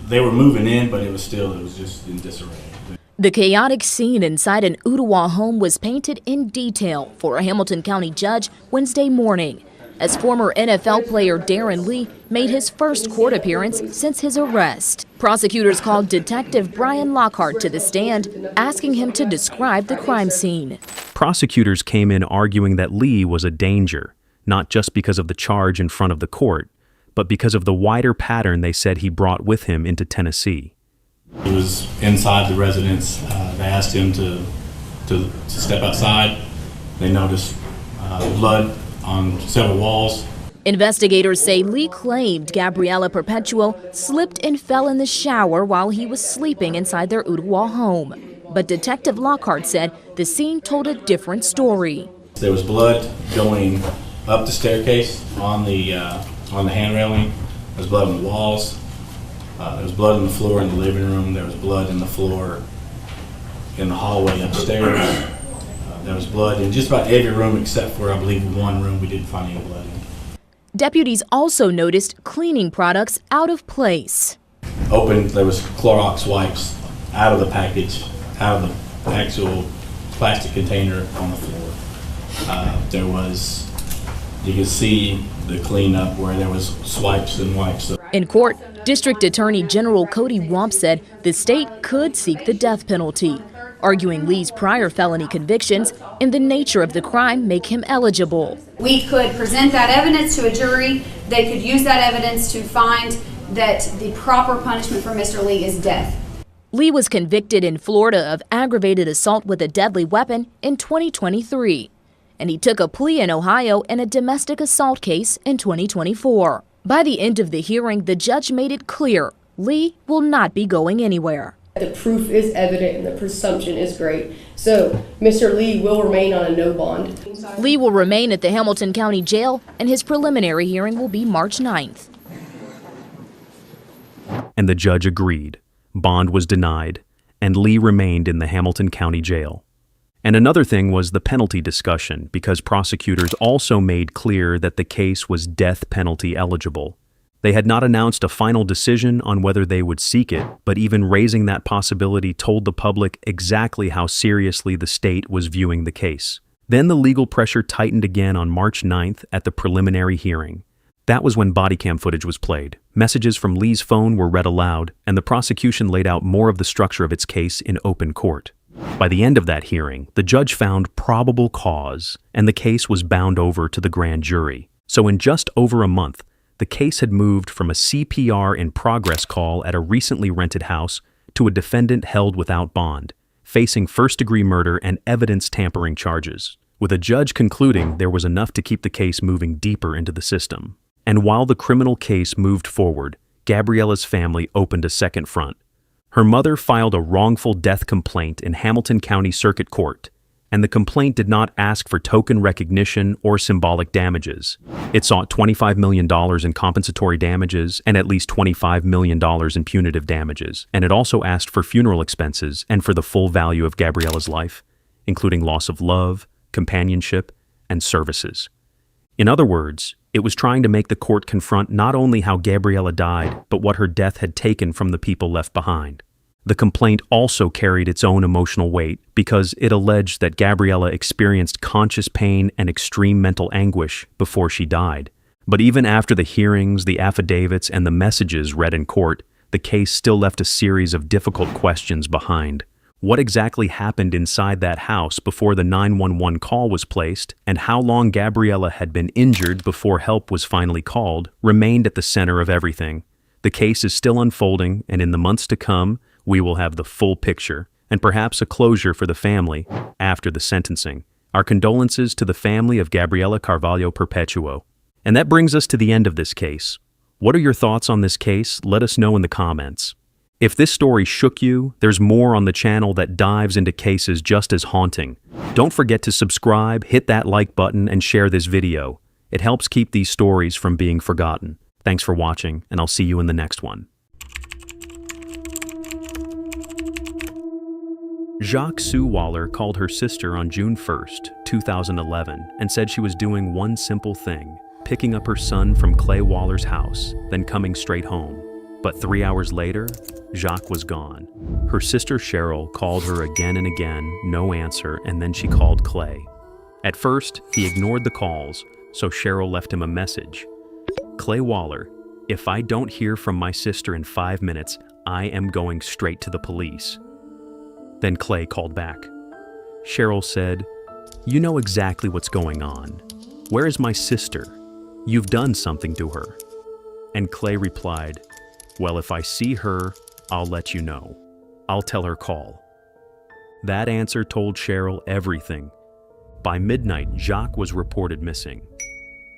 they were moving in, but it was just in disarray. The chaotic scene inside an Ottawa home was painted in detail for a Hamilton County judge Wednesday morning as former NFL player Darren Lee made his first court appearance since his arrest. Prosecutors called Detective Brian Lockhart to the stand, asking him to describe the crime scene. Prosecutors came in arguing that Lee was a danger, not just because of the charge in front of the court, but because of the wider pattern they said he brought with him into Tennessee. He was inside the residence. They asked him to step outside. They noticed blood on several walls. Investigators say Lee claimed Gabriella Perpetuo slipped and fell in the shower while he was sleeping inside their Ottawa home. But Detective Lockhart said the scene told a different story. There was blood going up the staircase on the hand railing. There was blood on the walls. There was blood on the floor in the living room. There was blood in the floor in the hallway upstairs. There was blood in just about every room except for, I believe, one room we didn't find any blood in. Deputies also noticed cleaning products out of place. Open, there was Clorox wipes out of the package, out of the actual plastic container on the floor. There was, you can see the cleanup where there was swipes and wipes. In court, District Attorney General Cody Womp said the state could seek the death penalty, arguing Lee's prior felony convictions and the nature of the crime make him eligible. We could present that evidence to a jury. They could use that evidence to find that the proper punishment for Mr. Lee is death. Lee was convicted in Florida of aggravated assault with a deadly weapon in 2023, and he took a plea in Ohio in a domestic assault case in 2024. By the end of the hearing, the judge made it clear Lee will not be going anywhere. The proof is evident and the presumption is great. So Mr. Lee will remain on a no bond. Lee will remain at the Hamilton County Jail, and his preliminary hearing will be March 9th. And the judge agreed. Bond was denied, and Lee remained in the Hamilton County Jail. And another thing was the penalty discussion, because prosecutors also made clear that the case was death penalty eligible. They had not announced a final decision on whether they would seek it, but even raising that possibility told the public exactly how seriously the state was viewing the case. Then the legal pressure tightened again on March 9th at the preliminary hearing. That was when body cam footage was played. Messages from Lee's phone were read aloud, and the prosecution laid out more of the structure of its case in open court. By the end of that hearing, the judge found probable cause, and the case was bound over to the grand jury. So in just over a month, the case had moved from a CPR in progress call at a recently rented house to a defendant held without bond, facing first-degree murder and evidence tampering charges, with a judge concluding there was enough to keep the case moving deeper into the system. And while the criminal case moved forward, Gabriella's family opened a second front. Her mother filed a wrongful death complaint in Hamilton County Circuit Court, and the complaint did not ask for token recognition or symbolic damages. It sought $25 million in compensatory damages and at least $25 million in punitive damages, and it also asked for funeral expenses and for the full value of Gabriella's life, including loss of love, companionship, and services. In other words, it was trying to make the court confront not only how Gabriella died, but what her death had taken from the people left behind. The complaint also carried its own emotional weight because it alleged that Gabriella experienced conscious pain and extreme mental anguish before she died. But even after the hearings, the affidavits, and the messages read in court, the case still left a series of difficult questions behind. What exactly happened inside that house before the 911 call was placed, and how long Gabriella had been injured before help was finally called, remained at the center of everything. The case is still unfolding, and in the months to come, we will have the full picture, and perhaps a closure for the family after the sentencing. Our condolences to the family of Gabriella Carvalho Perpetuo. And that brings us to the end of this case. What are your thoughts on this case? Let us know in the comments. If this story shook you, there's more on the channel that dives into cases just as haunting. Don't forget to subscribe, hit that like button, and share this video. It helps keep these stories from being forgotten. Thanks for watching, and I'll see you in the next one. Jacques Sue Waller called her sister on June 1st, 2011, and said she was doing one simple thing, picking up her son from Clay Waller's house, then coming straight home. But 3 hours later, Jacques was gone. Her sister Cheryl called her again and again, no answer, and then she called Clay. At first, he ignored the calls, so Cheryl left him a message. Clay Waller, if I don't hear from my sister in 5 minutes, I am going straight to the police. Then Clay called back. Cheryl said, "You know exactly what's going on. Where is my sister? You've done something to her." And Clay replied, "Well, if I see her, I'll let you know. I'll tell her call." That answer told Cheryl everything. By midnight, Jacques was reported missing.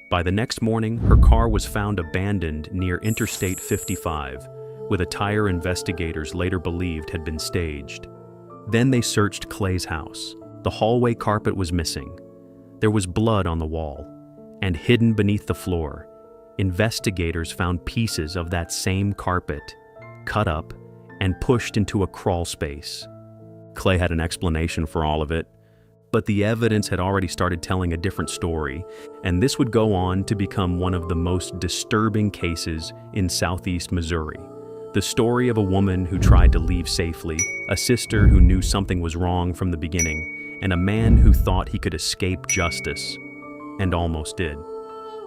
By the next morning, her car was found abandoned near Interstate 55, with a tire investigators later believed had been staged. Then they searched Clay's house. The hallway carpet was missing. There was blood on the wall, and hidden beneath the floor, investigators found pieces of that same carpet, cut up and pushed into a crawl space. Clay had an explanation for all of it, but the evidence had already started telling a different story, and this would go on to become one of the most disturbing cases in Southeast Missouri. The story of a woman who tried to leave safely, a sister who knew something was wrong from the beginning, and a man who thought he could escape justice, and almost did.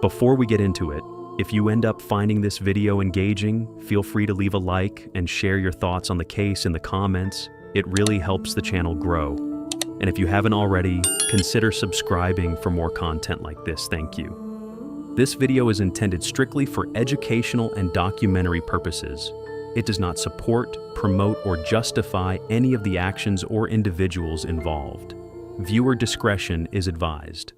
Before we get into it, if you end up finding this video engaging, feel free to leave a like and share your thoughts on the case in the comments. It really helps the channel grow. And if you haven't already, consider subscribing for more content like this. Thank you. This video is intended strictly for educational and documentary purposes. It does not support, promote, or justify any of the actions or individuals involved. Viewer discretion is advised.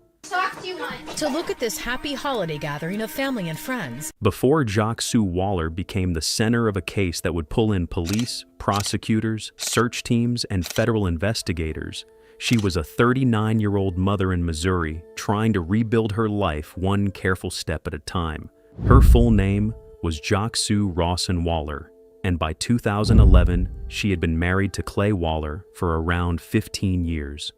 To look at this happy holiday gathering of family and friends. Before Jacques Sue Waller became the center of a case that would pull in police, prosecutors, search teams, and federal investigators, she was a 39-year-old mother in Missouri trying to rebuild her life one careful step at a time. Her full name was Jacques Sue Rawson Waller, and by 2011, she had been married to Clay Waller for around 15 years.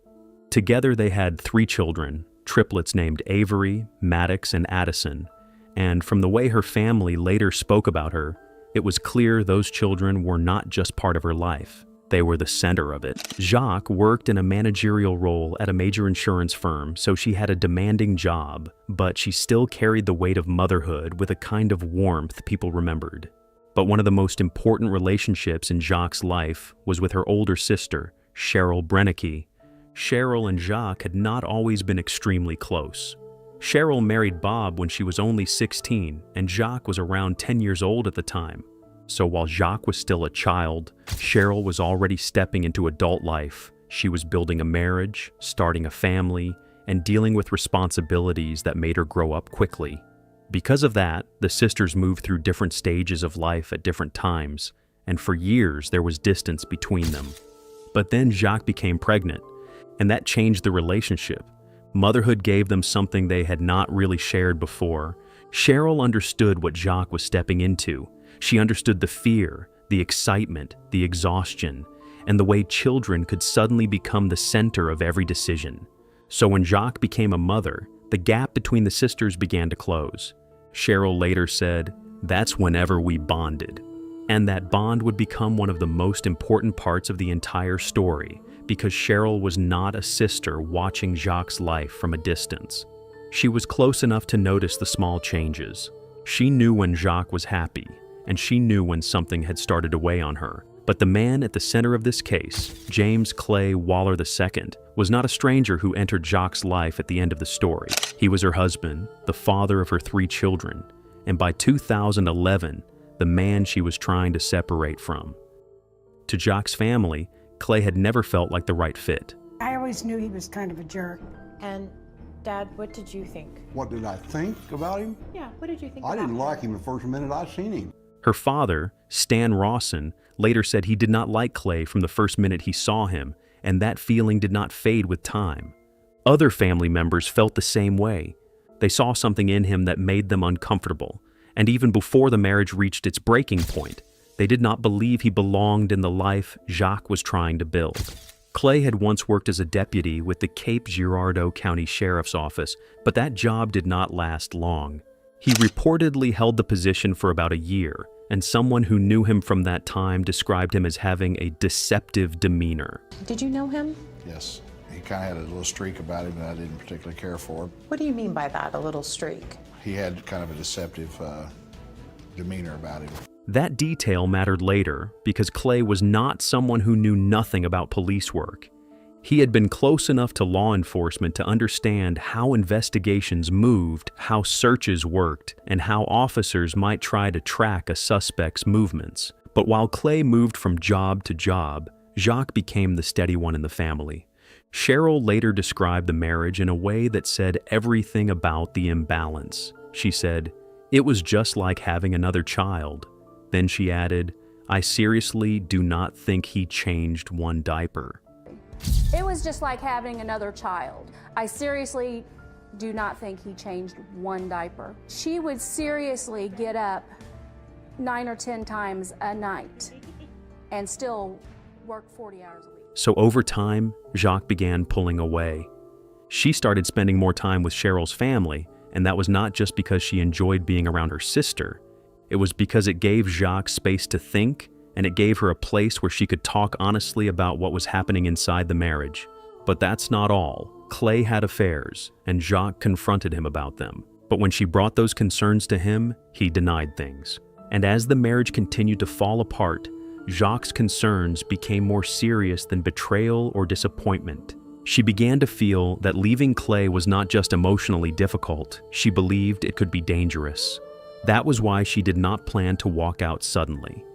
Together they had 3 children, triplets named Avery, Maddox, and Addison, and from the way her family later spoke about her, it was clear those children were not just part of her life. They were the center of it. Jacques worked in a managerial role at a major insurance firm, so she had a demanding job, but she still carried the weight of motherhood with a kind of warmth people remembered. But one of the most important relationships in Jacques' life was with her older sister, Cheryl Brennicky. Cheryl and Jacques had not always been extremely close. Cheryl married Bob when she was only 16, and Jacques was around 10 years old at the time. So while Jacques was still a child, Cheryl was already stepping into adult life. She was building a marriage, starting a family, and dealing with responsibilities that made her grow up quickly. Because of that, the sisters moved through different stages of life at different times, and for years there was distance between them. But then Jacques became pregnant, and that changed the relationship. Motherhood gave them something they had not really shared before. Cheryl understood what Jacques was stepping into. She understood the fear, the excitement, the exhaustion, and the way children could suddenly become the center of every decision. So when Jacques became a mother, the gap between the sisters began to close. Cheryl later said, "That's whenever we bonded." And that bond would become one of the most important parts of the entire story, because Cheryl was not a sister watching Jacques' life from a distance. She was close enough to notice the small changes. She knew when Jacques was happy, and she knew when something had started to weigh on her. But the man at the center of this case, James Clay Waller II, was not a stranger who entered Jacques' life at the end of the story. He was her husband, the father of her 3 children, and by 2011, the man she was trying to separate from. To Jacques' family, Clay had never felt like the right fit. I always knew he was kind of a jerk. And Dad, what did you think? What did I think about him? Yeah, what did you think I about didn't him? like him the first minute I seen him. Her father, Stan Rawson, later said he did not like Clay from the first minute he saw him, and that feeling did not fade with time. Other family members felt the same way. They saw something in him that made them uncomfortable, and even before the marriage reached its breaking point, they did not believe he belonged in the life Jacques was trying to build. Clay had once worked as a deputy with the Cape Girardeau County Sheriff's Office, but that job did not last long. He reportedly held the position for about a year, and someone who knew him from that time described him as having a deceptive demeanor. Did you know him? Yes, he kind of had a little streak about him that I didn't particularly care for. What do you mean by that, a little streak? He had kind of a deceptive demeanor about him. That detail mattered later because Clay was not someone who knew nothing about police work. He had been close enough to law enforcement to understand how investigations moved, how searches worked, and how officers might try to track a suspect's movements. But while Clay moved from job to job, Jacques became the steady one in the family. Cheryl later described the marriage in a way that said everything about the imbalance. She said, "It was just like having another child." Then she added, "I seriously do not think he changed one diaper." It was just like having another child. I seriously do not think he changed one diaper. She would seriously get up 9 or 10 times a night and still work 40 hours a week. So over time, Jacques began pulling away. She started spending more time with Cheryl's family, and that was not just because she enjoyed being around her sister. It was because it gave Jacques space to think, and it gave her a place where she could talk honestly about what was happening inside the marriage. But that's not all. Clay had affairs, and Jacques confronted him about them. But when she brought those concerns to him, he denied things. And as the marriage continued to fall apart, Jacques' concerns became more serious than betrayal or disappointment. She began to feel that leaving Clay was not just emotionally difficult, she believed it could be dangerous. That was why she did not plan to walk out suddenly.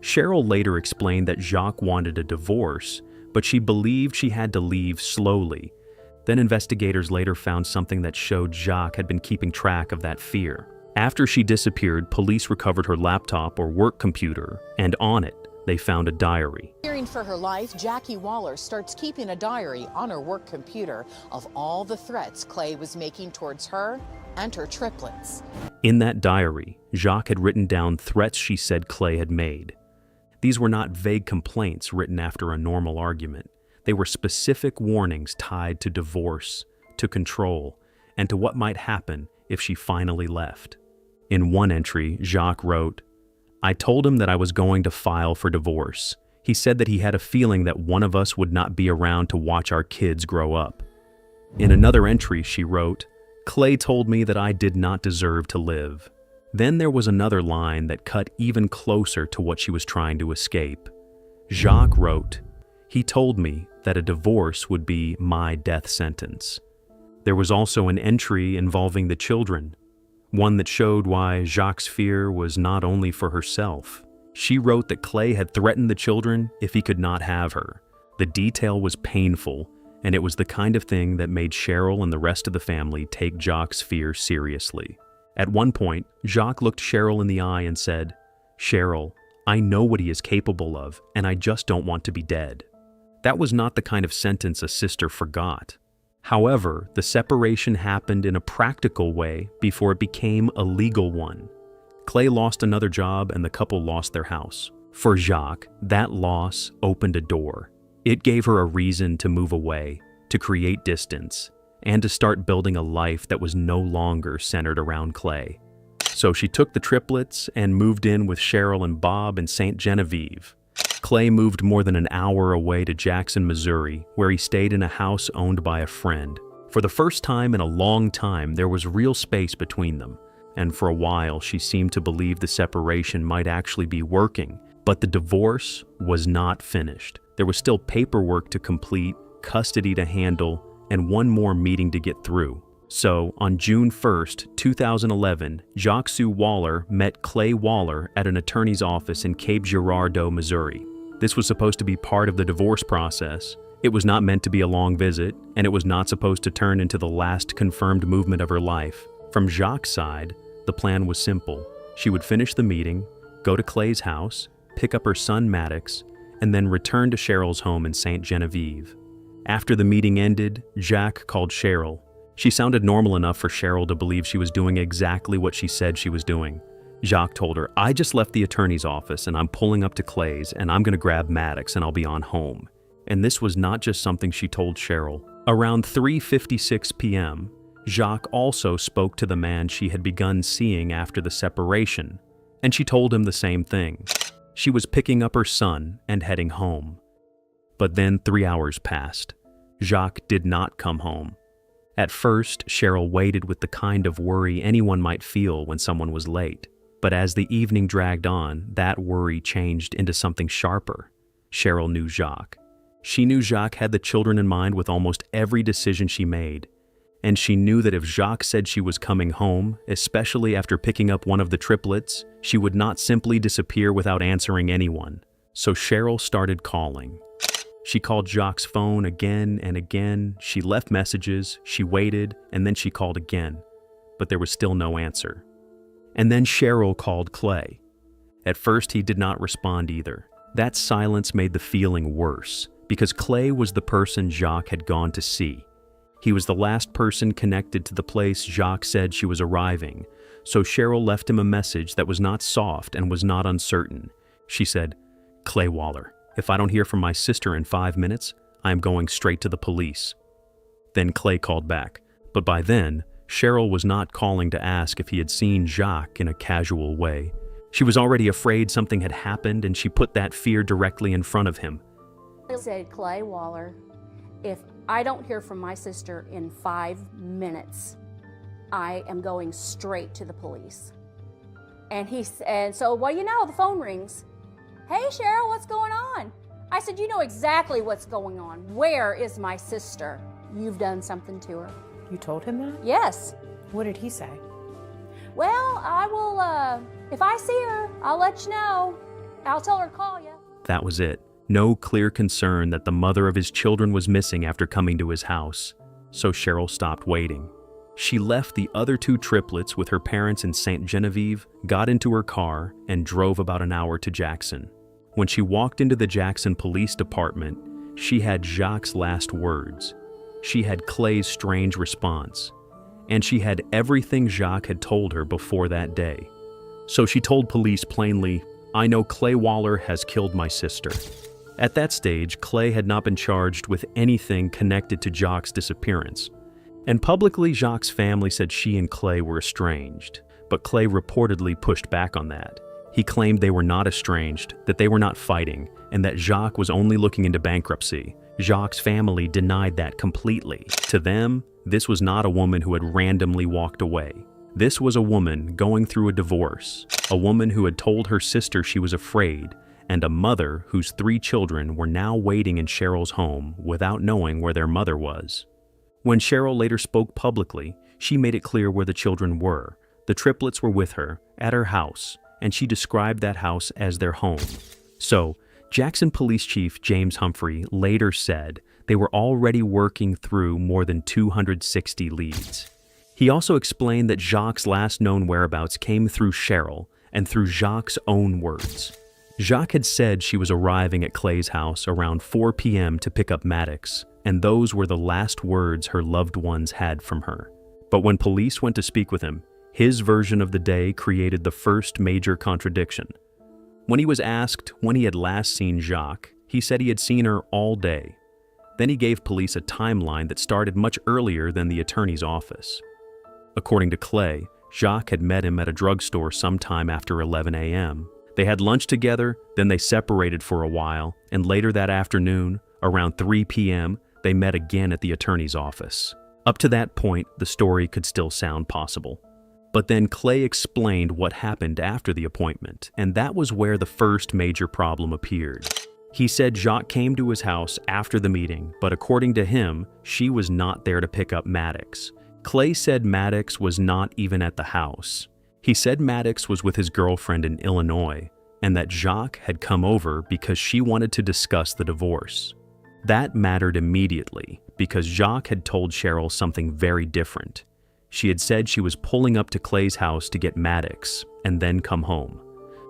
Cheryl later explained that Jacques wanted a divorce, but she believed she had to leave slowly. Then investigators later found something that showed Jacques had been keeping track of that fear. After she disappeared, police recovered her laptop or work computer, and on it, they found a diary. Fearing for her life, Jackie Waller starts keeping a diary on her work computer of all the threats Clay was making towards her and her triplets. In that diary, Jacques had written down threats she said Clay had made. These were not vague complaints written after a normal argument. They were specific warnings tied to divorce, to control, and to what might happen if she finally left. In one entry, Jacques wrote, "I told him that I was going to file for divorce. He said that he had a feeling that one of us would not be around to watch our kids grow up." In another entry, she wrote, "Clay told me that I did not deserve to live." Then there was another line that cut even closer to what she was trying to escape. Jacques wrote, "He told me that a divorce would be my death sentence." There was also an entry involving the children, one that showed why Jacques' fear was not only for herself. She wrote that Clay had threatened the children if he could not have her. The detail was painful, and it was the kind of thing that made Cheryl and the rest of the family take Jacques' fear seriously. At one point, Jacques looked Cheryl in the eye and said, "Cheryl, I know what he is capable of, and I just don't want to be dead." That was not the kind of sentence a sister forgot. However, the separation happened in a practical way before it became a legal one. Clay lost another job and the couple lost their house. For Jacques, that loss opened a door. It gave her a reason to move away, to create distance, and to start building a life that was no longer centered around Clay. So she took the triplets and moved in with Cheryl and Bob in St. Genevieve. Clay moved more than an hour away to Jackson, Missouri, where he stayed in a house owned by a friend. For the first time in a long time, there was real space between them, and for a while she seemed to believe the separation might actually be working. But the divorce was not finished. There was still paperwork to complete, custody to handle, and one more meeting to get through. So, on June 1st, 2011, Jacques Sue Waller met Clay Waller at an attorney's office in Cape Girardeau, Missouri. This was supposed to be part of the divorce process. It was not meant to be a long visit, and it was not supposed to turn into the last confirmed movement of her life. From Jacques' side, the plan was simple. She would finish the meeting, go to Clay's house, pick up her son Maddox, and then return to Cheryl's home in St. Genevieve. After the meeting ended, Jacques called Cheryl. She sounded normal enough for Cheryl to believe she was doing exactly what she said she was doing. Jacques told her, "I just left the attorney's office and I'm pulling up to Clay's and I'm going to grab Maddox and I'll be on home." And this was not just something she told Cheryl. Around 3:56 p.m., Jacques also spoke to the man she had begun seeing after the separation, and she told him the same thing. She was picking up her son and heading home. But then 3 hours passed. Jacques did not come home. At first, Cheryl waited with the kind of worry anyone might feel when someone was late. But as the evening dragged on, that worry changed into something sharper. Cheryl knew Jacques. She knew Jacques had the children in mind with almost every decision she made. And she knew that if Jacques said she was coming home, especially after picking up one of the triplets, she would not simply disappear without answering anyone. So Cheryl started calling. She called Jacques' phone again and again. She left messages, she waited, and then she called again. But there was still no answer. And then Cheryl called Clay. At first, he did not respond either. That silence made the feeling worse, because Clay was the person Jacques had gone to see. He was the last person connected to the place Jacques said she was arriving, so Cheryl left him a message that was not soft and was not uncertain. She said, "Clay Waller, if I don't hear from my sister in 5 minutes, I am going straight to the police." Then Clay called back, but by then, Cheryl was not calling to ask if he had seen Jacques in a casual way. She was already afraid something had happened, and she put that fear directly in front of him. I said, "Clay Waller, if I don't hear from my sister in 5 minutes, I am going straight to the police." And so, well, you know, the phone rings. "Hey, Cheryl, what's going on?" I said, "You know exactly what's going on. Where is my sister? You've done something to her." You told him that? Yes. What did he say? "Well, I will, if I see her, I'll let you know." I'll tell her to call you. That was it. No clear concern that the mother of his children was missing after coming to his house. So Cheryl stopped waiting. She left the other two triplets with her parents in St. Genevieve, got into her car, and drove about an hour to Jackson. When she walked into the Jackson Police Department, she had Jacques' last words. She had Clay's strange response. And she had everything Jacques had told her before that day. So she told police plainly, "I know Clay Waller has killed my sister." At that stage, Clay had not been charged with anything connected to Jacques' disappearance. And publicly, Jacques' family said she and Clay were estranged, but Clay reportedly pushed back on that. He claimed they were not estranged, that they were not fighting, and that Jacques was only looking into bankruptcy. Jacques' family denied that completely. To them, this was not a woman who had randomly walked away. This was a woman going through a divorce, a woman who had told her sister she was afraid, and a mother whose 3 children were now waiting in Cheryl's home without knowing where their mother was. When Cheryl later spoke publicly, she made it clear where the children were. The triplets were with her, at her house, and she described that house as their home. So, Jackson Police Chief James Humphrey later said they were already working through more than 260 leads. He also explained that Jacques' last known whereabouts came through Cheryl and through Jacques' own words. Jacques had said she was arriving at Clay's house around 4 p.m. to pick up Maddox, and those were the last words her loved ones had from her. But when police went to speak with him, his version of the day created the first major contradiction. When he was asked when he had last seen Jacques, he said he had seen her all day. Then he gave police a timeline that started much earlier than the attorney's office. According to Clay, Jacques had met him at a drugstore sometime after 11 a.m. They had lunch together, then they separated for a while, and later that afternoon, around 3 p.m., they met again at the attorney's office. Up to that point, the story could still sound possible. But then Clay explained what happened after the appointment, and that was where the first major problem appeared. He said Jacques came to his house after the meeting, but according to him, she was not there to pick up Maddox. Clay said Maddox was not even at the house. He said Maddox was with his girlfriend in Illinois, and that Jacques had come over because she wanted to discuss the divorce. That mattered immediately, because Jacques had told Cheryl something very different. She had said she was pulling up to Clay's house to get Maddox, and then come home.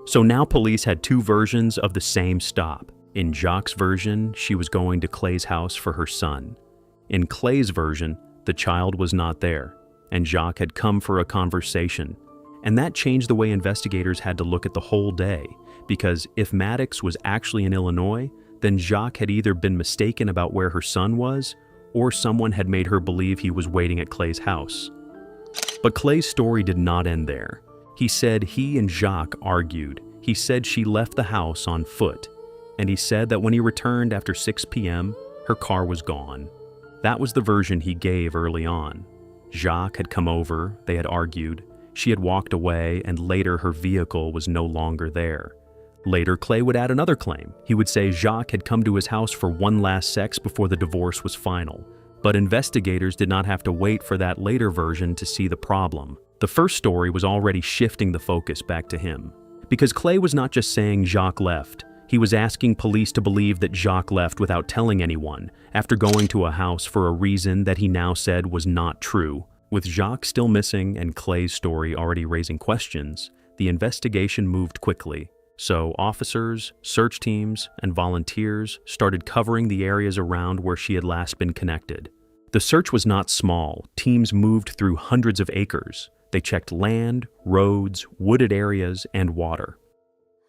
So now police had 2 versions of the same stop. In Jacques' version, she was going to Clay's house for her son. In Clay's version, the child was not there, and Jacques had come for a conversation. And that changed the way investigators had to look at the whole day, because if Maddox was actually in Illinois, then Jacques had either been mistaken about where her son was, or someone had made her believe he was waiting at Clay's house. But Clay's story did not end there. He said he and Jacques argued. He said she left the house on foot, and he said that when he returned after 6 p.m., her car was gone. That was the version he gave early on. Jacques had come over, they had argued, she had walked away, and later her vehicle was no longer there. Later, Clay would add another claim. He would say Jacques had come to his house for one last sex before the divorce was final. But investigators did not have to wait for that later version to see the problem. The first story was already shifting the focus back to him. Because Clay was not just saying Jacques left, he was asking police to believe that Jacques left without telling anyone, after going to a house for a reason that he now said was not true. With Jacques still missing and Clay's story already raising questions, the investigation moved quickly. So officers, search teams, and volunteers started covering the areas around where she had last been connected. The search was not small. Teams moved through hundreds of acres. They checked land, roads, wooded areas, and water.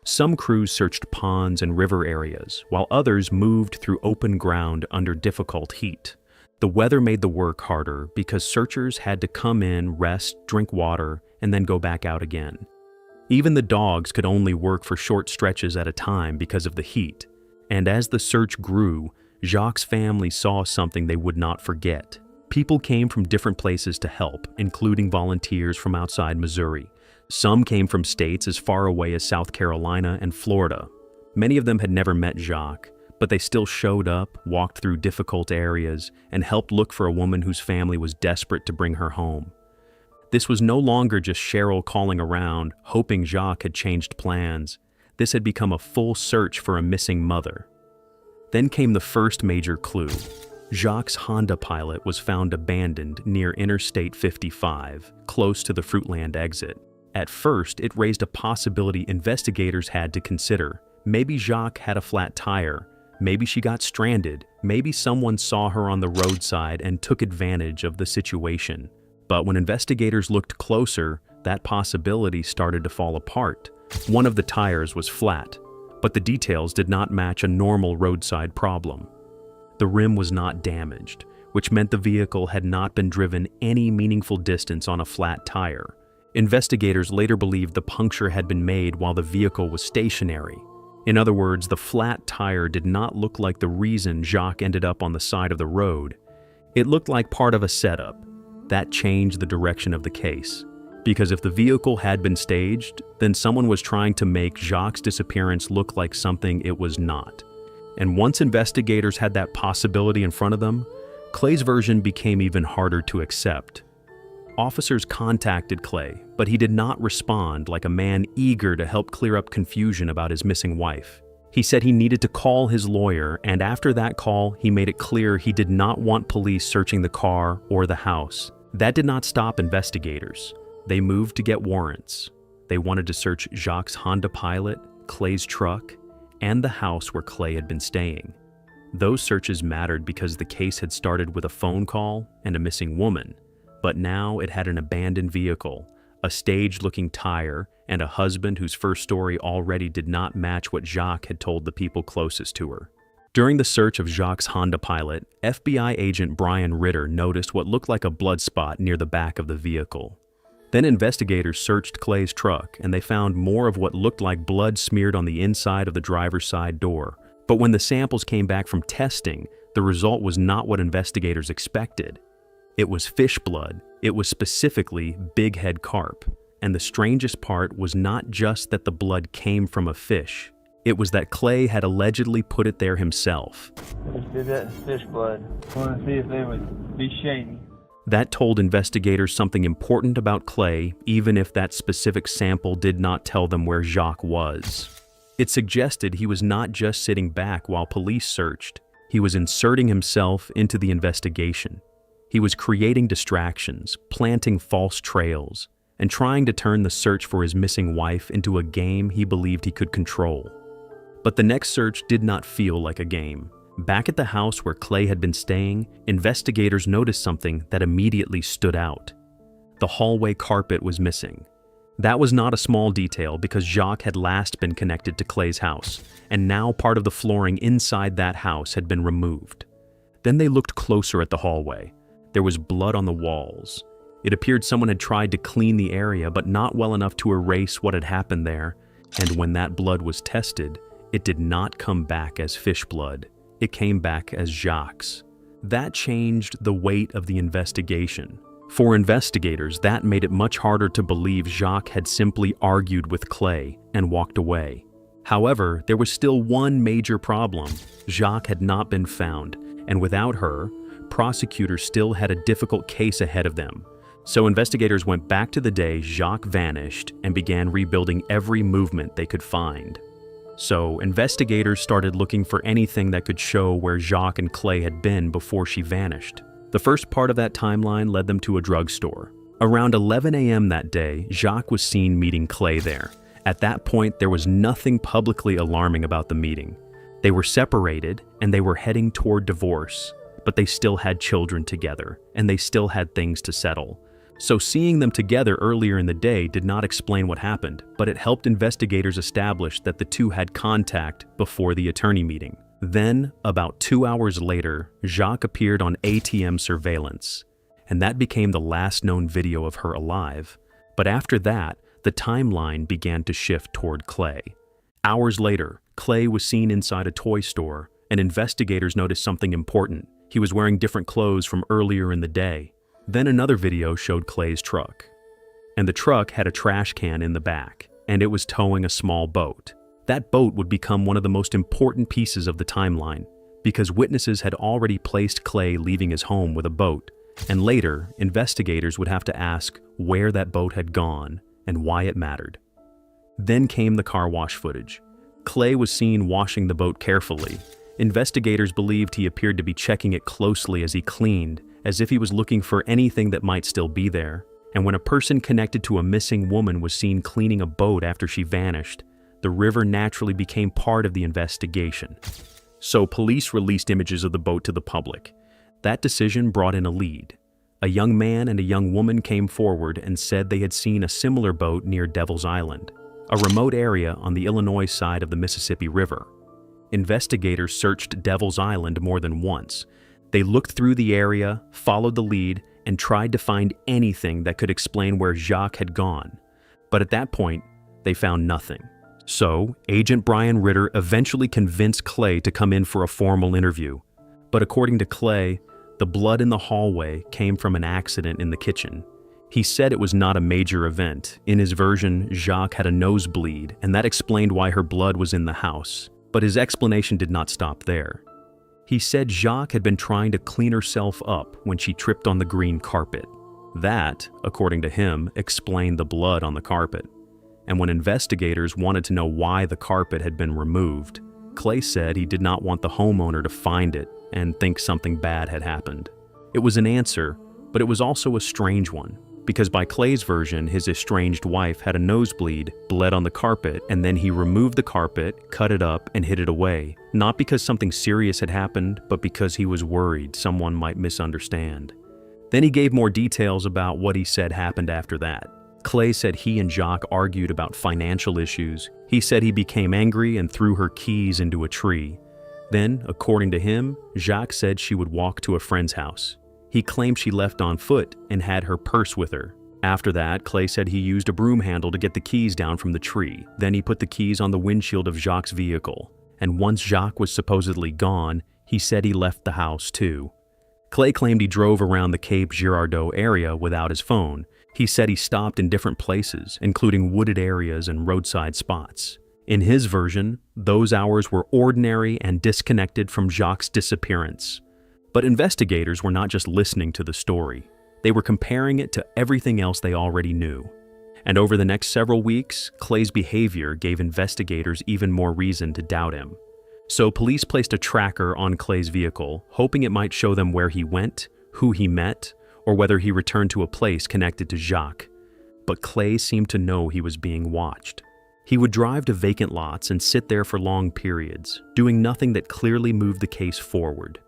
Some crews searched ponds and river areas, while others moved through open ground under difficult heat. The weather made the work harder because searchers had to come in, rest, drink water, and then go back out again. Even the dogs could only work for short stretches at a time because of the heat. And as the search grew, Jacques' family saw something they would not forget. People came from different places to help, including volunteers from outside Missouri. Some came from states as far away as South Carolina and Florida. Many of them had never met Jacques, but they still showed up, walked through difficult areas, and helped look for a woman whose family was desperate to bring her home. This was no longer just Cheryl calling around, hoping Jacques had changed plans. this had become a full search for a missing mother. Then came the first major clue. Jacques' Honda Pilot was found abandoned near Interstate 55, close to the Fruitland exit. At first, it raised a possibility investigators had to consider. Maybe Jacques had a flat tire, maybe she got stranded, maybe someone saw her on the roadside and took advantage of the situation. But when investigators looked closer, that possibility started to fall apart. One of the tires was flat, but the details did not match a normal roadside problem. The rim was not damaged, which meant the vehicle had not been driven any meaningful distance on a flat tire. Investigators later believed the puncture had been made while the vehicle was stationary. In other words, the flat tire did not look like the reason Jacques ended up on the side of the road. It looked like part of a setup. That changed the direction of the case. Because if the vehicle had been staged, then someone was trying to make Jacques' disappearance look like something it was not. And once investigators had that possibility in front of them, Clay's version became even harder to accept. Officers contacted Clay, but he did not respond like a man eager to help clear up confusion about his missing wife. He said he needed to call his lawyer, and after that call, he made it clear he did not want police searching the car or the house. That did not stop investigators. They moved to get warrants. They wanted to search Jacques' Honda Pilot, Clay's truck, and the house where Clay had been staying. Those searches mattered because the case had started with a phone call and a missing woman, but now it had an abandoned vehicle, a staged-looking tire, and a husband whose first story already did not match what Jacques had told the people closest to her. During the search of Jacques' Honda Pilot, FBI agent Brian Ritter noticed what looked like a blood spot near the back of the vehicle. Then investigators searched Clay's truck, and they found more of what looked like blood smeared on the inside of the driver's side door. But when the samples came back from testing, the result was not what investigators expected. It was fish blood. It was specifically big head carp. And the strangest part was not just that the blood came from a fish. It was that Clay had allegedly put it there himself. Did that fish blood. I want to see if they would be shady. That told investigators something important about Clay, even if that specific sample did not tell them where Jacques was. It suggested he was not just sitting back while police searched. He was inserting himself into the investigation. He was creating distractions, planting false trails, and trying to turn the search for his missing wife into a game he believed he could control. But the next search did not feel like a game. Back at the house where Clay had been staying, investigators noticed something that immediately stood out. The hallway carpet was missing. That was not a small detail because Jacques had last been connected to Clay's house, and now part of the flooring inside that house had been removed. Then they looked closer at the hallway. There was blood on the walls. It appeared someone had tried to clean the area, but not well enough to erase what had happened there. And when that blood was tested, it did not come back as fish blood. It came back as Jacques'. That changed the weight of the investigation. For investigators, that made it much harder to believe Jacques had simply argued with Clay and walked away. However, there was still one major problem. Jacques had not been found, and without her, prosecutors still had a difficult case ahead of them. So investigators went back to the day Jacques vanished and began rebuilding every movement they could find. So investigators started looking for anything that could show where Jacques and Clay had been before she vanished. The first part of that timeline led them to a drugstore. Around 11 a.m. that day, Jacques was seen meeting Clay there. At that point, there was nothing publicly alarming about the meeting. They were separated and they were heading toward divorce, but they still had children together and they still had things to settle. So seeing them together earlier in the day did not explain what happened, but it helped investigators establish that the two had contact before the attorney meeting. Then, about 2 hours later, Jacques appeared on ATM surveillance, and that became the last known video of her alive. But after that, the timeline began to shift toward Clay. Hours later, Clay was seen inside a toy store, and investigators noticed something important. He was wearing different clothes from earlier in the day. Then another video showed Clay's truck. And the truck had a trash can in the back, and it was towing a small boat. That boat would become one of the most important pieces of the timeline, because witnesses had already placed Clay leaving his home with a boat, and later, investigators would have to ask where that boat had gone and why it mattered. Then came the car wash footage. Clay was seen washing the boat carefully. Investigators believed he appeared to be checking it closely as he cleaned, as if he was looking for anything that might still be there. And when a person connected to a missing woman was seen cleaning a boat after she vanished, the river naturally became part of the investigation. So police released images of the boat to the public. That decision brought in a lead. A young man and a young woman came forward and said they had seen a similar boat near Devil's Island, a remote area on the Illinois side of the Mississippi River. Investigators searched Devil's Island more than once. They looked through the area, followed the lead, and tried to find anything that could explain where Jacques had gone. But at that point, they found nothing. So, Agent Brian Ritter eventually convinced Clay to come in for a formal interview. But according to Clay, the blood in the hallway came from an accident in the kitchen. He said it was not a major event. In his version, Jacques had a nosebleed, and that explained why her blood was in the house. But his explanation did not stop there. He said Jacques had been trying to clean herself up when she tripped on the green carpet. That, according to him, explained the blood on the carpet. And when investigators wanted to know why the carpet had been removed, Clay said he did not want the homeowner to find it and think something bad had happened. It was an answer, but it was also a strange one, because by Clay's version, his estranged wife had a nosebleed, bled on the carpet, and then he removed the carpet, cut it up, and hid it away. Not because something serious had happened, but because he was worried someone might misunderstand. Then he gave more details about what he said happened after that. Clay said he and Jacques argued about financial issues. He said he became angry and threw her keys into a tree. Then, according to him, Jacques said she would walk to a friend's house. He claimed she left on foot and had her purse with her. After that, Clay said he used a broom handle to get the keys down from the tree. Then he put the keys on the windshield of Jacques' vehicle. And once Jacques was supposedly gone, he said he left the house too. Clay claimed he drove around the Cape Girardeau area without his phone. He said he stopped in different places, including wooded areas and roadside spots. In his version, those hours were ordinary and disconnected from Jacques' disappearance. But investigators were not just listening to the story. They were comparing it to everything else they already knew. And over the next several weeks, Clay's behavior gave investigators even more reason to doubt him. So police placed a tracker on Clay's vehicle, hoping it might show them where he went, who he met, or whether he returned to a place connected to Jacques. But Clay seemed to know he was being watched. He would drive to vacant lots and sit there for long periods, doing nothing that clearly moved the case forward.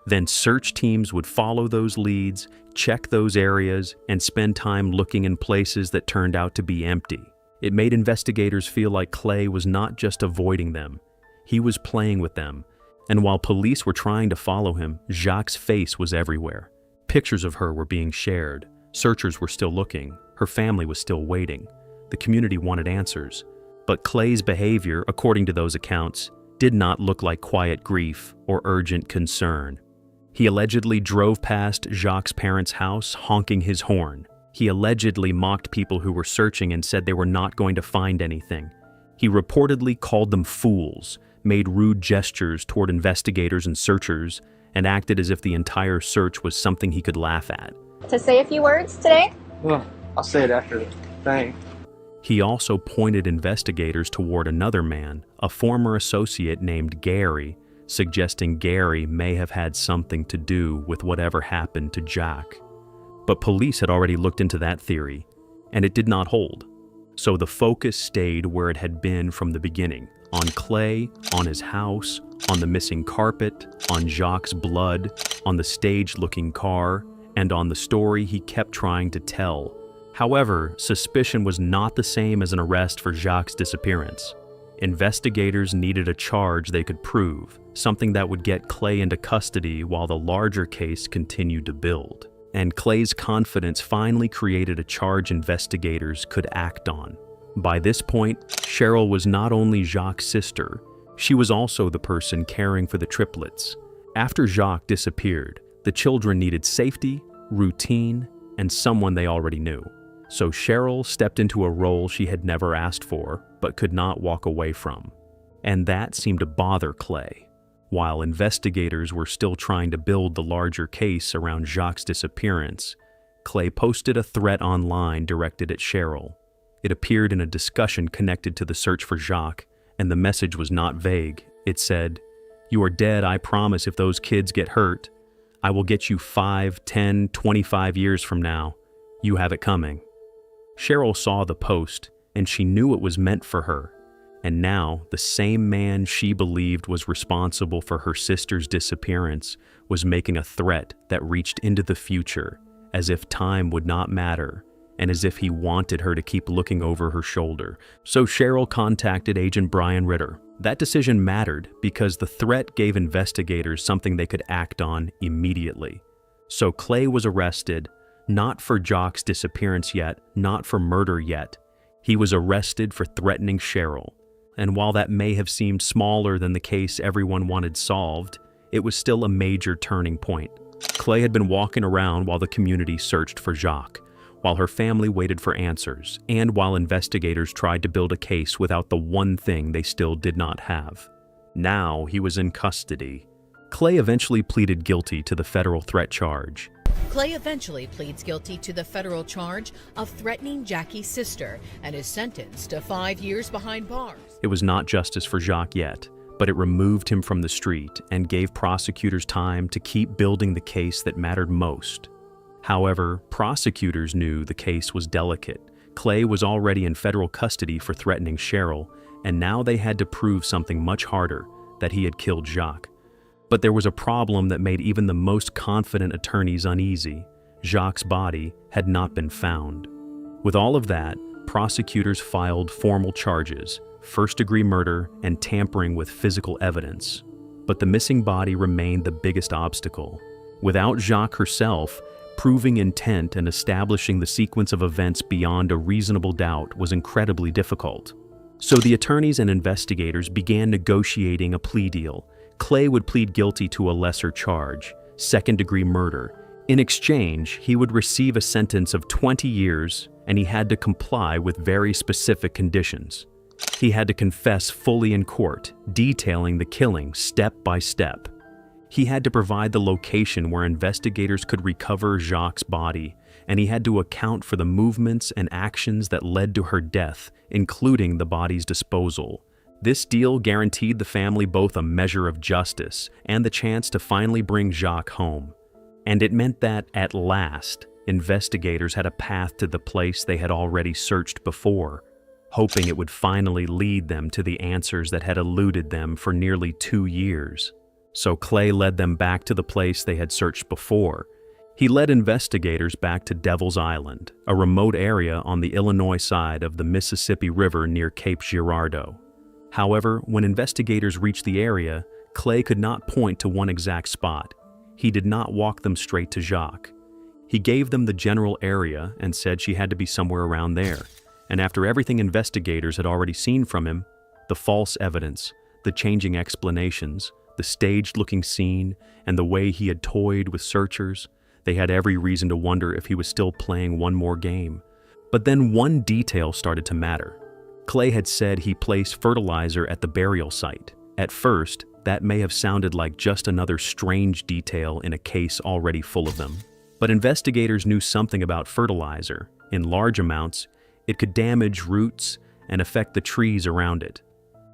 Then search teams would follow those leads, check those areas, and spend time looking in places that turned out to be empty. It made investigators feel like Clay was not just avoiding them, he was playing with them. And while police were trying to follow him, Jacques' face was everywhere. Pictures of her were being shared. Searchers were still looking. Her family was still waiting. The community wanted answers. But Clay's behavior, according to those accounts, did not look like quiet grief or urgent concern. He allegedly drove past Jacques' parents' house honking his horn. He allegedly mocked people who were searching and said they were not going to find anything. He reportedly called them fools, made rude gestures toward investigators and searchers, and acted as if the entire search was something he could laugh at. To say a few words today? Well, I'll say it after the thing. He also pointed investigators toward another man, a former associate named Gary, suggesting Gary may have had something to do with whatever happened to Jacques. But police had already looked into that theory, and it did not hold. So the focus stayed where it had been from the beginning, on Clay, on his house, on the missing carpet, on Jacques' blood, on the staged-looking car, and on the story he kept trying to tell. However, suspicion was not the same as an arrest for Jacques' disappearance. Investigators needed a charge they could prove, something that would get Clay into custody while the larger case continued to build. And Clay's confidence finally created a charge investigators could act on. By this point, Cheryl was not only Jacques' sister, she was also the person caring for the triplets. After Jacques disappeared, the children needed safety, routine, and someone they already knew. So Cheryl stepped into a role she had never asked for, but could not walk away from. And that seemed to bother Clay. While investigators were still trying to build the larger case around Jacques' disappearance, Clay posted a threat online directed at Cheryl. It appeared in a discussion connected to the search for Jacques, and the message was not vague. It said, "You are dead, I promise. If those kids get hurt, I will get you 5, 10, 25 years from now. You have it coming." Cheryl saw the post, and she knew it was meant for her. And now, the same man she believed was responsible for her sister's disappearance was making a threat that reached into the future, as if time would not matter, and as if he wanted her to keep looking over her shoulder. So Cheryl contacted Agent Brian Ritter. That decision mattered because the threat gave investigators something they could act on immediately. So Clay was arrested, not for Jock's disappearance yet, not for murder yet. He was arrested for threatening Cheryl. And while that may have seemed smaller than the case everyone wanted solved, it was still a major turning point. Clay had been walking around while the community searched for Jock, while her family waited for answers, and while investigators tried to build a case without the one thing they still did not have. Now he was in custody. Clay eventually pleaded guilty to the federal threat charge. Clay eventually pleads guilty to the federal charge of threatening Jackie's sister and is sentenced to 5 years behind bars. It was not justice for Jock yet, but it removed him from the street and gave prosecutors time to keep building the case that mattered most. However, prosecutors knew the case was delicate. Clay was already in federal custody for threatening Cheryl, and now they had to prove something much harder, that he had killed Jock. But there was a problem that made even the most confident attorneys uneasy. Jock's body had not been found. With all of that, prosecutors filed formal charges, first-degree murder and tampering with physical evidence. But the missing body remained the biggest obstacle. Without Jock herself, proving intent and establishing the sequence of events beyond a reasonable doubt was incredibly difficult. So the attorneys and investigators began negotiating a plea deal. Clay would plead guilty to a lesser charge, second-degree murder. In exchange, he would receive a sentence of 20 years, and he had to comply with very specific conditions. He had to confess fully in court, detailing the killing step by step. He had to provide the location where investigators could recover Jock's body, and he had to account for the movements and actions that led to her death, including the body's disposal. This deal guaranteed the family both a measure of justice and the chance to finally bring Jock home. And it meant that, at last, investigators had a path to the place they had already searched before, hoping it would finally lead them to the answers that had eluded them for nearly 2 years. So Clay led them back to the place they had searched before. He led investigators back to Devil's Island, a remote area on the Illinois side of the Mississippi River near Cape Girardeau. However, when investigators reached the area, Clay could not point to one exact spot. He did not walk them straight to Jock. He gave them the general area and said she had to be somewhere around there. And after everything investigators had already seen from him, the false evidence, the changing explanations, the staged-looking scene, and the way he had toyed with searchers, they had every reason to wonder if he was still playing one more game. But then one detail started to matter. Clay had said he placed fertilizer at the burial site. At first, that may have sounded like just another strange detail in a case already full of them. But investigators knew something about fertilizer. In large amounts, it could damage roots and affect the trees around it.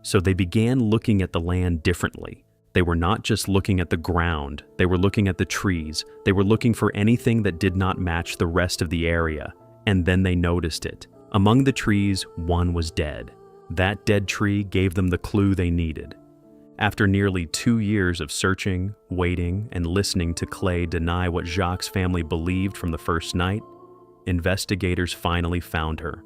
So they began looking at the land differently. They were not just looking at the ground, they were looking at the trees. They were looking for anything that did not match the rest of the area. And then they noticed it. Among the trees, one was dead. That dead tree gave them the clue they needed. After nearly 2 years of searching, waiting, and listening to Clay deny what Jock's family believed from the first night, investigators finally found her.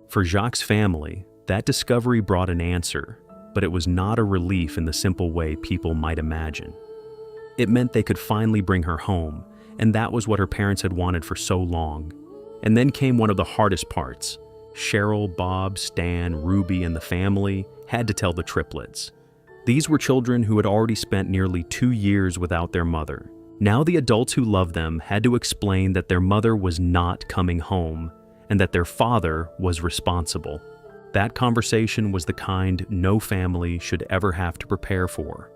For Jock's family, that discovery brought an answer, but it was not a relief in the simple way people might imagine. It meant they could finally bring her home, and that was what her parents had wanted for so long. And then came one of the hardest parts. Cheryl, Bob, Stan, Ruby, and the family had to tell the triplets. These were children who had already spent nearly 2 years without their mother. Now the adults who loved them had to explain that their mother was not coming home and that their father was responsible. That conversation was the kind no family should ever have to prepare for.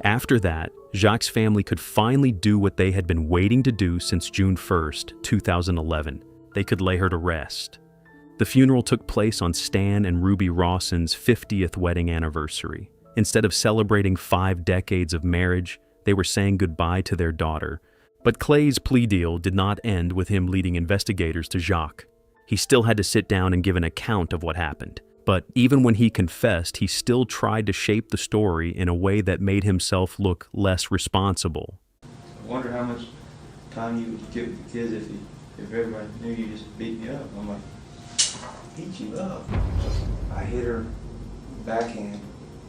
After that, Jock's family could finally do what they had been waiting to do since June 1st, 2011. They could lay her to rest. The funeral took place on Stan and Ruby Rawson's 50th wedding anniversary. Instead of celebrating 5 decades of marriage, they were saying goodbye to their daughter. But Clay's plea deal did not end with him leading investigators to Jacques. He still had to sit down and give an account of what happened. But even when he confessed, he still tried to shape the story in a way that made himself look less responsible. I wonder how much time you would give the kids if everybody knew you just beat me up. I'm like, beat you up? I hit her backhand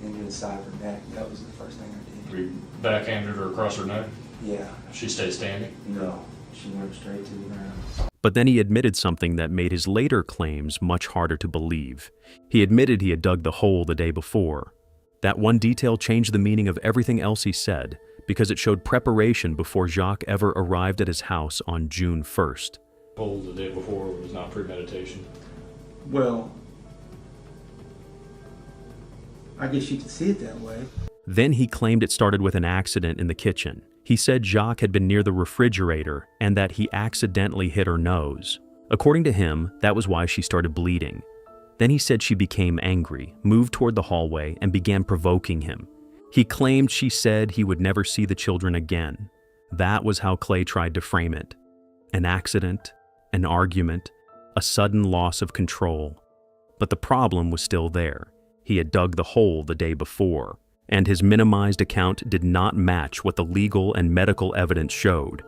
into the side of her neck. That was the first thing I did. You backhanded her across her neck? Yeah. She stayed standing? No, she went straight to the ground. But then he admitted something that made his later claims much harder to believe. He admitted he had dug the hole the day before. That one detail changed the meaning of everything else he said, because it showed preparation before Jacques ever arrived at his house on June 1st. Hole the day before was not premeditation? Well, I guess you could see it that way. Then he claimed it started with an accident in the kitchen. He said Jacques had been near the refrigerator and that he accidentally hit her nose. According to him, that was why she started bleeding. Then he said she became angry, moved toward the hallway, and began provoking him. He claimed she said he would never see the children again. That was how Clay tried to frame it. An accident, an argument, a sudden loss of control. But the problem was still there. He had dug the hole the day before, and his minimized account did not match what the legal and medical evidence showed.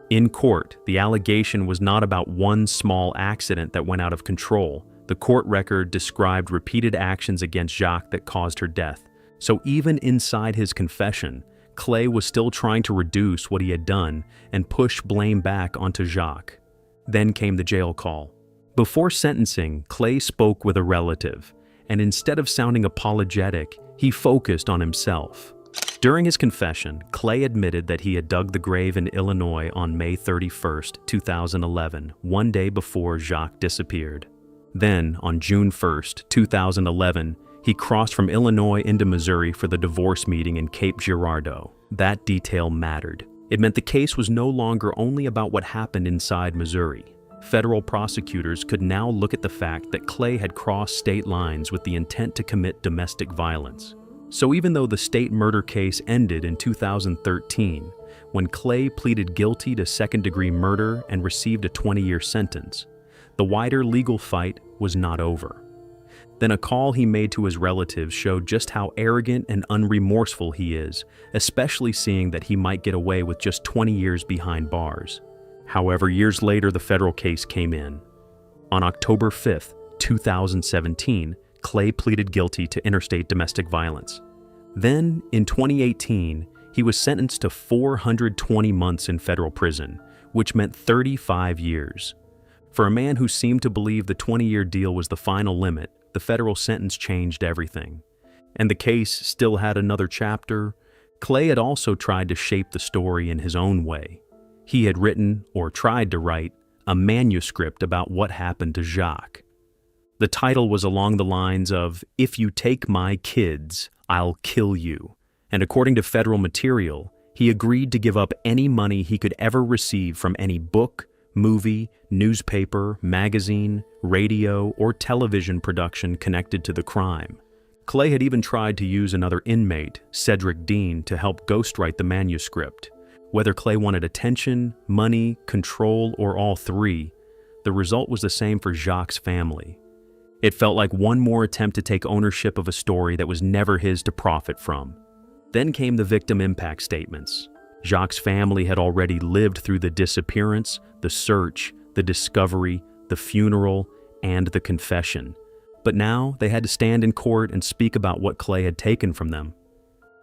In court, the allegation was not about one small accident that went out of control. The court record described repeated actions against Jacques that caused her death. So even inside his confession, Clay was still trying to reduce what he had done and push blame back onto Jacques. Then came the jail call. Before sentencing, Clay spoke with a relative, and instead of sounding apologetic, he focused on himself. During his confession, Clay admitted that he had dug the grave in Illinois on May 31st, 2011, one day before Jacques disappeared. Then, on June 1st, 2011, he crossed from Illinois into Missouri for the divorce meeting in Cape Girardeau. That detail mattered. It meant the case was no longer only about what happened inside Missouri. Federal prosecutors could now look at the fact that Clay had crossed state lines with the intent to commit domestic violence. So even though the state murder case ended in 2013, when Clay pleaded guilty to second-degree murder and received a 20-year sentence, the wider legal fight was not over. Then a call he made to his relatives showed just how arrogant and unremorseful he is, especially seeing that he might get away with just 20 years behind bars. However, years later, the federal case came in. On October 5th, 2017, Clay pleaded guilty to interstate domestic violence. Then, in 2018, he was sentenced to 420 months in federal prison, which meant 35 years. For a man who seemed to believe the 20-year deal was the final limit, the federal sentence changed everything. And the case still had another chapter. Clay had also tried to shape the story in his own way. He had written, or tried to write, a manuscript about what happened to Jacques. The title was along the lines of, "If you take my kids, I'll kill you." And according to federal material, he agreed to give up any money he could ever receive from any book, movie, newspaper, magazine, radio, or television production connected to the crime. Clay had even tried to use another inmate, Cedric Dean, to help ghostwrite the manuscript. Whether Clay wanted attention, money, control, or all three, the result was the same for Jacques' family. It felt like one more attempt to take ownership of a story that was never his to profit from. Then came the victim impact statements. Jacques' family had already lived through the disappearance, the search, the discovery, the funeral, and the confession. But now they had to stand in court and speak about what Clay had taken from them.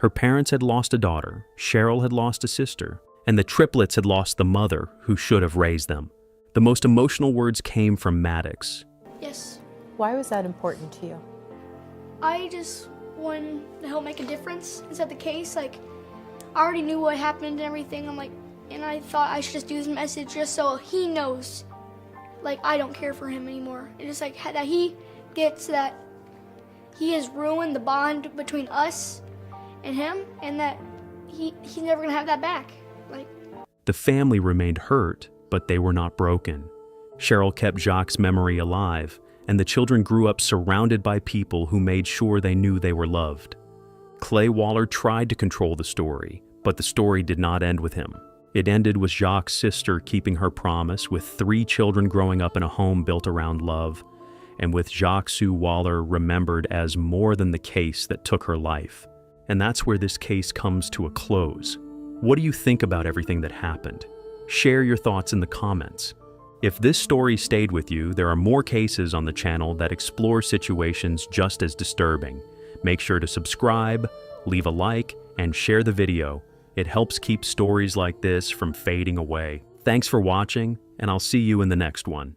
Her parents had lost a daughter, Cheryl had lost a sister, and the triplets had lost the mother who should have raised them. The most emotional words came from Maddox. Yes. Why was that important to you? I just wanted to help make a difference inside the case. Like, I already knew what happened and everything. And I thought I should just do this message just so he knows, like, I don't care for him anymore. It's just like that he gets that he has ruined the bond between us and him, and that he's never gonna have that back. Like, the family remained hurt, but they were not broken. Cheryl kept Jacques' memory alive, and the children grew up surrounded by people who made sure they knew they were loved. Clay Waller tried to control the story, but the story did not end with him. It ended with Jacques' sister keeping her promise, with 3 children growing up in a home built around love, and with Jacques Sue Waller remembered as more than the case that took her life. And that's where this case comes to a close. What do you think about everything that happened? Share your thoughts in the comments. If this story stayed with you, there are more cases on the channel that explore situations just as disturbing. Make sure to subscribe, leave a like, and share the video. It helps keep stories like this from fading away. Thanks for watching, and I'll see you in the next one.